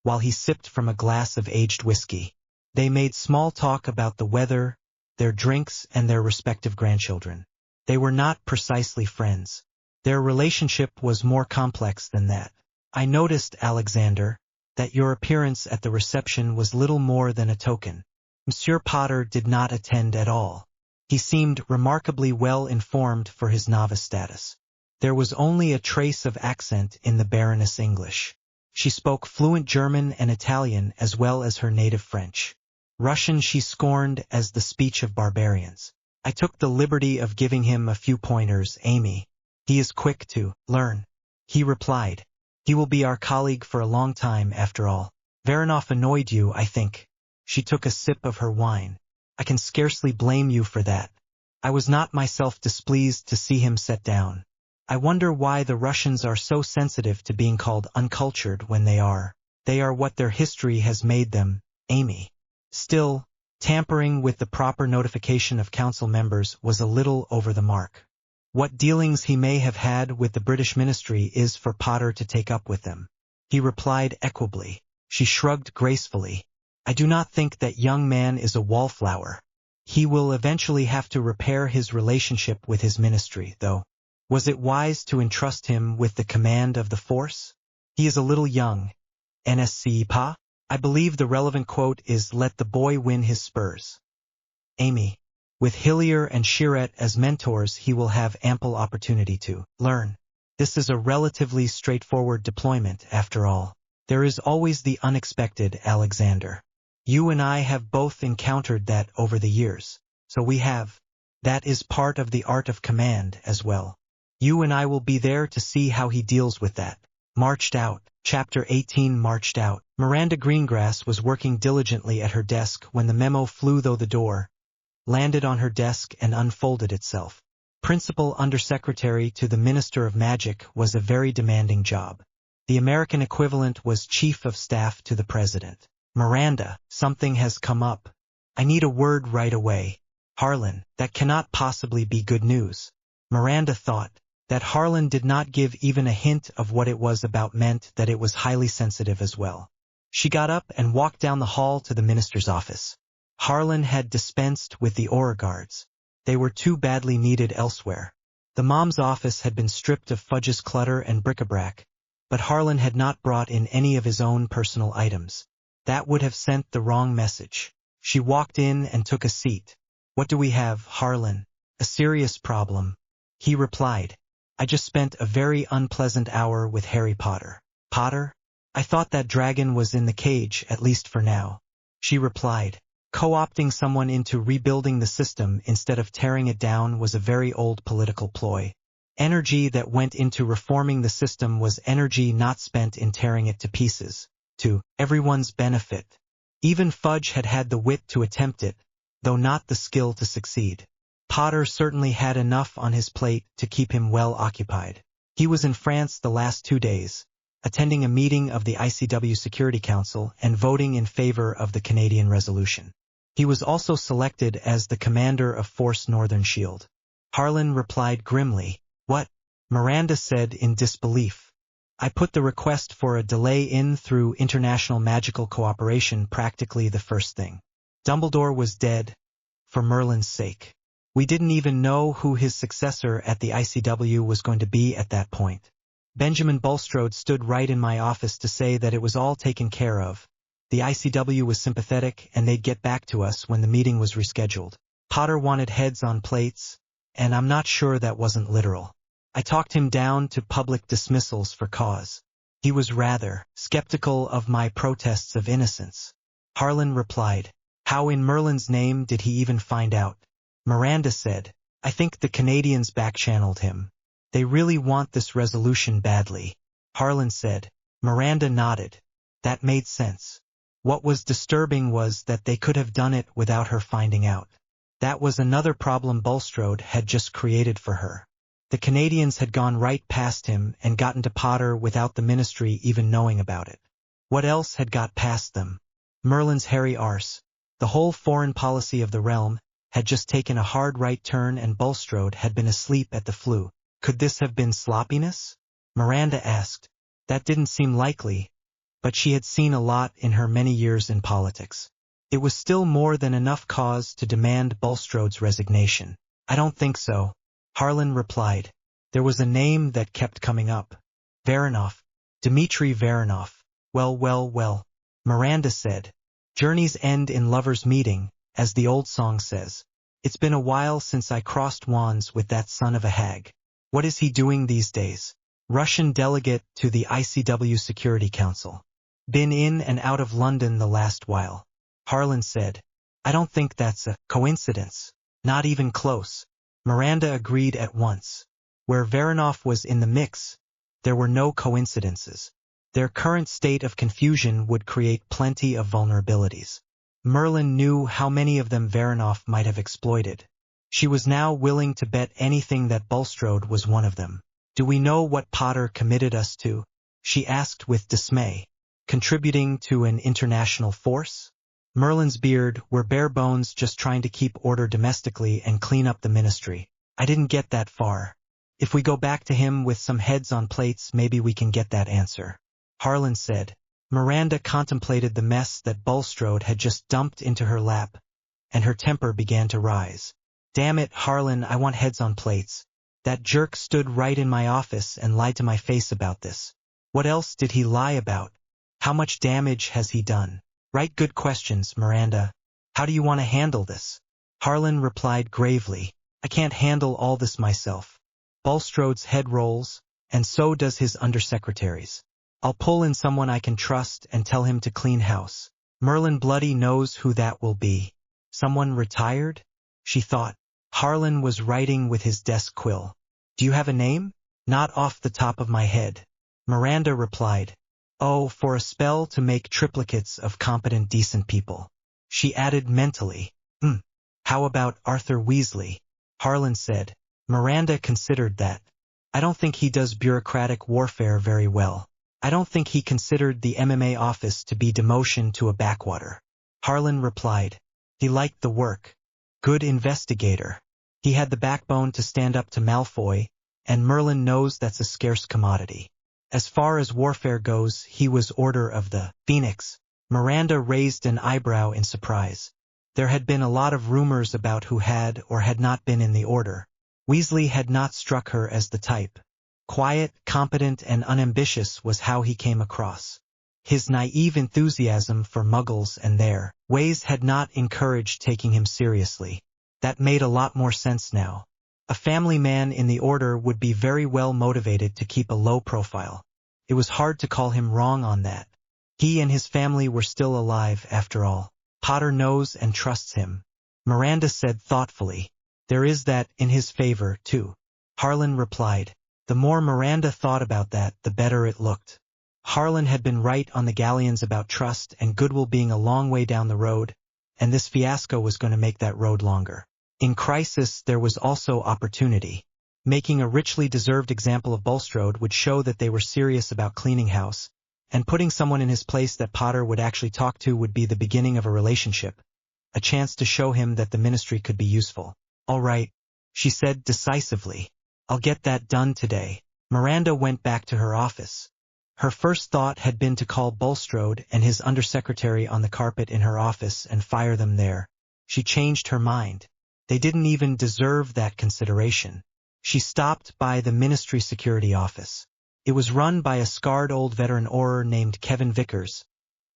while he sipped from a glass of aged whiskey. They made small talk about the weather, their drinks, and their respective grandchildren. They were not precisely friends. Their relationship was more complex than that. "I noticed, Alexander, that your appearance at the reception was little more than a token." Monsieur Potter did not attend at all. He seemed remarkably well informed for his novice status. There was only a trace of accent in the Baroness' English. She spoke fluent German and Italian as well as her native French. Russian she scorned as the speech of barbarians. "I took the liberty of giving him a few pointers, Amy. He is quick to learn," he replied. "He will be our colleague for a long time after all." "Voronoff annoyed you, I think." She took a sip of her wine. "I can scarcely blame you for that. I was not myself displeased to see him set down. I wonder why the Russians are so sensitive to being called uncultured when they are what their history has made them, Amy." Still, tampering with the proper notification of council members was a little over the mark. What dealings he may have had with the British ministry is for Potter to take up with them. He replied equably. She shrugged gracefully. I do not think that young man is a wallflower. He will eventually have to repair his relationship with his ministry, though. Was it wise to entrust him with the command of the force? He is a little young. NSC pa? I believe the relevant quote is let the boy win his spurs. Amy. With Hillier and Shiret as mentors, he will have ample opportunity to learn. This is a relatively straightforward deployment, after all. There is always the unexpected, Alexander. You and I have both encountered that over the years, so we have. That is part of the art of command as well. You and I will be there to see how he deals with that. Marched out. Chapter 18 Marched out. Miranda Greengrass was working diligently at her desk when the memo flew through the door, landed on her desk and unfolded itself. Principal Undersecretary to the Minister of Magic was a very demanding job. The American equivalent was Chief of Staff to the President. Miranda, something has come up. I need a word right away. Harlan, that cannot possibly be good news. Miranda thought. That Harlan did not give even a hint of what it was about meant that it was highly sensitive as well. She got up and walked down the hall to the minister's office. Harlan had dispensed with the aura guards. They were too badly needed elsewhere. The mom's office had been stripped of Fudge's clutter and bric-a-brac, but Harlan had not brought in any of his own personal items. That would have sent the wrong message. She walked in and took a seat. What do we have, Harlan? A serious problem. He replied. I just spent a very unpleasant hour with Harry Potter. Potter? I thought that dragon was in the cage, at least for now. She replied. Co-opting someone into rebuilding the system instead of tearing it down was a very old political ploy. Energy that went into reforming the system was energy not spent in tearing it to pieces, to everyone's benefit. Even Fudge had had the wit to attempt it, though not the skill to succeed. Potter certainly had enough on his plate to keep him well occupied. He was in France the last 2 days, attending a meeting of the ICW Security Council and voting in favor of the Canadian resolution. He was also selected as the commander of Force Northern Shield. Harlan replied grimly. What? Miranda said in disbelief. I put the request for a delay in through international magical cooperation practically the first thing. Dumbledore was dead, for Merlin's sake. We didn't even know who his successor at the ICW was going to be at that point. Benjamin Bulstrode stood right in my office to say that it was all taken care of. The ICW was sympathetic and they'd get back to us when the meeting was rescheduled. Potter wanted heads on plates, and I'm not sure that wasn't literal. I talked him down to public dismissals for cause. He was rather skeptical of my protests of innocence. Harlan replied. How in Merlin's name did he even find out? Miranda said, I think the Canadians back-channeled him. They really want this resolution badly. Harlan said. Miranda nodded. That made sense. What was disturbing was that they could have done it without her finding out. That was another problem Bulstrode had just created for her. The Canadians had gone right past him and gotten to Potter without the ministry even knowing about it. What else had got past them? Merlin's hairy arse. The whole foreign policy of the realm had just taken a hard right turn and Bulstrode had been asleep at the flu. Could this have been sloppiness? Miranda asked. That didn't seem likely, but she had seen a lot in her many years in politics. It was still more than enough cause to demand Bulstrode's resignation. I don't think so, Harlan replied. There was a name that kept coming up. Varanov. Dmitry Varanov. Well, Miranda said. Journeys end in lovers' meeting, as the old song says. It's been a while since I crossed wands with that son of a hag. What is he doing these days? Russian delegate to the ICW Security Council. Been in and out of London the last while. Harlan said. I don't think that's a coincidence. Not even close. Miranda agreed at once. Where Varanov was in the mix, there were no coincidences. Their current state of confusion would create plenty of vulnerabilities. Merlin knew how many of them Varanov might have exploited. She was now willing to bet anything that Bulstrode was one of them. Do we know what Potter committed us to? She asked with dismay. Contributing to an international force? Merlin's beard were bare bones just trying to keep order domestically and clean up the ministry. I didn't get that far. If we go back to him with some heads on plates, maybe we can get that answer. Harlan said. Miranda contemplated the mess that Bulstrode had just dumped into her lap, and her temper began to rise. Damn it, Harlan, I want heads on plates. That jerk stood right in my office and lied to my face about this. What else did he lie about? How much damage has he done? Right, good questions, Miranda. How do you want to handle this? Harlan replied gravely, I can't handle all this myself. Bulstrode's head rolls, and so does his undersecretary's. I'll pull in someone I can trust and tell him to clean house. Merlin Bloody knows who that will be. Someone retired? She thought. Harlan was writing with his desk quill. Do you have a name? Not off the top of my head. Miranda replied. Oh, for a spell to make triplicates of competent decent people. She added mentally. How about Arthur Weasley? Harlan said. Miranda considered that. I don't think he does bureaucratic warfare very well. I don't think he considered the MMA office to be demotion to a backwater. Harlan replied. He liked the work. Good investigator. He had the backbone to stand up to Malfoy, and Merlin knows that's a scarce commodity. As far as warfare goes, he was Order of the Phoenix. Miranda raised an eyebrow in surprise. There had been a lot of rumors about who had or had not been in the Order. Weasley had not struck her as the type. Quiet, competent, and unambitious was how he came across. His naive enthusiasm for Muggles and their ways had not encouraged taking him seriously. That made a lot more sense now. A family man in the Order would be very well motivated to keep a low profile. It was hard to call him wrong on that. He and his family were still alive, after all. Potter knows and trusts him. Miranda said thoughtfully. There is that in his favor, too. Harlan replied. The more Miranda thought about that, the better it looked. Harlan had been right on the galleons about trust and goodwill being a long way down the road, and this fiasco was going to make that road longer. In crisis, there was also opportunity. Making a richly deserved example of Bulstrode would show that they were serious about cleaning house, and putting someone in his place that Potter would actually talk to would be the beginning of a relationship, a chance to show him that the ministry could be useful. All right, she said decisively. I'll get that done today. Miranda went back to her office. Her first thought had been to call Bulstrode and his undersecretary on the carpet in her office and fire them there. She changed her mind. They didn't even deserve that consideration. She stopped by the ministry security office. It was run by a scarred old veteran Auror named Kevin Vickers,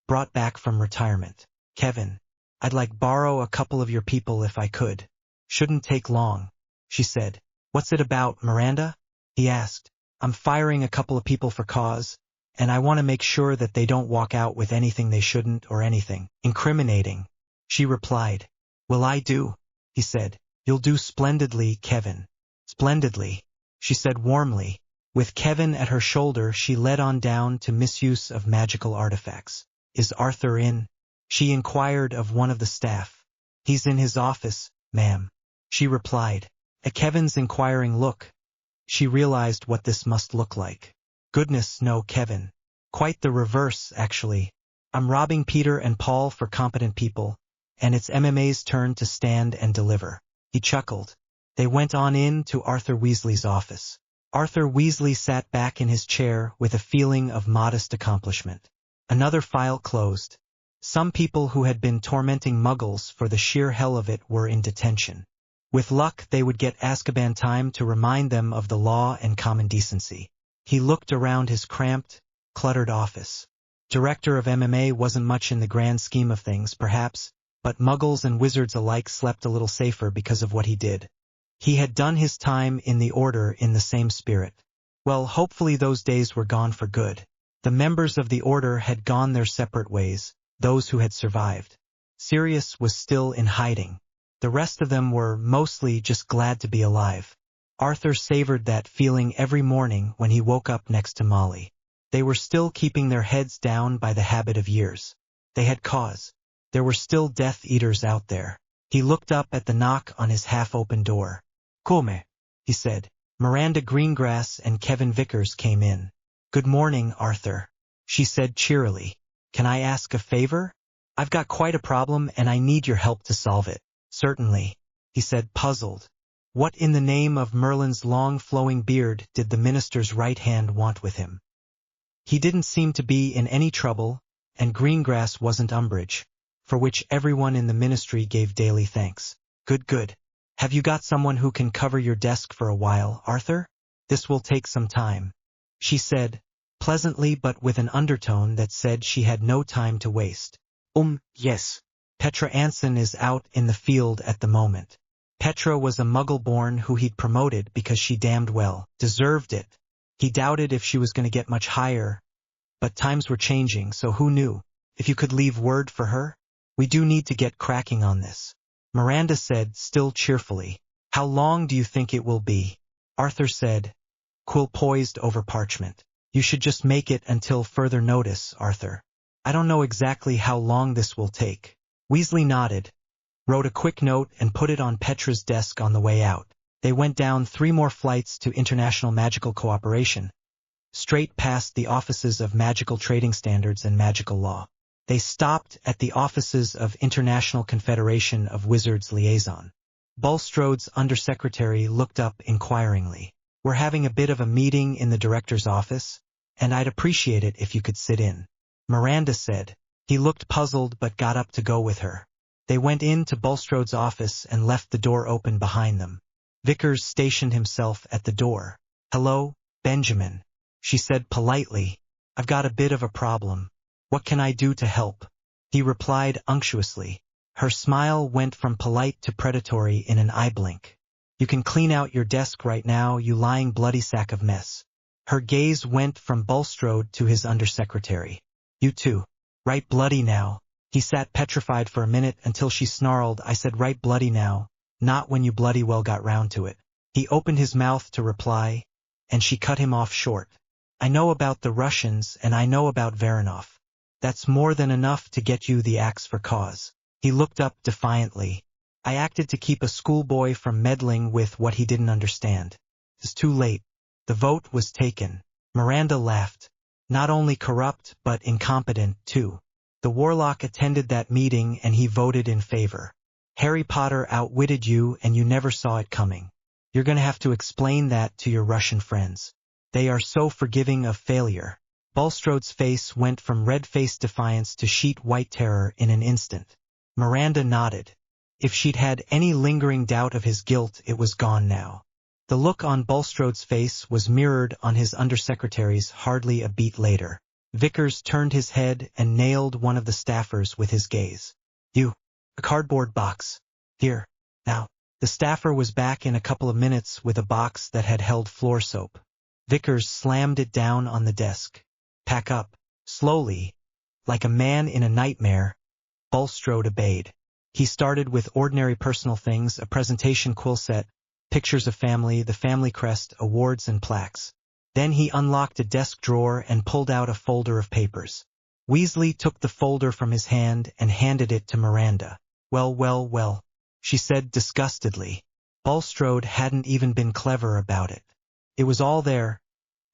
brought back from retirement. Kevin, I'd like borrow a couple of your people if I could. Shouldn't take long, she said. What's it about, Miranda? He asked. I'm firing a couple of people for cause, and I want to make sure that they don't walk out with anything they shouldn't or anything incriminating. She replied. Will I do? He said. You'll do splendidly, Kevin. Splendidly, she said warmly. With Kevin at her shoulder, she led on down to misuse of magical artifacts. Is Arthur in? She inquired of one of the staff. He's in his office, ma'am, she replied. At Kevin's inquiring look, she realized what this must look like. Goodness, no, Kevin. Quite the reverse, actually. I'm robbing Peter and Paul for competent people, and it's MMA's turn to stand and deliver. He chuckled. They went on in to Arthur Weasley's office. Arthur Weasley sat back in his chair with a feeling of modest accomplishment. Another file closed. Some people who had been tormenting Muggles for the sheer hell of it were in detention. With luck, they would get Azkaban time to remind them of the law and common decency. He looked around his cramped, cluttered office. Director of MMA wasn't much in the grand scheme of things, perhaps, but Muggles and wizards alike slept a little safer because of what he did. He had done his time in the Order in the same spirit. Well, hopefully those days were gone for good. The members of the Order had gone their separate ways, those who had survived. Sirius was still in hiding. The rest of them were mostly just glad to be alive. Arthur savored that feeling every morning when he woke up next to Molly. They were still keeping their heads down by the habit of years. They had cause. There were still Death Eaters out there. He looked up at the knock on his half-open door. Come, he said. Miranda Greengrass and Kevin Vickers came in. Good morning, Arthur, she said cheerily. Can I ask a favor? I've got quite a problem and I need your help to solve it. Certainly, he said, puzzled. What in the name of Merlin's long flowing beard did the minister's right hand want with him? He didn't seem to be in any trouble, and Greengrass wasn't umbrage, for which everyone in the ministry gave daily thanks. Good, good. Have you got someone who can cover your desk for a while, Arthur? This will take some time, she said, pleasantly but with an undertone that said she had no time to waste. Yes. Petra Anson is out in the field at the moment. Petra was a muggle-born who he'd promoted because she damned well deserved it. He doubted if she was going to get much higher, but times were changing, so who knew? If you could leave word for her? We do need to get cracking on this, Miranda said, still cheerfully. How long do you think it will be? Arthur said, quill poised over parchment. You should just make it until further notice, Arthur. I don't know exactly how long this will take. Weasley nodded, wrote a quick note and put it on Petra's desk on the way out. They went down 3 more flights to International Magical Cooperation, straight past the offices of Magical Trading Standards and Magical Law. They stopped at the offices of International Confederation of Wizards Liaison. Bulstrode's undersecretary looked up inquiringly. We're having a bit of a meeting in the director's office, and I'd appreciate it if you could sit in, Miranda said. He looked puzzled but got up to go with her. They went into Bulstrode's office and left the door open behind them. Vickers stationed himself at the door. Hello, Benjamin, she said politely. I've got a bit of a problem. What can I do to help? He replied unctuously. Her smile went from polite to predatory in an eye blink. You can clean out your desk right now, you lying bloody sack of mess. Her gaze went from Bulstrode to his undersecretary. You too. Right bloody now. He sat petrified for a minute until she snarled, I said right bloody now, not when you bloody well got round to it. He opened his mouth to reply, and she cut him off short. I know about the Russians and I know about Varanov. That's more than enough to get you the axe for cause. He looked up defiantly. I acted to keep a schoolboy from meddling with what he didn't understand. It's too late. The vote was taken. Miranda laughed. Not only corrupt, but incompetent, too. The Warlock attended that meeting and he voted in favor. Harry Potter outwitted you and you never saw it coming. You're going to have to explain that to your Russian friends. They are so forgiving of failure. Bulstrode's face went from red-faced defiance to sheet white terror in an instant. Miranda nodded. If she'd had any lingering doubt of his guilt, it was gone now. The look on Bulstrode's face was mirrored on his undersecretary's hardly a beat later. Vickers turned his head and nailed one of the staffers with his gaze. You. A cardboard box. Here. Now. The staffer was back in a couple of minutes with a box that had held floor soap. Vickers slammed it down on the desk. Pack up. Slowly. Like a man in a nightmare. Bulstrode obeyed. He started with ordinary personal things, a presentation quill set, pictures of family, the family crest, awards and plaques. Then he unlocked a desk drawer and pulled out a folder of papers. Weasley took the folder from his hand and handed it to Miranda. Well, she said disgustedly. Bulstrode hadn't even been clever about it. It was all there.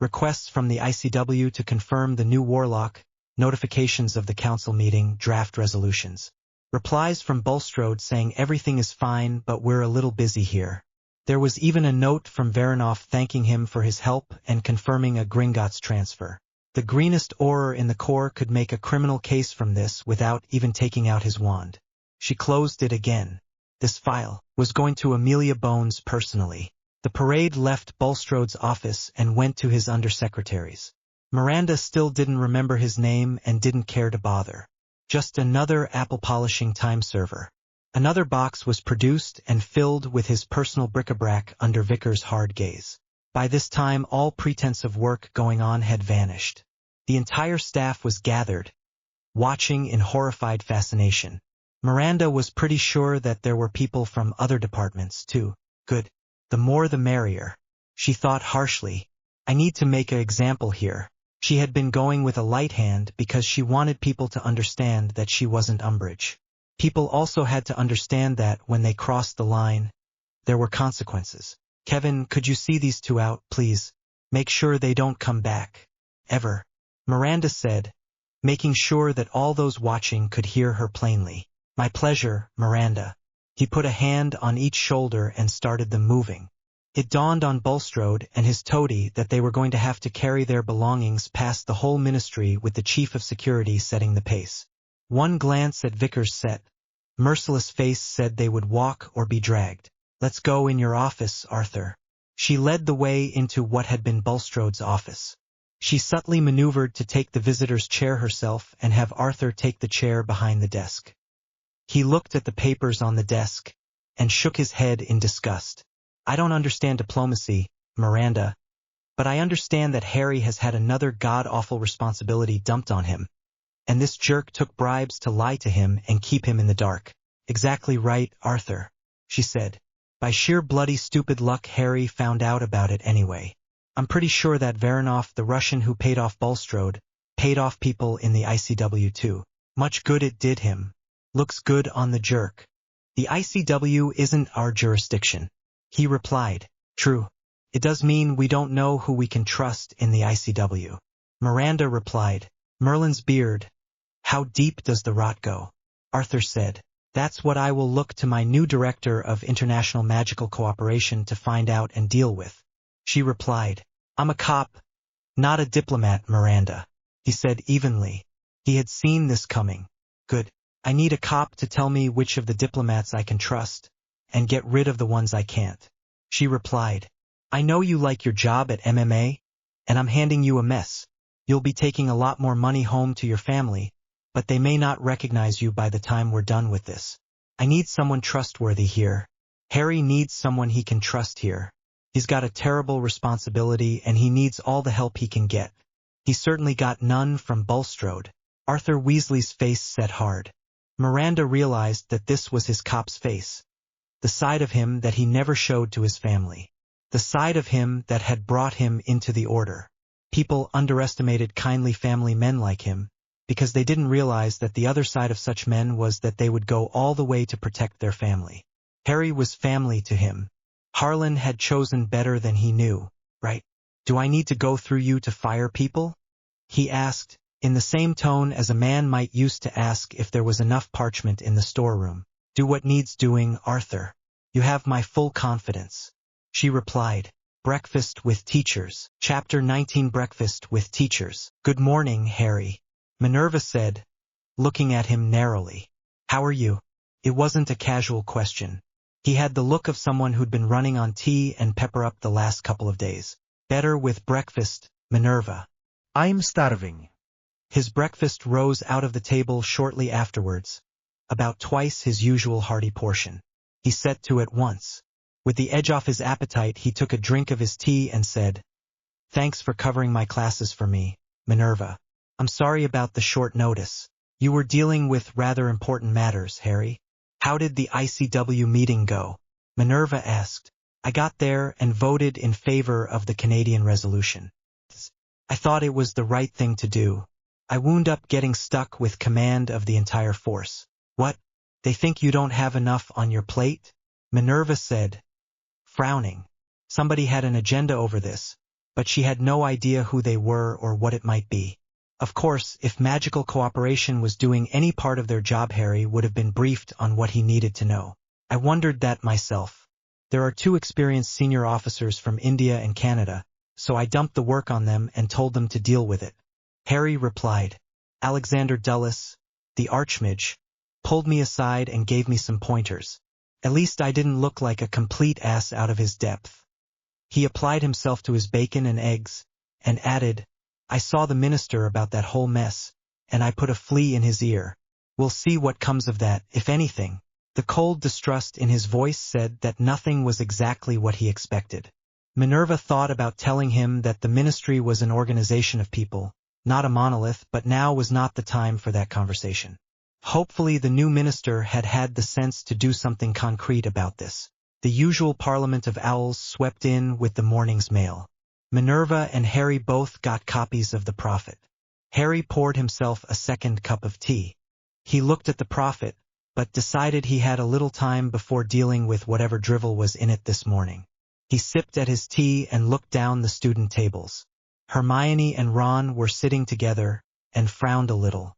Requests from the ICW to confirm the new Warlock, notifications of the council meeting, draft resolutions. Replies from Bulstrode saying everything is fine but we're a little busy here. There was even a note from Varanov thanking him for his help and confirming a Gringotts transfer. The greenest Auror in the Corps could make a criminal case from this without even taking out his wand. She closed it again. This file was going to Amelia Bones personally. The parade left Bulstrode's office and went to his undersecretary's. Miranda still didn't remember his name and didn't care to bother. Just another apple-polishing time server. Another box was produced and filled with his personal bric-a-brac under Vickers' hard gaze. By this time all pretense of work going on had vanished. The entire staff was gathered, watching in horrified fascination. Miranda was pretty sure that there were people from other departments too. Good. The more the merrier. She thought harshly. I need to make an example here. She had been going with a light hand because she wanted people to understand that she wasn't Umbridge. People also had to understand that when they crossed the line, there were consequences. Kevin, could you see these two out, please? Make sure they don't come back. Ever. Miranda said, making sure that all those watching could hear her plainly. My pleasure, Miranda. He put a hand on each shoulder and started them moving. It dawned on Bulstrode and his toady that they were going to have to carry their belongings past the whole ministry with the chief of security setting the pace. One glance at Vickers' set, merciless face said they would walk or be dragged. "Let's go in your office, Arthur." She led the way into what had been Bulstrode's office. She subtly maneuvered to take the visitor's chair herself and have Arthur take the chair behind the desk. He looked at the papers on the desk and shook his head in disgust. "I don't understand diplomacy, Miranda, but I understand that Harry has had another god-awful responsibility dumped on him, and this jerk took bribes to lie to him and keep him in the dark." "Exactly right, Arthur," she said. "By sheer bloody stupid luck Harry found out about it anyway. I'm pretty sure that Varanov, the Russian who paid off Bulstrode, paid off people in the ICW too. Much good it did him. Looks good on the jerk." "The ICW isn't our jurisdiction," he replied. "True. It does mean we don't know who we can trust in the ICW." Miranda replied. "Merlin's beard. How deep does the rot go?" Arthur said. "That's what I will look to my new director of international magical cooperation to find out and deal with." She replied. "I'm a cop, not a diplomat, Miranda," he said evenly. He had seen this coming. "Good. I need a cop to tell me which of the diplomats I can trust, and get rid of the ones I can't." She replied. "I know you like your job at MMA, and I'm handing you a mess. You'll be taking a lot more money home to your family, but they may not recognize you by the time we're done with this. I need someone trustworthy here. Harry needs someone he can trust here. He's got a terrible responsibility and he needs all the help he can get. He certainly got none from Bulstrode." Arthur Weasley's face set hard. Miranda realized that this was his cop's face. The side of him that he never showed to his family. The side of him that had brought him into the order. People underestimated kindly family men like him, because they didn't realize that the other side of such men was that they would go all the way to protect their family. Harry was family to him. Harlan had chosen better than he knew, right? "Do I need to go through you to fire people?" he asked, in the same tone as a man might use to ask if there was enough parchment in the storeroom. "Do what needs doing, Arthur. You have my full confidence." She replied. Breakfast with Teachers. Chapter 19. Breakfast with Teachers. "Good morning, Harry," Minerva said, looking at him narrowly. "How are you?" It wasn't a casual question. He had the look of someone who'd been running on tea and pepper up the last couple of days. "Better with breakfast, Minerva." I'm starving. His breakfast rose out of the table shortly afterwards, about twice his usual hearty portion. He set to it once. With the edge off his appetite, he took a drink of his tea and said, "Thanks for covering my classes for me, Minerva. I'm sorry about the short notice. You were dealing with rather important matters, Harry." "How did the ICW meeting go?" Minerva asked. "I got there and voted in favor of the Canadian resolution. I thought it was the right thing to do. I wound up getting stuck with command of the entire force." "What? They think you don't have enough on your plate?" Minerva said, frowning. Somebody had an agenda over this, but she had no idea who they were or what it might be. Of course, if magical cooperation was doing any part of their job, Harry would have been briefed on what he needed to know. "I wondered that myself. There are 2 experienced senior officers from India and Canada, so I dumped the work on them and told them to deal with it." Harry replied. "Alexander Dulles, the Archmage, pulled me aside and gave me some pointers. At least I didn't look like a complete ass out of his depth." He applied himself to his bacon and eggs, and added, "I saw the minister about that whole mess, and I put a flea in his ear. We'll see what comes of that, if anything." The cold distrust in his voice said that nothing was exactly what he expected. Minerva thought about telling him that the ministry was an organization of people, not a monolith, but now was not the time for that conversation. Hopefully the new minister had had the sense to do something concrete about this. The usual parliament of owls swept in with the morning's mail. Minerva and Harry both got copies of the Prophet. Harry poured himself a second cup of tea. He looked at the Prophet, but decided he had a little time before dealing with whatever drivel was in it this morning. He sipped at his tea and looked down the student tables. Hermione and Ron were sitting together, and frowned a little.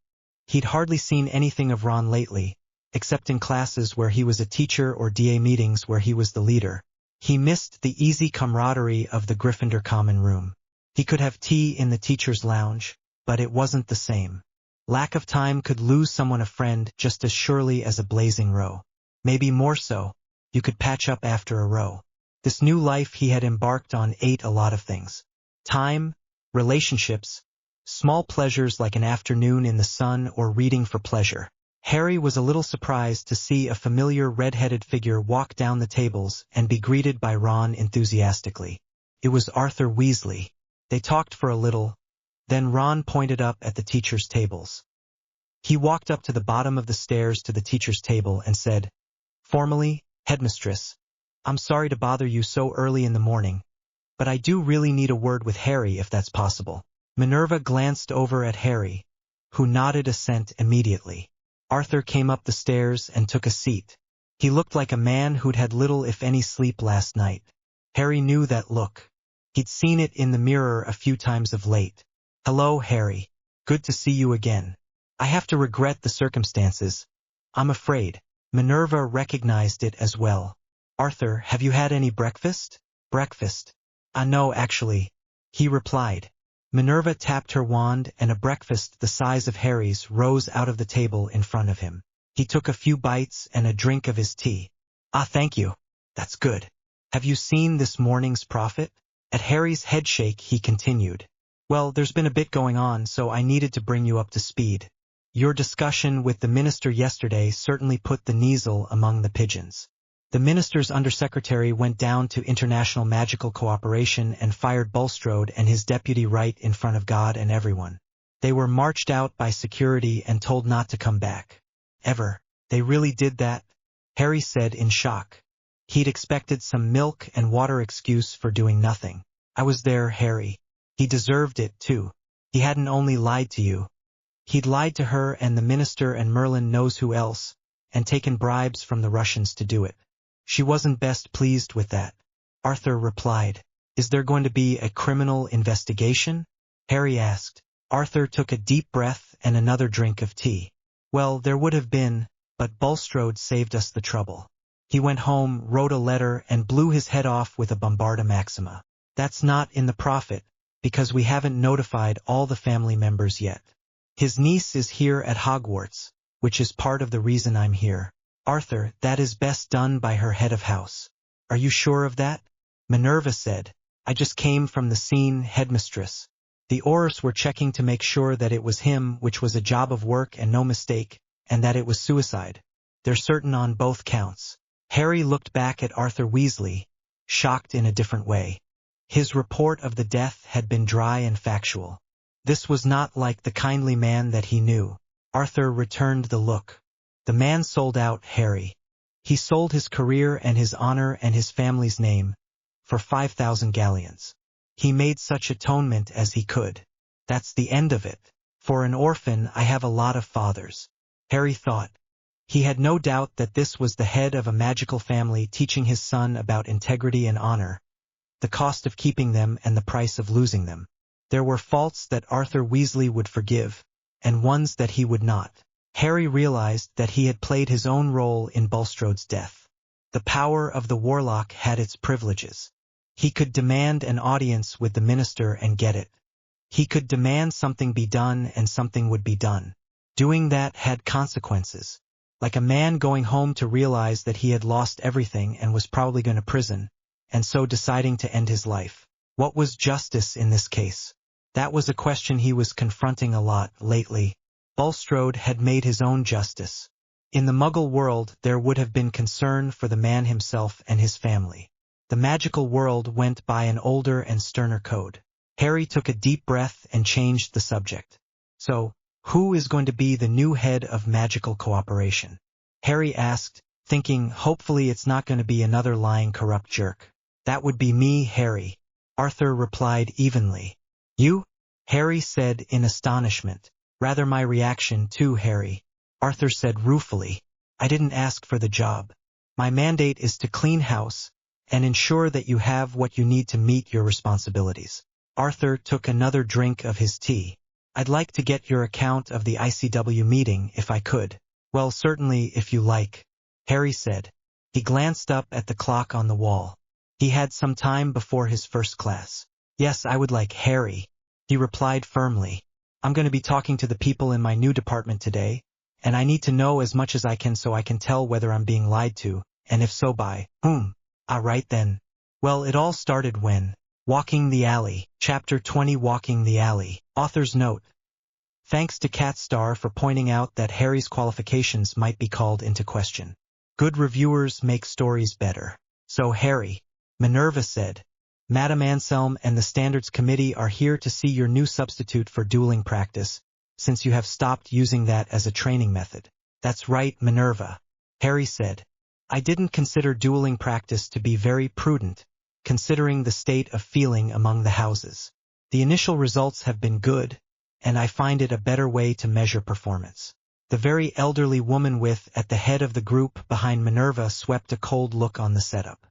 He'd hardly seen anything of Ron lately, except in classes where he was a teacher or DA meetings where he was the leader. He missed the easy camaraderie of the Gryffindor common room. He could have tea in the teacher's lounge, but it wasn't the same. Lack of time could lose someone a friend just as surely as a blazing row. Maybe more so, you could patch up after a row. This new life he had embarked on ate a lot of things. Time, relationships, small pleasures like an afternoon in the sun or reading for pleasure. Harry was a little surprised to see a familiar red-headed figure walk down the tables and be greeted by Ron enthusiastically. It was Arthur Weasley. They talked for a little, then Ron pointed up at the teachers' tables. He walked up to the bottom of the stairs to the teacher's table and said, formally, "Headmistress, I'm sorry to bother you so early in the morning, but I do really need a word with Harry if that's possible." Minerva glanced over at Harry, who nodded assent immediately. Arthur came up the stairs and took a seat. He looked like a man who'd had little if any sleep last night. Harry knew that look. He'd seen it in the mirror a few times of late. "Hello, Harry. Good to see you again. I have to regret the circumstances, I'm afraid." Minerva recognized it as well. "Arthur, have you had any breakfast?" "Breakfast? No, actually," he replied. Minerva tapped her wand and a breakfast the size of Harry's rose out of the table in front of him. He took a few bites and a drink of his tea. Thank you. That's good. Have you seen this morning's prophet?" At Harry's headshake he continued. "Well, there's been a bit going on, so I needed to bring you up to speed. Your discussion with the minister yesterday certainly put the Kneazle among the pigeons. The minister's undersecretary went down to international magical cooperation and fired Bulstrode and his deputy right in front of God and everyone. They were marched out by security and told not to come back. Ever. They really did that?" Harry said in shock. He'd expected some milk and water excuse for doing nothing. "I was there, Harry. He deserved it, too. He hadn't only lied to you. He'd lied to her and the minister and Merlin knows who else, and taken bribes from the Russians to do it. She wasn't best pleased with that." Arthur replied. "Is there going to be a criminal investigation?" Harry asked. Arthur took a deep breath and another drink of tea. "Well, there would have been, but Bulstrode saved us the trouble. He went home, wrote a letter, and blew his head off with a Bombarda Maxima. That's not in the prophet, because we haven't notified all the family members yet. His niece is here at Hogwarts, which is part of the reason I'm here." "Arthur, that is best done by her head of house." "Are you sure of that?" Minerva said. "I just came from the scene, headmistress. The Aurors were checking to make sure that it was him, which was a job of work and no mistake, and that it was suicide. They're certain on both counts." Harry looked back at Arthur Weasley, shocked in a different way. His report of the death had been dry and factual. This was not like the kindly man that he knew. Arthur returned the look. "The man sold out, Harry. He sold his career and his honor and his family's name for 5,000 galleons. He made such atonement as he could. That's the end of it. For an orphan, I have a lot of fathers." Harry thought. He had no doubt that this was the head of a magical family teaching his son about integrity and honor, the cost of keeping them and the price of losing them. There were faults that Arthur Weasley would forgive, and ones that he would not. Harry realized that he had played his own role in Bulstrode's death. The power of the warlock had its privileges. He could demand an audience with the minister and get it. He could demand something be done and something would be done. Doing that had consequences. Like a man going home to realize that he had lost everything and was probably going to prison, and so deciding to end his life. What was justice in this case? That was a question he was confronting a lot lately. Bulstrode had made his own justice. In the Muggle world there would have been concern for the man himself and his family. The magical world went by an older and sterner code. Harry took a deep breath and changed the subject. "So, who is going to be the new head of magical cooperation?" Harry asked, thinking hopefully it's not going to be another lying corrupt jerk. "That would be me, Harry," Arthur replied evenly. "You?" Harry said in astonishment. "Rather my reaction too, Harry," Arthur said ruefully. "I didn't ask for the job. My mandate is to clean house and ensure that you have what you need to meet your responsibilities." Arthur took another drink of his tea. "I'd like to get your account of the ICW meeting if I could." "Well, certainly if you like," Harry said. He glanced up at the clock on the wall. He had some time before his first class. Yes, I would like Harry, he replied firmly. I'm going to be talking to the people in my new department today, and I need to know as much as I can so I can tell whether I'm being lied to, and if so by whom. Right then. Well, it all started when Walking the Alley, Chapter 20 Walking the Alley. Author's note. Thanks to Catstar for pointing out that Harry's qualifications might be called into question. Good reviewers make stories better. So Harry, Minerva said, Madam Anselm and the Standards Committee are here to see your new substitute for dueling practice, since you have stopped using that as a training method. That's right, Minerva, Harry said. I didn't consider dueling practice to be very prudent, considering the state of feeling among the houses. The initial results have been good, and I find it a better way to measure performance. The very elderly woman at the head of the group behind Minerva swept a cold look on the setup.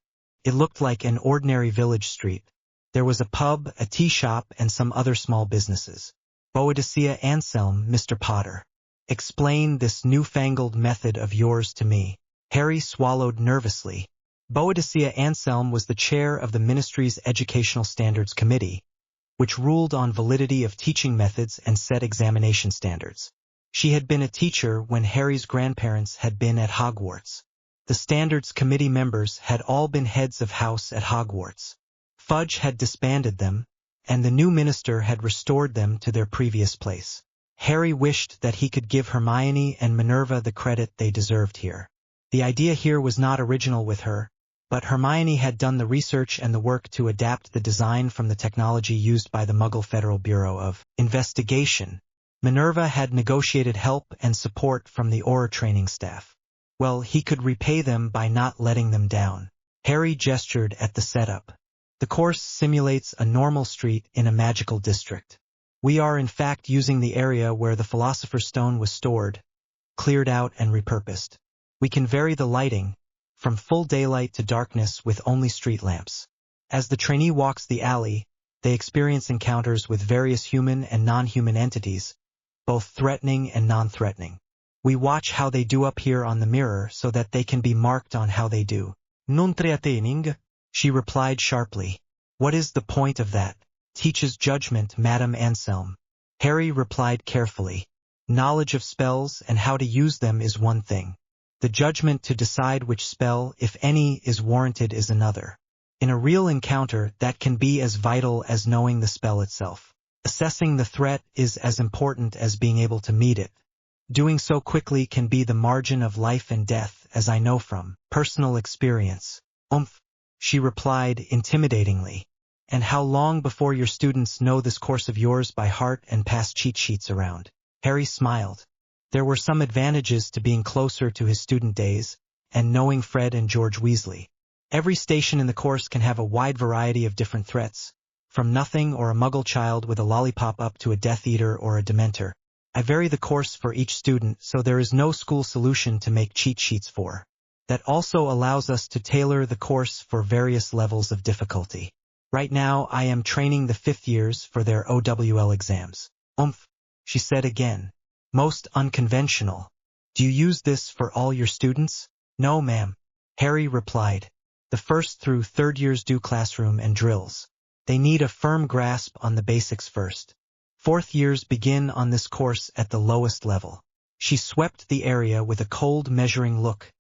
It looked like an ordinary village street. There was a pub, a tea shop, and some other small businesses. Boadicea Anselm, Mr. Potter. Explain this newfangled method of yours to me. Harry swallowed nervously. Boadicea Anselm was the chair of the Ministry's Educational Standards Committee, which ruled on validity of teaching methods and set examination standards. She had been a teacher when Harry's grandparents had been at Hogwarts. The Standards Committee members had all been heads of house at Hogwarts. Fudge had disbanded them, and the new minister had restored them to their previous place. Harry wished that he could give Hermione and Minerva the credit they deserved here. The idea here was not original with her, but Hermione had done the research and the work to adapt the design from the technology used by the Muggle Federal Bureau of Investigation. Minerva had negotiated help and support from the Auror training staff. Well, he could repay them by not letting them down. Harry gestured at the setup. The course simulates a normal street in a magical district. We are in fact using the area where the Philosopher's Stone was stored, cleared out and repurposed. We can vary the lighting, from full daylight to darkness with only street lamps. As the trainee walks the alley, they experience encounters with various human and non-human entities, both threatening and non-threatening. We watch how they do up here on the mirror so that they can be marked on how they do. Non threatening, she replied sharply. What is the point of that? Teaches judgment, Madam Anselm. Harry replied carefully. Knowledge of spells and how to use them is one thing. The judgment to decide which spell, if any, is warranted is another. In a real encounter, that can be as vital as knowing the spell itself. Assessing the threat is as important as being able to meet it. Doing so quickly can be the margin of life and death, as I know from personal experience. She replied intimidatingly. And how long before your students know this course of yours by heart and pass cheat sheets around? Harry smiled. There were some advantages to being closer to his student days, and knowing Fred and George Weasley. Every station in the course can have a wide variety of different threats, from nothing or a Muggle child with a lollipop up to a Death Eater or a Dementor. I vary the course for each student so there is no school solution to make cheat sheets for. That also allows us to tailor the course for various levels of difficulty. Right now I am training the 5th years for their OWL exams. She said again. Most unconventional. Do you use this for all your students? No, ma'am. Harry replied. The 1st through 3rd years do classroom and drills. They need a firm grasp on the basics first. 4th years begin on this course at the lowest level. She swept the area with a cold measuring look,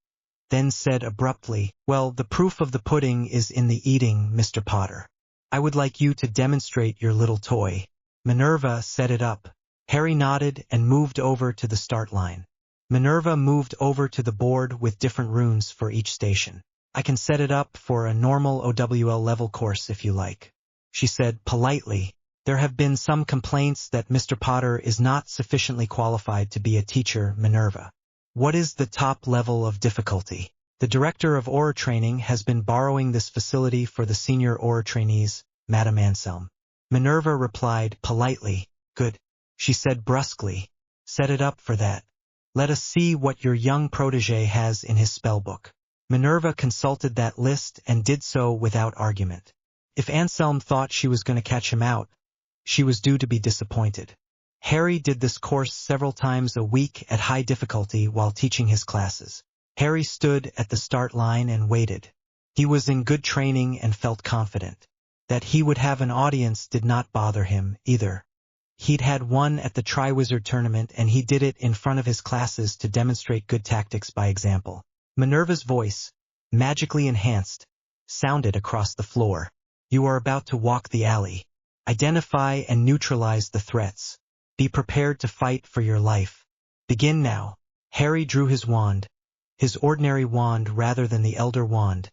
then said abruptly, well, the proof of the pudding is in the eating, Mr. Potter. I would like you to demonstrate your little toy. Minerva set it up. Harry nodded and moved over to the start line. Minerva moved over to the board with different runes for each station. I can set it up for a normal OWL level course if you like. She said politely. There have been some complaints that Mr. Potter is not sufficiently qualified to be a teacher, Minerva. What is the top level of difficulty? The director of Auror training has been borrowing this facility for the senior Auror trainees, Madam Anselm. Minerva replied politely. Good. She said brusquely. Set it up for that. Let us see what your young protégé has in his spellbook. Minerva consulted that list and did so without argument. If Anselm thought she was going to catch him out, she was due to be disappointed. Harry did this course several times a week at high difficulty while teaching his classes. Harry stood at the start line and waited. He was in good training and felt confident. That he would have an audience did not bother him, either. He'd had one at the Triwizard tournament and he did it in front of his classes to demonstrate good tactics by example. Minerva's voice, magically enhanced, sounded across the floor. You are about to walk the alley. Identify and neutralize the threats. Be prepared to fight for your life. Begin now. Harry drew his wand, his ordinary wand rather than the Elder Wand,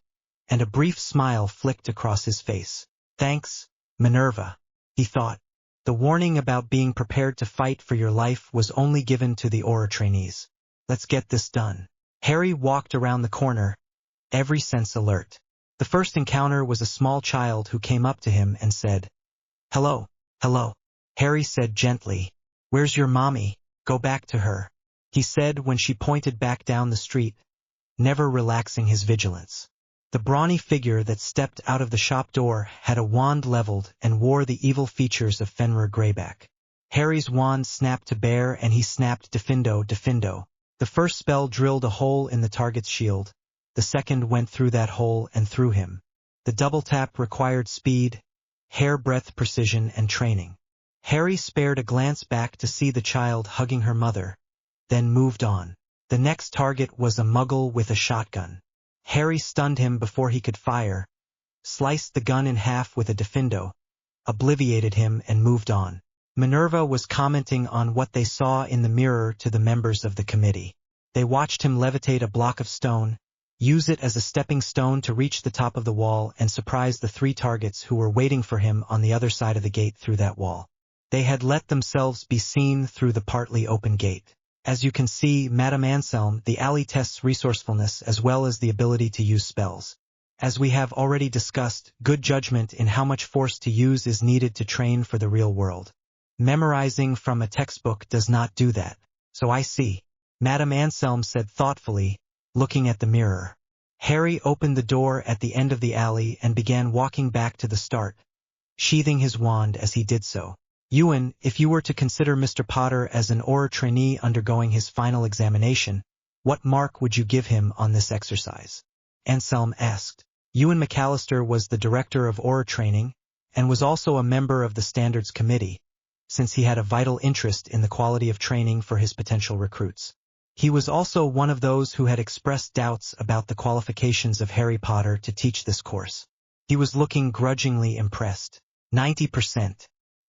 and a brief smile flicked across his face. Thanks, Minerva, he thought. The warning about being prepared to fight for your life was only given to the Aura trainees. Let's get this done. Harry walked around the corner, every sense alert. The first encounter was a small child who came up to him and said, "Hello, hello." Harry said gently, "Where's your mommy? Go back to her," he said when she pointed back down the street, never relaxing his vigilance. The brawny figure that stepped out of the shop door had a wand leveled and wore the evil features of Fenrir Greyback. Harry's wand snapped to bear and he snapped Diffindo, Diffindo. The first spell drilled a hole in the target's shield. The second went through that hole and through him. The double tap required speed, hair-breadth precision and training. Harry spared a glance back to see the child hugging her mother, then moved on. The next target was a muggle with a shotgun. Harry stunned him before he could fire, sliced the gun in half with a Diffindo, obliviated him and moved on. Minerva was commenting on what they saw in the mirror to the members of the committee. They watched him levitate a block of stone, use it as a stepping stone to reach the top of the wall and surprise the 3 targets who were waiting for him on the other side of the gate through that wall. They had let themselves be seen through the partly open gate. As you can see, Madame Anselm, the alley tests resourcefulness as well as the ability to use spells. As we have already discussed, good judgment in how much force to use is needed to train for the real world. Memorizing from a textbook does not do that. So I see, Madame Anselm said thoughtfully, looking at the mirror. Harry opened the door at the end of the alley and began walking back to the start, sheathing his wand as he did so. Ewan, if you were to consider Mr. Potter as an Aura trainee undergoing his final examination, what mark would you give him on this exercise? Anselm asked. Ewan McAllister was the director of Aura training, and was also a member of the Standards Committee, since he had a vital interest in the quality of training for his potential recruits. He was also one of those who had expressed doubts about the qualifications of Harry Potter to teach this course. He was looking grudgingly impressed. 90%.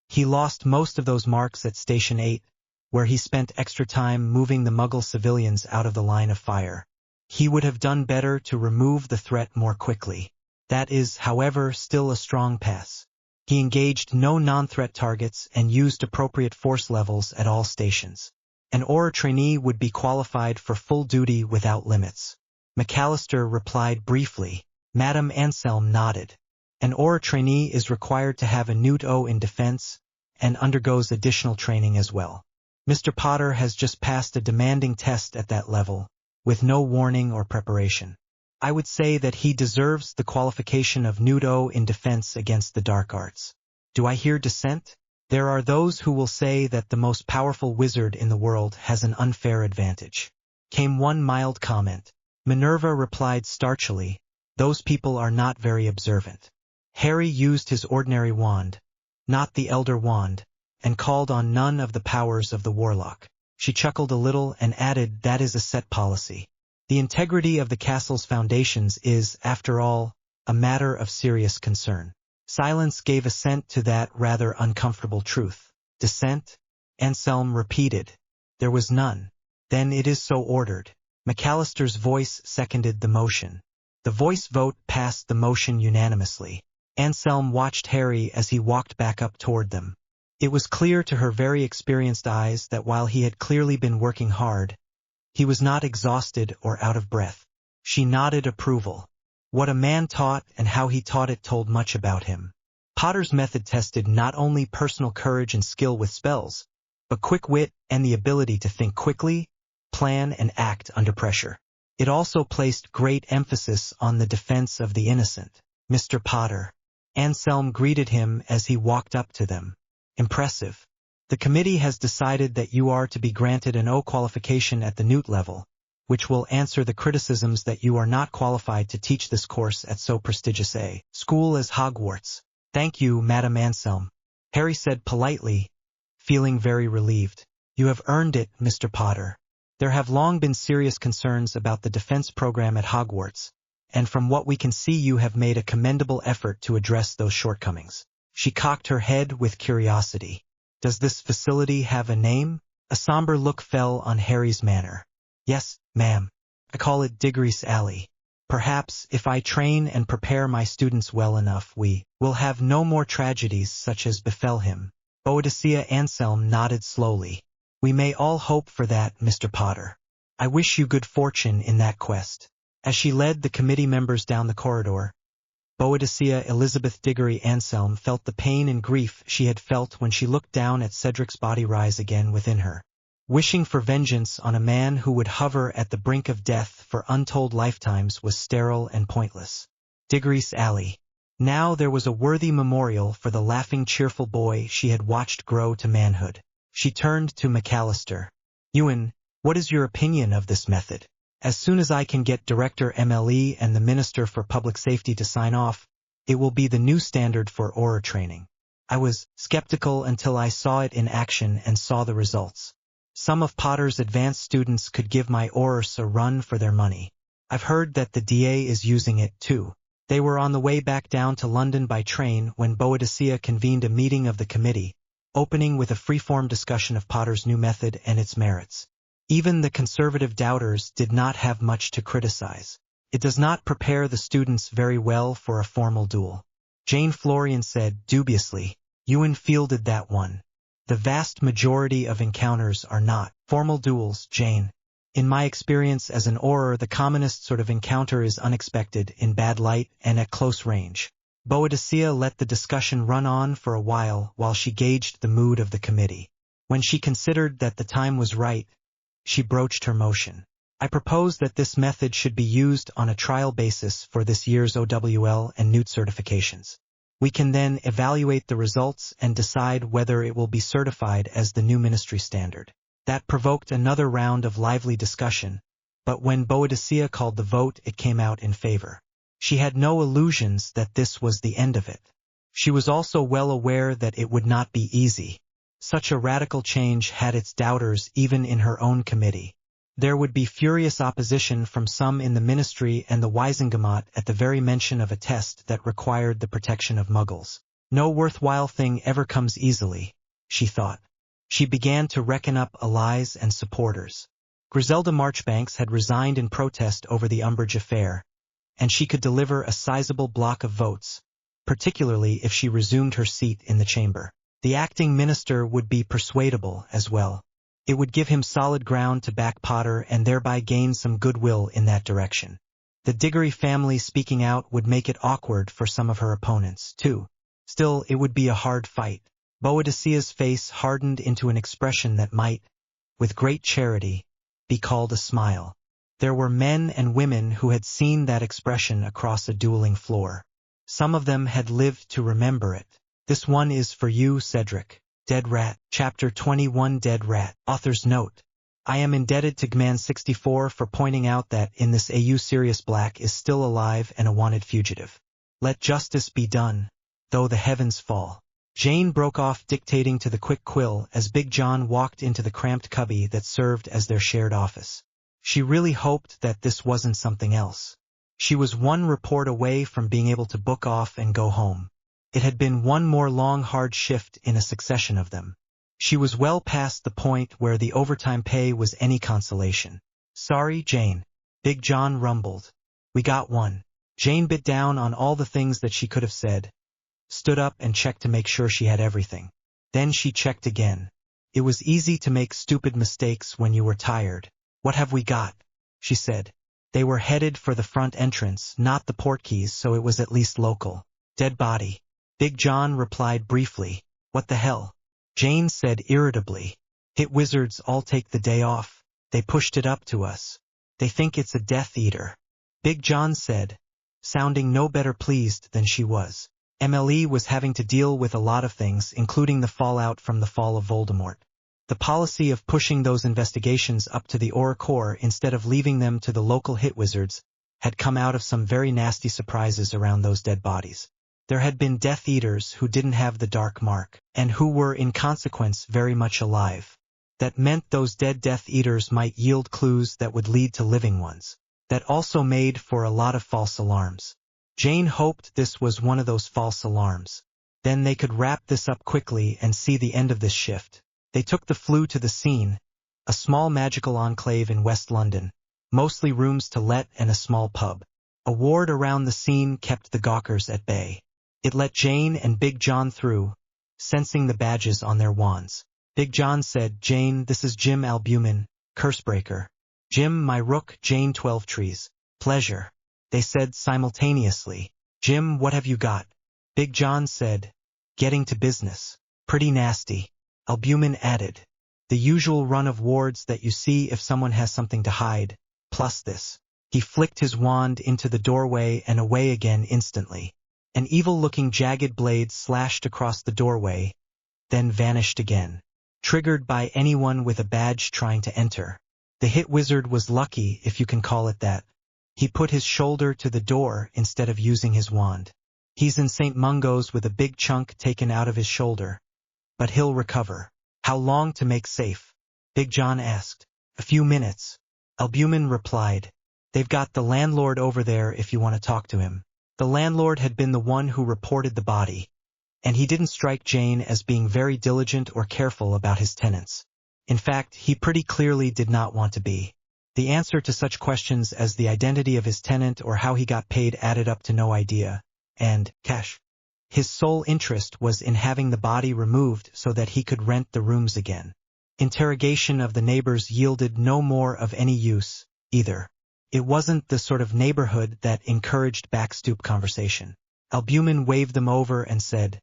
He lost most of those marks at Station 8, where he spent extra time moving the Muggle civilians out of the line of fire. He would have done better to remove the threat more quickly. That is, however, still a strong pass. He engaged no non-threat targets and used appropriate force levels at all stations. An Aura trainee would be qualified for full duty without limits. McAllister replied briefly. Madame Anselm nodded. An Aura trainee is required to have a Newt O in defense, and undergoes additional training as well. Mr. Potter has just passed a demanding test at that level, with no warning or preparation. I would say that he deserves the qualification of Newt O in defense against the dark arts. Do I hear dissent? There are those who will say that the most powerful wizard in the world has an unfair advantage. Came one mild comment. Minerva replied starchily, those people are not very observant. Harry used his ordinary wand, not the Elder Wand, and called on none of the powers of the Warlock. She chuckled a little and added, that is a set policy. The integrity of the castle's foundations is, after all, a matter of serious concern. Silence gave assent to that rather uncomfortable truth. Dissent? Anselm repeated. There was none. Then it is so ordered. McAllister's voice seconded the motion. The voice vote passed the motion unanimously. Anselm watched Harry as he walked back up toward them. It was clear to her very experienced eyes that while he had clearly been working hard, he was not exhausted or out of breath. She nodded approval. What a man taught and how he taught it told much about him. Potter's method tested not only personal courage and skill with spells, but quick wit and the ability to think quickly, plan and act under pressure. It also placed great emphasis on the defense of the innocent. Mr. Potter. Anselm greeted him as he walked up to them. Impressive. The committee has decided that you are to be granted an O qualification at the Newt level, which will answer the criticisms that you are not qualified to teach this course at so prestigious a school as Hogwarts. Thank you, Madam Anselm, Harry said politely, feeling very relieved. You have earned it, Mr. Potter. There have long been serious concerns about the defense program at Hogwarts, and from what we can see you have made a commendable effort to address those shortcomings. She cocked her head with curiosity. Does this facility have a name? A somber look fell on Harry's manner. Yes, ma'am. I call it Diggory's Alley. Perhaps, if I train and prepare my students well enough, we will have no more tragedies such as befell him. Boadicea Anselm nodded slowly. We may all hope for that, Mr. Potter. I wish you good fortune in that quest. As she led the committee members down the corridor, Boadicea Elizabeth Diggory Anselm felt the pain and grief she had felt when she looked down at Cedric's body rise again within her. Wishing for vengeance on a man who would hover at the brink of death for untold lifetimes was sterile and pointless. Diggory's Alley. Now there was a worthy memorial for the laughing, cheerful boy she had watched grow to manhood. She turned to McAllister. Ewan, what is your opinion of this method? As soon as I can get Director MLE and the Minister for Public Safety to sign off, it will be the new standard for aura training. I was skeptical until I saw it in action and saw the results. Some of Potter's advanced students could give my aurors a run for their money. I've heard that the DA is using it too. They were on the way back down to London by train when Boadicea convened a meeting of the committee, opening with a free-form discussion of Potter's new method and its merits. Even the conservative doubters did not have much to criticize. It does not prepare the students very well for a formal duel. Jane Florian said dubiously. Ewan fielded that one. The vast majority of encounters are not formal duels, Jane. In my experience as an auror, the commonest sort of encounter is unexpected, in bad light, and at close range. Boadicea let the discussion run on for a while she gauged the mood of the committee. When she considered that the time was right, she broached her motion. I propose that this method should be used on a trial basis for this year's OWL and NEWT certifications. We can then evaluate the results and decide whether it will be certified as the new ministry standard. That provoked another round of lively discussion, but when Boadicea called the vote, it came out in favor. She had no illusions that this was the end of it. She was also well aware that it would not be easy. Such a radical change had its doubters even in her own committee. There would be furious opposition from some in the ministry and the Wiesengemot at the very mention of a test that required the protection of Muggles. No worthwhile thing ever comes easily, she thought. She began to reckon up allies and supporters. Griselda Marchbanks had resigned in protest over the Umbridge affair, and she could deliver a sizable block of votes, particularly if she resumed her seat in the chamber. The acting minister would be persuadable as well. It would give him solid ground to back Potter and thereby gain some goodwill in that direction. The Diggory family speaking out would make it awkward for some of her opponents, too. Still, it would be a hard fight. Boadicea's face hardened into an expression that might, with great charity, be called a smile. There were men and women who had seen that expression across a dueling floor. Some of them had lived to remember it. This one is for you, Cedric. Dead Rat. Chapter 21 Dead Rat. Author's note. I am indebted to Gman64 for pointing out that in this AU Sirius Black is still alive and a wanted fugitive. Let justice be done, though the heavens fall. Jane broke off dictating to the quick quill as Big John walked into the cramped cubby that served as their shared office. She really hoped that this wasn't something else. She was one report away from being able to book off and go home. It had been one more long hard shift in a succession of them. She was well past the point where the overtime pay was any consolation. Sorry, Jane. Big John rumbled. We got one. Jane bit down on all the things that she could have said, stood up and checked to make sure she had everything. Then she checked again. It was easy to make stupid mistakes when you were tired. What have we got? She said. They were headed for the front entrance, not the portkeys, so it was at least local. Dead body. Big John replied briefly. What the hell? Jane said irritably. Hit wizards all take the day off. They pushed it up to us. They think it's a Death Eater. Big John said, sounding no better pleased than she was. MLE was having to deal with a lot of things, including the fallout from the fall of Voldemort. The policy of pushing those investigations up to the Aura Corps instead of leaving them to the local hit wizards had come out of some very nasty surprises around those dead bodies. There had been Death Eaters who didn't have the dark mark, and who were in consequence very much alive. That meant those dead Death Eaters might yield clues that would lead to living ones. That also made for a lot of false alarms. Jane hoped this was one of those false alarms. Then they could wrap this up quickly and see the end of this shift. They took the Flu to the scene, a small magical enclave in West London, mostly rooms to let and a small pub. A ward around the scene kept the gawkers at bay. It let Jane and Big John through, sensing the badges on their wands. Big John said, "Jane, this is Jim Albumin, Cursebreaker." "Jim, my rook, Jane 12 Trees." "Pleasure," they said simultaneously. "Jim, what have you got?" Big John said, "Getting to business." "Pretty nasty," Albumin added. "The usual run of wards that you see if someone has something to hide, plus this." He flicked his wand into the doorway and away again instantly. An evil-looking jagged blade slashed across the doorway, then vanished again. Triggered by anyone with a badge trying to enter. The hit wizard was lucky, if you can call it that. He put his shoulder to the door instead of using his wand. He's in St. Mungo's with a big chunk taken out of his shoulder. But he'll recover. "How long to make safe?" Big John asked. "A few minutes," Albumin replied. "They've got the landlord over there if you want to talk to him." The landlord had been the one who reported the body, and he didn't strike Jane as being very diligent or careful about his tenants. In fact, he pretty clearly did not want to be. The answer to such questions as the identity of his tenant or how he got paid added up to no idea, and cash. His sole interest was in having the body removed so that he could rent the rooms again. Interrogation of the neighbors yielded no more of any use, either. It wasn't the sort of neighborhood that encouraged backstoop conversation. Albumin waved them over and said,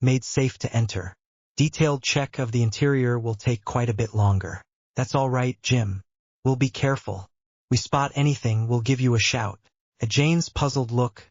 "Made safe to enter. Detailed check of the interior will take quite a bit longer." "That's all right, Jim. We'll be careful. We spot anything, we'll give you a shout." At Jane's puzzled look,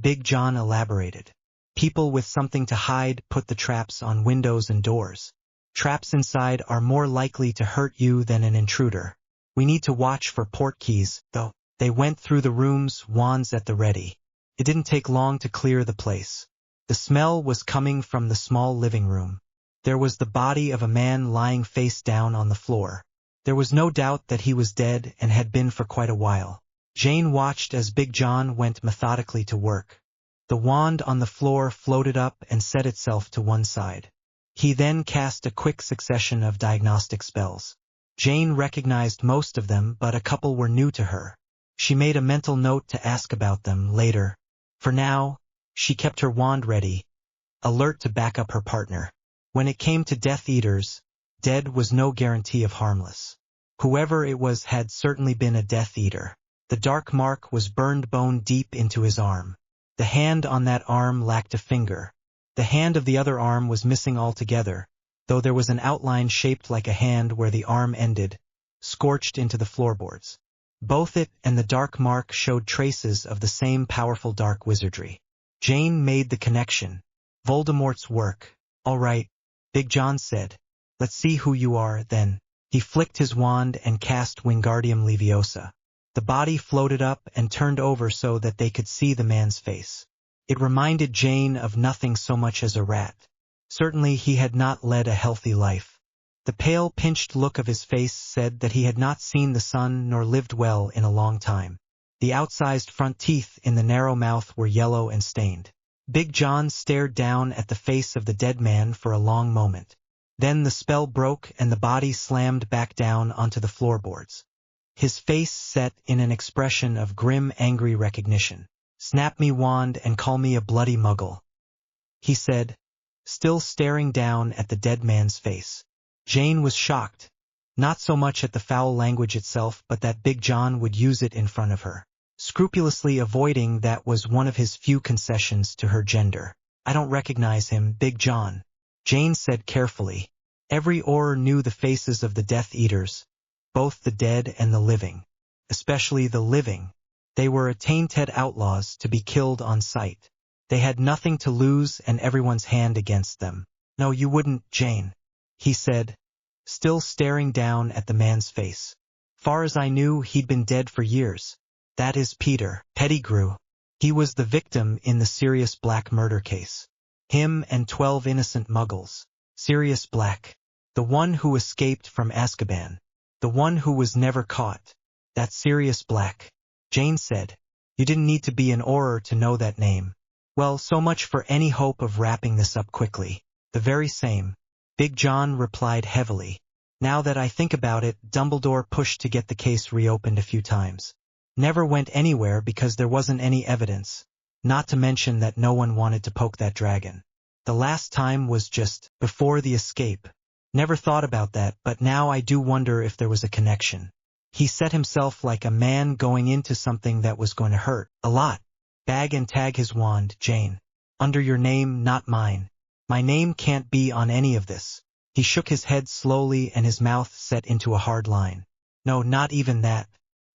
Big John elaborated. "People with something to hide put the traps on windows and doors. Traps inside are more likely to hurt you than an intruder. We need to watch for portkeys, though." They went through the rooms, wands at the ready. It didn't take long to clear the place. The smell was coming from the small living room. There was the body of a man lying face down on the floor. There was no doubt that he was dead and had been for quite a while. Jane watched as Big John went methodically to work. The wand on the floor floated up and set itself to one side. He then cast a quick succession of diagnostic spells. Jane recognized most of them, but a couple were new to her. She made a mental note to ask about them later. For now, she kept her wand ready, alert to back up her partner. When it came to Death Eaters, dead was no guarantee of harmless. Whoever it was had certainly been a Death Eater. The dark mark was burned bone deep into his arm. The hand on that arm lacked a finger. The hand of the other arm was missing altogether, though there was an outline shaped like a hand where the arm ended, scorched into the floorboards. Both it and the dark mark showed traces of the same powerful dark wizardry. Jane made the connection. Voldemort's work. "All right," Big John said. "Let's see who you are, then." He flicked his wand and cast Wingardium Leviosa. The body floated up and turned over so that they could see the man's face. It reminded Jane of nothing so much as a rat. Certainly he had not led a healthy life. The pale, pinched look of his face said that he had not seen the sun nor lived well in a long time. The outsized front teeth in the narrow mouth were yellow and stained. Big John stared down at the face of the dead man for a long moment. Then the spell broke and the body slammed back down onto the floorboards. His face set in an expression of grim, angry recognition. "Snap me wand and call me a bloody muggle," he said, still staring down at the dead man's face. Jane was shocked, not so much at the foul language itself but that Big John would use it in front of her. Scrupulously avoiding that was one of his few concessions to her gender. "I don't recognize him, Big John," Jane said carefully. Every Auror knew the faces of the Death Eaters, both the dead and the living. Especially the living. They were attainted outlaws to be killed on sight. They had nothing to lose and everyone's hand against them. "No, you wouldn't, Jane," he said, still staring down at the man's face. Far as I knew, he'd been dead for years. That is Peter Pettigrew. He was the victim in the Sirius Black murder case. Him and 12 innocent muggles. Sirius Black. The one who escaped from Azkaban. The one who was never caught. That's Sirius Black. Jane said. You didn't need to be an Auror to know that name. Well, so much for any hope of wrapping this up quickly. The very same. Big John replied heavily. Now that I think about it, Dumbledore pushed to get the case reopened a few times. Never went anywhere because there wasn't any evidence. Not to mention that no one wanted to poke that dragon. The last time was just before the escape. Never thought about that, but now I do wonder if there was a connection. He set himself like a man going into something that was going to hurt a lot. Bag and tag his wand, Jane. Under your name, not mine. My name can't be on any of this. He shook his head slowly and his mouth set into a hard line. No, not even that.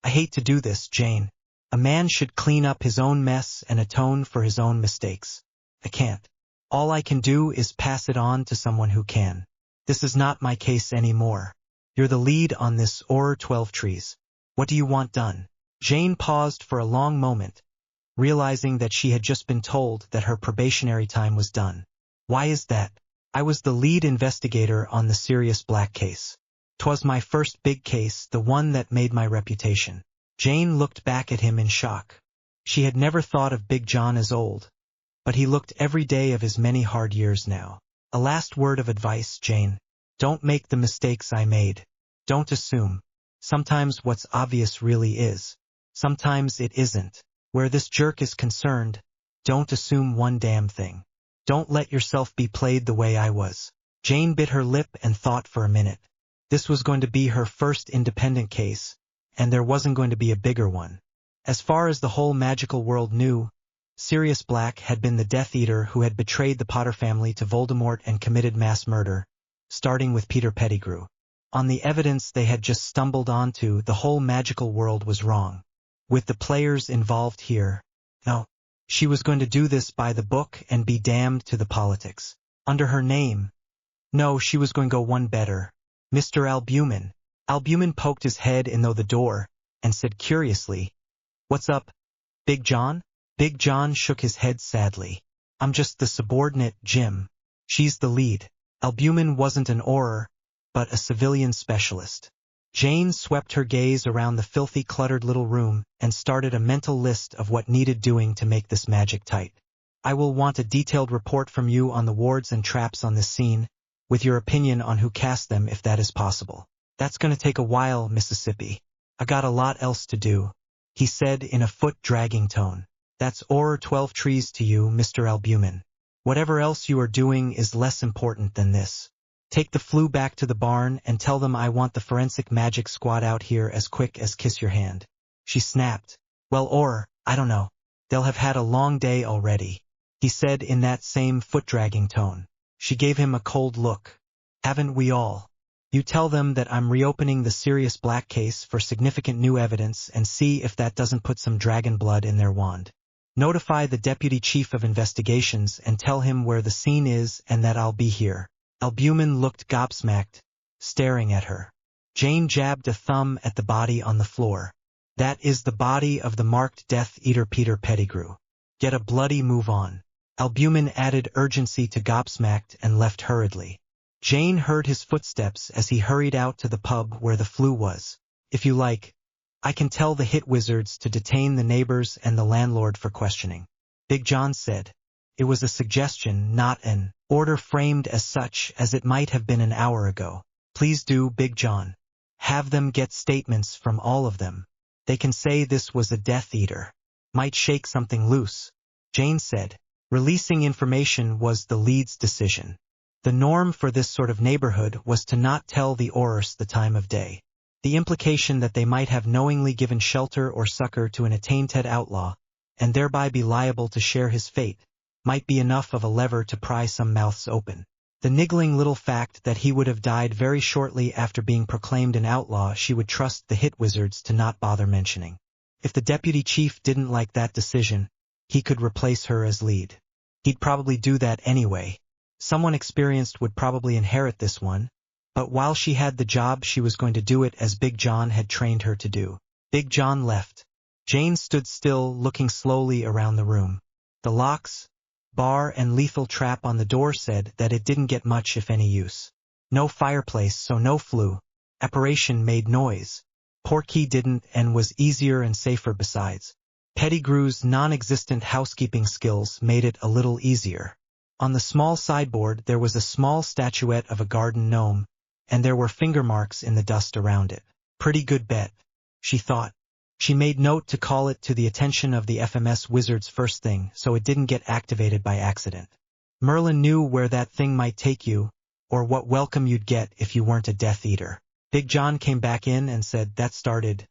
I hate to do this, Jane. A man should clean up his own mess and atone for his own mistakes. I can't. All I can do is pass it on to someone who can. This is not my case anymore. You're the lead on this Auror 12 trees. What do you want done? Jane paused for a long moment, realizing that she had just been told that her probationary time was done. Why is that? I was the lead investigator on the Sirius Black case. 'Twas my first big case, the one that made my reputation. Jane looked back at him in shock. She had never thought of Big John as old, but he looked every day of his many hard years now. A last word of advice, Jane. Don't make the mistakes I made. Don't assume. Sometimes what's obvious really is. Sometimes it isn't. Where this jerk is concerned, don't assume one damn thing. Don't let yourself be played the way I was. Jane bit her lip and thought for a minute. This was going to be her first independent case, and there wasn't going to be a bigger one. As far as the whole magical world knew, Sirius Black had been the Death Eater who had betrayed the Potter family to Voldemort and committed mass murder, starting with Peter Pettigrew. On the evidence they had just stumbled onto, the whole magical world was wrong. With the players involved here, no. She was going to do this by the book and be damned to the politics. Under her name. No, she was going to go one better. Mr. Albumen. Albumen poked his head in the door and said curiously, "What's up, Big John?" Big John shook his head sadly. "I'm just the subordinate, Jim. She's the lead." Albumen wasn't an Auror, but a civilian specialist. Jane swept her gaze around the filthy, cluttered little room and started a mental list of what needed doing to make this magic tight. "I will want a detailed report from you on the wards and traps on this scene, with your opinion on who cast them if that is possible. That's going to take a while, Mississippi. I got a lot else to do," he said in a foot-dragging tone. "That's Auror 12 trees to you, Mr. Albumen. Whatever else you are doing is less important than this. Take the flu back to the barn and tell them I want the forensic magic squad out here as quick as kiss your hand." She snapped. "Well, or, I don't know. They'll have had a long day already," he said in that same foot-dragging tone. She gave him a cold look. "Haven't we all? You tell them that I'm reopening the Sirius Black case for significant new evidence and see if that doesn't put some dragon blood in their wand. Notify the Deputy Chief of Investigations and tell him where the scene is and that I'll be here." Albumen looked gobsmacked, staring at her. Jane jabbed a thumb at the body on the floor. "That is the body of the marked Death Eater Peter Pettigrew. Get a bloody move on." Albumen added urgency to gobsmacked and left hurriedly. Jane heard his footsteps as he hurried out to the pub where the flu was. "If you like, I can tell the hit wizards to detain the neighbors and the landlord for questioning," Big John said. It was a suggestion, not an order framed as such as it might have been an hour ago. "Please do, Big John. Have them get statements from all of them. They can say this was a Death Eater. Might shake something loose," Jane said. Releasing information was the lead's decision. The norm for this sort of neighborhood was to not tell the Aurors the time of day. The implication that they might have knowingly given shelter or succor to an attainted outlaw, and thereby be liable to share his fate, might be enough of a lever to pry some mouths open. The niggling little fact that he would have died very shortly after being proclaimed an outlaw she would trust the hit wizards to not bother mentioning. If the deputy chief didn't like that decision, he could replace her as lead. He'd probably do that anyway. Someone experienced would probably inherit this one, But while she had the job, she was going to do it as Big John had trained her to do. Big John left. Jane stood still, looking slowly around the room. The locks, bar and lethal trap on the door said that it didn't get much if any use. No fireplace, so no flue. Apparition made noise. Portkey didn't and was easier and safer besides. Pettigrew's non-existent housekeeping skills made it a little easier. On the small sideboard there was a small statuette of a garden gnome, and there were finger marks in the dust around it. Pretty good bet, she thought. She made note to call it to the attention of the FMS wizards first thing so it didn't get activated by accident. Merlin knew where that thing might take you, or what welcome you'd get if you weren't a Death Eater. Big John came back in and said that started.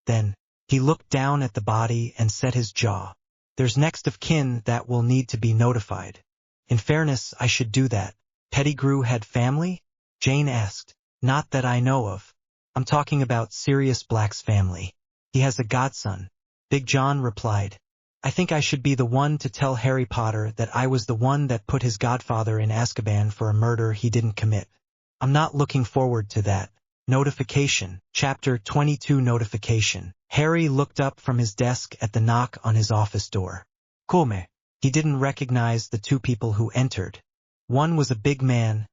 Then, he looked down at the body and set his jaw. There's next of kin that will need to be notified. In fairness, I should do that. Pettigrew had family? Jane asked. Not that I know of. I'm talking about Sirius Black's family. He has a godson. Big John replied. I think I should be the one to tell Harry Potter that I was the one that put his godfather in Azkaban for a murder he didn't commit. I'm not looking forward to that. Notification. Chapter 22 Notification. Harry looked up from his desk at the knock on his office door. Come. He didn't recognize the two people who entered. One was a big man,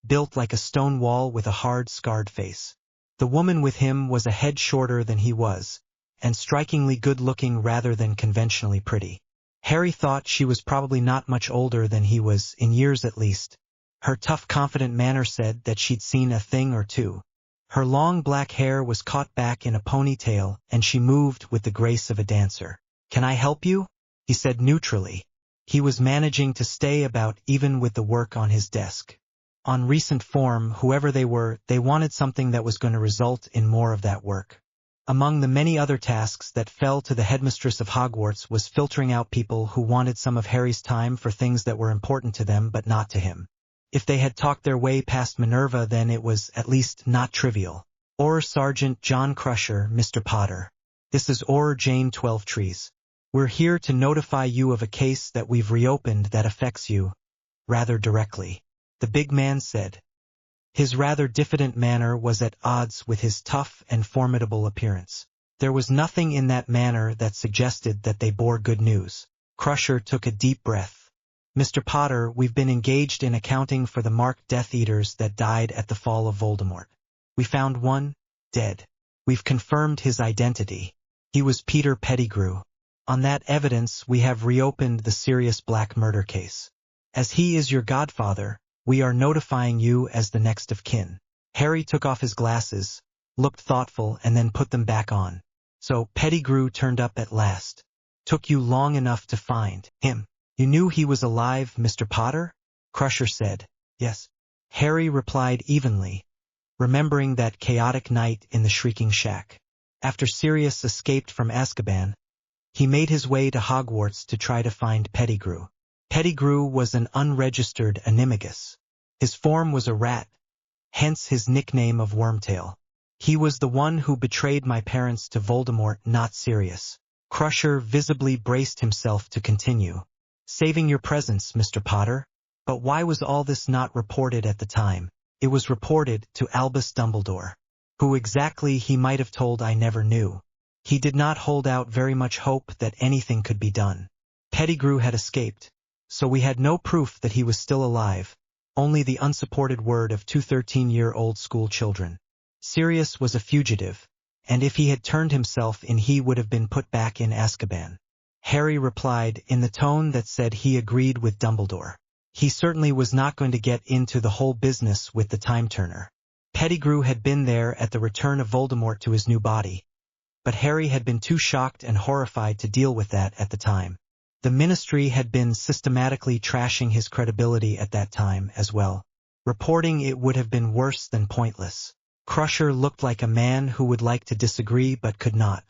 built like a stone wall with a hard, scarred face. The woman with him was a head shorter than he was, and strikingly good-looking rather than conventionally pretty. Harry thought she was probably not much older than he was, in years at least. Her tough, confident manner said that she'd seen a thing or two. Her long black hair was caught back in a ponytail, and she moved with the grace of a dancer. Can I help you? He said neutrally. He was managing to stay about even with the work on his desk. On recent form, whoever they were, they wanted something that was going to result in more of that work. Among the many other tasks that fell to the headmistress of Hogwarts was filtering out people who wanted some of Harry's time for things that were important to them but not to him. If they had talked their way past Minerva, then it was at least not trivial. Or Sergeant John Crusher, Mr. Potter. This is Or Jane 12trees. We're here to notify you of a case that we've reopened that affects you, rather directly. The big man said. His rather diffident manner was at odds with his tough and formidable appearance. There was nothing in that manner that suggested that they bore good news. Crusher took a deep breath. Mr. Potter, we've been engaged in accounting for the marked Death Eaters that died at the fall of Voldemort. We found one, dead. We've confirmed his identity. He was Peter Pettigrew. On that evidence, we have reopened the Sirius Black murder case. As he is your godfather, we are notifying you as the next of kin. Harry took off his glasses, looked thoughtful, and then put them back on. So Pettigrew turned up at last. Took you long enough to find him. You knew he was alive, Mr. Potter? Crusher said. Yes. Harry replied evenly, remembering that chaotic night in the Shrieking Shack. After Sirius escaped from Azkaban, he made his way to Hogwarts to try to find Pettigrew. Pettigrew was an unregistered animagus. His form was a rat, hence his nickname of Wormtail. He was the one who betrayed my parents to Voldemort, not Sirius. Crusher visibly braced himself to continue. Saving your presence, Mr. Potter. But why was all this not reported at the time? It was reported to Albus Dumbledore. Who exactly he might have told I never knew. He did not hold out very much hope that anything could be done. Pettigrew had escaped, so we had no proof that he was still alive, only the unsupported word of two 13-year-old school children. Sirius was a fugitive, and if he had turned himself in he would have been put back in Azkaban. Harry replied in the tone that said he agreed with Dumbledore. He certainly was not going to get into the whole business with the time-turner. Pettigrew had been there at the return of Voldemort to his new body, but Harry had been too shocked and horrified to deal with that at the time. The Ministry had been systematically trashing his credibility at that time as well. Reporting it would have been worse than pointless. Crusher looked like a man who would like to disagree but could not.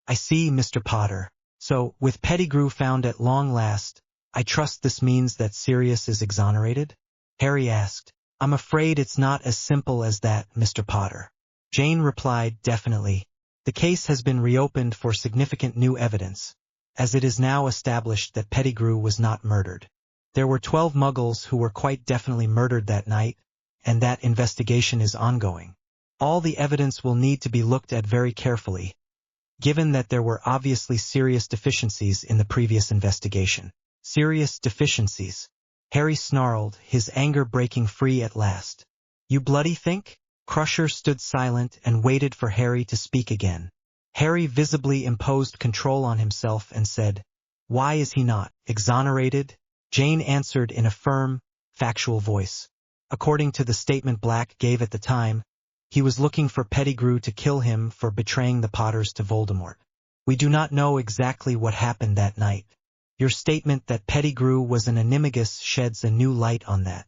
I see, Mr. Potter. So, with Pettigrew found at long last, I trust this means that Sirius is exonerated? Harry asked. I'm afraid it's not as simple as that, Mr. Potter. Jane replied, definitely. The case has been reopened for significant new evidence, as it is now established that Pettigrew was not murdered. There were 12 Muggles who were quite definitely murdered that night, and that investigation is ongoing. All the evidence will need to be looked at very carefully, given that there were obviously serious deficiencies in the previous investigation. Serious deficiencies. Harry snarled, his anger breaking free at last. You bloody think? Crusher stood silent and waited for Harry to speak again. Harry visibly imposed control on himself and said, Why is he not exonerated? Jane answered in a firm, factual voice. According to the statement Black gave at the time, he was looking for Pettigrew to kill him for betraying the Potters to Voldemort. We do not know exactly what happened that night. Your statement that Pettigrew was an animagus sheds a new light on that.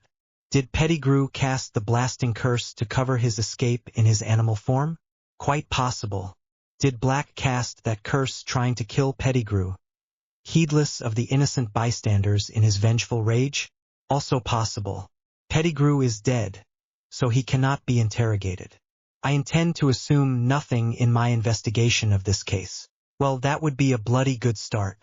Did Pettigrew cast the blasting curse to cover his escape in his animal form? Quite possible. Did Black cast that curse trying to kill Pettigrew, heedless of the innocent bystanders in his vengeful rage? Also possible. Pettigrew is dead, so he cannot be interrogated. I intend to assume nothing in my investigation of this case. Well, that would be a bloody good start,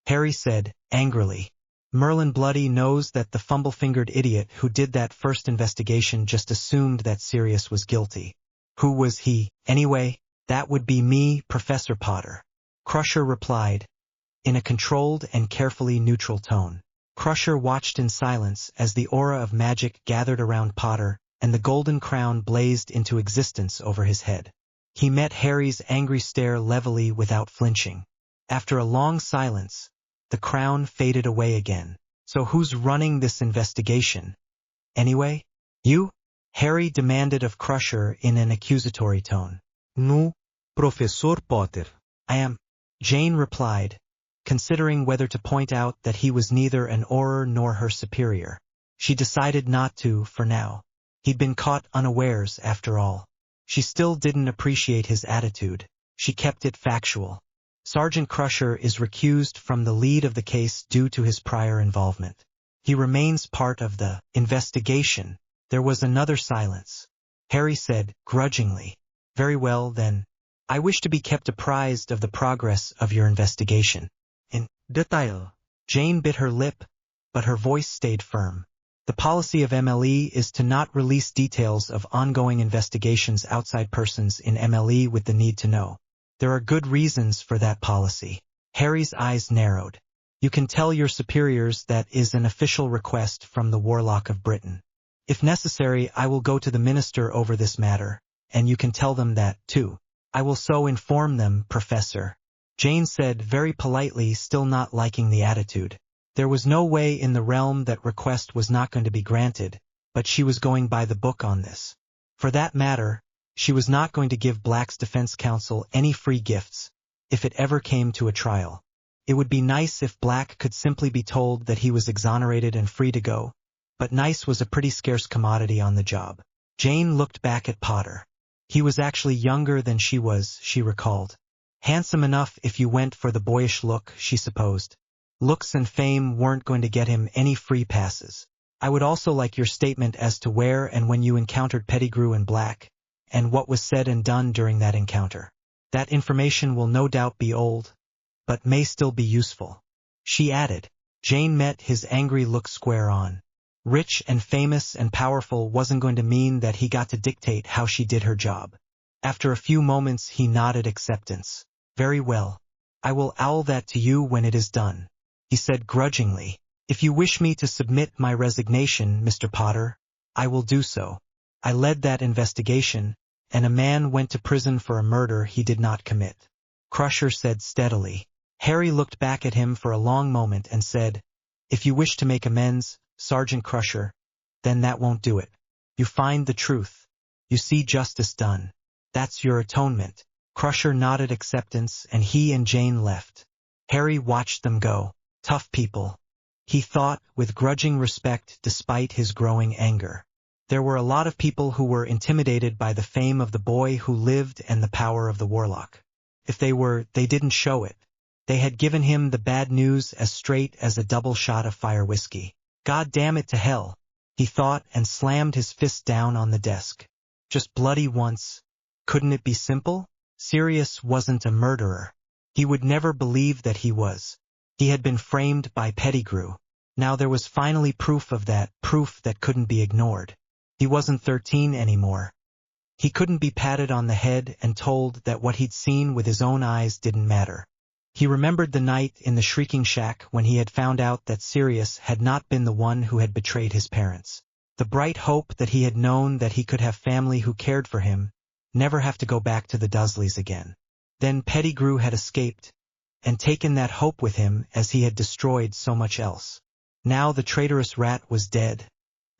Harry said, angrily. Merlin Bloody knows that the fumble-fingered idiot who did that first investigation just assumed that Sirius was guilty. Who was he, anyway? That would be me, Professor Potter. Crusher replied, in a controlled and carefully neutral tone. Crusher watched in silence as the aura of magic gathered around Potter, and the golden crown blazed into existence over his head. He met Harry's angry stare levelly without flinching. After a long silence, the crown faded away again. So who's running this investigation? Anyway? You? Harry demanded of Crusher in an accusatory tone. No, Professor Potter. I am, Jane replied, considering whether to point out that he was neither an Auror nor her superior. She decided not to, for now. He'd been caught unawares, after all. She still didn't appreciate his attitude. She kept it factual. Sergeant Crusher is recused from the lead of the case due to his prior involvement. He remains part of the investigation. There was another silence. Harry said, grudgingly, Very well, then. I wish to be kept apprised of the progress of your investigation. In detail. Jane bit her lip, but her voice stayed firm. The policy of MLE is to not release details of ongoing investigations outside persons in MLE with the need to know. There are good reasons for that policy. Harry's eyes narrowed. You can tell your superiors that is an official request from the Warlock of Britain. If necessary, I will go to the minister over this matter, and you can tell them that, too. I will so inform them, Professor. Jane said very politely, still not liking the attitude. There was no way in the realm that request was not going to be granted, but she was going by the book on this. For that matter, she was not going to give Black's defense counsel any free gifts, if it ever came to a trial. It would be nice if Black could simply be told that he was exonerated and free to go, but nice was a pretty scarce commodity on the job. Jane looked back at Potter. He was actually younger than she was, she recalled. Handsome enough if you went for the boyish look, she supposed. Looks and fame weren't going to get him any free passes. I would also like your statement as to where and when you encountered Pettigrew and Black, and what was said and done during that encounter. That information will no doubt be old, but may still be useful. She added. Jane met his angry look square on. Rich and famous and powerful wasn't going to mean that he got to dictate how she did her job. After a few moments he nodded acceptance. Very well. I will owl that to you when it is done. He said grudgingly. If you wish me to submit my resignation, Mr. Potter, I will do so. I led that investigation, and a man went to prison for a murder he did not commit. Crusher said steadily. Harry looked back at him for a long moment and said, If you wish to make amends, Sergeant Crusher, then that won't do it. You find the truth. You see justice done. That's your atonement. Crusher nodded acceptance, and he and Jane left. Harry watched them go. Tough people. He thought, with grudging respect despite his growing anger. There were a lot of people who were intimidated by the fame of the boy who lived and the power of the Warlock. If they didn't show it. They had given him the bad news as straight as a double shot of fire whiskey. God damn it to hell, he thought and slammed his fist down on the desk. Just bloody once. Couldn't it be simple? Sirius wasn't a murderer. He would never believe that he was. He had been framed by Pettigrew. Now there was finally proof of that, proof that couldn't be ignored. He wasn't 13 anymore. He couldn't be patted on the head and told that what he'd seen with his own eyes didn't matter. He remembered the night in the shrieking shack when he had found out that Sirius had not been the one who had betrayed his parents. The bright hope that he had known that he could have family who cared for him, never have to go back to the Dursleys again. Then Pettigrew had escaped, and taken that hope with him as he had destroyed so much else. Now the traitorous rat was dead,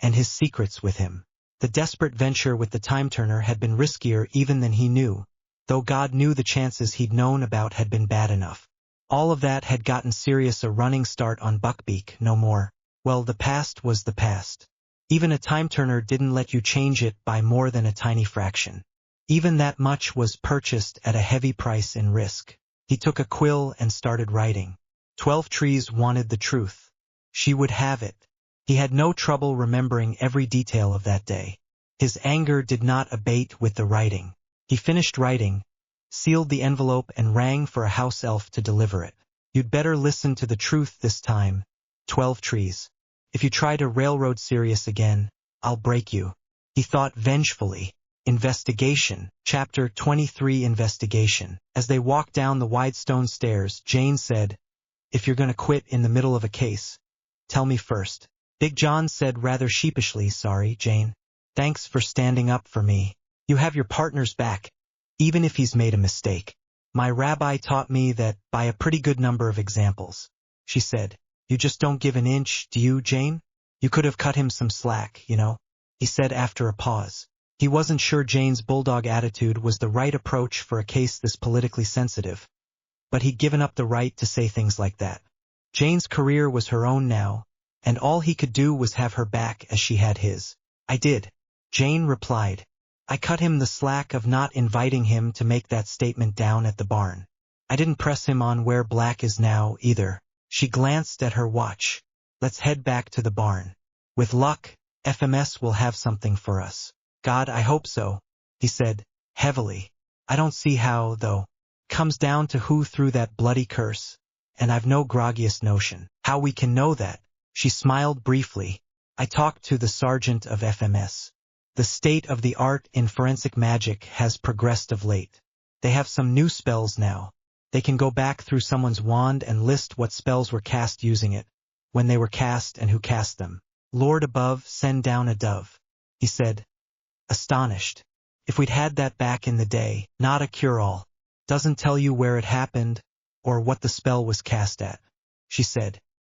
and his secrets with him. The desperate venture with the time-turner had been riskier even than he knew, though God knew the chances he'd known about had been bad enough. All of that had gotten Sirius a running start on Buckbeak, no more. Well, the past was the past. Even a time-turner didn't let you change it by more than a tiny fraction. Even that much was purchased at a heavy price in risk. He took a quill and started writing. 12 Trees wanted the truth. She would have it. He had no trouble remembering every detail of that day. His anger did not abate with the writing. He finished writing, sealed the envelope and rang for a house elf to deliver it. You'd better listen to the truth this time, 12 Trees. If you try to railroad Sirius again, I'll break you. He thought vengefully. Investigation. Chapter 23 Investigation. As they walked down the wide stone stairs, Jane said, "If you're going to quit in the middle of a case, tell me first." Big John said rather sheepishly, "Sorry, Jane. Thanks for standing up for me. You have your partner's back, even if he's made a mistake. My rabbi taught me that by a pretty good number of examples." She said, "You just don't give an inch, do you, Jane? You could have cut him some slack, you know," he said after a pause. He wasn't sure Jane's bulldog attitude was the right approach for a case this politically sensitive, but he'd given up the right to say things like that. Jane's career was her own now, and all he could do was have her back as she had his. "I did," Jane replied. "I cut him the slack of not inviting him to make that statement down at the barn. I didn't press him on where Black is now, either." She glanced at her watch. "Let's head back to the barn. With luck, FMS will have something for us." "God, I hope so," he said, heavily. "I don't see how, though. Comes down to who threw that bloody curse, and I've no groggiest notion how we can know that." She smiled briefly. "I talked to the sergeant of FMS. The state of the art in forensic magic has progressed of late. They have some new spells now. They can go back through someone's wand and list what spells were cast using it, when they were cast and who cast them. Lord above, send down a dove," he said, astonished. "If we'd had that back in the day, not a cure-all. Doesn't tell you where it happened, or what the spell was cast at," she said.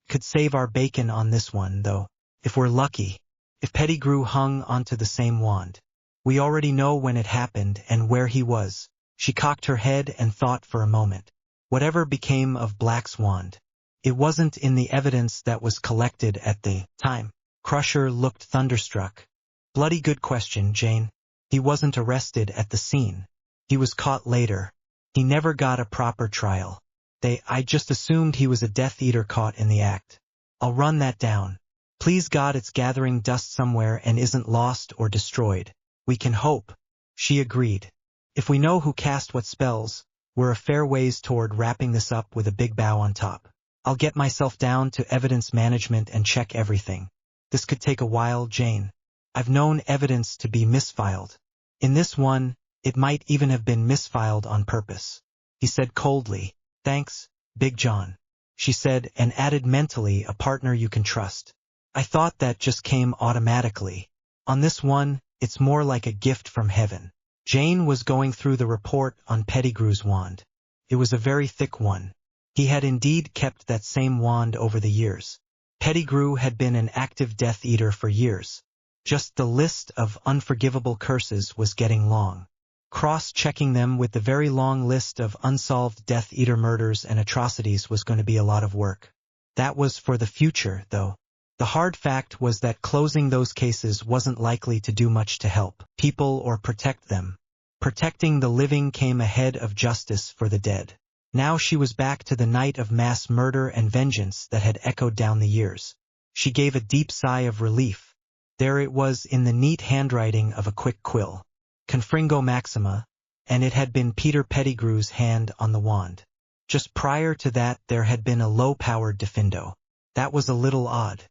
"Could save our bacon on this one, though, if we're lucky. If Pettigrew hung onto the same wand. We already know when it happened and where he was." She cocked her head and thought for a moment. Whatever became of Black's wand? It wasn't in the evidence that was collected at the time. Crusher looked thunderstruck. "Bloody good question, Jane. He wasn't arrested at the scene. He was caught later. He never got a proper trial. I just assumed he was a Death Eater caught in the act. I'll run that down. Please God it's gathering dust somewhere and isn't lost or destroyed. We can hope." She agreed. "If we know who cast what spells, we're a fair ways toward wrapping this up with a big bow on top. I'll get myself down to evidence management and check everything. This could take a while, Jane. I've known evidence to be misfiled. In this one, it might even have been misfiled on purpose." He said coldly, "Thanks, Big John," she said, and added mentally, "a partner you can trust. I thought that just came automatically. On this one, it's more like a gift from heaven." Jane was going through the report on Pettigrew's wand. It was a very thick one. He had indeed kept that same wand over the years. Pettigrew had been an active Death Eater for years. Just the list of unforgivable curses was getting long. Cross-checking them with the very long list of unsolved Death Eater murders and atrocities was going to be a lot of work. That was for the future, though. The hard fact was that closing those cases wasn't likely to do much to help people or protect them. Protecting the living came ahead of justice for the dead. Now she was back to the night of mass murder and vengeance that had echoed down the years. She gave a deep sigh of relief. There it was in the neat handwriting of a quick quill. Confringo Maxima, and it had been Peter Pettigrew's hand on the wand. Just prior to that there had been a low-powered Diffindo. That was a little odd.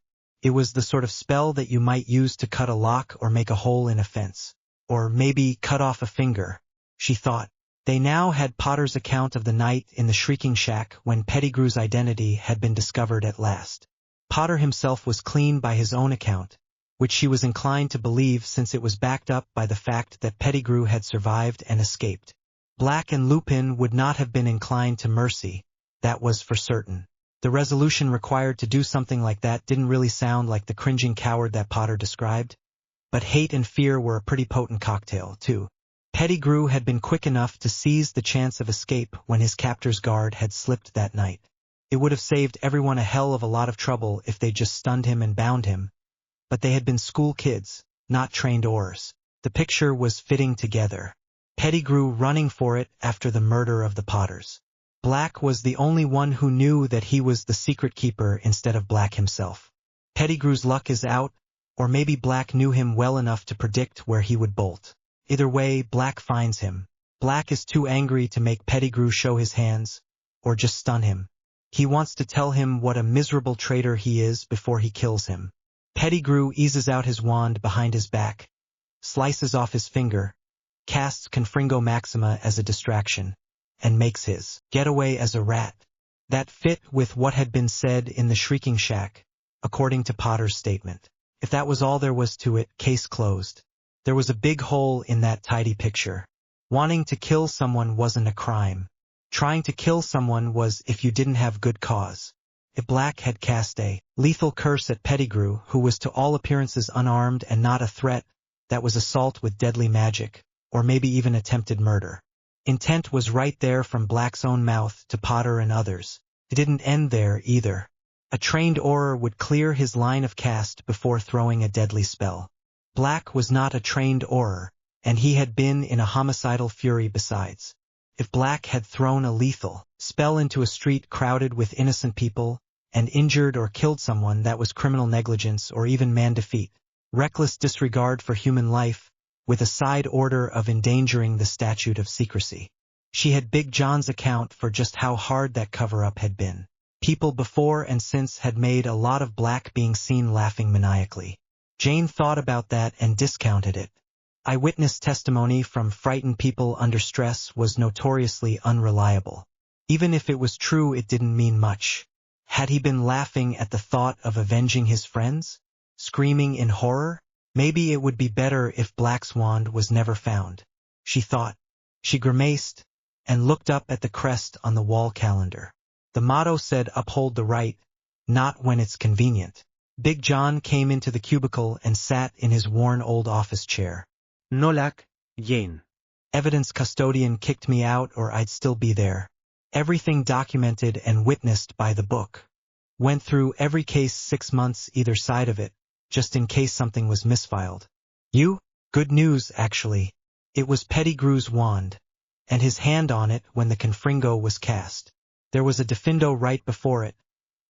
It was the sort of spell that you might use to cut a lock or make a hole in a fence. Or maybe cut off a finger, she thought. They now had Potter's account of the night in the Shrieking Shack when Pettigrew's identity had been discovered at last. Potter himself was clean by his own account, which she was inclined to believe since it was backed up by the fact that Pettigrew had survived and escaped. Black and Lupin would not have been inclined to mercy, that was for certain. The resolution required to do something like that didn't really sound like the cringing coward that Potter described. But hate and fear were a pretty potent cocktail, too. Pettigrew had been quick enough to seize the chance of escape when his captor's guard had slipped that night. It would have saved everyone a hell of a lot of trouble if they just stunned him and bound him. But they had been school kids, not trained oars. The picture was fitting together. Pettigrew running for it after the murder of the Potters. Black was the only one who knew that he was the secret keeper instead of Black himself. Pettigrew's luck is out, or maybe Black knew him well enough to predict where he would bolt. Either way, Black finds him. Black is too angry to make Pettigrew show his hands, or just stun him. He wants to tell him what a miserable traitor he is before he kills him. Pettigrew eases out his wand behind his back, slices off his finger, casts Confringo Maxima as a distraction, and makes his getaway as a rat. That fit with what had been said in the Shrieking Shack, according to Potter's statement. If that was all there was to it, case closed. There was a big hole in that tidy picture. Wanting to kill someone wasn't a crime. Trying to kill someone was if you didn't have good cause. If Black had cast a lethal curse at Pettigrew, who was to all appearances unarmed and not a threat, that was assault with deadly magic, or maybe even attempted murder. Intent was right there from Black's own mouth to Potter and others. It didn't end there either. A trained Auror would clear his line of cast before throwing a deadly spell. Black was not a trained Auror, and he had been in a homicidal fury besides. If Black had thrown a lethal spell into a street crowded with innocent people, and injured or killed someone, that was criminal negligence or even man defeat. Reckless disregard for human life, with a side order of endangering the statute of secrecy. She had Big John's account for just how hard that cover-up had been. People before and since had made a lot of Black being seen laughing maniacally. Jane thought about that and discounted it. Eyewitness testimony from frightened people under stress was notoriously unreliable. Even if it was true, it didn't mean much. Had he been laughing at the thought of avenging his friends? Screaming in horror? Maybe it would be better if Black's wand was never found, she thought. She grimaced and looked up at the crest on the wall calendar. The motto said uphold the right, not when it's convenient. Big John came into the cubicle and sat in his worn old office chair. Nolak, Jane. Evidence custodian kicked me out or I'd still be there. Everything documented and witnessed by the book. Went through every case 6 months either side of it, just in case something was misfiled. You? Good news, actually. It was Pettigrew's wand, and his hand on it when the Confringo was cast. There was a diffindo right before it,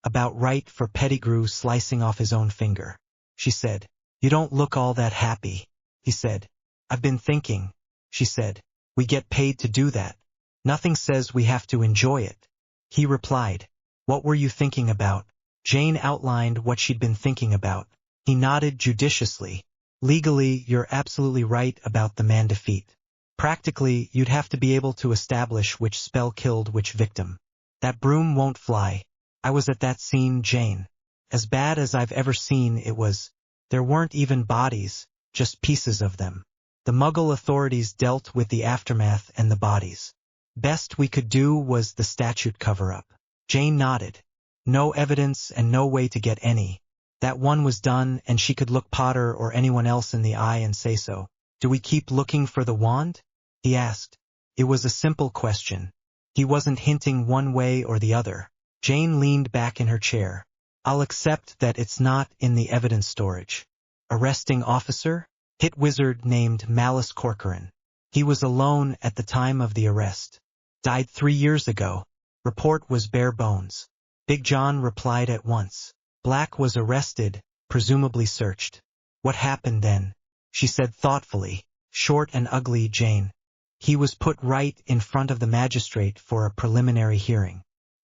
about right for Pettigrew slicing off his own finger. She said, "You don't look all that happy," he said. "I've been thinking," she said. "We get paid to do that. Nothing says we have to enjoy it." He replied, "What were you thinking about?" Jane outlined what she'd been thinking about. He nodded judiciously. "Legally, you're absolutely right about the man defeat. Practically, you'd have to be able to establish which spell killed which victim. That broom won't fly. I was at that scene, Jane. As bad as I've ever seen it was. There weren't even bodies, just pieces of them. The Muggle authorities dealt with the aftermath and the bodies. Best we could do was the statute cover-up." Jane nodded. No evidence and no way to get any. That one was done, and she could look Potter or anyone else in the eye and say so. "Do we keep looking for the wand?" he asked. It was a simple question. He wasn't hinting one way or the other. Jane leaned back in her chair. "I'll accept that it's not in the evidence storage." Arresting officer? Hit wizard named Malice Corcoran. He was alone at the time of the arrest. Died 3 years ago. Report was bare bones. Big John replied at once. Black was arrested, presumably searched. "What happened then?" she said thoughtfully. "Short and ugly, Jane. He was put right in front of the magistrate for a preliminary hearing.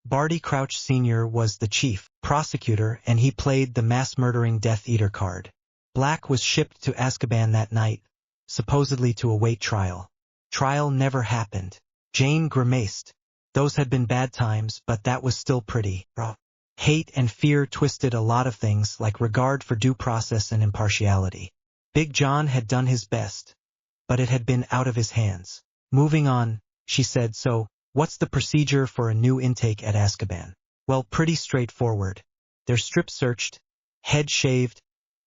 Barty Crouch Sr. was the chief prosecutor and he played the mass-murdering Death Eater card. Black was shipped to Azkaban that night, supposedly to await trial. Trial never happened. Jane grimaced. Those had been bad times, but that was still pretty rough. Hate and fear twisted a lot of things like regard for due process and impartiality. Big John had done his best, but it had been out of his hands. Moving on, she said, so, what's the procedure for a new intake at Azkaban? Well, pretty straightforward. They're strip-searched, head shaved,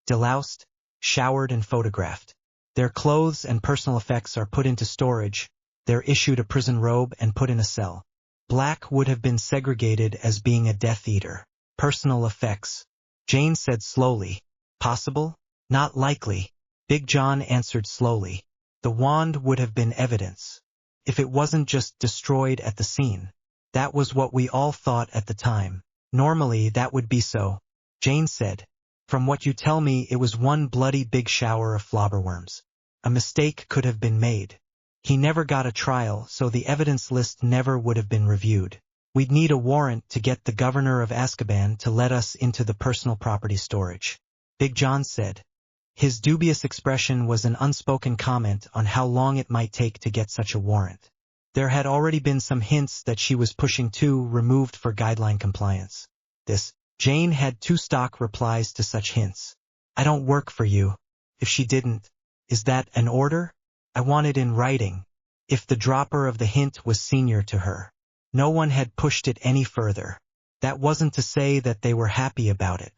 deloused, showered and photographed. Their clothes and personal effects are put into storage. They're issued a prison robe and put in a cell. Black would have been segregated as being a Death Eater. Personal effects. Jane said slowly. Possible? Not likely. Big John answered slowly. The wand would have been evidence. If it wasn't just destroyed at the scene. That was what we all thought at the time. Normally that would be so. Jane said. From what you tell me, it was one bloody big shower of flobberworms. A mistake could have been made. He never got a trial, so the evidence list never would have been reviewed. We'd need a warrant to get the governor of Azkaban to let us into the personal property storage. Big John said. His dubious expression was an unspoken comment on how long it might take to get such a warrant. There had already been some hints that she was pushing two removed for guideline compliance. Jane had two stock replies to such hints. I don't work for you. If she didn't, is that an order? I want it in writing. If the dropper of the hint was senior to her. No one had pushed it any further. That wasn't to say that they were happy about it.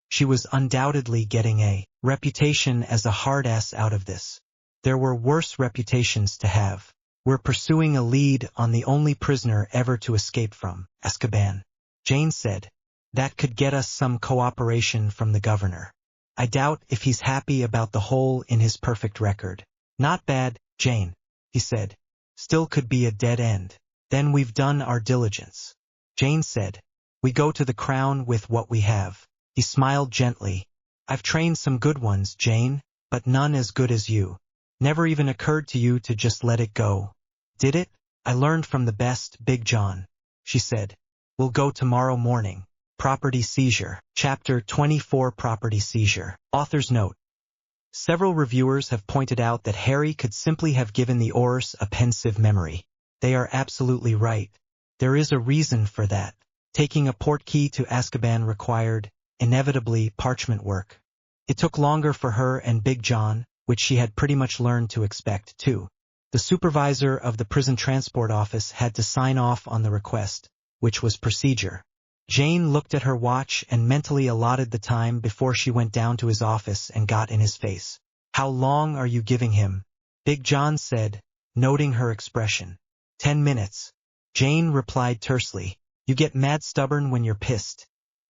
She was undoubtedly getting a reputation as a hard-ass out of this. There were worse reputations to have. We're pursuing a lead on the only prisoner ever to escape from Azkaban. Jane said. That could get us some cooperation from the governor. I doubt if he's happy about the hole in his perfect record. Not bad, Jane, he said. Still could be a dead end. Then we've done our diligence. Jane said. We go to the Crown with what we have. He smiled gently. I've trained some good ones, Jane, but none as good as you. Never even occurred to you to just let it go. Did it? I learned from the best, Big John, she said. We'll go tomorrow morning. Property Seizure. Chapter 24 Property Seizure. Author's note. Several reviewers have pointed out that Harry could simply have given the Aurors a pensive memory. They are absolutely right. There is a reason for that. Taking a portkey to Azkaban required, inevitably, parchment work. It took longer for her and Big John, which she had pretty much learned to expect, too. The supervisor of the prison transport office had to sign off on the request, which was procedure. Jane looked at her watch and mentally allotted the time before she went down to his office and got in his face. How long are you giving him? Big John said, noting her expression. 10 minutes. Jane replied tersely. You get mad stubborn when you're pissed.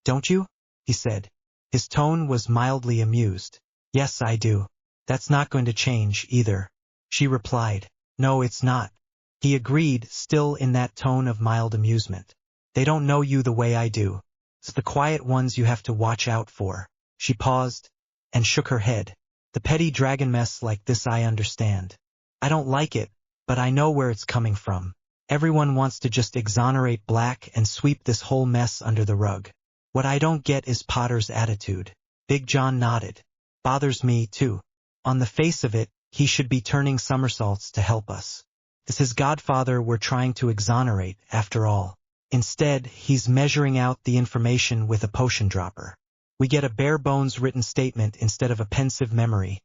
Don't you? He said. His tone was mildly amused. Yes, I do. That's not going to change, either. She replied. No, it's not. He agreed, still in that tone of mild amusement. They don't know you the way I do. It's the quiet ones you have to watch out for. She paused and shook her head. The petty dragon mess like this I understand. I don't like it, but I know where it's coming from. Everyone wants to just exonerate Black and sweep this whole mess under the rug. What I don't get is Potter's attitude. Big John nodded. Bothers me, too. On the face of it, he should be turning somersaults to help us. It's his godfather we're trying to exonerate, after all. Instead, he's measuring out the information with a potion dropper. We get a bare-bones written statement instead of a pensive memory,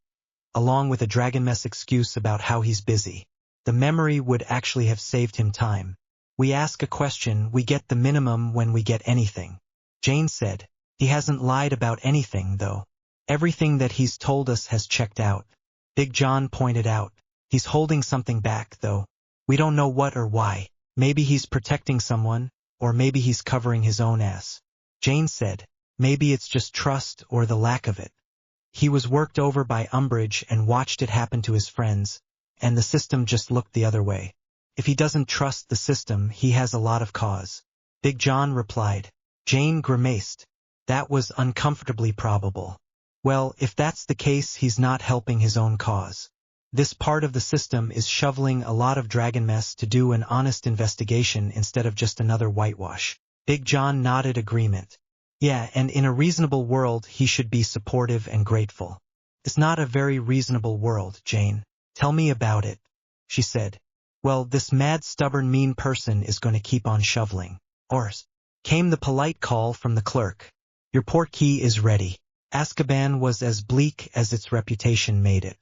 along with a dragon mess excuse about how he's busy. The memory would actually have saved him time. We ask a question, we get the minimum when we get anything. Jane said. He hasn't lied about anything, though. Everything that he's told us has checked out. Big John pointed out. He's holding something back, though. We don't know what or why. Maybe he's protecting someone, or maybe he's covering his own ass. Jane said. Maybe it's just trust or the lack of it. He was worked over by Umbridge and watched it happen to his friends, and the system just looked the other way. If he doesn't trust the system, he has a lot of cause. Big John replied. Jane grimaced. That was uncomfortably probable. Well, if that's the case, he's not helping his own cause. This part of the system is shoveling a lot of dragon mess to do an honest investigation instead of just another whitewash. Big John nodded agreement. Yeah, and in a reasonable world he should be supportive and grateful. It's not a very reasonable world, Jane. Tell me about it, she said. Well, this mad, stubborn, mean person is going to keep on shoveling. Ors. Came the polite call from the clerk. Your portkey is ready. Azkaban was as bleak as its reputation made it.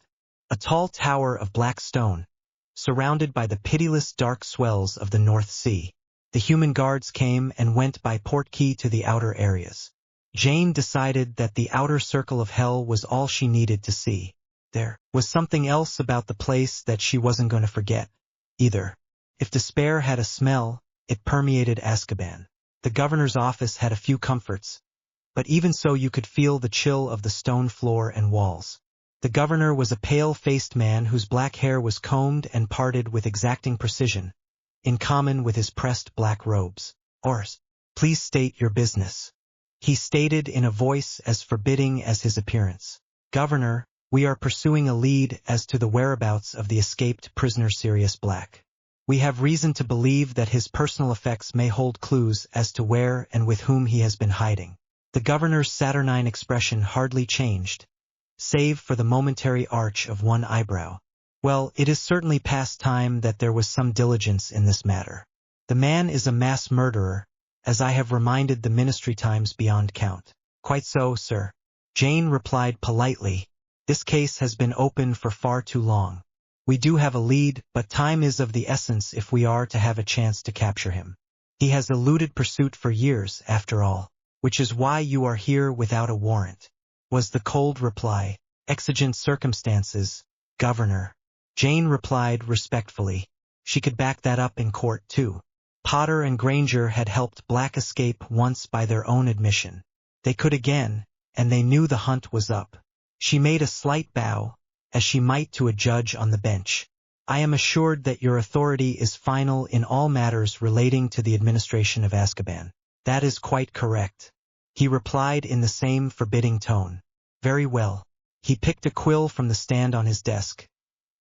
A tall tower of black stone, surrounded by the pitiless dark swells of the North Sea. The human guards came and went by portkey to the outer areas. Jane decided that the outer circle of hell was all she needed to see. There was something else about the place that she wasn't going to forget, either. If despair had a smell, it permeated Azkaban. The governor's office had a few comforts, but even so you could feel the chill of the stone floor and walls. The governor was a pale-faced man whose black hair was combed and parted with exacting precision, in common with his pressed black robes. Ors, please state your business, he stated in a voice as forbidding as his appearance. Governor, we are pursuing a lead as to the whereabouts of the escaped prisoner Sirius Black. We have reason to believe that his personal effects may hold clues as to where and with whom he has been hiding. The governor's saturnine expression hardly changed, save for the momentary arch of one eyebrow. Well, it is certainly past time that there was some diligence in this matter. The man is a mass murderer, as I have reminded the ministry times beyond count. Quite so, sir. Jane replied politely. This case has been open for far too long. We do have a lead, but time is of the essence if we are to have a chance to capture him. He has eluded pursuit for years, after all, which is why you are here without a warrant, was the cold reply. Exigent circumstances, Governor. Jane replied respectfully. She could back that up in court, too. Potter and Granger had helped Black escape once by their own admission. They could again, and they knew the hunt was up. She made a slight bow, as she might to a judge on the bench. I am assured that your authority is final in all matters relating to the administration of Azkaban. That is quite correct, he replied in the same forbidding tone. Very well. He picked a quill from the stand on his desk,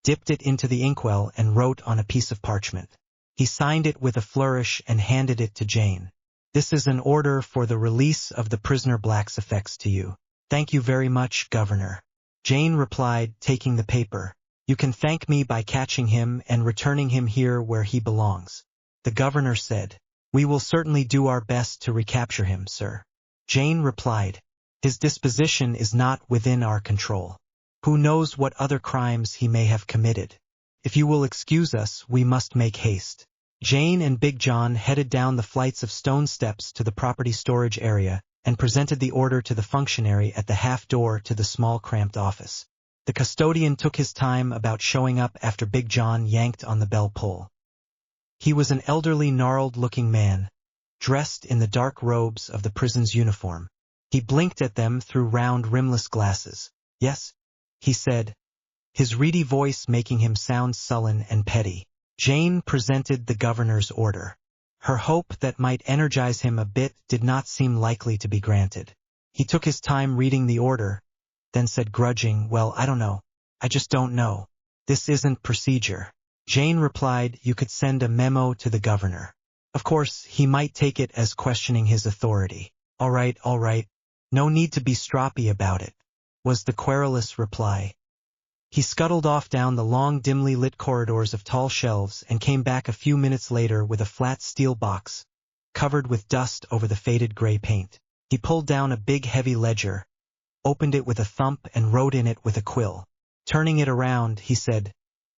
dipped it into the inkwell and wrote on a piece of parchment. He signed it with a flourish and handed it to Jane. This is an order for the release of the prisoner Black's effects to you. Thank you very much, Governor. Jane replied, taking the paper. You can thank me by catching him and returning him here where he belongs. The governor said, We will certainly do our best to recapture him, sir. Jane replied, His disposition is not within our control. Who knows what other crimes he may have committed? If you will excuse us, we must make haste. Jane and Big John headed down the flights of stone steps to the property storage area and presented the order to the functionary at the half door to the small cramped office. The custodian took his time about showing up after Big John yanked on the bell pull. He was an elderly, gnarled-looking man, dressed in the dark robes of the prison's uniform. He blinked at them through round, rimless glasses. Yes, he said, his reedy voice making him sound sullen and petty. Jane presented the governor's order. Her hope that might energize him a bit did not seem likely to be granted. He took his time reading the order, then said grudging, Well, I don't know. I just don't know. This isn't procedure. Jane replied, You could send a memo to the governor. Of course, he might take it as questioning his authority. All right. No need to be stroppy about it, was the querulous reply. He scuttled off down the long, dimly lit corridors of tall shelves and came back a few minutes later with a flat steel box, covered with dust over the faded gray paint. He pulled down a big, heavy ledger, opened it with a thump and wrote in it with a quill. Turning it around, he said,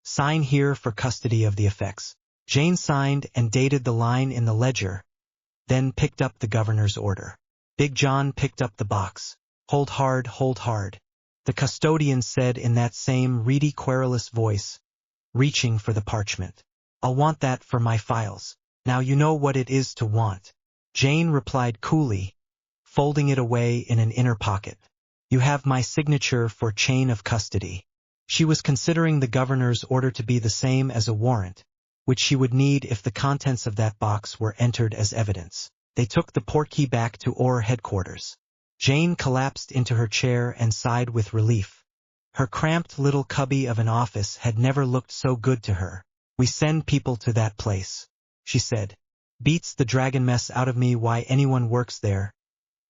Sign here for custody of the effects. Jane signed and dated the line in the ledger, then picked up the governor's order. Big John picked up the box. Hold hard, the custodian said in that same reedy, querulous voice, reaching for the parchment. I'll want that for my files. Now you know what it is to want. Jane replied coolly, folding it away in an inner pocket. You have my signature for chain of custody. She was considering the governor's order to be the same as a warrant, which she would need if the contents of that box were entered as evidence. They took the portkey back to OR headquarters. Jane collapsed into her chair and sighed with relief. Her cramped little cubby of an office had never looked so good to her. We send people to that place, she said. Beats the dragon mess out of me why anyone works there.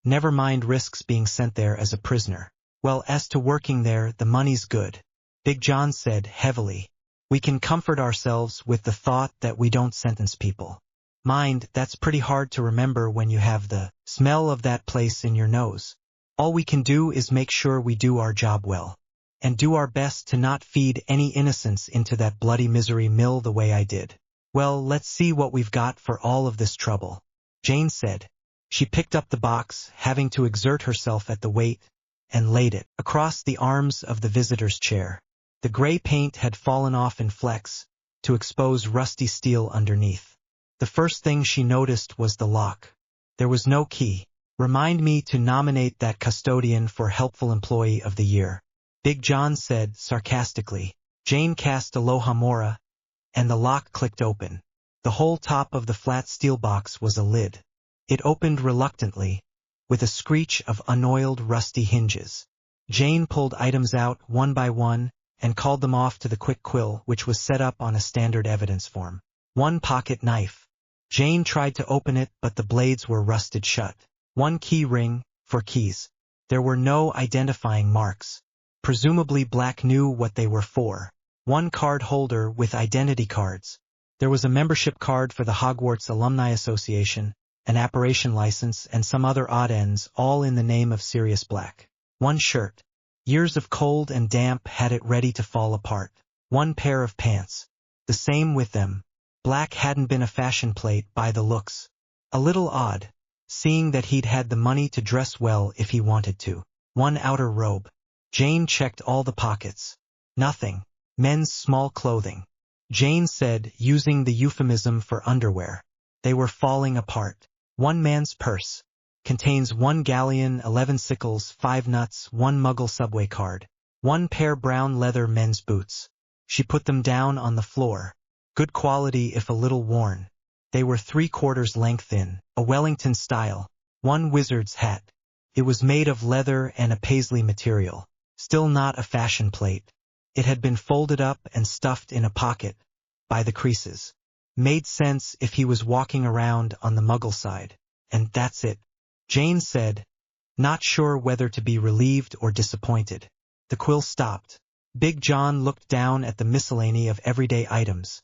Never mind risks being sent there as a prisoner. Well, as to working there, the money's good. Big John said heavily. We can comfort ourselves with the thought that we don't sentence people. Mind, that's pretty hard to remember when you have the smell of that place in your nose. All we can do is make sure we do our job well. And do our best to not feed any innocence into that bloody misery mill the way I did. Well, let's see what we've got for all of this trouble, Jane said. She picked up the box, having to exert herself at the weight, and laid it across the arms of the visitor's chair. The gray paint had fallen off in flecks, to expose rusty steel underneath. The first thing she noticed was the lock. There was no key. Remind me to nominate that custodian for Helpful Employee of the Year, Big John said sarcastically. Jane cast Aloha Mora, and the lock clicked open. The whole top of the flat steel box was a lid. It opened reluctantly, with a screech of unoiled rusty hinges. Jane pulled items out one by one, and called them off to the quick quill which was set up on a standard evidence form. One pocket knife. Jane tried to open it, but the blades were rusted shut. One key ring, for keys. There were no identifying marks. Presumably Black knew what they were for. One card holder with identity cards. There was a membership card for the Hogwarts Alumni Association, an apparition license, and some other odd ends, all in the name of Sirius Black. One shirt. Years of cold and damp had it ready to fall apart. One pair of pants. The same with them. Black hadn't been a fashion plate by the looks. A little odd, seeing that he'd had the money to dress well if he wanted to. One outer robe. Jane checked all the pockets. Nothing. Men's small clothing. Jane said, using the euphemism for underwear. They were falling apart. One man's purse. Contains 1 galleon, 11 sickles, 5 nuts, 1 Muggle subway card. 1 pair brown leather men's boots. She put them down on the floor. Good quality if a little worn. They were 3/4 length in, a Wellington style. 1 wizard's hat. It was made of leather and a paisley material. Still not a fashion plate. It had been folded up and stuffed in a pocket, by the creases. Made sense if he was walking around on the Muggle side. And that's it, Jane said, not sure whether to be relieved or disappointed. The quill stopped. Big John looked down at the miscellany of everyday items,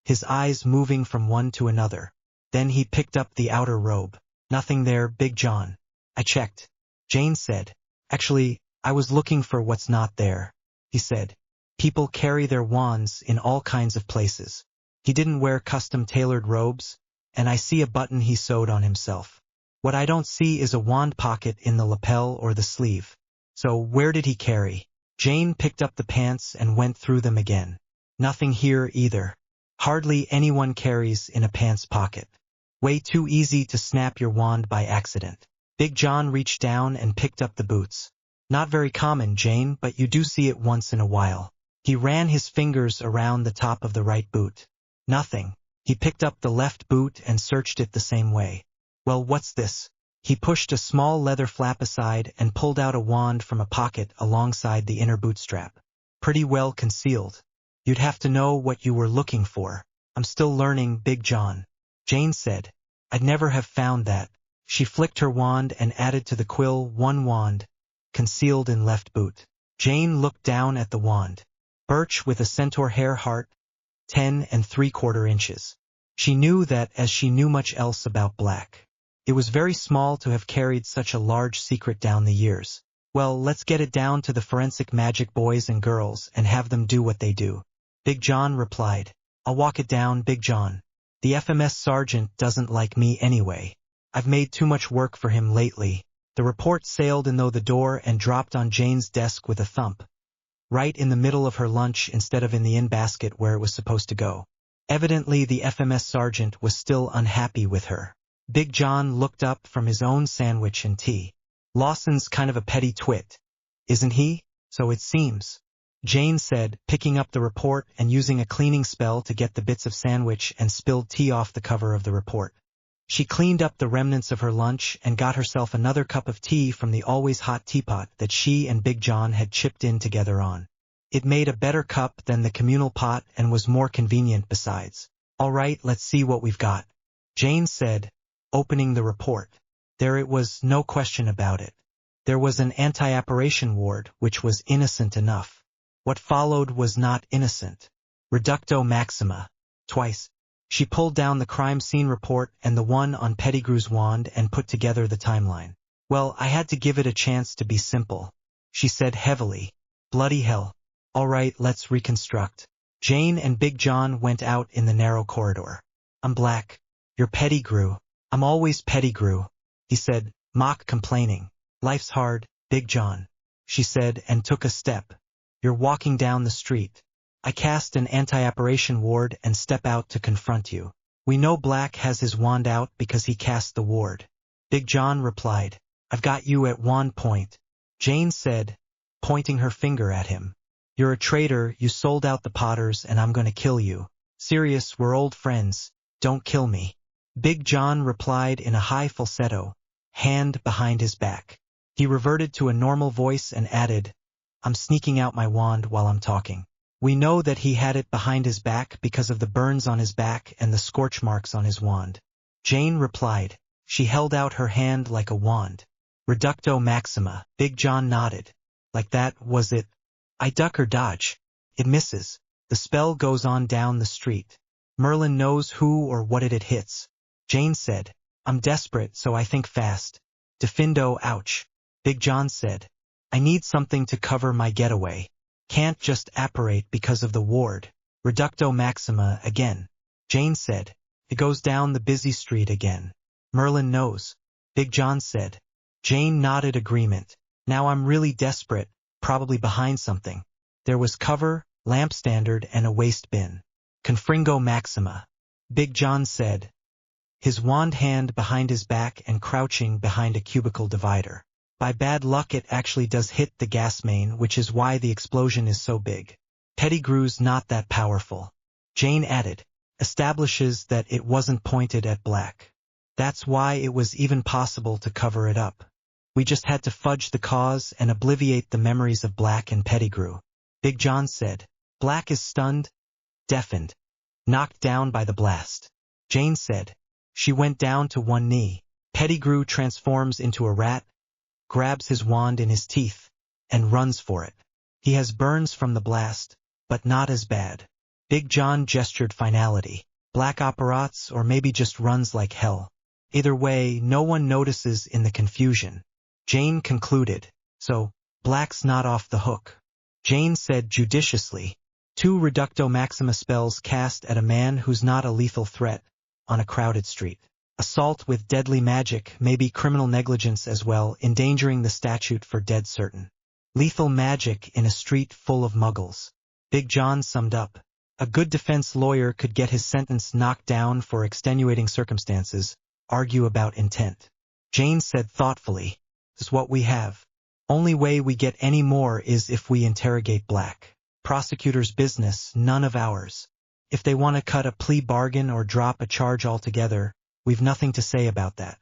his eyes moving from one to another. Then he picked up the outer robe. Nothing there, Big John. I checked, Jane said. Actually, I was looking for what's not there, he said. People carry their wands in all kinds of places. He didn't wear custom-tailored robes, and I see a button he sewed on himself. What I don't see is a wand pocket in the lapel or the sleeve. So where did he carry? Jane picked up the pants and went through them again. Nothing here either. Hardly anyone carries in a pants pocket. Way too easy to snap your wand by accident. Big John reached down and picked up the boots. Not very common, Jane, but you do see it once in a while. He ran his fingers around the top of the right boot. Nothing. He picked up the left boot and searched it the same way. Well, what's this? He pushed a small leather flap aside and pulled out a wand from a pocket alongside the inner boot strap. Pretty well concealed. You'd have to know what you were looking for. I'm still learning, Big John, Jane said. I'd never have found that. She flicked her wand and added to the quill 1 wand, concealed in left boot. Jane looked down at the wand. Birch with a centaur hair heart, 10 3/4 inches. She knew that as she knew much else about Black. It was very small to have carried such a large secret down the years. Well, let's get it down to the forensic magic boys and girls and have them do what they do, Big John replied. I'll walk it down, Big John. The FMS sergeant doesn't like me anyway. I've made too much work for him lately. The report sailed in though the door and dropped on Jane's desk with a thump. Right in the middle of her lunch instead of in the in-basket where it was supposed to go. Evidently the FMS sergeant was still unhappy with her. Big John looked up from his own sandwich and tea. Lawson's kind of a petty twit, isn't he? So it seems, Jane said, picking up the report and using a cleaning spell to get the bits of sandwich and spilled tea off the cover of the report. She cleaned up the remnants of her lunch and got herself another cup of tea from the always hot teapot that she and Big John had chipped in together on. It made a better cup than the communal pot and was more convenient besides. All right, let's see what we've got. Jane said, opening the report. There it was, no question about it. There was an anti-apparition ward which was innocent enough. What followed was not innocent. Reducto maxima. Twice. She pulled down the crime scene report and the one on Pettigrew's wand and put together the timeline. Well, I had to give it a chance to be simple. She said heavily. Bloody hell. All right, let's reconstruct. Jane and Big John went out in the narrow corridor. I'm Black. You're Pettigrew. I'm always Pettigrew, he said, mock complaining. Life's hard, Big John, she said and took a step. You're walking down the street. I cast an anti-apparition ward and step out to confront you. We know Black has his wand out because he cast the ward. Big John replied. I've got you at wand point. Jane said, pointing her finger at him. You're a traitor, you sold out the Potters and I'm gonna kill you. Serious, we're old friends. Don't kill me. Big John replied in a high falsetto, hand behind his back. He reverted to a normal voice and added, I'm sneaking out my wand while I'm talking. We know that he had it behind his back because of the burns on his back and the scorch marks on his wand. Jane replied. She held out her hand like a wand. Reducto maxima. Big John nodded. Like that, was it? I duck or dodge. It misses. The spell goes on down the street. Merlin knows who or what it hits. Jane said. I'm desperate, so I think fast. Defindo, ouch. Big John said. I need something to cover my getaway. Can't just apparate because of the ward. Reducto maxima again. Jane said. It goes down the busy street again. Merlin knows. Big John said. Jane nodded agreement. Now I'm really desperate, probably behind something. There was cover, lamp standard, and a waste bin. Confringo maxima. Big John said. His wand hand behind his back and crouching behind a cubicle divider. By bad luck it actually does hit the gas main, which is why the explosion is so big. Pettigrew's not that powerful. Jane added. Establishes that it wasn't pointed at Black. That's why it was even possible to cover it up. We just had to fudge the cause and obliviate the memories of Black and Pettigrew. Big John said. Black is stunned, deafened, knocked down by the blast. Jane said. She went down to one knee. Pettigrew transforms into a rat, grabs his wand in his teeth, and runs for it. He has burns from the blast, but not as bad. Big John gestured finality. Black operates or maybe just runs like hell. Either way, no one notices in the confusion. Jane concluded. So, Black's not off the hook. Jane said judiciously. 2 Reducto Maxima spells cast at a man who's not a lethal threat, on a crowded street. Assault with deadly magic may be criminal negligence as well, endangering the statute for dead certain. Lethal magic in a street full of muggles. Big John summed up. A good defense lawyer could get his sentence knocked down for extenuating circumstances, argue about intent. Jane said thoughtfully. This is what we have. Only way we get any more is if we interrogate Black. Prosecutor's business, none of ours. If they want to cut a plea bargain or drop a charge altogether, we've nothing to say about that.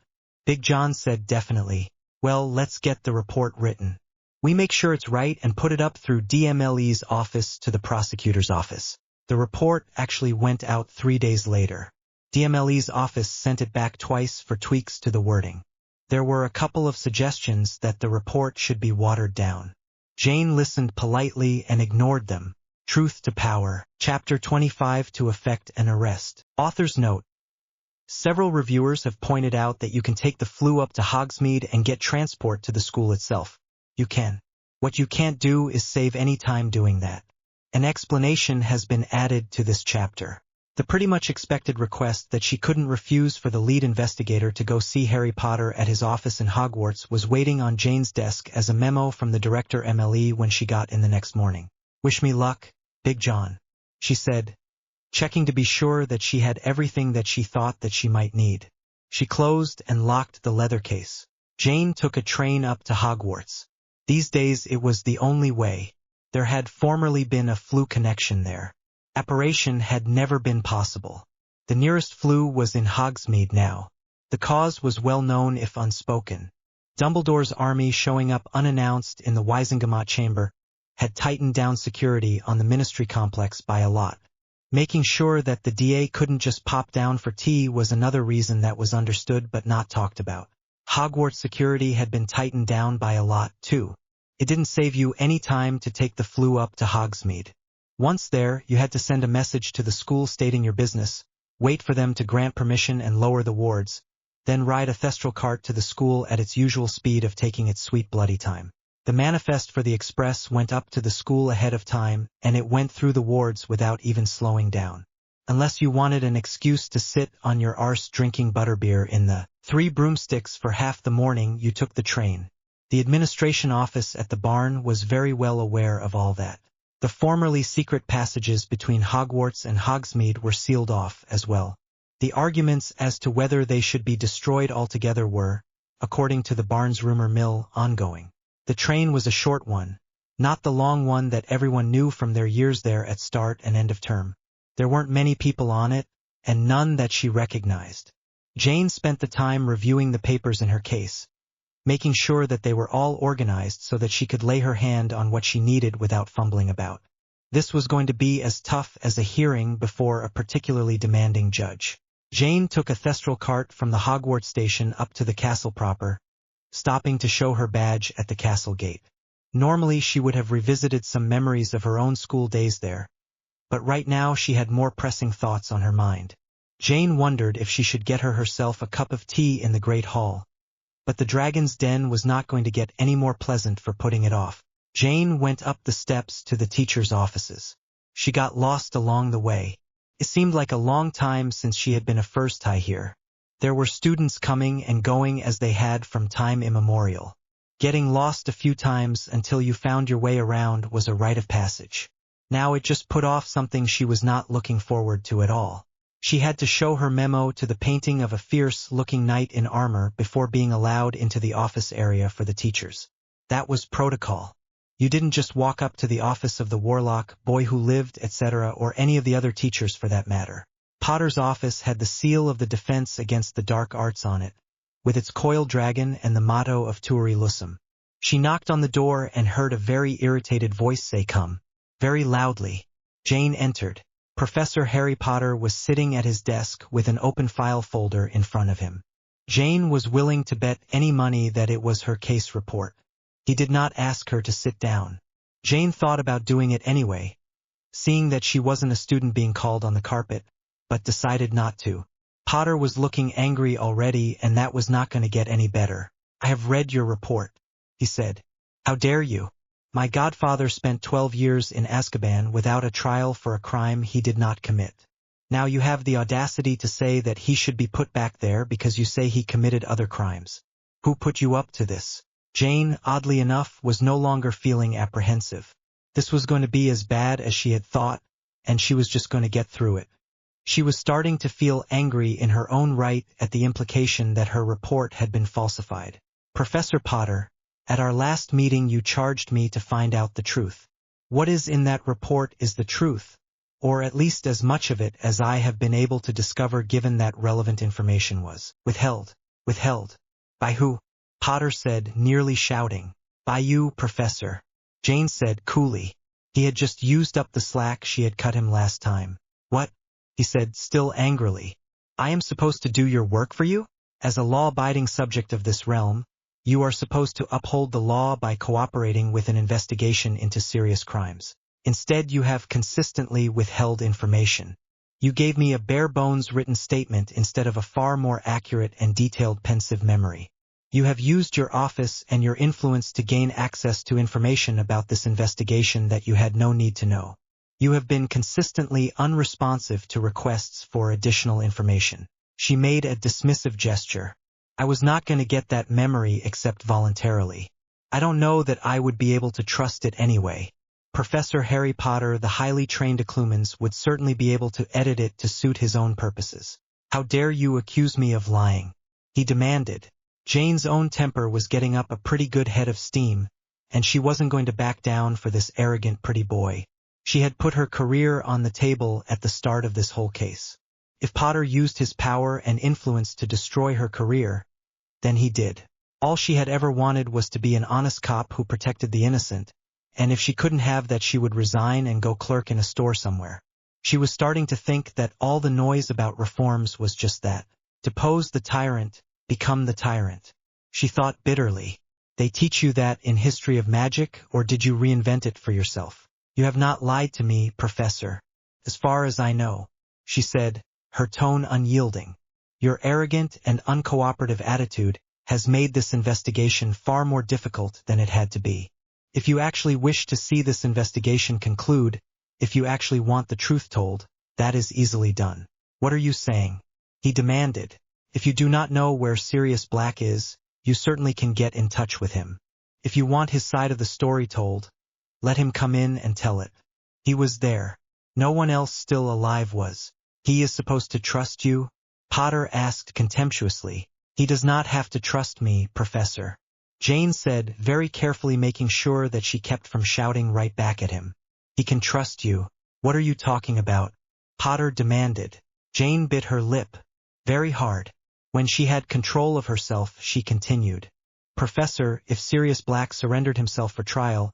Big John said definitely. Well, let's get the report written. We make sure it's right and put it up through DMLE's office to the prosecutor's office. The report actually went out 3 days later. DMLE's office sent it back twice for tweaks to the wording. There were a couple of suggestions that the report should be watered down. Jane listened politely and ignored them. Truth to Power, Chapter 25 to effect an arrest. Author's note. Several reviewers have pointed out that you can take the flu up to Hogsmeade and get transport to the school itself. You can. What you can't do is save any time doing that. An explanation has been added to this chapter. The pretty much expected request that she couldn't refuse for the lead investigator to go see Harry Potter at his office in Hogwarts was waiting on Jane's desk as a memo from the director MLE when she got in the next morning. Wish me luck, Big John, she said, checking to be sure that she had everything that she thought that she might need. She closed and locked the leather case. Jane took a train up to Hogwarts. These days it was the only way. There had formerly been a flu connection there. Apparition had never been possible. The nearest flu was in Hogsmeade now. The cause was well known if unspoken. Dumbledore's army showing up unannounced in the Wisengamot chamber had tightened down security on the ministry complex by a lot. Making sure that the DA couldn't just pop down for tea was another reason that was understood but not talked about. Hogwarts security had been tightened down by a lot, too. It didn't save you any time to take the flu up to Hogsmeade. Once there, you had to send a message to the school stating your business, wait for them to grant permission and lower the wards, then ride a thestral cart to the school at its usual speed of taking its sweet bloody time. The manifest for the express went up to the school ahead of time, and it went through the wards without even slowing down. Unless you wanted an excuse to sit on your arse drinking butterbeer in the Three Broomsticks for half the morning, you took the train. The administration office at the barn was very well aware of all that. The formerly secret passages between Hogwarts and Hogsmeade were sealed off as well. The arguments as to whether they should be destroyed altogether were, according to the barn's rumor mill, ongoing. The train was a short one, not the long one that everyone knew from their years there at start and end of term. There weren't many people on it, and none that she recognized. Jane spent the time reviewing the papers in her case, making sure that they were all organized so that she could lay her hand on what she needed without fumbling about. This was going to be as tough as a hearing before a particularly demanding judge. Jane took a thestral cart from the Hogwarts station up to the castle proper, stopping to show her badge at the castle gate. Normally she would have revisited some memories of her own school days there, but right now she had more pressing thoughts on her mind. Jane wondered if she should get herself a cup of tea in the Great Hall, but the Dragon's Den was not going to get any more pleasant for putting it off. Jane went up the steps to the teachers' offices. She got lost along the way. It seemed like a long time since she had been a first time here. There were students coming and going as they had from time immemorial. Getting lost a few times until you found your way around was a rite of passage. Now it just put off something she was not looking forward to at all. She had to show her memo to the painting of a fierce-looking knight in armor before being allowed into the office area for the teachers. That was protocol. You didn't just walk up to the office of the warlock, boy who lived, etc., or any of the other teachers for that matter. Potter's office had the seal of the Defense Against the Dark Arts on it, with its coiled dragon and the motto of Tuuri Lusum. She knocked on the door and heard a very irritated voice say come, very loudly. Jane entered. Professor Harry Potter was sitting at his desk with an open file folder in front of him. Jane was willing to bet any money that it was her case report. He did not ask her to sit down. Jane thought about doing it anyway, seeing that she wasn't a student being called on the carpet, but decided not to. Potter was looking angry already, and that was not going to get any better. I have read your report, he said. How dare you? My godfather spent 12 years in Azkaban without a trial for a crime he did not commit. Now you have the audacity to say that he should be put back there because you say he committed other crimes. Who put you up to this? Jane, oddly enough, was no longer feeling apprehensive. This was going to be as bad as she had thought, and she was just going to get through it. She was starting to feel angry in her own right at the implication that her report had been falsified. Professor Potter, at our last meeting you charged me to find out the truth. What is in that report is the truth, or at least as much of it as I have been able to discover given that relevant information was withheld. Withheld? By who? Potter said, nearly shouting. By you, Professor. Jane said coolly. He had just used up the slack she had cut him last time. What? He said, still angrily. I am supposed to do your work for you? As a law-abiding subject of this realm, you are supposed to uphold the law by cooperating with an investigation into serious crimes. Instead, you have consistently withheld information. You gave me a bare-bones written statement instead of a far more accurate and detailed pensive memory. You have used your office and your influence to gain access to information about this investigation that you had no need to know. You have been consistently unresponsive to requests for additional information. She made a dismissive gesture. I was not going to get that memory except voluntarily. I don't know that I would be able to trust it anyway. Professor Harry Potter, the highly trained Occlumens, would certainly be able to edit it to suit his own purposes. How dare you accuse me of lying? He demanded. Jane's own temper was getting up a pretty good head of steam, and she wasn't going to back down for this arrogant pretty boy. She had put her career on the table at the start of this whole case. If Potter used his power and influence to destroy her career, then he did. All she had ever wanted was to be an honest cop who protected the innocent, and if she couldn't have that she would resign and go clerk in a store somewhere. She was starting to think that all the noise about reforms was just that. Depose the tyrant, become the tyrant. She thought bitterly. They teach you that in History of Magic, or did you reinvent it for yourself? You have not lied to me, Professor. As far as I know, she said, her tone unyielding. Your arrogant and uncooperative attitude has made this investigation far more difficult than it had to be. If you actually wish to see this investigation conclude, if you actually want the truth told, that is easily done. What are you saying? He demanded. If you do not know where Sirius Black is, you certainly can get in touch with him. If you want his side of the story told, let him come in and tell it. He was there. No one else still alive was. He is supposed to trust you? Potter asked contemptuously. He does not have to trust me, Professor. Jane said, very carefully making sure that she kept from shouting right back at him. He can trust you. What are you talking about? Potter demanded. Jane bit her lip. Very hard. When she had control of herself, she continued. Professor, if Sirius Black surrendered himself for trial,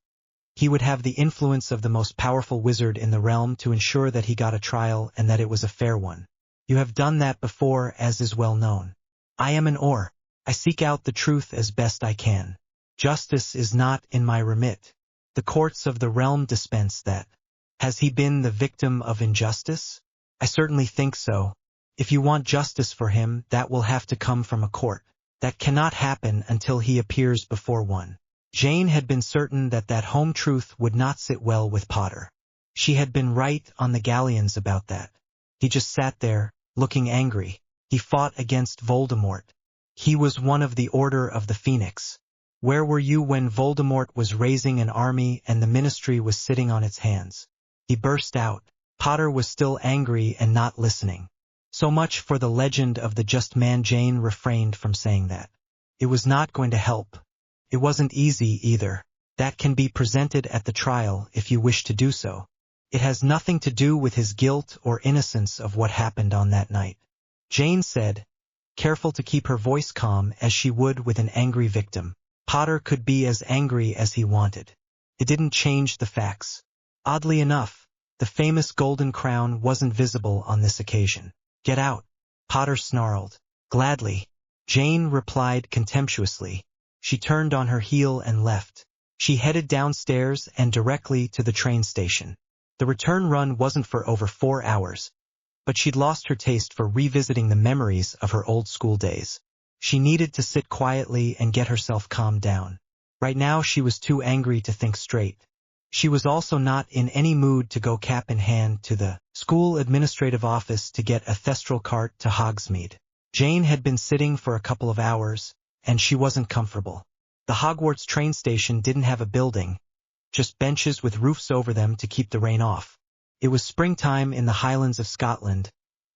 he would have the influence of the most powerful wizard in the realm to ensure that he got a trial and that it was a fair one. You have done that before, as is well known. I am an Or. I seek out the truth as best I can. Justice is not in my remit. The courts of the realm dispense that. Has he been the victim of injustice? I certainly think so. If you want justice for him, that will have to come from a court. That cannot happen until he appears before one. Jane had been certain that that home truth would not sit well with Potter. She had been right on the galleons about that. He just sat there, looking angry. He fought against Voldemort. He was one of the Order of the Phoenix. Where were you when Voldemort was raising an army and the ministry was sitting on its hands? He burst out. Potter was still angry and not listening. So much for the legend of the just man. Jane refrained from saying that. It was not going to help. It wasn't easy either. That can be presented at the trial if you wish to do so. It has nothing to do with his guilt or innocence of what happened on that night. Jane said, careful to keep her voice calm as she would with an angry victim. Potter could be as angry as he wanted. It didn't change the facts. Oddly enough, the famous golden crown wasn't visible on this occasion. Get out, Potter snarled. Gladly. Jane replied contemptuously. She turned on her heel and left. She headed downstairs and directly to the train station. The return run wasn't for over 4 hours, but she'd lost her taste for revisiting the memories of her old school days. She needed to sit quietly and get herself calmed down. Right now she was too angry to think straight. She was also not in any mood to go cap in hand to the school administrative office to get a thestral cart to Hogsmeade. Jane had been sitting for a couple of hours, and she wasn't comfortable. The Hogwarts train station didn't have a building, just benches with roofs over them to keep the rain off. It was springtime in the Highlands of Scotland,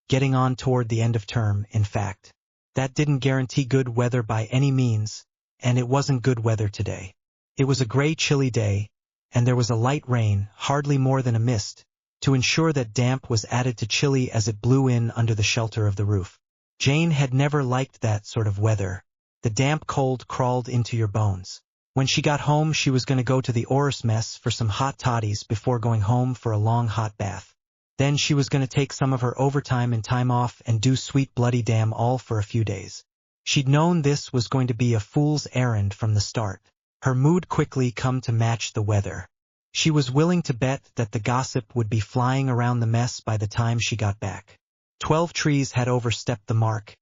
getting on toward the end of term, in fact. That didn't guarantee good weather by any means, and it wasn't good weather today. It was a gray, chilly day, and there was a light rain, hardly more than a mist, to ensure that damp was added to chilly as it blew in under the shelter of the roof. Jane had never liked that sort of weather. The damp cold crawled into your bones. When she got home, she was going to go to the Orris mess for some hot toddies before going home for a long hot bath. Then she was going to take some of her overtime and time off and do sweet bloody damn all for a few days. She'd known this was going to be a fool's errand from the start. Her mood quickly come to match the weather. She was willing to bet that the gossip would be flying around the mess by the time she got back. 12 trees had overstepped the mark,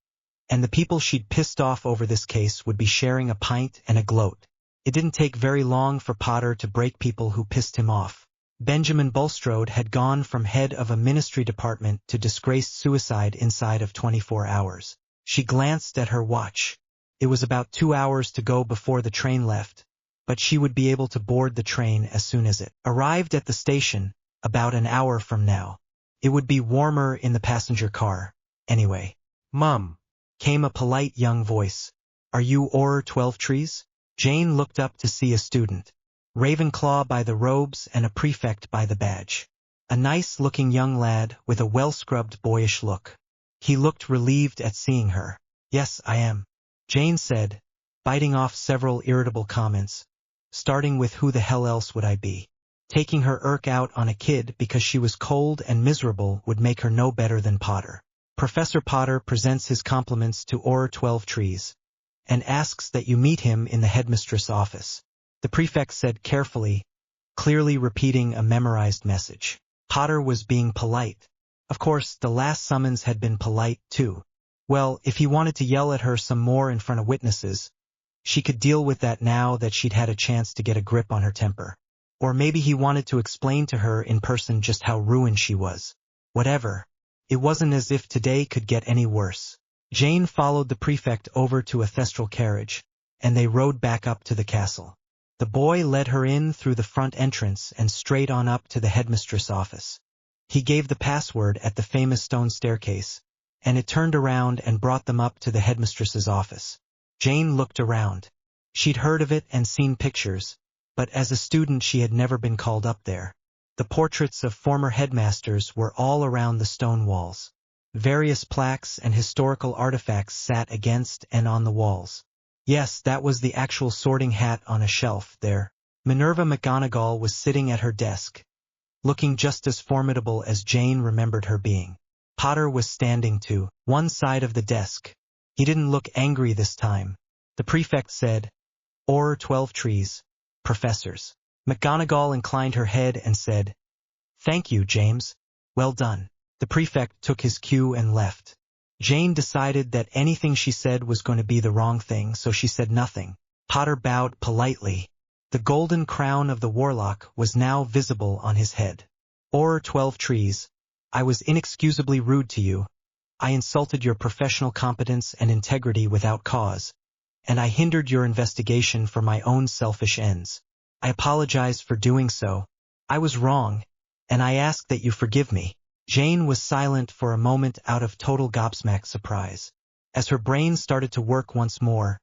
and the people she'd pissed off over this case would be sharing a pint and a gloat. It didn't take very long for Potter to break people who pissed him off. Benjamin Bulstrode had gone from head of a ministry department to disgraced suicide inside of 24 hours. She glanced at her watch. It was about 2 hours to go before the train left, but she would be able to board the train as soon as it arrived at the station, about an hour from now. It would be warmer in the passenger car, anyway. Mom, Came a polite young voice. Are you Or 12 Trees? Jane looked up to see a student. Ravenclaw by the robes and a prefect by the badge. A nice-looking young lad with a well-scrubbed boyish look. He looked relieved at seeing her. Yes, I am, Jane said, biting off several irritable comments, starting with who the hell else would I be? Taking her irk out on a kid because she was cold and miserable would make her no better than Potter. Professor Potter presents his compliments to Or 12 Trees and asks that you meet him in the headmistress' office. The prefect said carefully, clearly repeating a memorized message. Potter was being polite. Of course, the last summons had been polite too. Well, if he wanted to yell at her some more in front of witnesses, she could deal with that now that she'd had a chance to get a grip on her temper. Or maybe he wanted to explain to her in person just how ruined she was. Whatever. It wasn't as if today could get any worse. Jane followed the prefect over to a thestral carriage, and they rode back up to the castle. The boy led her in through the front entrance and straight on up to the headmistress' office. He gave the password at the famous stone staircase, and it turned around and brought them up to the headmistress's office. Jane looked around. She'd heard of it and seen pictures, but as a student she had never been called up there. The portraits of former headmasters were all around the stone walls. Various plaques and historical artifacts sat against and on the walls. Yes, that was the actual sorting hat on a shelf there. Minerva McGonagall was sitting at her desk, looking just as formidable as Jane remembered her being. Potter was standing to one side of the desk. He didn't look angry this time. The prefect said, "Or 12 Trees, professors." McGonagall inclined her head and said, "Thank you, James. Well done." The prefect took his cue and left. Jane decided that anything she said was going to be the wrong thing, so she said nothing. Potter bowed politely. The golden crown of the warlock was now visible on his head. "Or 12 Trees, I was inexcusably rude to you. I insulted your professional competence and integrity without cause, and I hindered your investigation for my own selfish ends. I apologize for doing so. I was wrong, and I ask that you forgive me." Jane was silent for a moment out of total gobsmacked surprise. As her brain started to work once more,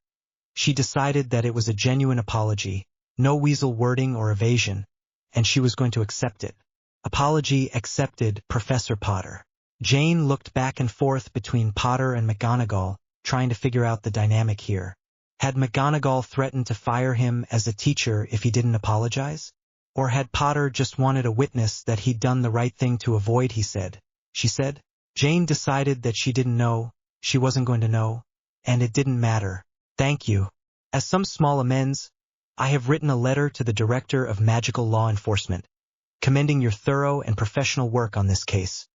she decided that it was a genuine apology, no weasel wording or evasion, and she was going to accept it. Apology accepted, Professor Potter. Jane looked back and forth between Potter and McGonagall, trying to figure out the dynamic here. Had McGonagall threatened to fire him as a teacher if he didn't apologize? Or had Potter just wanted a witness that he'd done the right thing to avoid she said? Jane decided that she didn't know, she wasn't going to know, and it didn't matter. "Thank you. As some small amends, I have written a letter to the Director of Magical Law Enforcement, commending your thorough and professional work on this case,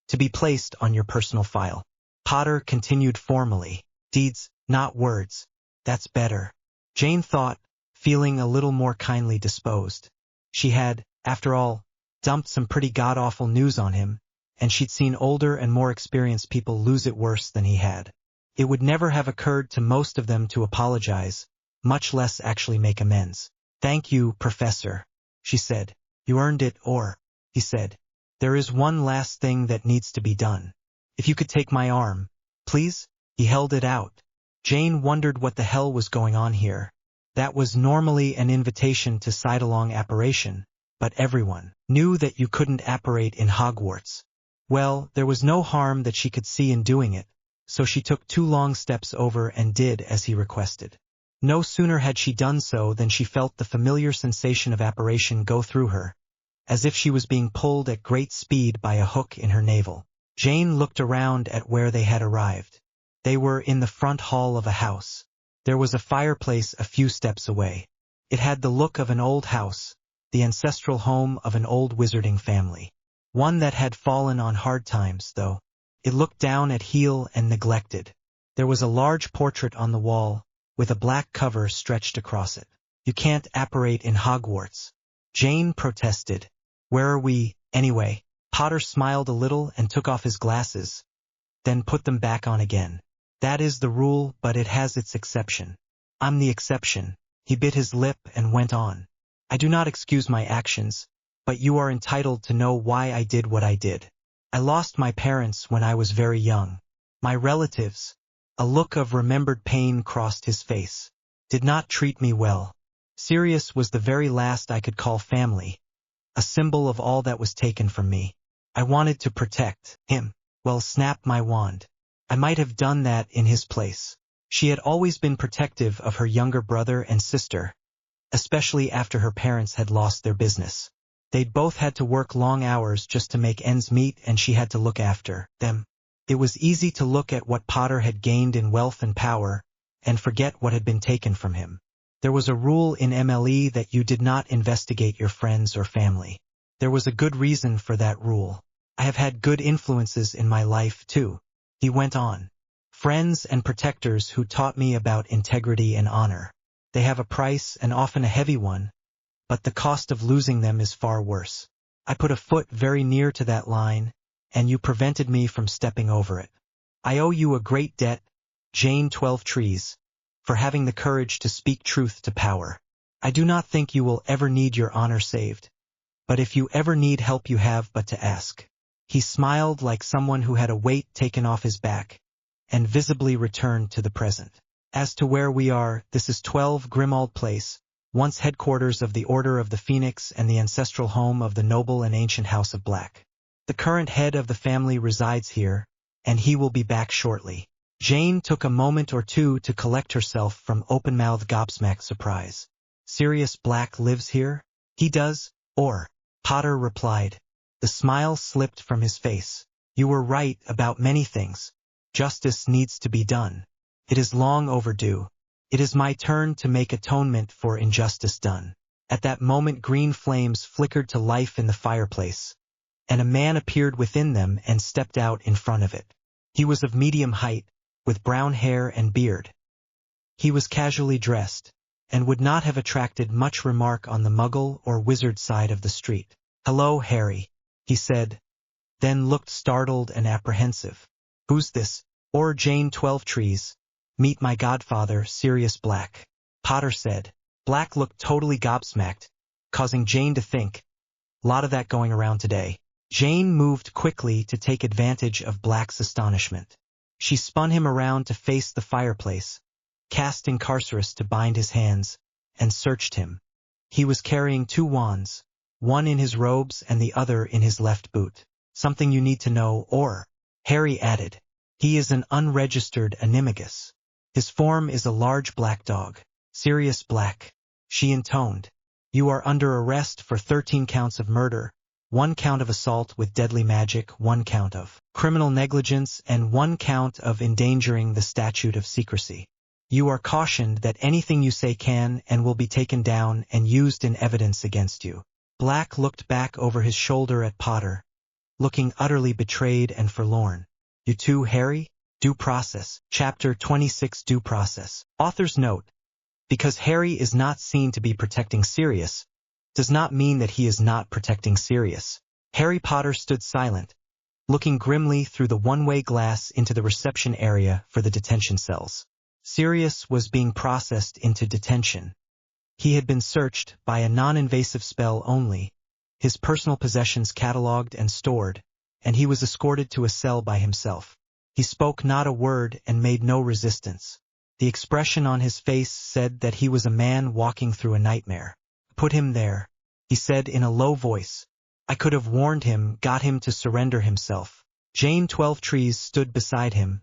to be placed on your personal file." Potter continued formally, "Deeds, not words. That's better," Jane thought, feeling a little more kindly disposed. She had, after all, dumped some pretty god-awful news on him, and she'd seen older and more experienced people lose it worse than he had. It would never have occurred to most of them to apologize, much less actually make amends. "Thank you, Professor," she said. "You earned it, or," he said, "there is one last thing that needs to be done. If you could take my arm, please?" He held it out. Jane wondered what the hell was going on here. That was normally an invitation to side-along apparition, but everyone knew that you couldn't apparate in Hogwarts. Well, there was no harm that she could see in doing it, so she took 2 long steps over and did as he requested. No sooner had she done so than she felt the familiar sensation of apparition go through her, as if she was being pulled at great speed by a hook in her navel. Jane looked around at where they had arrived. They were in the front hall of a house. There was a fireplace a few steps away. It had the look of an old house, the ancestral home of an old wizarding family. One that had fallen on hard times, though. It looked down at heel and neglected. There was a large portrait on the wall, with a black cover stretched across it. "You can't apparate in Hogwarts," Jane protested. "Where are we, anyway?" Potter smiled a little and took off his glasses, then put them back on again. "That is the rule, but it has its exception. I'm the exception." He bit his lip and went on. "I do not excuse my actions, but you are entitled to know why I did what I did. I lost my parents when I was very young. My relatives," a look of remembered pain crossed his face, "did not treat me well. Sirius was the very last I could call family, a symbol of all that was taken from me. I wanted to protect him. Well, snap my wand. I might have done that in his place." She had always been protective of her younger brother and sister, especially after her parents had lost their business. They'd both had to work long hours just to make ends meet, and she had to look after them. It was easy to look at what Potter had gained in wealth and power, and forget what had been taken from him. There was a rule in MLE that you did not investigate your friends or family. There was a good reason for that rule. I have had good influences in my life too, he went on. Friends and protectors who taught me about integrity and honor. They have a price, and often a heavy one, but the cost of losing them is far worse. I put a foot very near to that line, and you prevented me from stepping over it. I owe you a great debt, Jane 12 Trees, for having the courage to speak truth to power. I do not think you will ever need your honor saved, but if you ever need help you have but to ask. He smiled like someone who had a weight taken off his back, and visibly returned to the present. As to where we are, this is 12 Grimald Place, once headquarters of the Order of the Phoenix and the ancestral home of the noble and ancient House of Black. The current head of the family resides here, and he will be back shortly. Jane took a moment or two to collect herself from open-mouthed gobsmacked surprise. Sirius Black lives here? He does, or? Potter replied. The smile slipped from his face. You were right about many things. Justice needs to be done. It is long overdue. It is my turn to make atonement for injustice done. At that moment green flames flickered to life in the fireplace, and a man appeared within them and stepped out in front of it. He was of medium height, with brown hair and beard. He was casually dressed, and would not have attracted much remark on the Muggle or wizard side of the street. "Hello, Harry," he said, then looked startled and apprehensive. "Who's this?" "Or Jane 12 Trees. Meet my godfather, Sirius Black," Potter said. Black looked totally gobsmacked, causing Jane to think, lot of that going around today. Jane moved quickly to take advantage of Black's astonishment. She spun him around to face the fireplace, cast Incarcerus to bind his hands, and searched him. He was carrying 2 wands, one in his robes and the other in his left boot. "Something you need to know, or," Harry added. "He is an unregistered animagus. His form is a large black dog." "Sirius Black," she intoned. "You are under arrest for 13 counts of murder, 1 count of assault with deadly magic, 1 count of criminal negligence, and 1 count of endangering the statute of secrecy. You are cautioned that anything you say can and will be taken down and used in evidence against you." Black looked back over his shoulder at Potter, looking utterly betrayed and forlorn. "You too, Harry?" Due Process. Chapter 26 Due Process. Author's note: because Harry is not seen to be protecting Sirius, does not mean that he is not protecting Sirius. Harry Potter stood silent, looking grimly through the one-way glass into the reception area for the detention cells. Sirius was being processed into detention. He had been searched by a non-invasive spell only, his personal possessions catalogued and stored, and he was escorted to a cell by himself. He spoke not a word and made no resistance. The expression on his face said that he was a man walking through a nightmare. "Put him there," he said in a low voice. "I could have warned him, got him to surrender himself." Jane 12 Trees stood beside him,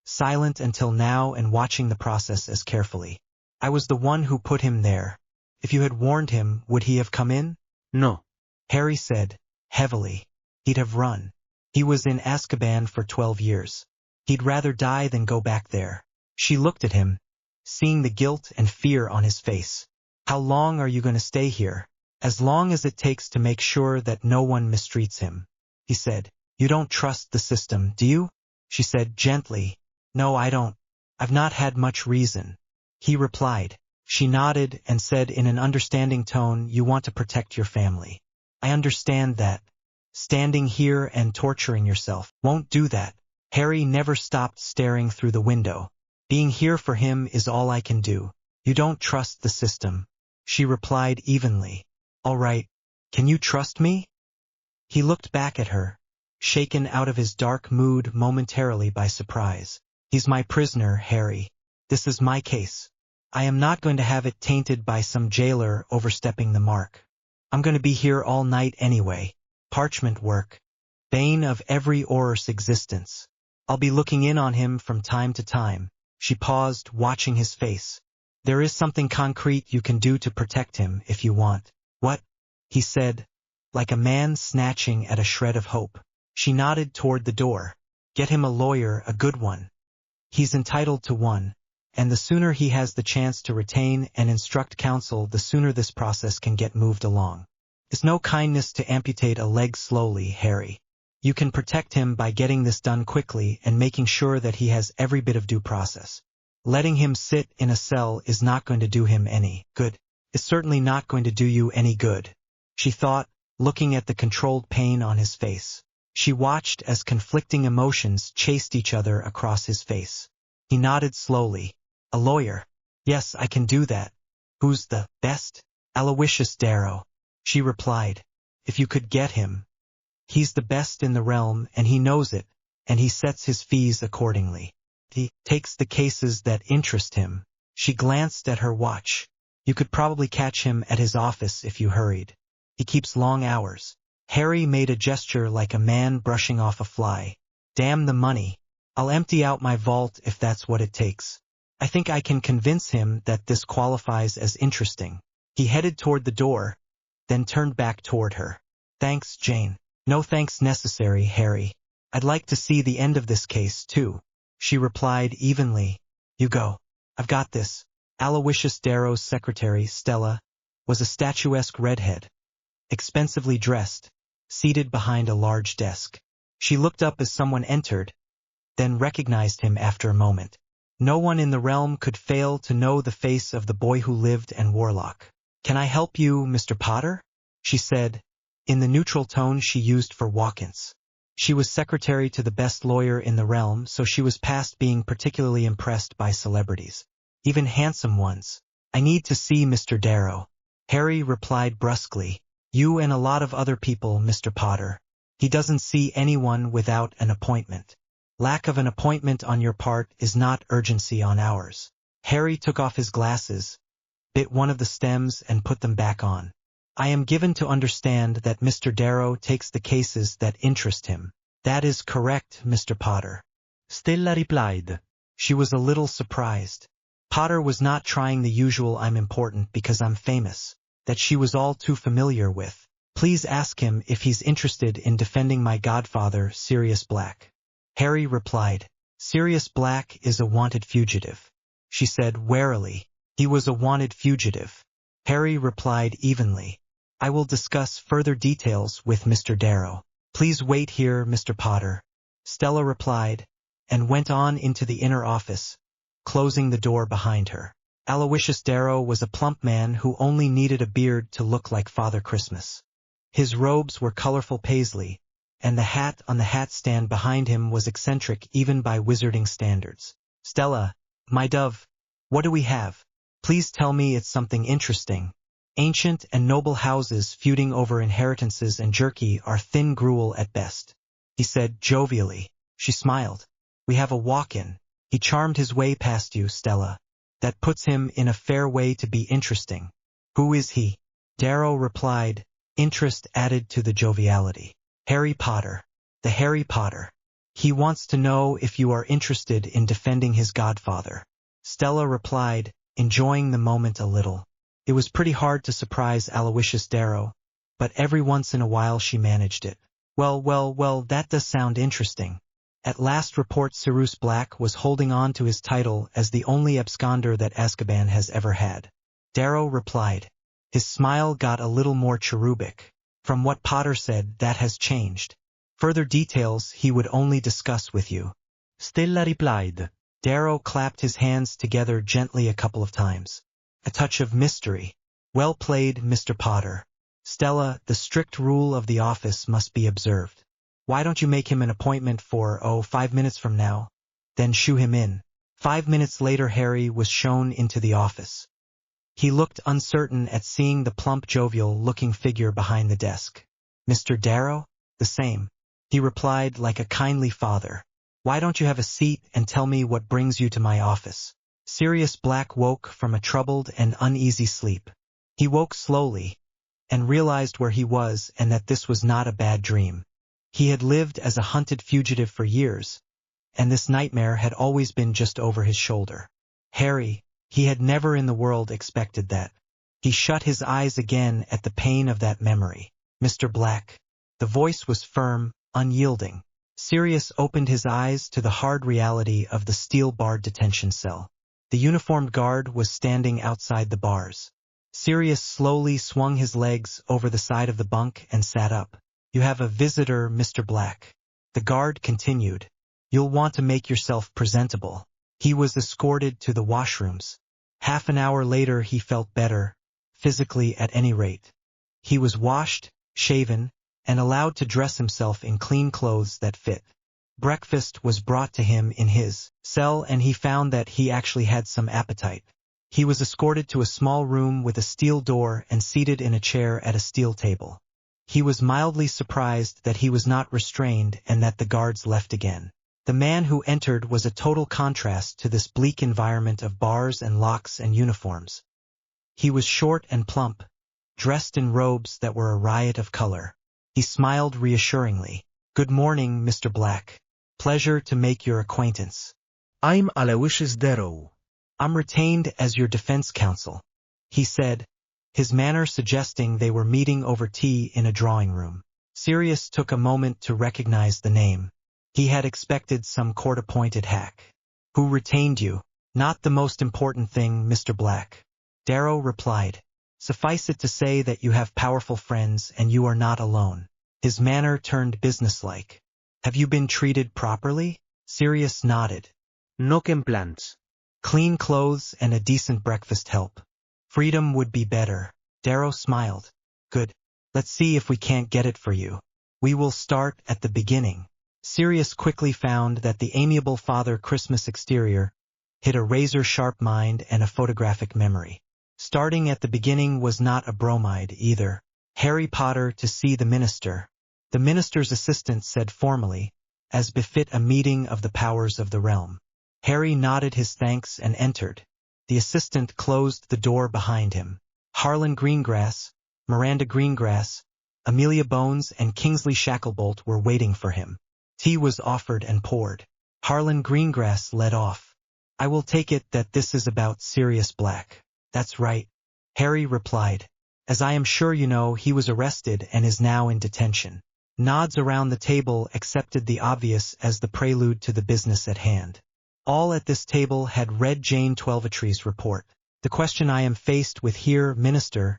silent until now and watching the process as carefully. "I was the one who put him there. If you had warned him, would he have come in?" No. Harry said, heavily. "He'd have run. He was in Azkaban for 12 years. He'd rather die than go back there." She looked at him, seeing the guilt and fear on his face. "How long are you going to stay here?" "As long as it takes to make sure that no one mistreats him," he said. "You don't trust the system, do you?" she said gently. "No, I don't. I've not had much reason," he replied. She nodded and said in an understanding tone, "You want to protect your family. I understand that. Standing here and torturing yourself won't do that." Harry never stopped staring through the window. "Being here for him is all I can do." "You don't trust the system," she replied evenly. "All right. Can you trust me?" He looked back at her, shaken out of his dark mood momentarily by surprise. "He's my prisoner, Harry. This is my case. I am not going to have it tainted by some jailer overstepping the mark. I'm going to be here all night anyway. Parchment work. Bane of every Auror's existence. I'll be looking in on him from time to time." She paused, watching his face. "There is something concrete you can do to protect him if you want." "What?" he said, like a man snatching at a shred of hope. She nodded toward the door. Get him a lawyer, a good one. He's entitled to one, and the sooner he has the chance to retain and instruct counsel, the sooner this process can get moved along. It's no kindness to amputate a leg slowly, Harry. You can protect him by getting this done quickly and making sure that he has every bit of due process. Letting him sit in a cell is not going to do him any good. It's certainly not going to do you any good, she thought, looking at the controlled pain on his face. She watched as conflicting emotions chased each other across his face. He nodded slowly. A lawyer. Yes, I can do that. Who's the best? Aloysius Darrow. She replied. If you could get him. He's the best in the realm, and he knows it, and he sets his fees accordingly. He takes the cases that interest him. She glanced at her watch. You could probably catch him at his office if you hurried. He keeps long hours. Harry made a gesture like a man brushing off a fly. Damn the money. I'll empty out my vault if that's what it takes. I think I can convince him that this qualifies as interesting. He headed toward the door, then turned back toward her. Thanks, Jane. No thanks necessary, Harry. I'd like to see the end of this case, too. She replied evenly. You go. I've got this. Aloysius Darrow's secretary, Stella, was a statuesque redhead, expensively dressed, seated behind a large desk. She looked up as someone entered, then recognized him after a moment. No one in the realm could fail to know the face of the boy who lived and Warlock. Can I help you, Mr. Potter? She said, in the neutral tone she used for walk-ins. She was secretary to the best lawyer in the realm, so she was past being particularly impressed by celebrities, even handsome ones. I need to see Mr. Darrow. Harry replied brusquely. You and a lot of other people, Mr. Potter. He doesn't see anyone without an appointment. Lack of an appointment on your part is not urgency on ours. Harry took off his glasses, bit one of the stems and put them back on. I am given to understand that Mr. Darrow takes the cases that interest him. That is correct, Mr. Potter. Stella replied. She was a little surprised. Potter was not trying the usual I'm important because I'm famous, that she was all too familiar with. Please ask him if he's interested in defending my godfather, Sirius Black. Harry replied. Sirius Black is a wanted fugitive. She said warily. He was a wanted fugitive. Harry replied evenly. I will discuss further details with Mr. Darrow. Please wait here, Mr. Potter. Stella replied, and went on into the inner office, closing the door behind her. Aloysius Darrow was a plump man who only needed a beard to look like Father Christmas. His robes were colorful paisley, and the hat on the hat stand behind him was eccentric even by wizarding standards. Stella, my dove, what do we have? Please tell me it's something interesting. Ancient and noble houses feuding over inheritances and jerky are thin gruel at best, he said jovially. She smiled. We have a walk-in. He charmed his way past you, Stella. That puts him in a fair way to be interesting. Who is he? Darrow replied, interest added to the joviality. Harry Potter. The Harry Potter. He wants to know if you are interested in defending his godfather. Stella replied, enjoying the moment a little. It was pretty hard to surprise Aloysius Darrow, but every once in a while she managed it. Well, that does sound interesting. At last report Sirius Black was holding on to his title as the only absconder that Azkaban has ever had. Darrow replied. His smile got a little more cherubic. From what Potter said, that has changed. Further details he would only discuss with you. Stella replied. Darrow clapped his hands together gently a couple of times. A touch of mystery. Well played, Mr. Potter. Stella, the strict rule of the office must be observed. Why don't you make him an appointment for, 5 minutes from now? Then shoo him in. 5 minutes later Harry was shown into the office. He looked uncertain at seeing the plump jovial-looking figure behind the desk. Mr. Darrow? The same. He replied like a kindly father. Why don't you have a seat and tell me what brings you to my office? Sirius Black woke from a troubled and uneasy sleep. He woke slowly, and realized where he was and that this was not a bad dream. He had lived as a hunted fugitive for years, and this nightmare had always been just over his shoulder. Harry, he had never in the world expected that. He shut his eyes again at the pain of that memory. Mr. Black. The voice was firm, unyielding. Sirius opened his eyes to the hard reality of the steel-barred detention cell. The uniformed guard was standing outside the bars. Sirius slowly swung his legs over the side of the bunk and sat up. "You have a visitor, Mr. Black." The guard continued. "You'll want to make yourself presentable." He was escorted to the washrooms. Half an hour later he felt better, physically at any rate. He was washed, shaven, and allowed to dress himself in clean clothes that fit. Breakfast was brought to him in his cell and he found that he actually had some appetite. He was escorted to a small room with a steel door and seated in a chair at a steel table. He was mildly surprised that he was not restrained and that the guards left again. The man who entered was a total contrast to this bleak environment of bars and locks and uniforms. He was short and plump, dressed in robes that were a riot of color. He smiled reassuringly. "Good morning, Mr. Black. Pleasure to make your acquaintance. I'm Aloysius Darrow. I'm retained as your defense counsel," he said, his manner suggesting they were meeting over tea in a drawing room. Sirius took a moment to recognize the name. He had expected some court-appointed hack. "Who retained you?" "Not the most important thing, Mr. Black," Darrow replied. "Suffice it to say that you have powerful friends and you are not alone." His manner turned businesslike. "Have you been treated properly?" Sirius nodded. No plans. "Clean clothes and a decent breakfast help. Freedom would be better." Darrow smiled. "Good. Let's see if we can't get it for you. We will start at the beginning." Sirius quickly found that the amiable Father Christmas exterior hid a razor-sharp mind and a photographic memory. Starting at the beginning was not a bromide either. "Harry Potter to see the minister." The minister's assistant said formally, as befit a meeting of the powers of the realm. Harry nodded his thanks and entered. The assistant closed the door behind him. Harlan Greengrass, Miranda Greengrass, Amelia Bones and Kingsley Shacklebolt were waiting for him. Tea was offered and poured. Harlan Greengrass led off. "I will take it that this is about Sirius Black." "That's right," Harry replied. "As I am sure you know, he was arrested and is now in detention." Nods around the table accepted the obvious as the prelude to the business at hand. All at this table had read Jane Twelvetree's report. "The question I am faced with here, Minister,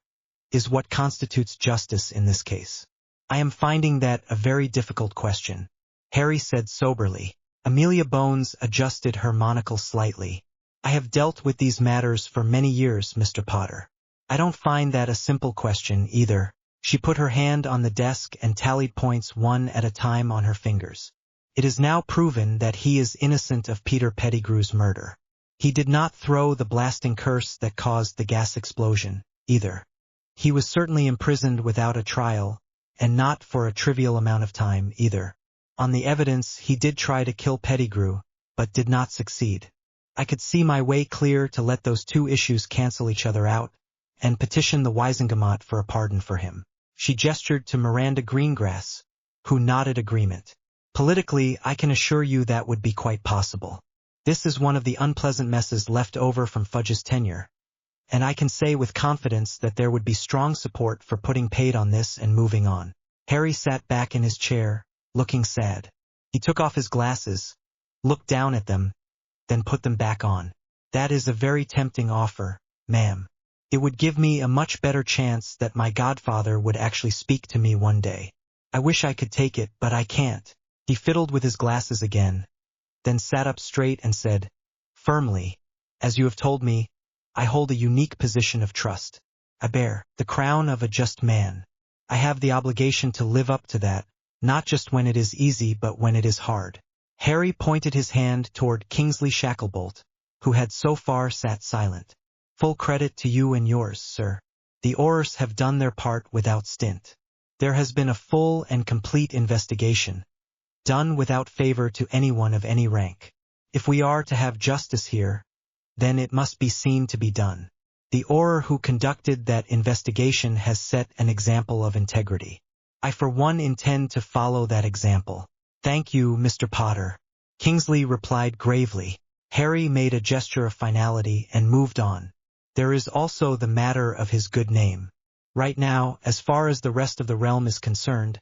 is what constitutes justice in this case. I am finding that a very difficult question," Harry said soberly. Amelia Bones adjusted her monocle slightly. "I have dealt with these matters for many years, Mr. Potter. I don't find that a simple question either." She put her hand on the desk and tallied points one at a time on her fingers. "It is now proven that he is innocent of Peter Pettigrew's murder. He did not throw the blasting curse that caused the gas explosion, either. He was certainly imprisoned without a trial, and not for a trivial amount of time, either. On the evidence, he did try to kill Pettigrew, but did not succeed. I could see my way clear to let those two issues cancel each other out, and petition the Wiesengemot for a pardon for him." She gestured to Miranda Greengrass, who nodded agreement. "Politically, I can assure you that would be quite possible. This is one of the unpleasant messes left over from Fudge's tenure, and I can say with confidence that there would be strong support for putting paid on this and moving on." Harry sat back in his chair, looking sad. He took off his glasses, looked down at them, then put them back on. "That is a very tempting offer, ma'am. It would give me a much better chance that my godfather would actually speak to me one day. I wish I could take it, but I can't." He fiddled with his glasses again, then sat up straight and said, firmly, "As you have told me, I hold a unique position of trust. I bear the crown of a just man. I have the obligation to live up to that, not just when it is easy but when it is hard." Harry pointed his hand toward Kingsley Shacklebolt, who had so far sat silent. "Full credit to you and yours, sir. The Aurors have done their part without stint. There has been a full and complete investigation, done without favor to anyone of any rank. If we are to have justice here, then it must be seen to be done. The Auror who conducted that investigation has set an example of integrity. I for one intend to follow that example." "Thank you, Mr. Potter," Kingsley replied gravely. Harry made a gesture of finality and moved on. "There is also the matter of his good name. Right now, as far as the rest of the realm is concerned,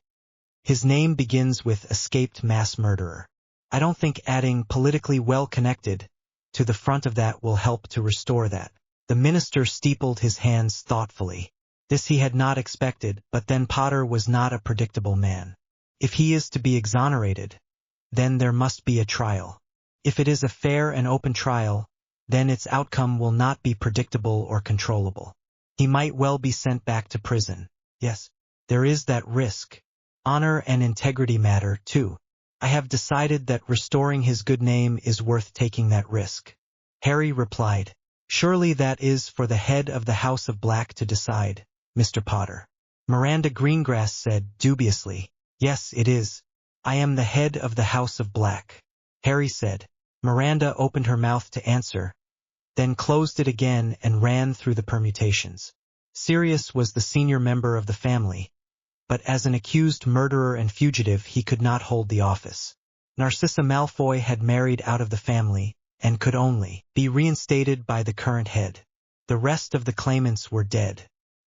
his name begins with escaped mass murderer. I don't think adding politically well-connected to the front of that will help to restore that. The minister steepled his hands thoughtfully. This he had not expected, but then Potter was not a predictable man. If he is to be exonerated, then there must be a trial. If it is a fair and open trial, then its outcome will not be predictable or controllable. He might well be sent back to prison. Yes, there is that risk. Honor and integrity matter, too. I have decided that restoring his good name is worth taking that risk. Harry replied, Surely that is for the head of the House of Black to decide, Mr. Potter. Miranda Greengrass said dubiously, Yes, it is. I am the head of the House of Black. Harry said. Miranda opened her mouth to answer, then closed it again and ran through the permutations. Sirius was the senior member of the family, but as an accused murderer and fugitive he could not hold the office. Narcissa Malfoy had married out of the family, and could only be reinstated by the current head. The rest of the claimants were dead.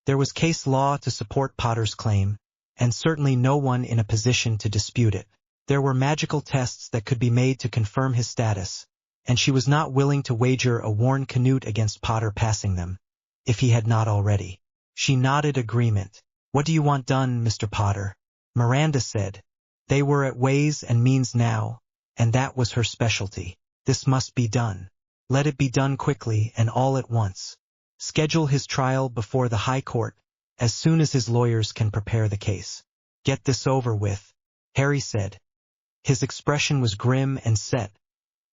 There was case law to support Potter's claim, and certainly no one in a position to dispute it. There were magical tests that could be made to confirm his status, and she was not willing to wager a worn canute against Potter passing them, if he had not already. She nodded agreement. What do you want done, Mr. Potter? Miranda said. They were at Ways and Means now, and that was her specialty. This must be done. Let it be done quickly and all at once. Schedule his trial before the High Court, as soon as his lawyers can prepare the case. Get this over with, Harry said. His expression was grim and set,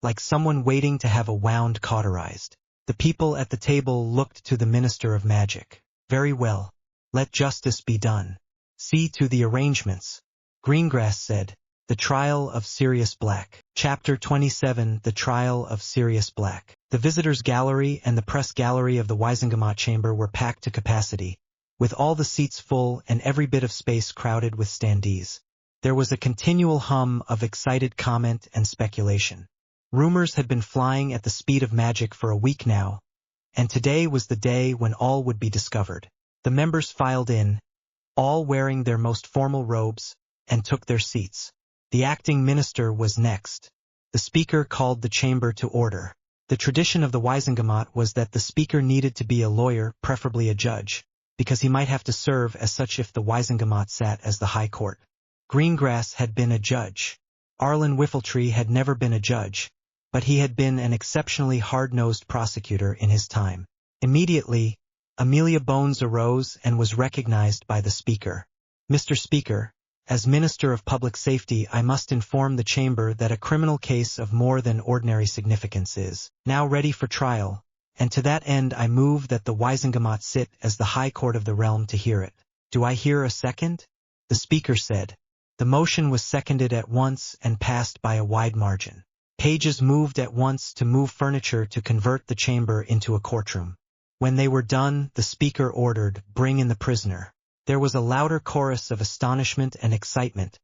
like someone waiting to have a wound cauterized. The people at the table looked to the Minister of Magic. Very well. Let justice be done. See to the arrangements. Greengrass said. The Trial of Sirius Black. Chapter 27. The Trial of Sirius Black. The visitors' gallery and the press gallery of the Wiesengomot chamber were packed to capacity, with all the seats full and every bit of space crowded with standees. There was a continual hum of excited comment and speculation. Rumors had been flying at the speed of magic for a week now, and today was the day when all would be discovered. The members filed in, all wearing their most formal robes, and took their seats. The acting minister was next. The speaker called the chamber to order. The tradition of the Wiesengomot was that the speaker needed to be a lawyer, preferably a judge, because he might have to serve as such if the Wiesengomot sat as the High Court. Greengrass had been a judge. Arlen Whiffletree had never been a judge, but he had been an exceptionally hard-nosed prosecutor in his time. Immediately, Amelia Bones arose and was recognized by the speaker. Mr. Speaker, as Minister of Public Safety, I must inform the chamber that a criminal case of more than ordinary significance is now ready for trial, and to that end I move that the Wiesengomot sit as the High Court of the realm to hear it. Do I hear a second? The speaker said. The motion was seconded at once and passed by a wide margin. Pages moved at once to move furniture to convert the chamber into a courtroom. When they were done, the speaker ordered, "Bring in the prisoner." There was a louder chorus of astonishment and excitement,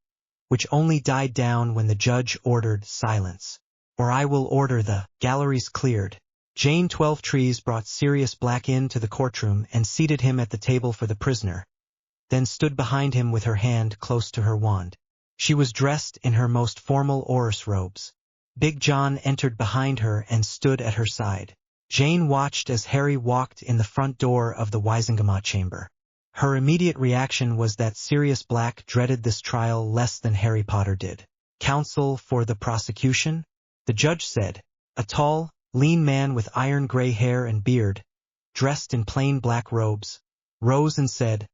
which only died down when the judge ordered silence. "Or I will order the..." Galleries cleared. Jane Twelvetrees brought Sirius Black into the courtroom and seated him at the table for the prisoner, then stood behind him with her hand close to her wand. She was dressed in her most formal Orus robes. Big John entered behind her and stood at her side. Jane watched as Harry walked in the front door of the Wiesengomot chamber. Her immediate reaction was that Sirius Black dreaded this trial less than Harry Potter did. "Counsel for the prosecution?" the judge said. A tall, lean man with iron-gray hair and beard, dressed in plain black robes, rose and said,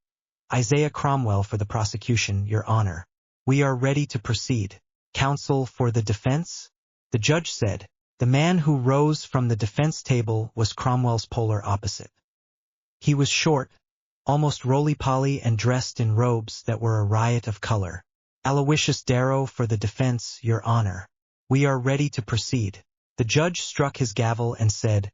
"Isaiah Cromwell for the prosecution, Your Honor. We are ready to proceed." "Counsel for the defense?" the judge said. The man who rose from the defense table was Cromwell's polar opposite. He was short, almost roly-poly, and dressed in robes that were a riot of color. "Aloysius Darrow for the defense, Your Honor. We are ready to proceed." The judge struck his gavel and said,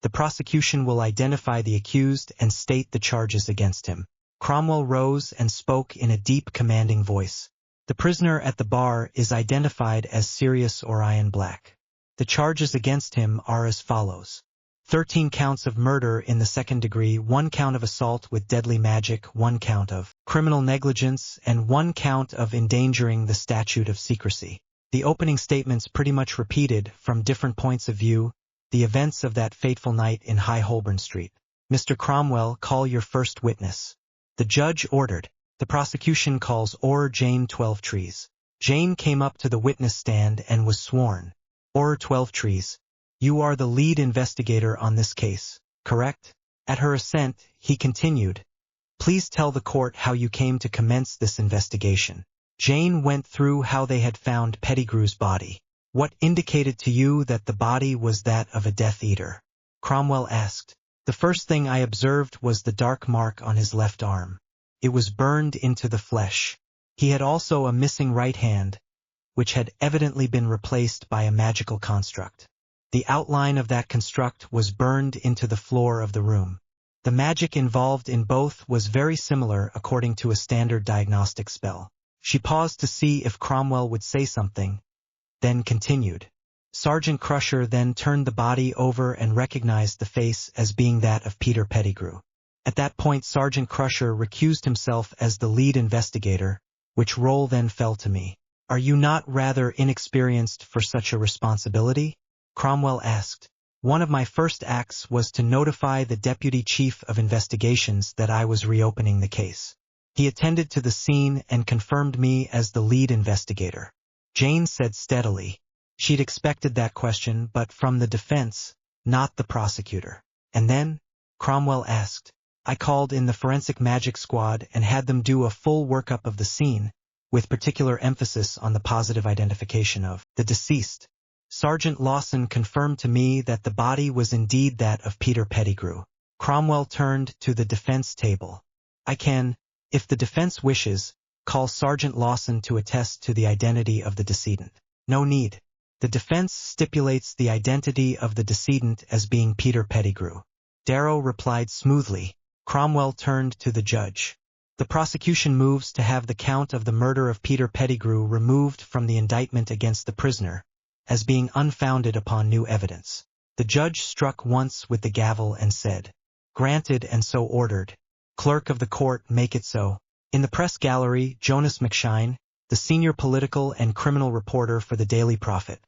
"The prosecution will identify the accused and state the charges against him." Cromwell rose and spoke in a deep, commanding voice. "The prisoner at the bar is identified as Sirius Orion Black. The charges against him are as follows. 13 counts of murder in the second degree, 1 count of assault with deadly magic, 1 count of criminal negligence, and 1 count of endangering the statute of secrecy. The opening statements pretty much repeated, from different points of view, the events of that fateful night in High Holborn Street. Mr. Cromwell, call your first witness. The judge ordered. The prosecution calls Or Jane 12trees. Jane came up to the witness stand and was sworn. Or 12trees. You are the lead investigator on this case, correct? At her assent, he continued. Please tell the court how you came to commence this investigation. Jane went through how they had found Pettigrew's body. What indicated to you that the body was that of a Death Eater? Cromwell asked. The first thing I observed was the dark mark on his left arm. It was burned into the flesh. He had also a missing right hand, which had evidently been replaced by a magical construct. The outline of that construct was burned into the floor of the room. The magic involved in both was very similar according to a standard diagnostic spell. She paused to see if Cromwell would say something, then continued. Sergeant Crusher then turned the body over and recognized the face as being that of Peter Pettigrew. At that point Sergeant Crusher recused himself as the lead investigator, which role then fell to me. Are you not rather inexperienced for such a responsibility? Cromwell asked. One of my first acts was to notify the Deputy Chief of Investigations that I was reopening the case. He attended to the scene and confirmed me as the lead investigator. Jane said steadily. She'd expected that question, but from the defense, not the prosecutor. And then? Cromwell asked. I called in the forensic magic squad and had them do a full workup of the scene, with particular emphasis on the positive identification of the deceased. Sergeant Lawson confirmed to me that the body was indeed that of Peter Pettigrew. Cromwell turned to the defense table. I can, if the defense wishes, call Sergeant Lawson to attest to the identity of the decedent. No need. The defense stipulates the identity of the decedent as being Peter Pettigrew. Darrow replied smoothly. Cromwell turned to the judge. The prosecution moves to have the count of the murder of Peter Pettigrew removed from the indictment against the prisoner, as being unfounded upon new evidence. The judge struck once with the gavel and said, Granted and so ordered. Clerk of the court, make it so. In the press gallery, Jonas McShine, the senior political and criminal reporter for the Daily Prophet,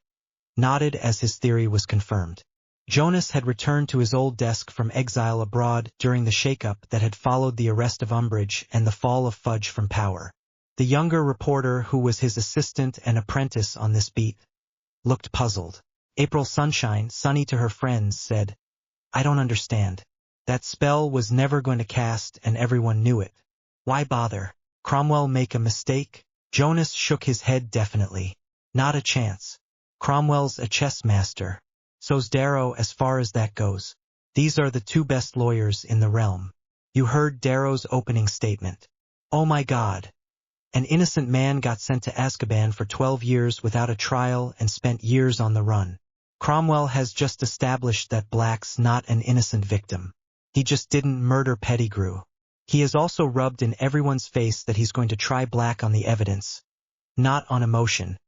nodded as his theory was confirmed. Jonas had returned to his old desk from exile abroad during the shake-up that had followed the arrest of Umbridge and the fall of Fudge from power. The younger reporter, who was his assistant and apprentice on this beat, looked puzzled. April Sunshine, sunny to her friends, said, I don't understand. That spell was never going to cast and everyone knew it. Why bother? Cromwell make a mistake? Jonas shook his head definitely. Not a chance. Cromwell's a chess master. So's Darrow as far as that goes. These are the two best lawyers in the realm. You heard Darrow's opening statement. Oh my God. An innocent man got sent to Azkaban for 12 years without a trial and spent years on the run. Cromwell has just established that Black's not an innocent victim. He just didn't murder Pettigrew. He has also rubbed in everyone's face that he's going to try Black on the evidence, not on emotion,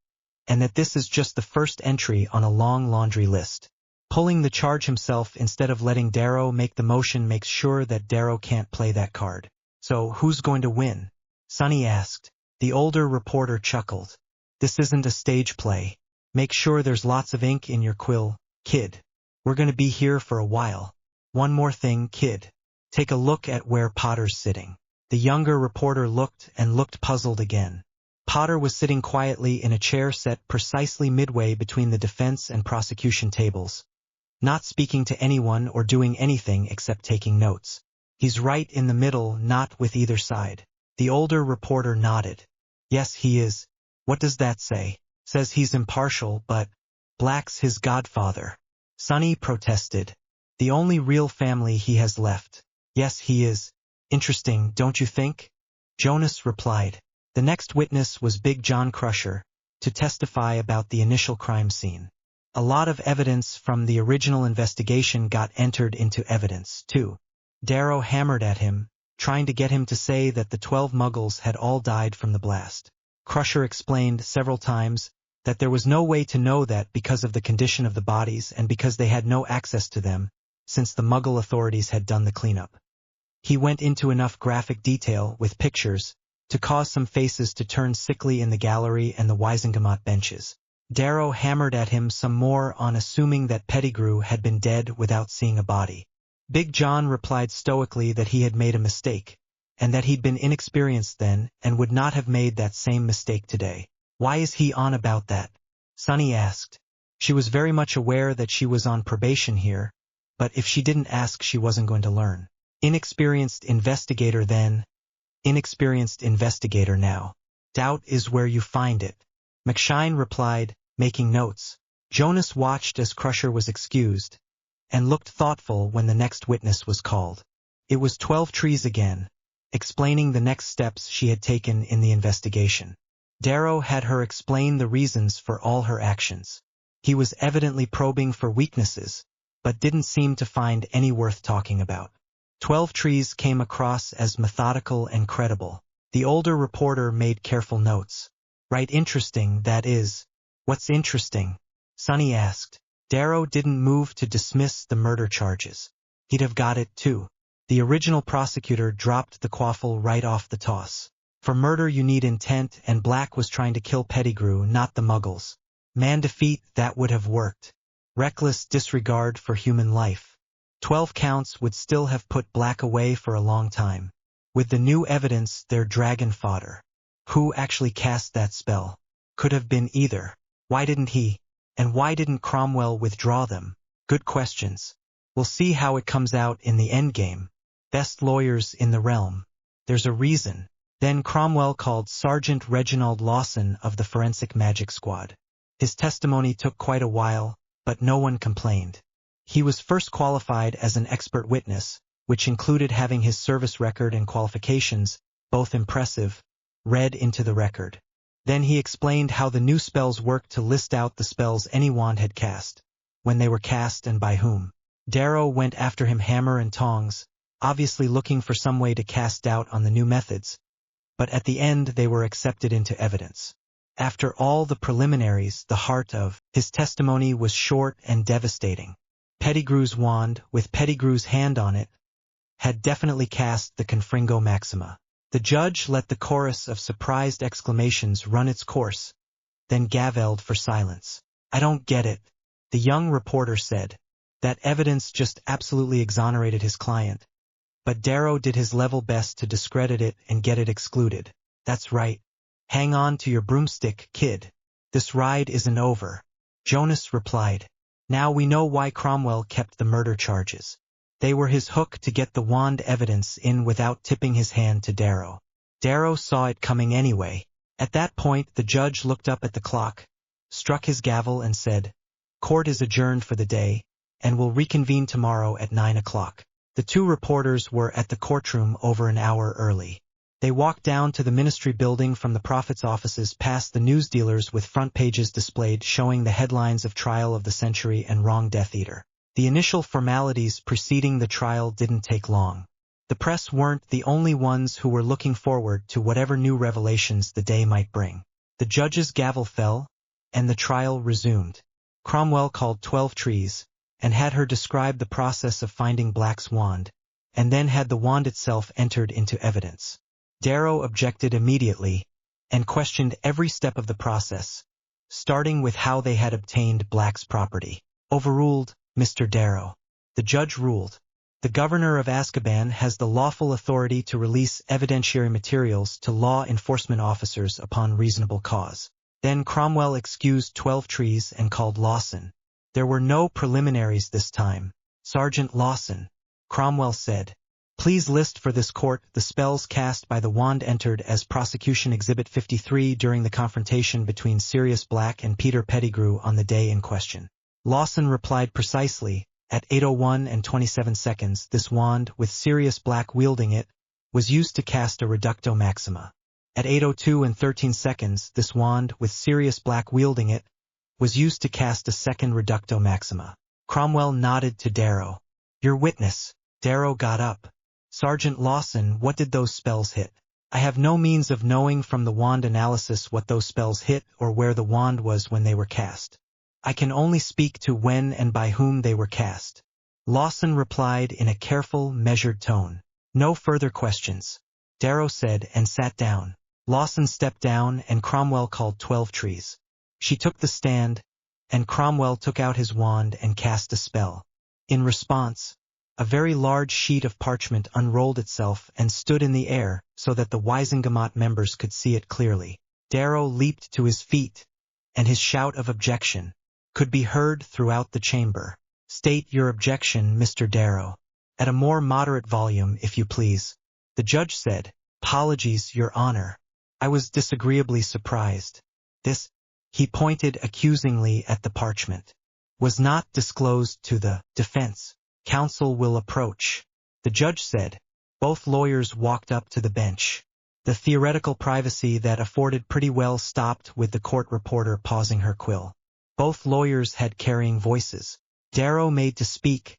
and that this is just the first entry on a long laundry list. Pulling the charge himself instead of letting Darrow make the motion makes sure that Darrow can't play that card. So who's going to win? Sonny asked. The older reporter chuckled. This isn't a stage play. Make sure there's lots of ink in your quill, kid. We're going to be here for a while. One more thing, kid. Take a look at where Potter's sitting. The younger reporter looked and looked puzzled again. Potter was sitting quietly in a chair set precisely midway between the defense and prosecution tables, not speaking to anyone or doing anything except taking notes. He's right in the middle, not with either side. The older reporter nodded. Yes, he is. What does that say? Says he's impartial, but Black's his godfather. Sonny protested. The only real family he has left. Yes, he is. Interesting, don't you think? Jonas replied. The next witness was Big John Crusher, to testify about the initial crime scene. A lot of evidence from the original investigation got entered into evidence, too. Darrow hammered at him, trying to get him to say that the 12 muggles had all died from the blast. Crusher explained several times that there was no way to know that because of the condition of the bodies and because they had no access to them, since the Muggle authorities had done the cleanup. He went into enough graphic detail, with pictures, to cause some faces to turn sickly in the gallery and the Wisengamot benches. Darrow hammered at him some more on assuming that Pettigrew had been dead without seeing a body. Big John replied stoically that he had made a mistake, and that he'd been inexperienced then and would not have made that same mistake today. Why is he on about that? Sunny asked. She was very much aware that she was on probation here, but if she didn't ask, she wasn't going to learn. Inexperienced investigator then, inexperienced investigator now. Doubt is where you find it. McShine replied, making notes. Jonas watched as Crusher was excused, and looked thoughtful when the next witness was called. It was 12 Trees again, explaining the next steps she had taken in the investigation. Darrow had her explain the reasons for all her actions. He was evidently probing for weaknesses, but didn't seem to find any worth talking about. 12 Trees came across as methodical and credible. The older reporter made careful notes. Right, interesting, that is. What's interesting? Sunny asked. Darrow didn't move to dismiss the murder charges. He'd have got it too. The original prosecutor dropped the quaffle right off the toss. For murder you need intent, and Black was trying to kill Pettigrew, not the Muggles. Man defeat, that would have worked. Reckless disregard for human life. 12 counts would still have put Black away for a long time. With the new evidence, they're dragon fodder. Who actually cast that spell? Could have been either. Why didn't he? And why didn't Cromwell withdraw them? Good questions. We'll see how it comes out in the endgame. Best lawyers in the realm. There's a reason. Then Cromwell called Sergeant Reginald Lawson of the Forensic Magic Squad. His testimony took quite a while, but no one complained. He was first qualified as an expert witness, which included having his service record and qualifications, both impressive, read into the record. Then he explained how the new spells worked to list out the spells any wand had cast, when they were cast and by whom. Darrow went after him hammer and tongs, obviously looking for some way to cast doubt on the new methods, but at the end they were accepted into evidence. After all the preliminaries, the heart of his testimony was short and devastating. Pettigrew's wand, with Pettigrew's hand on it, had definitely cast the Confringo Maxima. The judge let the chorus of surprised exclamations run its course, then gavelled for silence. I don't get it, the young reporter said. That evidence just absolutely exonerated his client. But Darrow did his level best to discredit it and get it excluded. That's right. Hang on to your broomstick, kid. This ride isn't over. Jonas replied. Now we know why Cromwell kept the murder charges. They were his hook to get the wand evidence in without tipping his hand to Darrow. Darrow saw it coming anyway. At that point the judge looked up at the clock, struck his gavel and said, Court is adjourned for the day, and will reconvene tomorrow at 9 o'clock. The two reporters were at the courtroom over an hour early. They walked down to the ministry building from the prophet's offices past the news dealers with front pages displayed showing the headlines of Trial of the Century and Wrong Death Eater. The initial formalities preceding the trial didn't take long. The press weren't the only ones who were looking forward to whatever new revelations the day might bring. The judge's gavel fell, and the trial resumed. Cromwell called 12 Trees, and had her describe the process of finding Black's wand, and then had the wand itself entered into evidence. Darrow objected immediately, and questioned every step of the process, starting with how they had obtained Black's property. Overruled, Mr. Darrow. The judge ruled. The governor of Azkaban has the lawful authority to release evidentiary materials to law enforcement officers upon reasonable cause. Then Cromwell excused 12 Trees and called Lawson. There were no preliminaries this time. Sergeant Lawson, Cromwell said, please list for this court the spells cast by the wand entered as Prosecution Exhibit 53 during the confrontation between Sirius Black and Peter Pettigrew on the day in question. Lawson replied precisely. At 8:01 and 27 seconds, this wand, with Sirius Black wielding it, was used to cast a Reducto Maxima. At 8:02 and 13 seconds, this wand, with Sirius Black wielding it, was used to cast a second Reducto Maxima. Cromwell nodded to Darrow. Your witness. Darrow got up. Sergeant Lawson, what did those spells hit? I have no means of knowing from the wand analysis what those spells hit or where the wand was when they were cast. I can only speak to when and by whom they were cast. Lawson replied in a careful, measured tone. No further questions, Darrow said and sat down. Lawson stepped down and Cromwell called 12 trees. She took the stand, and Cromwell took out his wand and cast a spell. In response, a very large sheet of parchment unrolled itself and stood in the air so that the Wisengamot members could see it clearly. Darrow leaped to his feet, and his shout of objection could be heard throughout the chamber. State your objection, Mr. Darrow. At a more moderate volume, if you please, the judge said. Apologies, Your Honor. I was disagreeably surprised. This, he pointed accusingly at the parchment, was not disclosed to the defense. Counsel will approach, the judge said. Both lawyers walked up to the bench. The theoretical privacy that afforded pretty well stopped with the court reporter pausing her quill. Both lawyers had carrying voices. Darrow made to speak,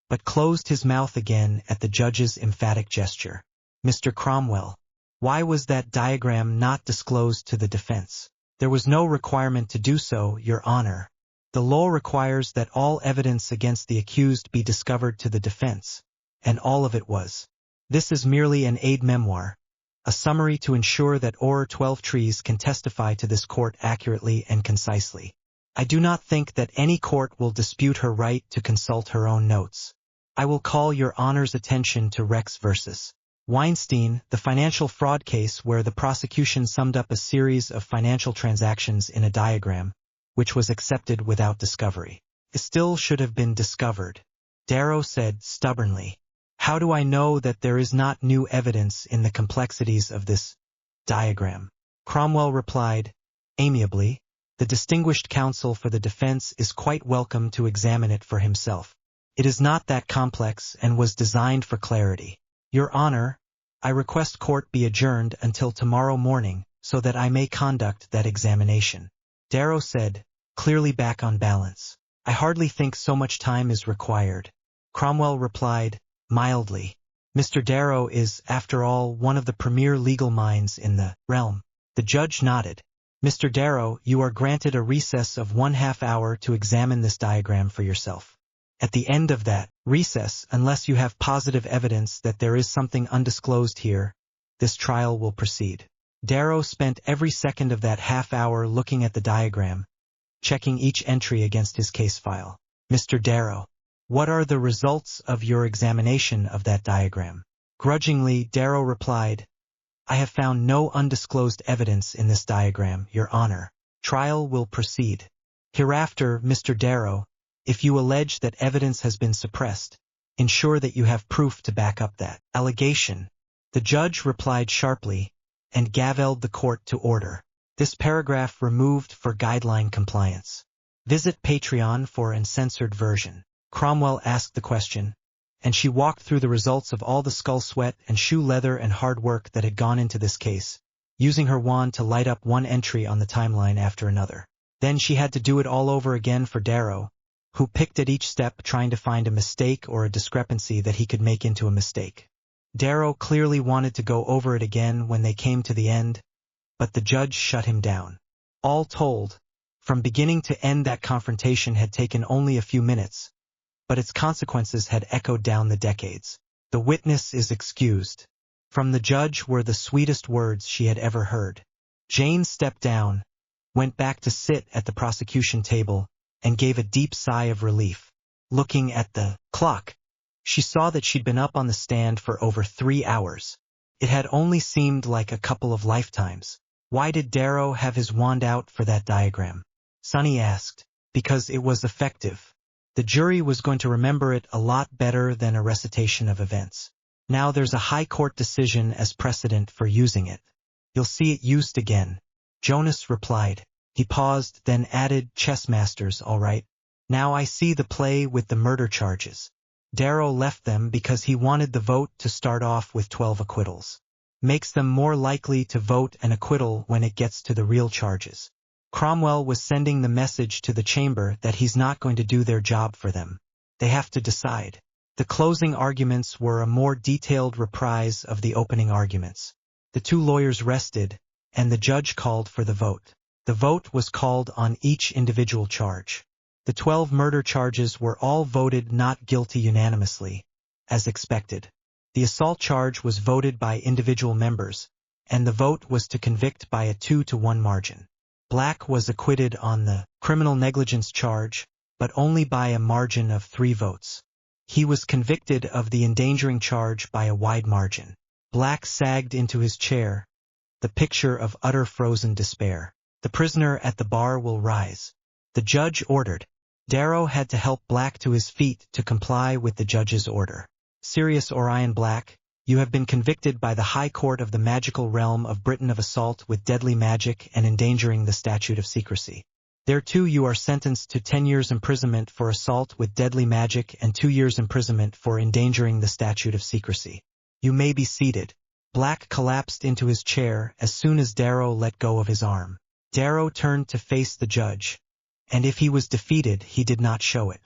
but closed his mouth again at the judge's emphatic gesture. Mr. Cromwell, why was that diagram not disclosed to the defense? There was no requirement to do so, Your Honor. The law requires that all evidence against the accused be discovered to the defense, and all of it was. This is merely an aide-memoire, a summary to ensure that Or 12 Trees can testify to this court accurately and concisely. I do not think that any court will dispute her right to consult her own notes. I will call Your Honor's attention to Rex versus Weinstein, the financial fraud case where the prosecution summed up a series of financial transactions in a diagram, which was accepted without discovery. It still should have been discovered, Darrow said stubbornly. How do I know that there is not new evidence in the complexities of this diagram? Cromwell replied, amiably. The distinguished counsel for the defense is quite welcome to examine it for himself. It is not that complex and was designed for clarity. Your Honor, I request court be adjourned until tomorrow morning so that I may conduct that examination. Darrow said, clearly back on balance. I hardly think so much time is required. Cromwell replied, mildly. Mr. Darrow is, after all, one of the premier legal minds in the realm. The judge nodded. Mr. Darrow, you are granted a recess of 1/2 hour to examine this diagram for yourself. At the end of that recess, unless you have positive evidence that there is something undisclosed here, this trial will proceed. Darrow spent every second of that half hour looking at the diagram, checking each entry against his case file. Mr. Darrow, what are the results of your examination of that diagram? Grudgingly, Darrow replied, I have found no undisclosed evidence in this diagram, Your Honor. Trial will proceed. Hereafter, Mr. Darrow, if you allege that evidence has been suppressed, ensure that you have proof to back up that allegation. The judge replied sharply, and gavelled the court to order. This paragraph removed for guideline compliance. Visit Patreon for uncensored version. Cromwell asked the question, and she walked through the results of all the skull sweat and shoe leather and hard work that had gone into this case, using her wand to light up one entry on the timeline after another. Then she had to do it all over again for Darrow, who picked at each step trying to find a mistake or a discrepancy that he could make into a mistake. Darrow clearly wanted to go over it again when they came to the end, but the judge shut him down. All told, from beginning to end that confrontation had taken only a few minutes, but its consequences had echoed down the decades. The witness is excused. From the judge were the sweetest words she had ever heard. Jane stepped down, went back to sit at the prosecution table, and gave a deep sigh of relief. Looking at the clock, she saw that she'd been up on the stand for over 3 hours. It had only seemed like a couple of lifetimes. Why did Darrow have his wand out for that diagram? Sonny asked. Because it was effective. The jury was going to remember it a lot better than a recitation of events. Now there's a high court decision as precedent for using it. You'll see it used again. Jonas replied. He paused, then added, chess masters, all right. Now I see the play with the murder charges. Darrow left them because he wanted the vote to start off with 12 acquittals. Makes them more likely to vote an acquittal when it gets to the real charges. Cromwell was sending the message to the chamber that he's not going to do their job for them. They have to decide. The closing arguments were a more detailed reprise of the opening arguments. The two lawyers rested, and the judge called for the vote. The vote was called on each individual charge. The 12 murder charges were all voted not guilty unanimously, as expected. The assault charge was voted by individual members, and the vote was to convict by a 2-to-1 margin. Black was acquitted on the criminal negligence charge, but only by a margin of 3 votes. He was convicted of the endangering charge by a wide margin. Black sagged into his chair, the picture of utter frozen despair. The prisoner at the bar will rise. The judge ordered. Darrow had to help Black to his feet to comply with the judge's order. Sirius Orion Black, you have been convicted by the High Court of the Magical Realm of Britain of assault with deadly magic and endangering the statute of secrecy. Thereto you are sentenced to 10 years imprisonment for assault with deadly magic and 2 years imprisonment for endangering the statute of secrecy. You may be seated. Black collapsed into his chair as soon as Darrow let go of his arm. Darrow turned to face the judge, and if he was defeated, he did not show it.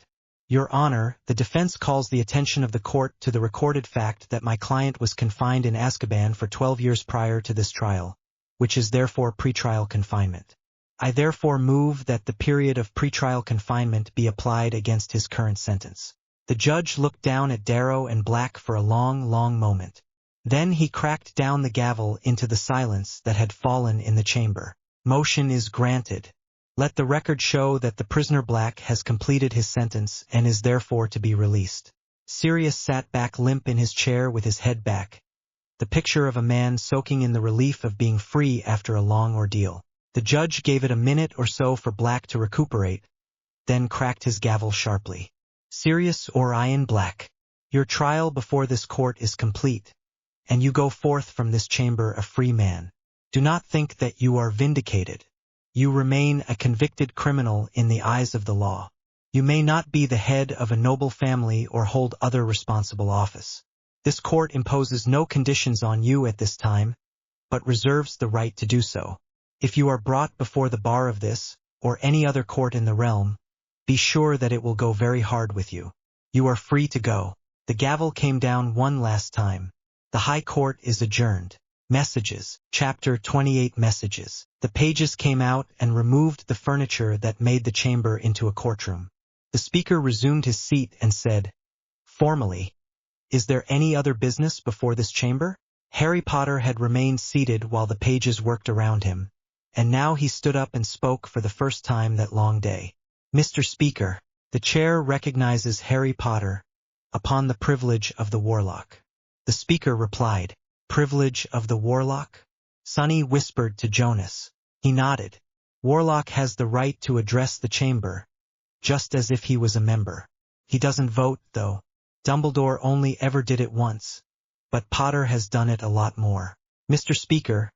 Your Honor, the defense calls the attention of the court to the recorded fact that my client was confined in Azkaban for 12 years prior to this trial, which is therefore pretrial confinement. I therefore move that the period of pretrial confinement be applied against his current sentence. The judge looked down at Darrow and Black for a long, long moment. Then he cracked down the gavel into the silence that had fallen in the chamber. Motion is granted. Let the record show that the prisoner Black has completed his sentence and is therefore to be released. Sirius sat back limp in his chair with his head back, the picture of a man soaking in the relief of being free after a long ordeal. The judge gave it a minute or so for Black to recuperate, then cracked his gavel sharply. Sirius Orion Black, your trial before this court is complete, and you go forth from this chamber a free man. Do not think that you are vindicated. You remain a convicted criminal in the eyes of the law. You may not be the head of a noble family or hold other responsible office. This court imposes no conditions on you at this time, but reserves the right to do so. If you are brought before the bar of this, or any other court in the realm, be sure that it will go very hard with you. You are free to go. The gavel came down one last time. The High Court is adjourned. Messages. Chapter 28 Messages. The pages came out and removed the furniture that made the chamber into a courtroom. The speaker resumed his seat and said, formally, is there any other business before this chamber? Harry Potter had remained seated while the pages worked around him, and now he stood up and spoke for the first time that long day. Mr. Speaker, the chair recognizes Harry Potter upon the privilege of the Warlock. The speaker replied, privilege of the Warlock? Sonny whispered to Jonas. He nodded. Warlock has the right to address the chamber, just as if he was a member. He doesn't vote, though. Dumbledore only ever did it once, but Potter has done it a lot more. Mr. Speaker,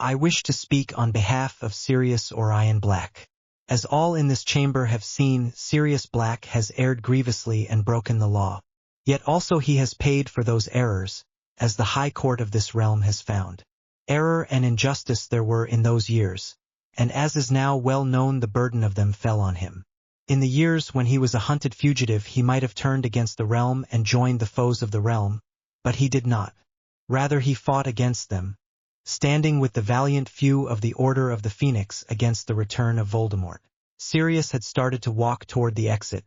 I wish to speak on behalf of Sirius Orion Black. As all in this chamber have seen, Sirius Black has erred grievously and broken the law. Yet also he has paid for those errors, as the High Court of this realm has found. Error and injustice there were in those years, and as is now well known, the burden of them fell on him. In the years when he was a hunted fugitive, he might have turned against the realm and joined the foes of the realm, but he did not. Rather he fought against them, standing with the valiant few of the Order of the Phoenix against the return of Voldemort. Sirius had started to walk toward the exit,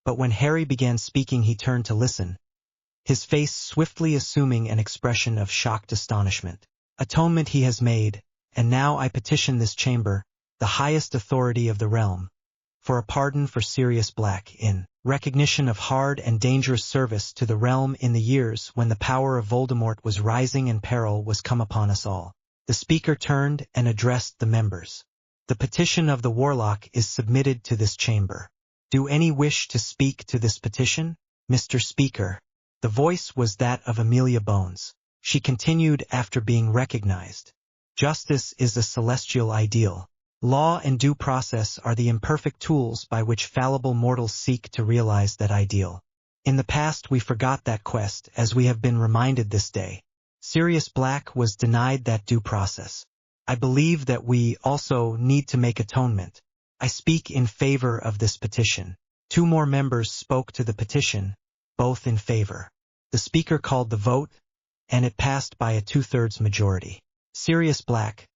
but when Harry began speaking he turned to listen, his face swiftly assuming an expression of shocked astonishment. Atonement he has made, and now I petition this chamber, the highest authority of the realm, for a pardon for Sirius Black in recognition of hard and dangerous service to the realm in the years when the power of Voldemort was rising and peril was come upon us all. The speaker turned and addressed the members. The petition of the Warlock is submitted to this chamber. Do any wish to speak to this petition? Mr. Speaker. The voice was that of Amelia Bones. She continued after being recognized. Justice is a celestial ideal. Law and due process are the imperfect tools by which fallible mortals seek to realize that ideal. In the past we forgot that quest, as we have been reminded this day. Sirius Black was denied that due process. I believe that we also need to make atonement. I speak in favor of this petition. 2 more members spoke to the petition, both in favor. The speaker called the vote, and it passed by a 2/3 majority. Sirius Black,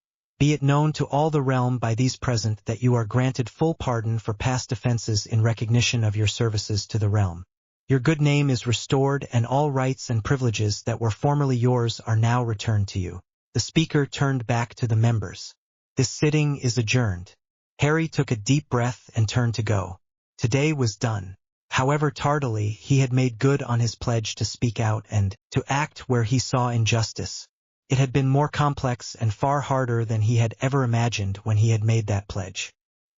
Be it known to all the realm by these present that you are granted full pardon for past offenses in recognition of your services to the realm. Your good name is restored and all rights and privileges that were formerly yours are now returned to you. The speaker turned back to the members. This sitting is adjourned. Harry took a deep breath and turned to go. Today was done. However tardily, he had made good on his pledge to speak out and to act where he saw injustice. It had been more complex and far harder than he had ever imagined when he had made that pledge.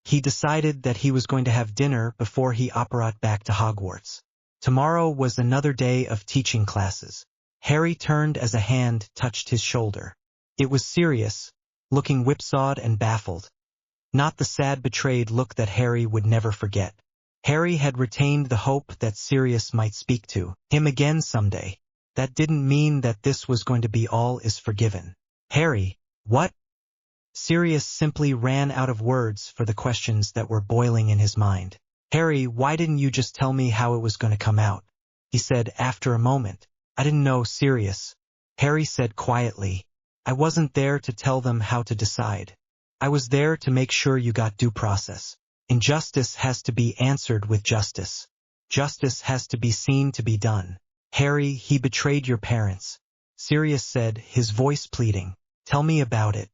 He decided that he was going to have dinner before he operated back to Hogwarts. Tomorrow was another day of teaching classes. Harry turned as a hand touched his shoulder. It was Sirius, looking whipsawed and baffled. Not the sad betrayed look that Harry would never forget. Harry had retained the hope that Sirius might speak to him again someday. That didn't mean that this was going to be all is forgiven. Harry, what? Sirius simply ran out of words for the questions that were boiling in his mind. Harry, why didn't you just tell me how it was going to come out? He said after a moment. I didn't know, Sirius. Harry said quietly. I wasn't there to tell them how to decide. I was there to make sure you got due process. Injustice has to be answered with justice. Justice has to be seen to be done. Harry, he betrayed your parents. Sirius said, his voice pleading. Tell me about it.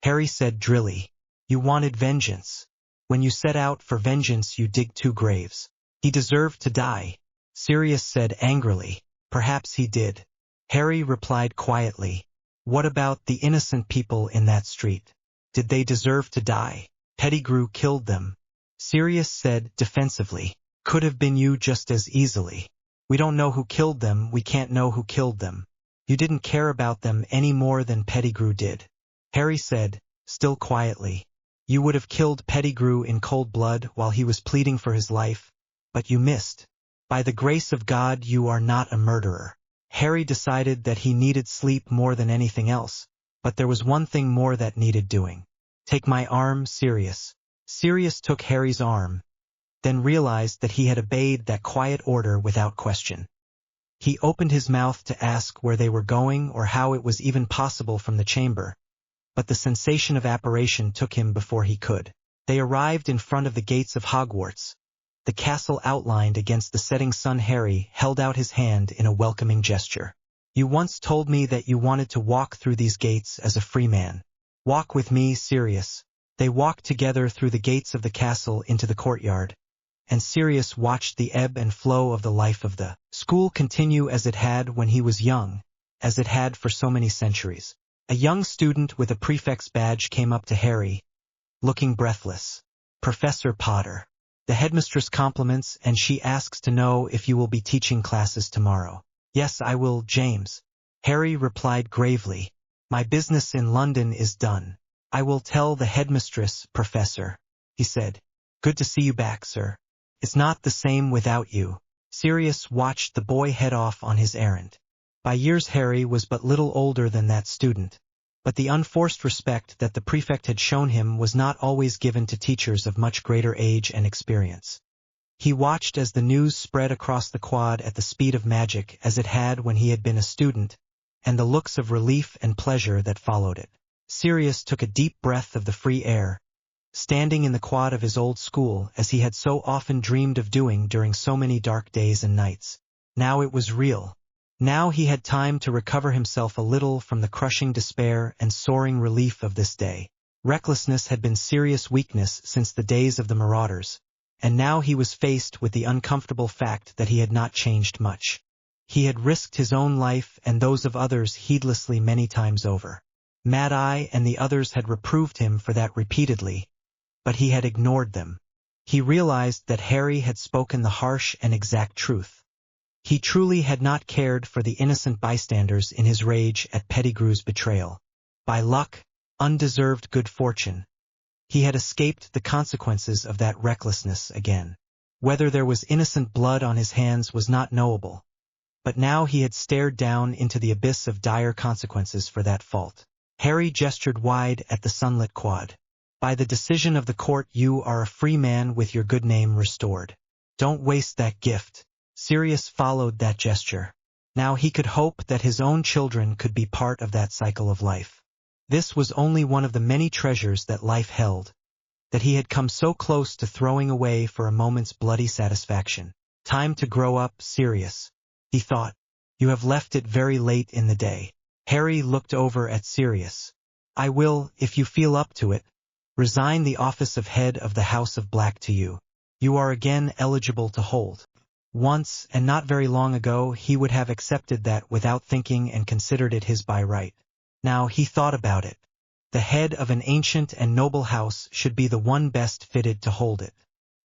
Harry said drily. You wanted vengeance. When you set out for vengeance you dig 2 graves. He deserved to die. Sirius said angrily. Perhaps he did. Harry replied quietly. What about the innocent people in that street? Did they deserve to die? Pettigrew killed them. Sirius said defensively. Could have been you just as easily. We don't know who killed them, we can't know who killed them. You didn't care about them any more than Pettigrew did. Harry said, still quietly. You would have killed Pettigrew in cold blood while he was pleading for his life, but you missed. By the grace of God you are not a murderer. Harry decided that he needed sleep more than anything else, but there was one thing more that needed doing. Take my arm, Sirius. Sirius took Harry's arm, then realized that he had obeyed that quiet order without question. He opened his mouth to ask where they were going or how it was even possible from the chamber, but the sensation of apparition took him before he could. They arrived in front of the gates of Hogwarts. The castle outlined against the setting sun. Harry held out his hand in a welcoming gesture. You once told me that you wanted to walk through these gates as a free man. Walk with me, Sirius. They walked together through the gates of the castle into the courtyard, and Sirius watched the ebb and flow of the life of the school continue as it had when he was young, as it had for so many centuries. A young student with a prefect's badge came up to Harry, looking breathless. Professor Potter. The headmistress compliments and she asks to know if you will be teaching classes tomorrow. Yes, I will, James. Harry replied gravely. My business in London is done. I will tell the headmistress, Professor, he said. Good to see you back, sir. It's not the same without you. Sirius watched the boy head off on his errand. By years Harry was but little older than that student, but the unforced respect that the prefect had shown him was not always given to teachers of much greater age and experience. He watched as the news spread across the quad at the speed of magic as it had when he had been a student, and the looks of relief and pleasure that followed it. Sirius took a deep breath of the free air, standing in the quad of his old school as he had so often dreamed of doing during so many dark days and nights. Now it was real. Now he had time to recover himself a little from the crushing despair and soaring relief of this day. Recklessness had been Sirius' weakness since the days of the Marauders, and now he was faced with the uncomfortable fact that he had not changed much. He had risked his own life and those of others heedlessly many times over. Mad-Eye and the others had reproved him for that repeatedly, but he had ignored them. He realized that Harry had spoken the harsh and exact truth. He truly had not cared for the innocent bystanders in his rage at Pettigrew's betrayal. By luck, undeserved good fortune, he had escaped the consequences of that recklessness again. Whether there was innocent blood on his hands was not knowable, but now he had stared down into the abyss of dire consequences for that fault. Harry gestured wide at the sunlit quad. By the decision of the court you are a free man with your good name restored. Don't waste that gift. Sirius followed that gesture. Now he could hope that his own children could be part of that cycle of life. This was only one of the many treasures that life held, that he had come so close to throwing away for a moment's bloody satisfaction. Time to grow up, Sirius, he thought. You have left it very late in the day. Harry looked over at Sirius. I will, if you feel up to it, resign the office of head of the House of Black to you. You are again eligible to hold. Once, and not very long ago, he would have accepted that without thinking and considered it his by right. Now he thought about it. The head of an ancient and noble house should be the one best fitted to hold it.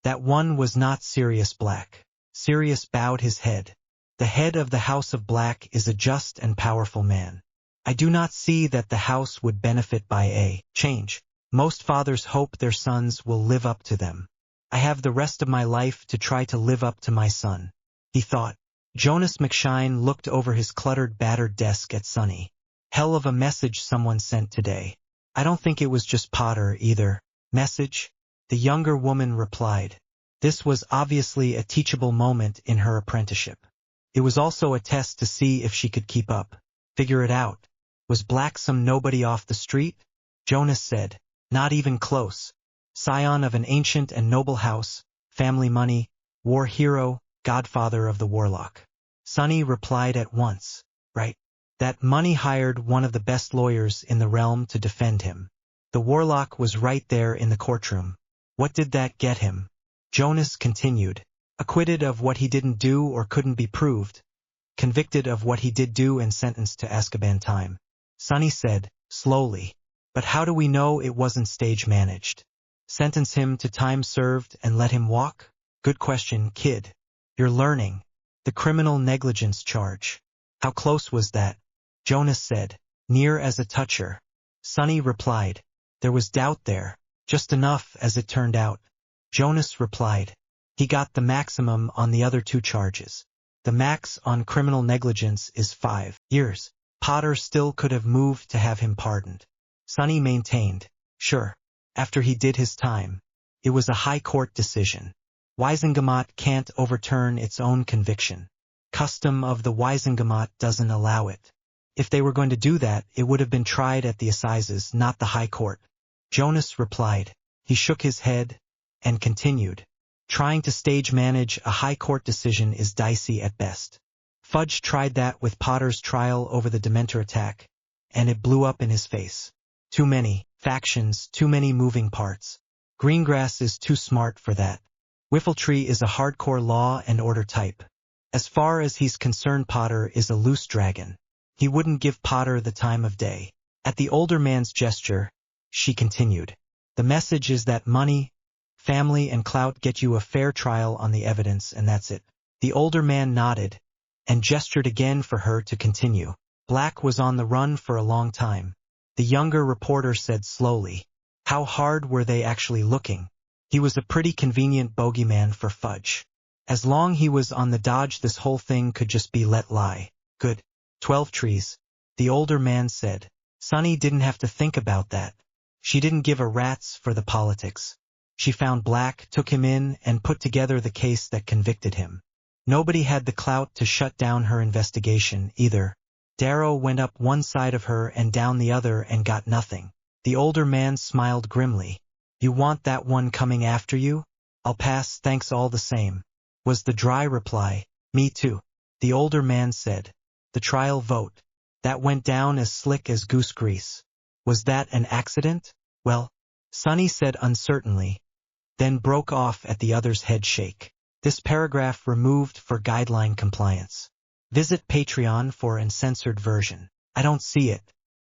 That one was not Sirius Black. Sirius bowed his head. The head of the House of Black is a just and powerful man. I do not see that the house would benefit by a change. Most fathers hope their sons will live up to them. I have the rest of my life to try to live up to my son, he thought. Jonas McShine looked over his cluttered, battered desk at Sonny. Hell of a message someone sent today. I don't think it was just Potter either. Message? The younger woman replied. This was obviously a teachable moment in her apprenticeship. It was also a test to see if she could keep up. Figure it out. Was Black some nobody off the street? Jonas said. Not even close. Scion of an ancient and noble house, family money, war hero, godfather of the warlock. Sonny replied at once. Right. That money hired one of the best lawyers in the realm to defend him. The warlock was right there in the courtroom. What did that get him? Jonas continued. Acquitted of what he didn't do or couldn't be proved. Convicted of what he did do and sentenced to Azkaban time. Sonny said, slowly. But how do we know it wasn't stage managed? Sentence him to time served and let him walk? Good question, kid. You're learning. The criminal negligence charge. How close was that? Jonas said. Near as a toucher. Sonny replied. There was doubt there. Just enough, as it turned out. Jonas replied. He got the maximum on the other two charges. The max on criminal negligence is 5 years. Potter still could have moved to have him pardoned. Sonny maintained. Sure. After he did his time. It was a high court decision. Wisengamot can't overturn its own conviction. Custom of the Wisengamot doesn't allow it. If they were going to do that, it would have been tried at the assizes, not the high court. Jonas replied. He shook his head and continued. Trying to stage manage a high court decision is dicey at best. Fudge tried that with Potter's trial over the Dementor attack, and it blew up in his face. Too many factions, too many moving parts. Greengrass is too smart for that. Whiffletree is a hardcore law and order type. As far as he's concerned, Potter is a loose dragon. He wouldn't give Potter the time of day. At the older man's gesture, she continued. The message is that money, family, and clout get you a fair trial on the evidence, and that's it. The older man nodded and gestured again for her to continue. Black was on the run for a long time. The younger reporter said slowly. How hard were they actually looking? He was a pretty convenient bogeyman for Fudge. As long he was on the dodge, this whole thing could just be let lie. Good. 12 trees. The older man said. Sonny didn't have to think about that. She didn't give a rat's for the politics. She found Black, took him in, and put together the case that convicted him. Nobody had the clout to shut down her investigation, either. Darrow went up one side of her and down the other and got nothing. The older man smiled grimly. You want that one coming after you? I'll pass, thanks all the same. Was the dry reply. Me too. The older man said. The trial vote. That went down as slick as goose grease. Was that an accident? Well, Sonny said uncertainly, then broke off at the other's head shake. This paragraph removed for guideline compliance. Visit Patreon for an uncensored version. I don't see it.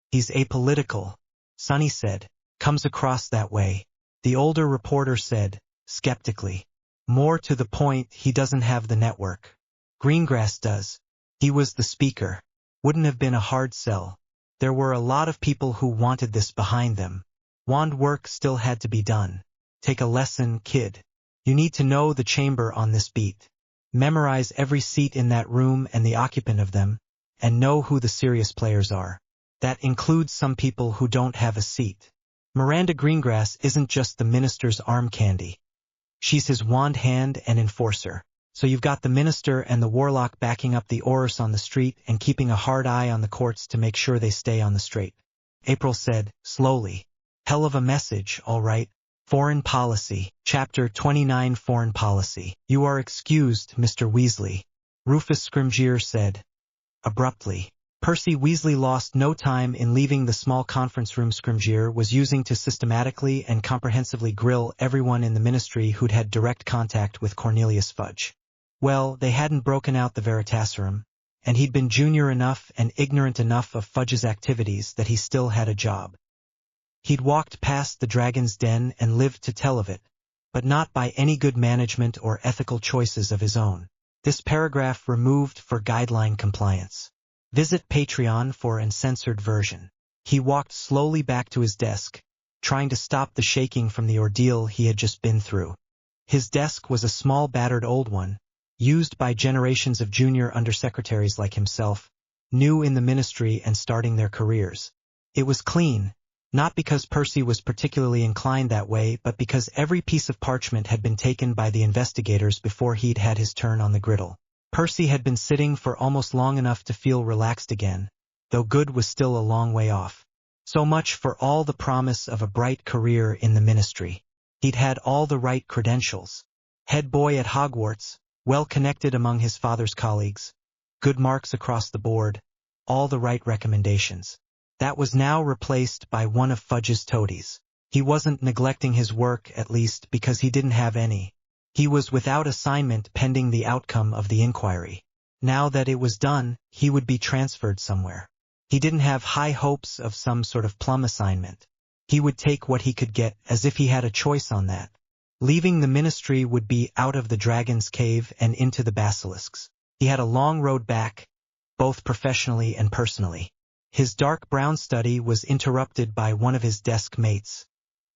He's apolitical, Sonny said. Comes across that way. The older reporter said, skeptically. More to the point, he doesn't have the network. Greengrass does. He was the speaker. Wouldn't have been a hard sell. There were a lot of people who wanted this behind them. Wand work still had to be done. Take a lesson, kid. You need to know the chamber on this beat. Memorize every seat in that room and the occupant of them, and know who the serious players are. That includes some people who don't have a seat. Miranda Greengrass isn't just the minister's arm candy. She's his wand hand and enforcer. So you've got the minister and the warlock backing up the Aurors on the street and keeping a hard eye on the courts to make sure they stay on the straight April said, slowly. Hell of a message, all right. Foreign Policy. Chapter 29 Foreign Policy. You are excused, Mr. Weasley, Rufus Scrimgeour said, abruptly. Percy Weasley lost no time in leaving the small conference room Scrimgeour was using to systematically and comprehensively grill everyone in the Ministry who'd had direct contact with Cornelius Fudge. Well, they hadn't broken out the Veritaserum, and he'd been junior enough and ignorant enough of Fudge's activities that he still had a job. He'd walked past the Dragon's Den and lived to tell of it, but not by any good management or ethical choices of his own. This paragraph removed for guideline compliance. Visit Patreon for uncensored version. He walked slowly back to his desk, trying to stop the shaking from the ordeal he had just been through. His desk was a small battered old one, used by generations of junior undersecretaries like himself, new in the Ministry and starting their careers. It was clean, not because Percy was particularly inclined that way, but because every piece of parchment had been taken by the investigators before he'd had his turn on the griddle. Percy had been sitting for almost long enough to feel relaxed again, though good was still a long way off. So much for all the promise of a bright career in the Ministry. He'd had all the right credentials. Head boy at Hogwarts, well connected among his father's colleagues, good marks across the board, all the right recommendations. That was now replaced by one of Fudge's toadies. He wasn't neglecting his work, at least, because he didn't have any. He was without assignment pending the outcome of the inquiry. Now that it was done, he would be transferred somewhere. He didn't have high hopes of some sort of plum assignment. He would take what he could get, as if he had a choice on that. Leaving the Ministry would be out of the Dragon's Cave and into the Basilisks. He had a long road back, both professionally and personally. His dark brown study was interrupted by one of his desk mates,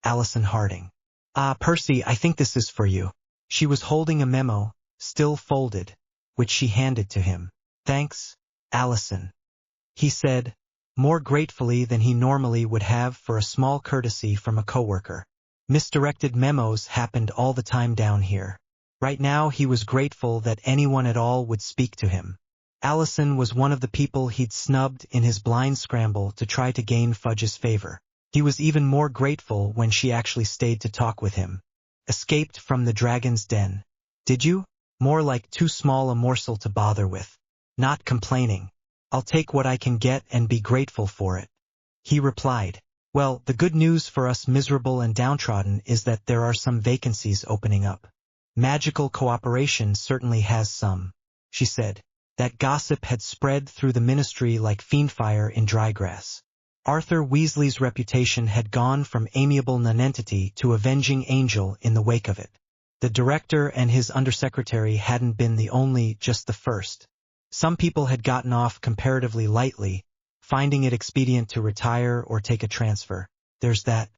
Allison Harding. "Ah, Percy, I think this is for you." She was holding a memo, still folded, which she handed to him. "Thanks, Allison," he said, more gratefully than he normally would have for a small courtesy from a coworker. Misdirected memos happened all the time down here. Right now he was grateful that anyone at all would speak to him. Allison was one of the people he'd snubbed in his blind scramble to try to gain Fudge's favor. He was even more grateful when she actually stayed to talk with him. "Escaped from the Dragon's Den. Did you?" "More like too small a morsel to bother with." "Not complaining. I'll take what I can get and be grateful for it," he replied. "Well, the good news for us miserable and downtrodden is that there are some vacancies opening up. Magical cooperation certainly has some," she said. That gossip had spread through the Ministry like fiendfire in dry grass. Arthur Weasley's reputation had gone from amiable nonentity to avenging angel in the wake of it. The director and his undersecretary hadn't been the only, just the first. Some people had gotten off comparatively lightly, finding it expedient to retire or take a transfer. "There's that,"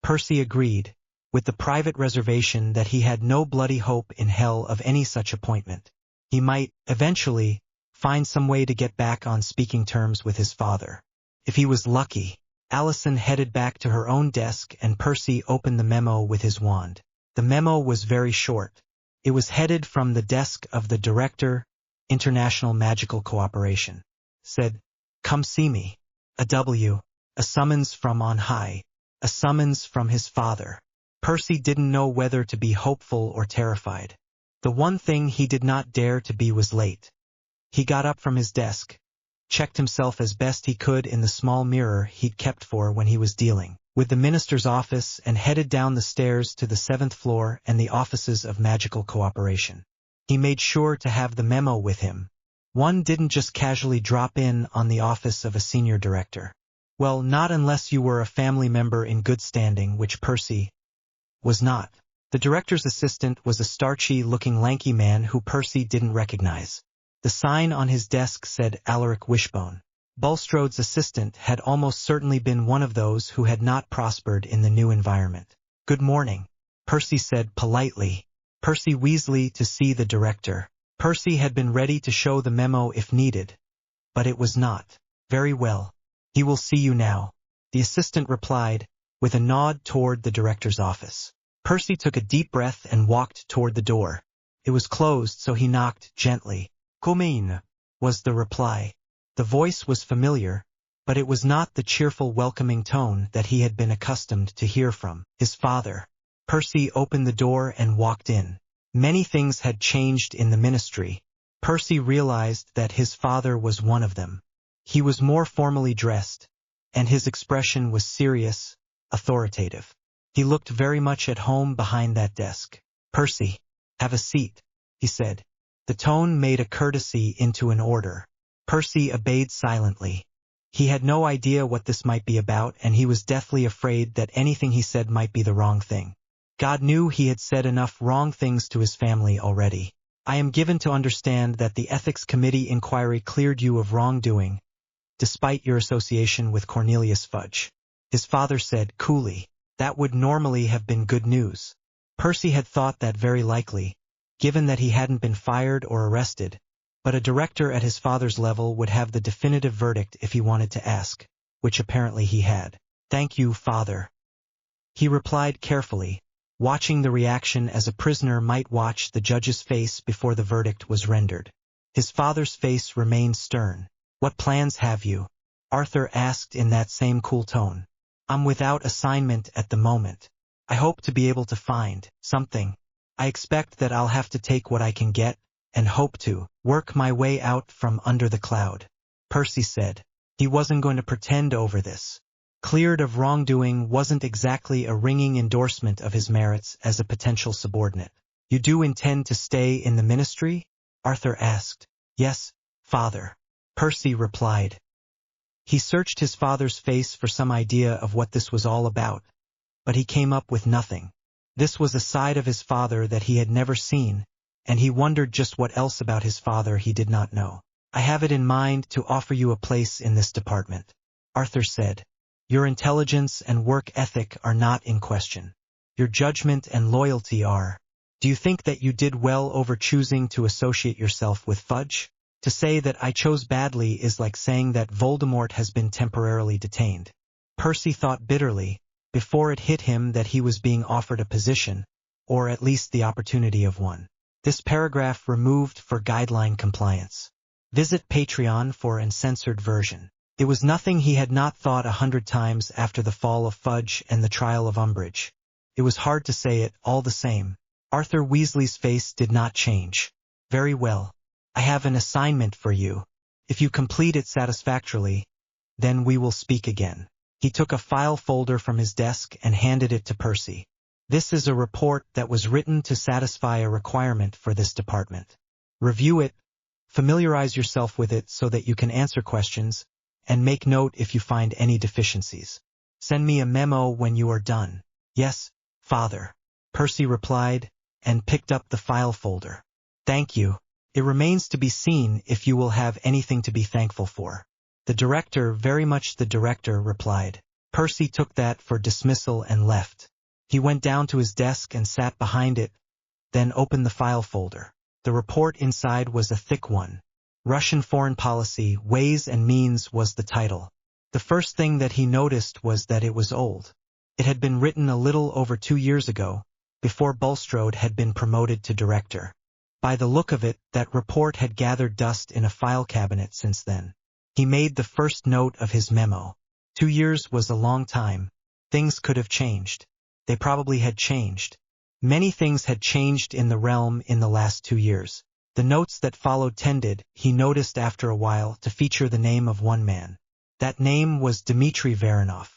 Percy agreed, with the private reservation that he had no bloody hope in hell of any such appointment. He might, eventually, find some way to get back on speaking terms with his father. If he was lucky. Allison headed back to her own desk and Percy opened the memo with his wand. The memo was very short. It was headed from the desk of the Director, International Magical Cooperation. Said, "Come see me." A W. A summons from on high. A summons from his father. Percy didn't know whether to be hopeful or terrified. The one thing he did not dare to be was late. He got up from his desk, checked himself as best he could in the small mirror he'd kept for when he was dealing with the minister's office and headed down the stairs to the 7th floor and the offices of Magical Cooperation. He made sure to have the memo with him. One didn't just casually drop in on the office of a senior director. Well, not unless you were a family member in good standing, which Percy was not. The director's assistant was a starchy-looking lanky man who Percy didn't recognize. The sign on his desk said Alaric Wishbone. Bulstrode's assistant had almost certainly been one of those who had not prospered in the new environment. "Good morning," Percy said politely. Percy Weasley to see the director. Percy had been ready to show the memo if needed, but it was not. "Very well. He will see you now," the assistant replied, with a nod toward the director's office. Percy took a deep breath and walked toward the door. It was closed, so he knocked gently. "Come in," was the reply. The voice was familiar, but it was not the cheerful welcoming tone that he had been accustomed to hear from his father. Percy opened the door and walked in. Many things had changed in the ministry. Percy realized that his father was one of them. He was more formally dressed, and his expression was serious, authoritative. He looked very much at home behind that desk. "Percy, have a seat," he said. The tone made a courtesy into an order. Percy obeyed silently. He had no idea what this might be about, and he was deathly afraid that anything he said might be the wrong thing. God knew he had said enough wrong things to his family already. "I am given to understand that the Ethics Committee inquiry cleared you of wrongdoing, despite your association with Cornelius Fudge," his father said coolly. That would normally have been good news. Percy had thought that very likely, given that he hadn't been fired or arrested, but a director at his father's level would have the definitive verdict if he wanted to ask, which apparently he had. "Thank you, father," he replied carefully, watching the reaction as a prisoner might watch the judge's face before the verdict was rendered. His father's face remained stern. "What plans have you?" Arthur asked in that same cool tone. "I'm without assignment at the moment. I hope to be able to find something. I expect that I'll have to take what I can get, and hope to work my way out from under the cloud," Percy said. He wasn't going to pretend over this. Cleared of wrongdoing wasn't exactly a ringing endorsement of his merits as a potential subordinate. "You do intend to stay in the ministry?" Arthur asked. "Yes, father," Percy replied. He searched his father's face for some idea of what this was all about, but he came up with nothing. This was a side of his father that he had never seen, and he wondered just what else about his father he did not know. "I have it in mind to offer you a place in this department," Arthur said. "Your intelligence and work ethic are not in question. Your judgment and loyalty are. Do you think that you did well over choosing to associate yourself with Fudge? To say that I chose badly is like saying that Voldemort has been temporarily detained." Percy thought bitterly, before it hit him that he was being offered a position, or at least the opportunity of one. This paragraph removed for guideline compliance. Visit Patreon for uncensored version. It was nothing he had not thought 100 times after the fall of Fudge and the trial of Umbridge. It was hard to say it, all the same. Arthur Weasley's face did not change. "Very well. I have an assignment for you. If you complete it satisfactorily, then we will speak again." He took a file folder from his desk and handed it to Percy. "This is a report that was written to satisfy a requirement for this department. Review it, familiarize yourself with it so that you can answer questions, and make note if you find any deficiencies. Send me a memo when you are done." "Yes, father," Percy replied, and picked up the file folder. "Thank you. It remains to be seen if you will have anything to be thankful for." "The director, very much the director," replied. Percy took that for dismissal and left. He went down to his desk and sat behind it, then opened the file folder. The report inside was a thick one. Russian Foreign Policy, Ways and Means was the title. The first thing that he noticed was that it was old. It had been written a little over 2 years ago, before Bulstrode had been promoted to director. By the look of it, that report had gathered dust in a file cabinet since then. He made the first note of his memo. 2 years was a long time. Things could have changed. They probably had changed. Many things had changed in the realm in the last 2 years. The notes that followed tended, he noticed after a while, to feature the name of one man. That name was Dmitry Varanov.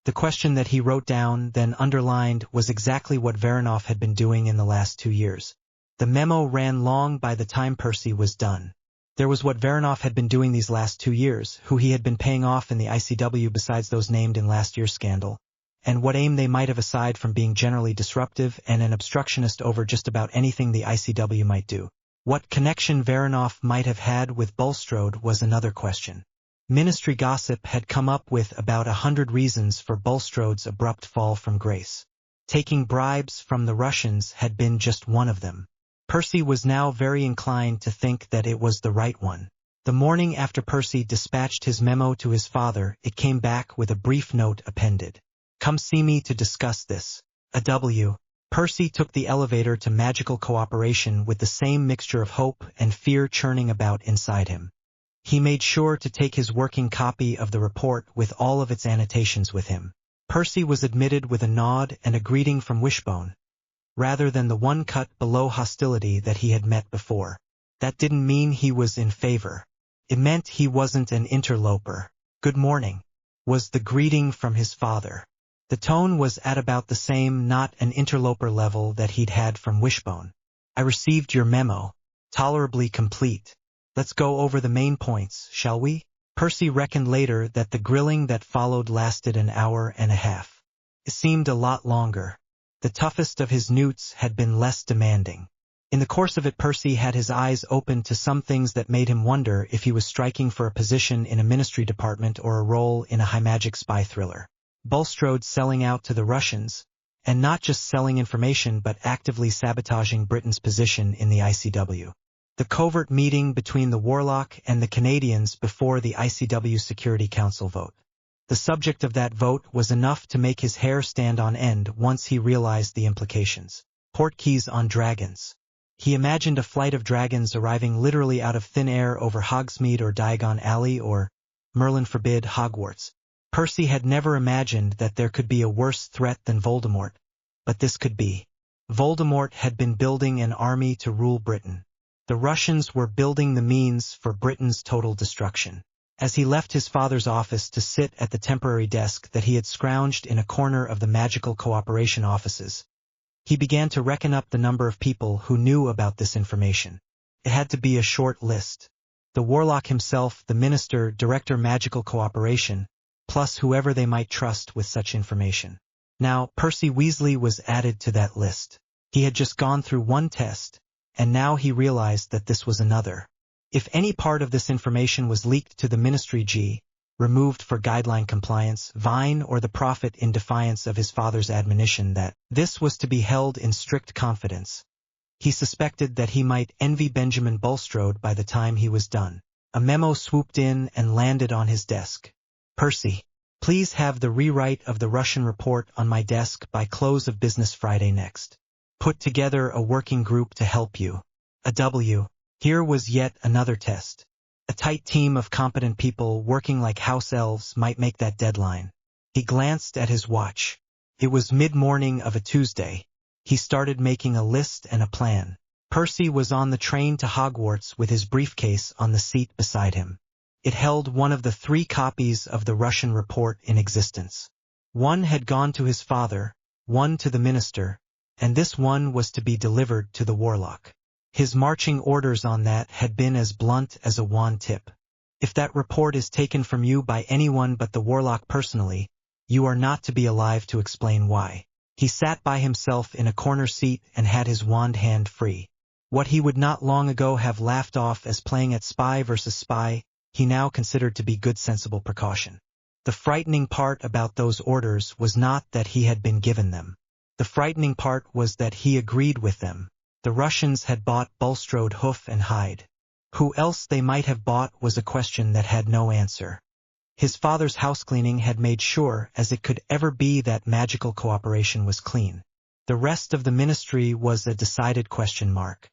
The question that he wrote down, then underlined, was exactly what Varanov had been doing in the last 2 years. The memo ran long by the time Percy was done. There was what Varanov had been doing these last 2 years, who he had been paying off in the ICW besides those named in last year's scandal, and what aim they might have aside from being generally disruptive and an obstructionist over just about anything the ICW might do. What connection Varanov might have had with Bulstrode was another question. Ministry gossip had come up with about 100 reasons for Bulstrode's abrupt fall from grace. Taking bribes from the Russians had been just one of them. Percy was now very inclined to think that it was the right one. The morning after Percy dispatched his memo to his father, it came back with a brief note appended. "Come see me to discuss this. A W." Percy took the elevator to Magical Cooperation with the same mixture of hope and fear churning about inside him. He made sure to take his working copy of the report with all of its annotations with him. Percy was admitted with a nod and a greeting from Wishbone, rather than the one cut below hostility that he had met before. That didn't mean he was in favor. It meant he wasn't an interloper. "Good morning," was the greeting from his father. The tone was at about the same not an interloper level that he'd had from Wishbone. "I received your memo. Tolerably complete. Let's go over the main points, shall we?" Percy reckoned later that the grilling that followed lasted an hour and a half. It seemed a lot longer. The toughest of his newts had been less demanding. In the course of it, Percy had his eyes open to some things that made him wonder if he was striking for a position in a ministry department or a role in a high-magic spy thriller. Bulstrode selling out to the Russians, and not just selling information but actively sabotaging Britain's position in the ICW. The covert meeting between the Warlock and the Canadians before the ICW Security Council vote. The subject of that vote was enough to make his hair stand on end once he realized the implications. Portkeys on dragons. He imagined a flight of dragons arriving literally out of thin air over Hogsmeade or Diagon Alley or, Merlin forbid, Hogwarts. Percy had never imagined that there could be a worse threat than Voldemort, but this could be. Voldemort had been building an army to rule Britain. The Russians were building the means for Britain's total destruction. As he left his father's office to sit at the temporary desk that he had scrounged in a corner of the magical cooperation offices, he began to reckon up the number of people who knew about this information. It had to be a short list. The Warlock himself, the Minister, Director Magical Cooperation, plus whoever they might trust with such information. Now, Percy Weasley was added to that list. He had just gone through one test, and now he realized that this was another. If any part of this information was leaked to the Ministry G, removed for guideline compliance, Vine or the Prophet in defiance of his father's admonition that this was to be held in strict confidence, he suspected that he might envy Benjamin Bulstrode by the time he was done. A memo swooped in and landed on his desk. "Percy, please have the rewrite of the Russian report on my desk by close of business Friday next. Put together a working group to help you. A W." Here was yet another test. A tight team of competent people working like house elves might make that deadline. He glanced at his watch. It was mid-morning of a Tuesday. He started making a list and a plan. Percy was on the train to Hogwarts with his briefcase on the seat beside him. It held one of the 3 copies of the Russian report in existence. One had gone to his father, one to the minister, and this one was to be delivered to the Warlock. His marching orders on that had been as blunt as a wand tip. "If that report is taken from you by anyone but the Warlock personally, you are not to be alive to explain why." He sat by himself in a corner seat and had his wand hand free. What he would not long ago have laughed off as playing at spy versus spy, he now considered to be good sensible precaution. The frightening part about those orders was not that he had been given them. The frightening part was that he agreed with them. The Russians had bought Bulstrode hoof and hide. Who else they might have bought was a question that had no answer. His father's housecleaning had made sure as it could ever be that magical cooperation was clean. The rest of the ministry was a decided question mark.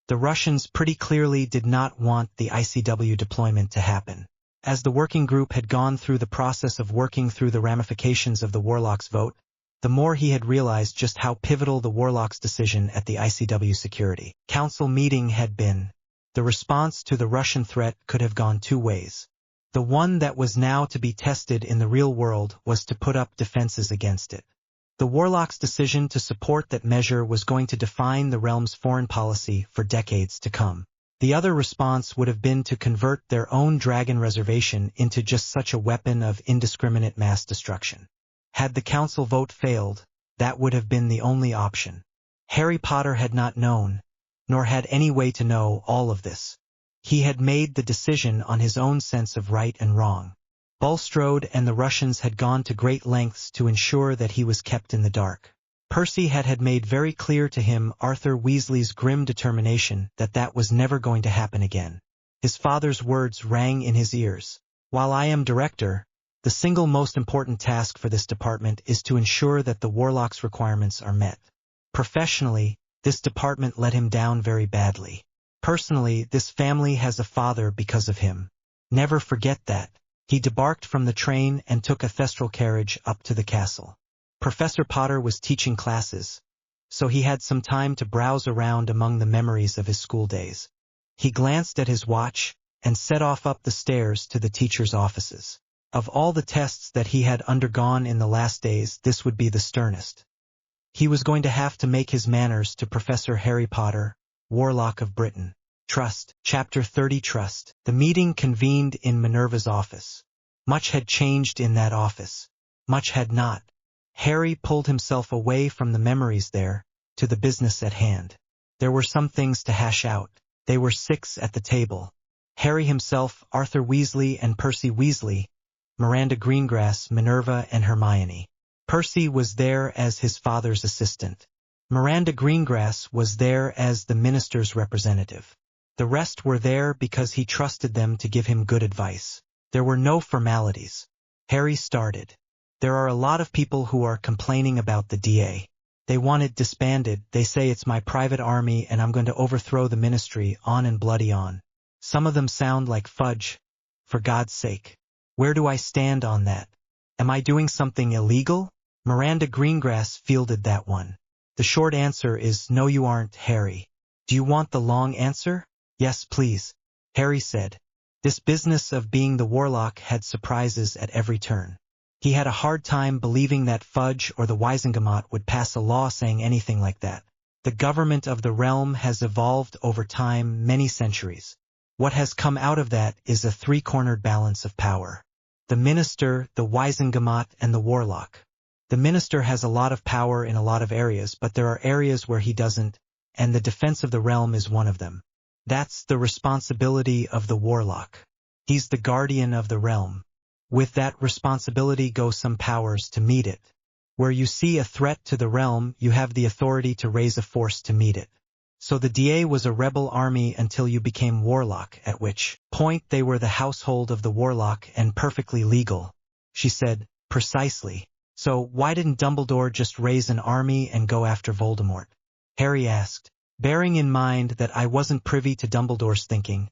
The Russians pretty clearly did not want the ICW deployment to happen. As the working group had gone through the process of working through the ramifications of the Warlock's vote, the more he had realized just how pivotal the Warlock's decision at the ICW Security Council meeting had been. The response to the Russian threat could have gone 2 ways. The one that was now to be tested in the real world was to put up defenses against it. The Warlock's decision to support that measure was going to define the realm's foreign policy for decades to come. The other response would have been to convert their own dragon reservation into just such a weapon of indiscriminate mass destruction. Had the council vote failed, that would have been the only option. Harry Potter had not known, nor had any way to know all of this. He had made the decision on his own sense of right and wrong. Bulstrode and the Russians had gone to great lengths to ensure that he was kept in the dark. Percy had made very clear to him Arthur Weasley's grim determination that that was never going to happen again. His father's words rang in his ears. "While I am director, the single most important task for this department is to ensure that the Warlock's requirements are met." Professionally, this department let him down very badly. Personally, this family has a father because of him. Never forget that. He debarked from the train and took a thestral carriage up to the castle. Professor Potter was teaching classes, so he had some time to browse around among the memories of his school days. He glanced at his watch and set off up the stairs to the teacher's offices. Of all the tests that he had undergone in the last days, this would be the sternest. He was going to have to make his manners to Professor Harry Potter, Warlock of Britain. Trust. Chapter 30 Trust. The meeting convened in Minerva's office. Much had changed in that office. Much had not. Harry pulled himself away from the memories there, to the business at hand. There were some things to hash out. They were 6 at the table. Harry himself, Arthur Weasley and Percy Weasley, Miranda Greengrass, Minerva and Hermione. Percy was there as his father's assistant. Miranda Greengrass was there as the minister's representative. The rest were there because he trusted them to give him good advice. There were no formalities. Harry started. There are a lot of people who are complaining about the DA. They want it disbanded. They say it's my private army and I'm going to overthrow the ministry, on and bloody on. Some of them sound like fudge. For God's sake. Where do I stand on that? Am I doing something illegal? Miranda Greengrass fielded that one. The short answer is no, you aren't, Harry. Do you want the long answer? Yes, please, Harry said. This business of being the warlock had surprises at every turn. He had a hard time believing that Fudge or the Wisengamot would pass a law saying anything like that. The government of the realm has evolved over time, many centuries. What has come out of that is a three-cornered balance of power. The minister, the Wisengamot, and the warlock. The minister has a lot of power in a lot of areas, but there are areas where he doesn't, and the defense of the realm is one of them. That's the responsibility of the warlock. He's the guardian of the realm. With that responsibility go some powers to meet it. Where you see a threat to the realm, you have the authority to raise a force to meet it. So the DA was a rebel army until you became warlock, at which point they were the household of the warlock and perfectly legal. She said, precisely. So why didn't Dumbledore just raise an army and go after Voldemort? Harry asked. Bearing in mind that I wasn't privy to Dumbledore's thinking,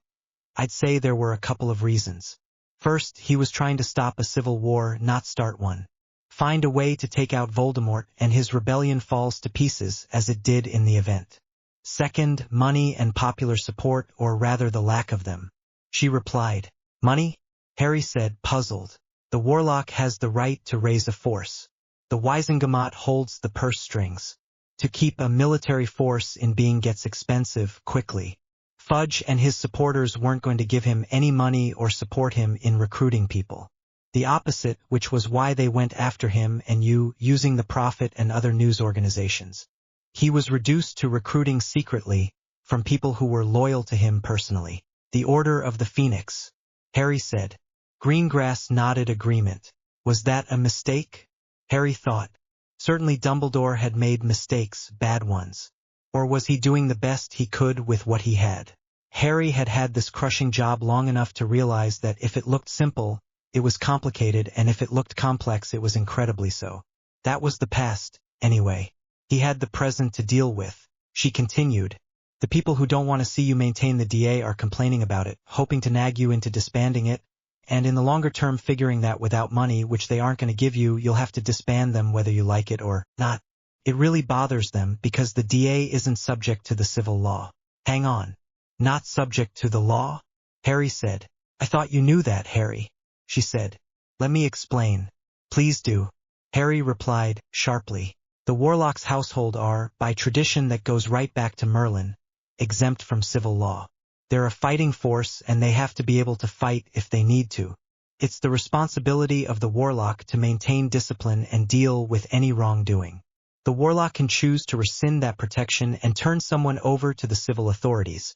I'd say there were a couple of reasons. First, he was trying to stop a civil war, not start one. Find a way to take out Voldemort and his rebellion falls to pieces as it did in the event. Second, money and popular support, or rather the lack of them. She replied. Money? Harry said, puzzled. The warlock has the right to raise a force. The Wisengamot holds the purse strings. To keep a military force in being gets expensive quickly. Fudge and his supporters weren't going to give him any money or support him in recruiting people. The opposite, which was why they went after him and you, using the Prophet and other news organizations. He was reduced to recruiting secretly, from people who were loyal to him personally. The Order of the Phoenix, Harry said. Greengrass nodded agreement. Was that a mistake? Harry thought. Certainly Dumbledore had made mistakes, bad ones. Or was he doing the best he could with what he had? Harry had had this crushing job long enough to realize that if it looked simple, it was complicated, and if it looked complex, it was incredibly so. That was the past, anyway. He had the present to deal with. She continued. The people who don't want to see you maintain the DA are complaining about it, hoping to nag you into disbanding it, and in the longer term figuring that without money, which they aren't going to give you, you'll have to disband them whether you like it or not. It really bothers them because the DA isn't subject to the civil law. Hang on. Not subject to the law? Harry said. I thought you knew that, Harry. She said. Let me explain. Please do. Harry replied, sharply. The warlock's household are, by tradition that goes right back to Merlin, exempt from civil law. They're a fighting force and they have to be able to fight if they need to. It's the responsibility of the warlock to maintain discipline and deal with any wrongdoing. The warlock can choose to rescind that protection and turn someone over to the civil authorities.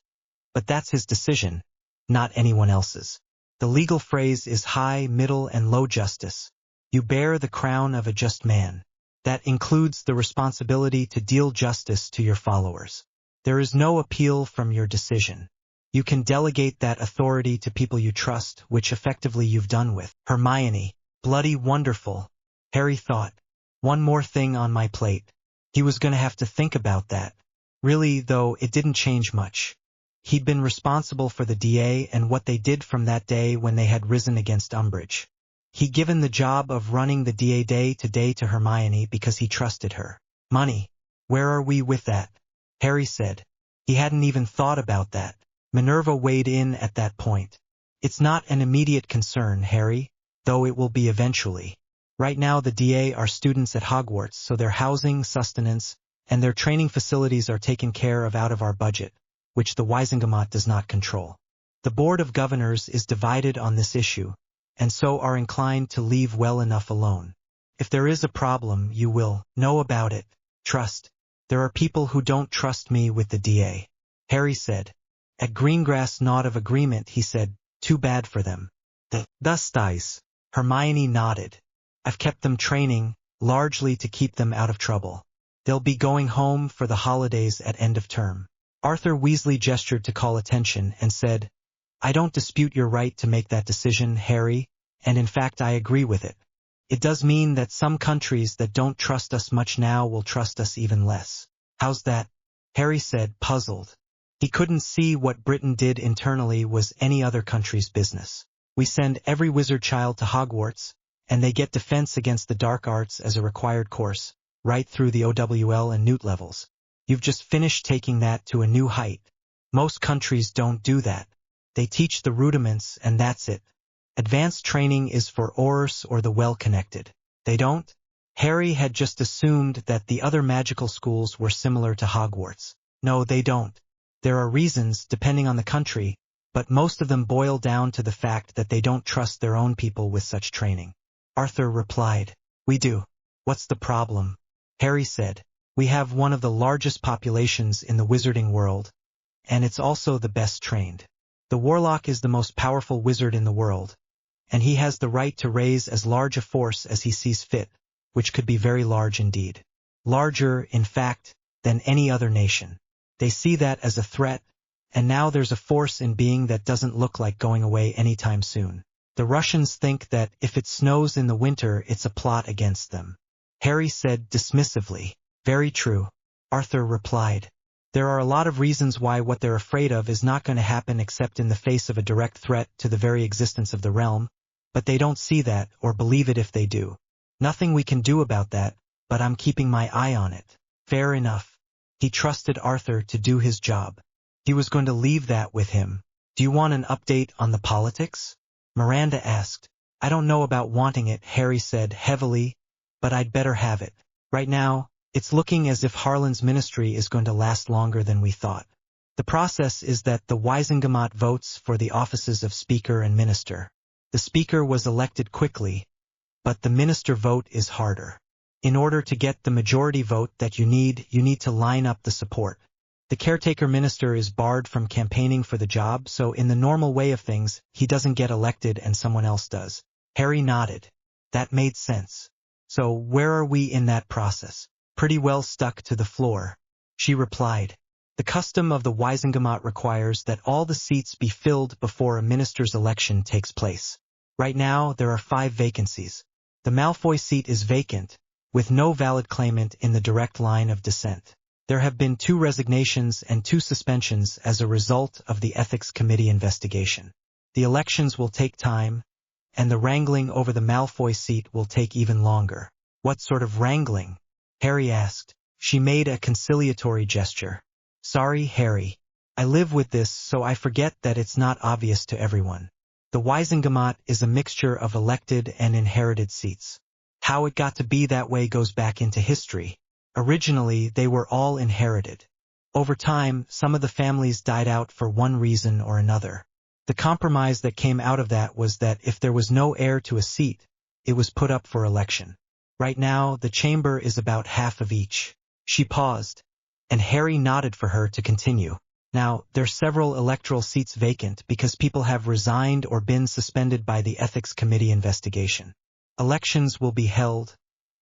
But that's his decision, not anyone else's. The legal phrase is high, middle, and low justice. You bear the crown of a just man. That includes the responsibility to deal justice to your followers. There is no appeal from your decision. You can delegate that authority to people you trust, which effectively you've done with Hermione. Bloody wonderful, Harry thought. One more thing on my plate. He was going to have to think about that. Really, though, it didn't change much. He'd been responsible for the DA and what they did from that day when they had risen against Umbridge. He'd given the job of running the DA day to Hermione because he trusted her. Money. Where are we with that? Harry said. He hadn't even thought about that. Minerva weighed in at that point. It's not an immediate concern, Harry, though it will be eventually. Right now the DA are students at Hogwarts, so their housing, sustenance, and their training facilities are taken care of out of our budget, which the Wiesengemot does not control. The Board of Governors is divided on this issue, and so are inclined to leave well enough alone. If there is a problem, you will know about it. Trust. There are people who don't trust me with the DA. Harry said. At Greengrass nod of agreement, he said, too bad for them. Thus dies. Hermione nodded. I've kept them training, largely to keep them out of trouble. They'll be going home for the holidays at end of term. Arthur Weasley gestured to call attention and said, I don't dispute your right to make that decision, Harry, and in fact I agree with it. It does mean that some countries that don't trust us much now will trust us even less. How's that? Harry said, puzzled. He couldn't see what Britain did internally was any other country's business. We send every wizard child to Hogwarts, and they get defense against the dark arts as a required course, right through the OWL and Newt levels. You've just finished taking that to a new height. Most countries don't do that. They teach the rudiments and that's it. Advanced training is for Aurors or the well-connected. They don't? Harry had just assumed that the other magical schools were similar to Hogwarts. No, they don't. There are reasons, depending on the country, but most of them boil down to the fact that they don't trust their own people with such training. Arthur replied, We do. What's the problem? Harry said, We have one of the largest populations in the wizarding world, and it's also the best trained. The Warlock is the most powerful wizard in the world, and he has the right to raise as large a force as he sees fit, which could be very large indeed. Larger, in fact, than any other nation. They see that as a threat, and now there's a force in being that doesn't look like going away anytime soon. The Russians think that if it snows in the winter, it's a plot against them. Harry said dismissively, Very true. Arthur replied, There are a lot of reasons why what they're afraid of is not going to happen except in the face of a direct threat to the very existence of the realm, but they don't see that or believe it if they do. Nothing we can do about that, but I'm keeping my eye on it. Fair enough. He trusted Arthur to do his job. He was going to leave that with him. Do you want an update on the politics? Miranda asked. I don't know about wanting it, Harry said heavily, but I'd better have it. Right now, it's looking as if Harlan's ministry is going to last longer than we thought. The process is that the Wiesengemot votes for the offices of Speaker and Minister. The Speaker was elected quickly, but the Minister vote is harder. In order to get the majority vote that you need to line up the support. The caretaker minister is barred from campaigning for the job, so in the normal way of things, he doesn't get elected and someone else does. Harry nodded. That made sense. So where are we in that process? Pretty well stuck to the floor. She replied. The custom of the Wiesengemot requires that all the seats be filled before a minister's election takes place. Right now, there are 5 vacancies. The Malfoy seat is vacant, with no valid claimant in the direct line of descent. There have been 2 resignations and 2 suspensions as a result of the Ethics Committee investigation. The elections will take time, and the wrangling over the Malfoy seat will take even longer. What sort of wrangling? Harry asked. She made a conciliatory gesture. Sorry, Harry. I live with this, so I forget that it's not obvious to everyone. The Wiesengemot is a mixture of elected and inherited seats. How it got to be that way goes back into history. Originally, they were all inherited. Over time, some of the families died out for one reason or another. The compromise that came out of that was that if there was no heir to a seat, it was put up for election. Right now, the chamber is about half of each. She paused, and Harry nodded for her to continue. Now, there's several electoral seats vacant because people have resigned or been suspended by the Ethics Committee investigation. Elections will be held,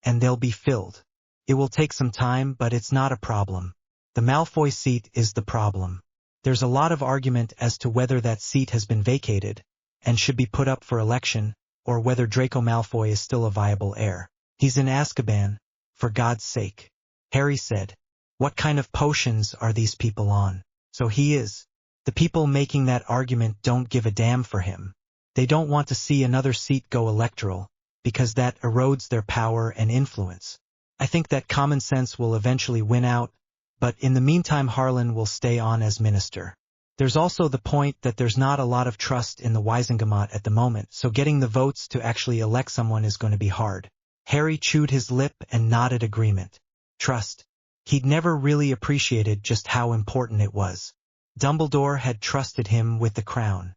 and they'll be filled. It will take some time, but it's not a problem. The Malfoy seat is the problem. There's a lot of argument as to whether that seat has been vacated, and should be put up for election, or whether Draco Malfoy is still a viable heir. He's in Azkaban, for God's sake. Harry said, What kind of potions are these people on? So he is. The people making that argument don't give a damn for him. They don't want to see another seat go electoral, because that erodes their power and influence. I think that common sense will eventually win out, but in the meantime Harlan will stay on as minister. There's also the point that there's not a lot of trust in the Wiesengemat at the moment, so getting the votes to actually elect someone is going to be hard. Harry chewed his lip and nodded agreement. Trust. He'd never really appreciated just how important it was. Dumbledore had trusted him with the crown.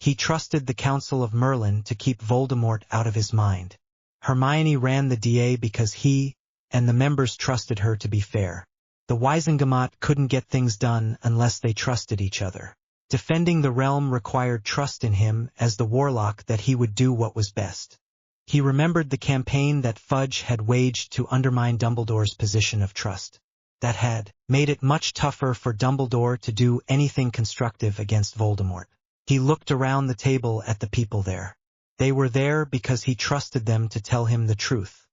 He trusted the Council of Merlin to keep Voldemort out of his mind. Hermione ran the DA because he and the members trusted her to be fair. The Wiesengemat couldn't get things done unless they trusted each other. Defending the realm required trust in him as the warlock that he would do what was best. He remembered the campaign that Fudge had waged to undermine Dumbledore's position of trust. That had made it much tougher for Dumbledore to do anything constructive against Voldemort. He looked around the table at the people there. They were there because he trusted them to tell him the truth.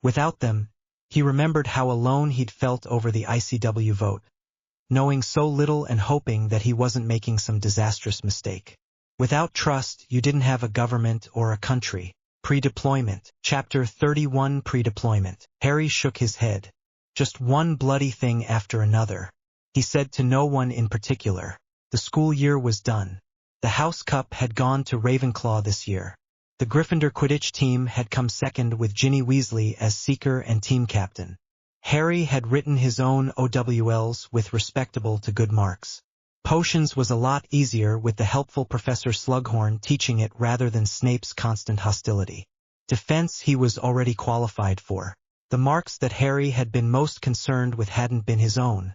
Without them, he remembered how alone he'd felt over the ICW vote, knowing so little and hoping that he wasn't making some disastrous mistake. Without trust, you didn't have a government or a country. Pre-deployment. Chapter 31 Pre-deployment. Harry shook his head. Just one bloody thing after another. He said to no one in particular. The school year was done. The House Cup had gone to Ravenclaw this year. The Gryffindor Quidditch team had come second with Ginny Weasley as seeker and team captain. Harry had written his own OWLs with respectable to good marks. Potions was a lot easier with the helpful Professor Slughorn teaching it rather than Snape's constant hostility. Defense he was already qualified for. The marks that Harry had been most concerned with hadn't been his own,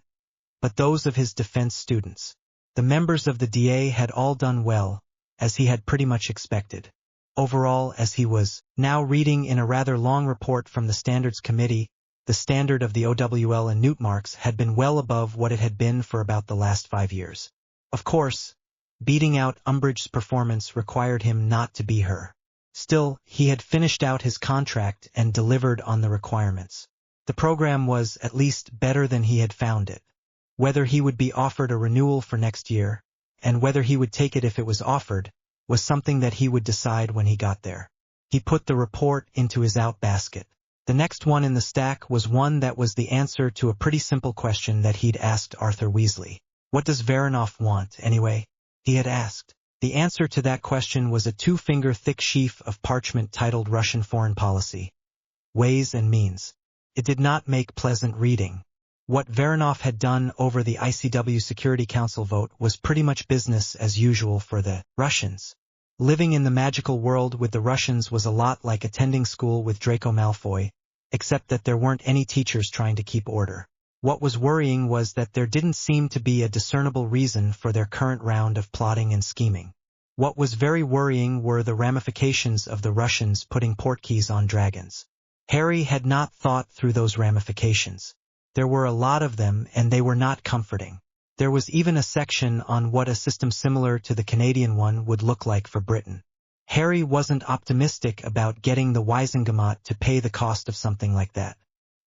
but those of his defense students. The members of the DA had all done well, as he had pretty much expected. Overall, as he was now reading in a rather long report from the Standards Committee, the standard of the OWL and Newt marks had been well above what it had been for about the last 5 years. Of course, beating out Umbridge's performance required him not to be her. Still, he had finished out his contract and delivered on the requirements. The program was at least better than he had found it. Whether he would be offered a renewal for next year, and whether he would take it if it was offered, was something that he would decide when he got there. He put the report into his out basket. The next one in the stack was one that was the answer to a pretty simple question that he'd asked Arthur Weasley. What does Voronoff want, anyway? He had asked. The answer to that question was a 2-finger-thick sheaf of parchment titled Russian Foreign Policy. Ways and Means. It did not make pleasant reading. What Voronoff had done over the ICW Security Council vote was pretty much business as usual for the Russians. Living in the magical world with the Russians was a lot like attending school with Draco Malfoy, except that there weren't any teachers trying to keep order. What was worrying was that there didn't seem to be a discernible reason for their current round of plotting and scheming. What was very worrying were the ramifications of the Russians putting portkeys on dragons. Harry had not thought through those ramifications. There were a lot of them, and they were not comforting. There was even a section on what a system similar to the Canadian one would look like for Britain. Harry wasn't optimistic about getting the Wiesengemat to pay the cost of something like that.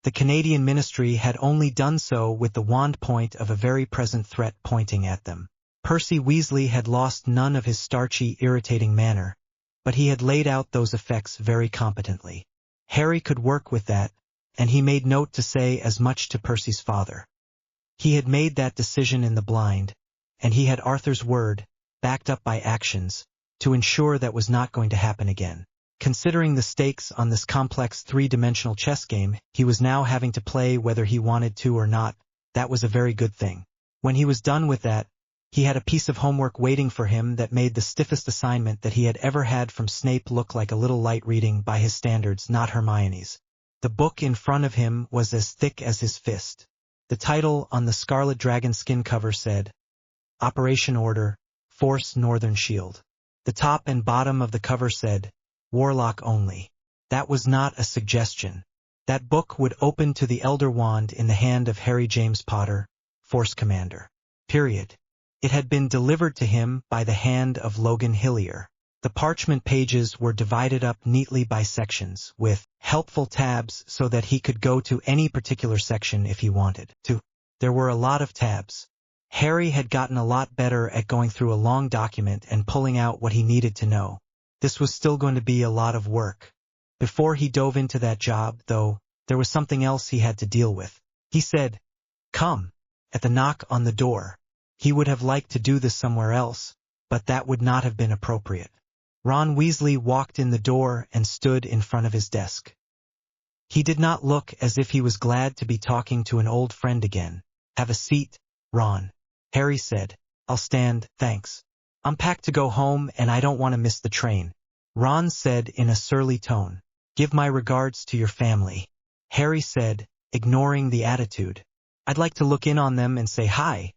The Canadian ministry had only done so with the wand point of a very present threat pointing at them. Percy Weasley had lost none of his starchy, irritating manner, but he had laid out those effects very competently. Harry could work with that, and he made note to say as much to Percy's father. He had made that decision in the blind, and he had Arthur's word, backed up by actions, to ensure that was not going to happen again. Considering the stakes on this complex 3-dimensional chess game he was now having to play whether he wanted to or not, that was a very good thing. When he was done with that, he had a piece of homework waiting for him that made the stiffest assignment that he had ever had from Snape look like a little light reading by his standards, not Hermione's. The book in front of him was as thick as his fist. The title on the Scarlet Dragon skin cover said, Operation Order, Force Northern Shield. The top and bottom of the cover said, Warlock Only. That was not a suggestion. That book would open to the Elder Wand in the hand of Harry James Potter, Force Commander. Period. It had been delivered to him by the hand of Logan Hillier. The parchment pages were divided up neatly by sections, with helpful tabs so that he could go to any particular section if he wanted to. There were a lot of tabs. Harry had gotten a lot better at going through a long document and pulling out what he needed to know. This was still going to be a lot of work. Before he dove into that job, though, there was something else he had to deal with. He said, "Come," at the knock on the door. He would have liked to do this somewhere else, but that would not have been appropriate. Ron Weasley walked in the door and stood in front of his desk. He did not look as if he was glad to be talking to an old friend again. "Have a seat, Ron," Harry said. "I'll stand, thanks. I'm packed to go home and I don't want to miss the train," Ron said in a surly tone. "Give my regards to your family," Harry said, ignoring the attitude. "I'd like to look in on them and say hi,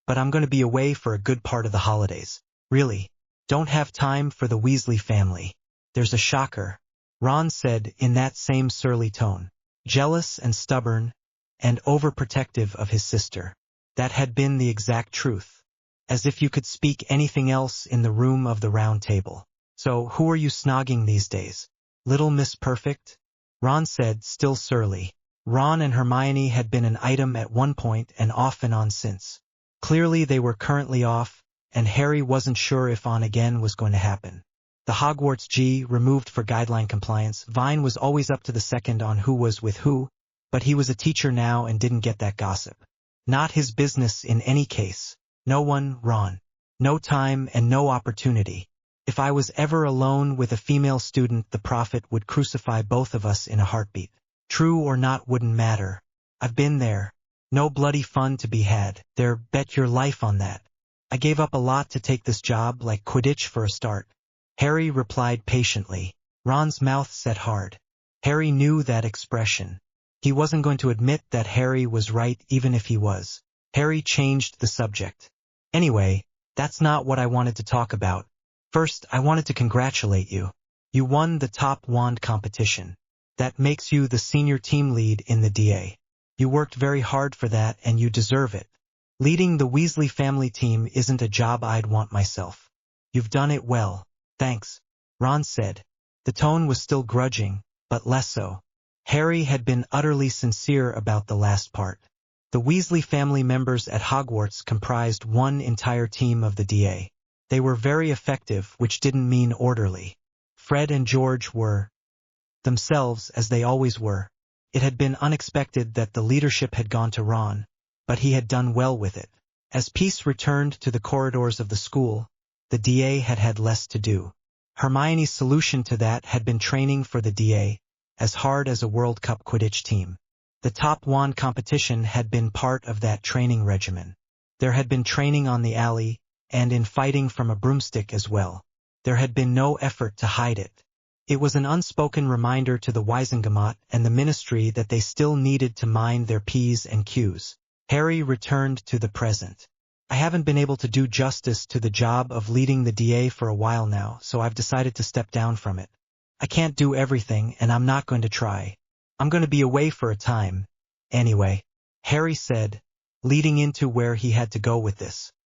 but I'm going to be away for a good part of the holidays. Really, don't have time for the Weasley family. There's a shocker," Ron said in that same surly tone. Jealous and stubborn, and overprotective of his sister. That had been the exact truth. As if you could speak anything else in the room of the round table. "So, who are you snogging these days? Little Miss Perfect?" Ron said, still surly. Ron and Hermione had been an item at one point and off and on since. Clearly they were currently off, and Harry wasn't sure if on again was going to happen. The Hogwarts G removed for guideline compliance. Vine was always up to the second on who was with who, but he was a teacher now and didn't get that gossip. Not his business in any case. No one, Ron. No time and no opportunity. If I was ever alone with a female student, the prophet would crucify both of us in a heartbeat. True or not wouldn't matter. I've been there. No bloody fun to be had. There, bet your life on that. I gave up a lot to take this job, like Quidditch for a start. Harry replied patiently. Ron's mouth set hard. Harry knew that expression. He wasn't going to admit that Harry was right even if he was. Harry changed the subject. "Anyway, that's not what I wanted to talk about. First, I wanted to congratulate you. You won the top wand competition. That makes you the senior team lead in the DA. You worked very hard for that and you deserve it. Leading the Weasley family team isn't a job I'd want myself. You've done it well. Thanks," Ron said. The tone was still grudging, but less so. Harry had been utterly sincere about the last part. The Weasley family members at Hogwarts comprised one entire team of the DA. They were very effective, which didn't mean orderly. Fred and George were themselves, as they always were. It had been unexpected that the leadership had gone to Ron, but he had done well with it. As peace returned to the corridors of the school, the DA had had less to do. Hermione's solution to that had been training for the DA, as hard as a World Cup Quidditch team. The top wand competition had been part of that training regimen. There had been training on the alley, and in fighting from a broomstick as well. There had been no effort to hide it. It was an unspoken reminder to the Wisengamot and the Ministry that they still needed to mind their P's and Q's. Harry returned to the present. "I haven't been able to do justice to the job of leading the DA for a while now, so I've decided to step down from it. I can't do everything, and I'm not going to try. I'm going to be away for a time. Anyway," Harry said, leading into where he had to go with this.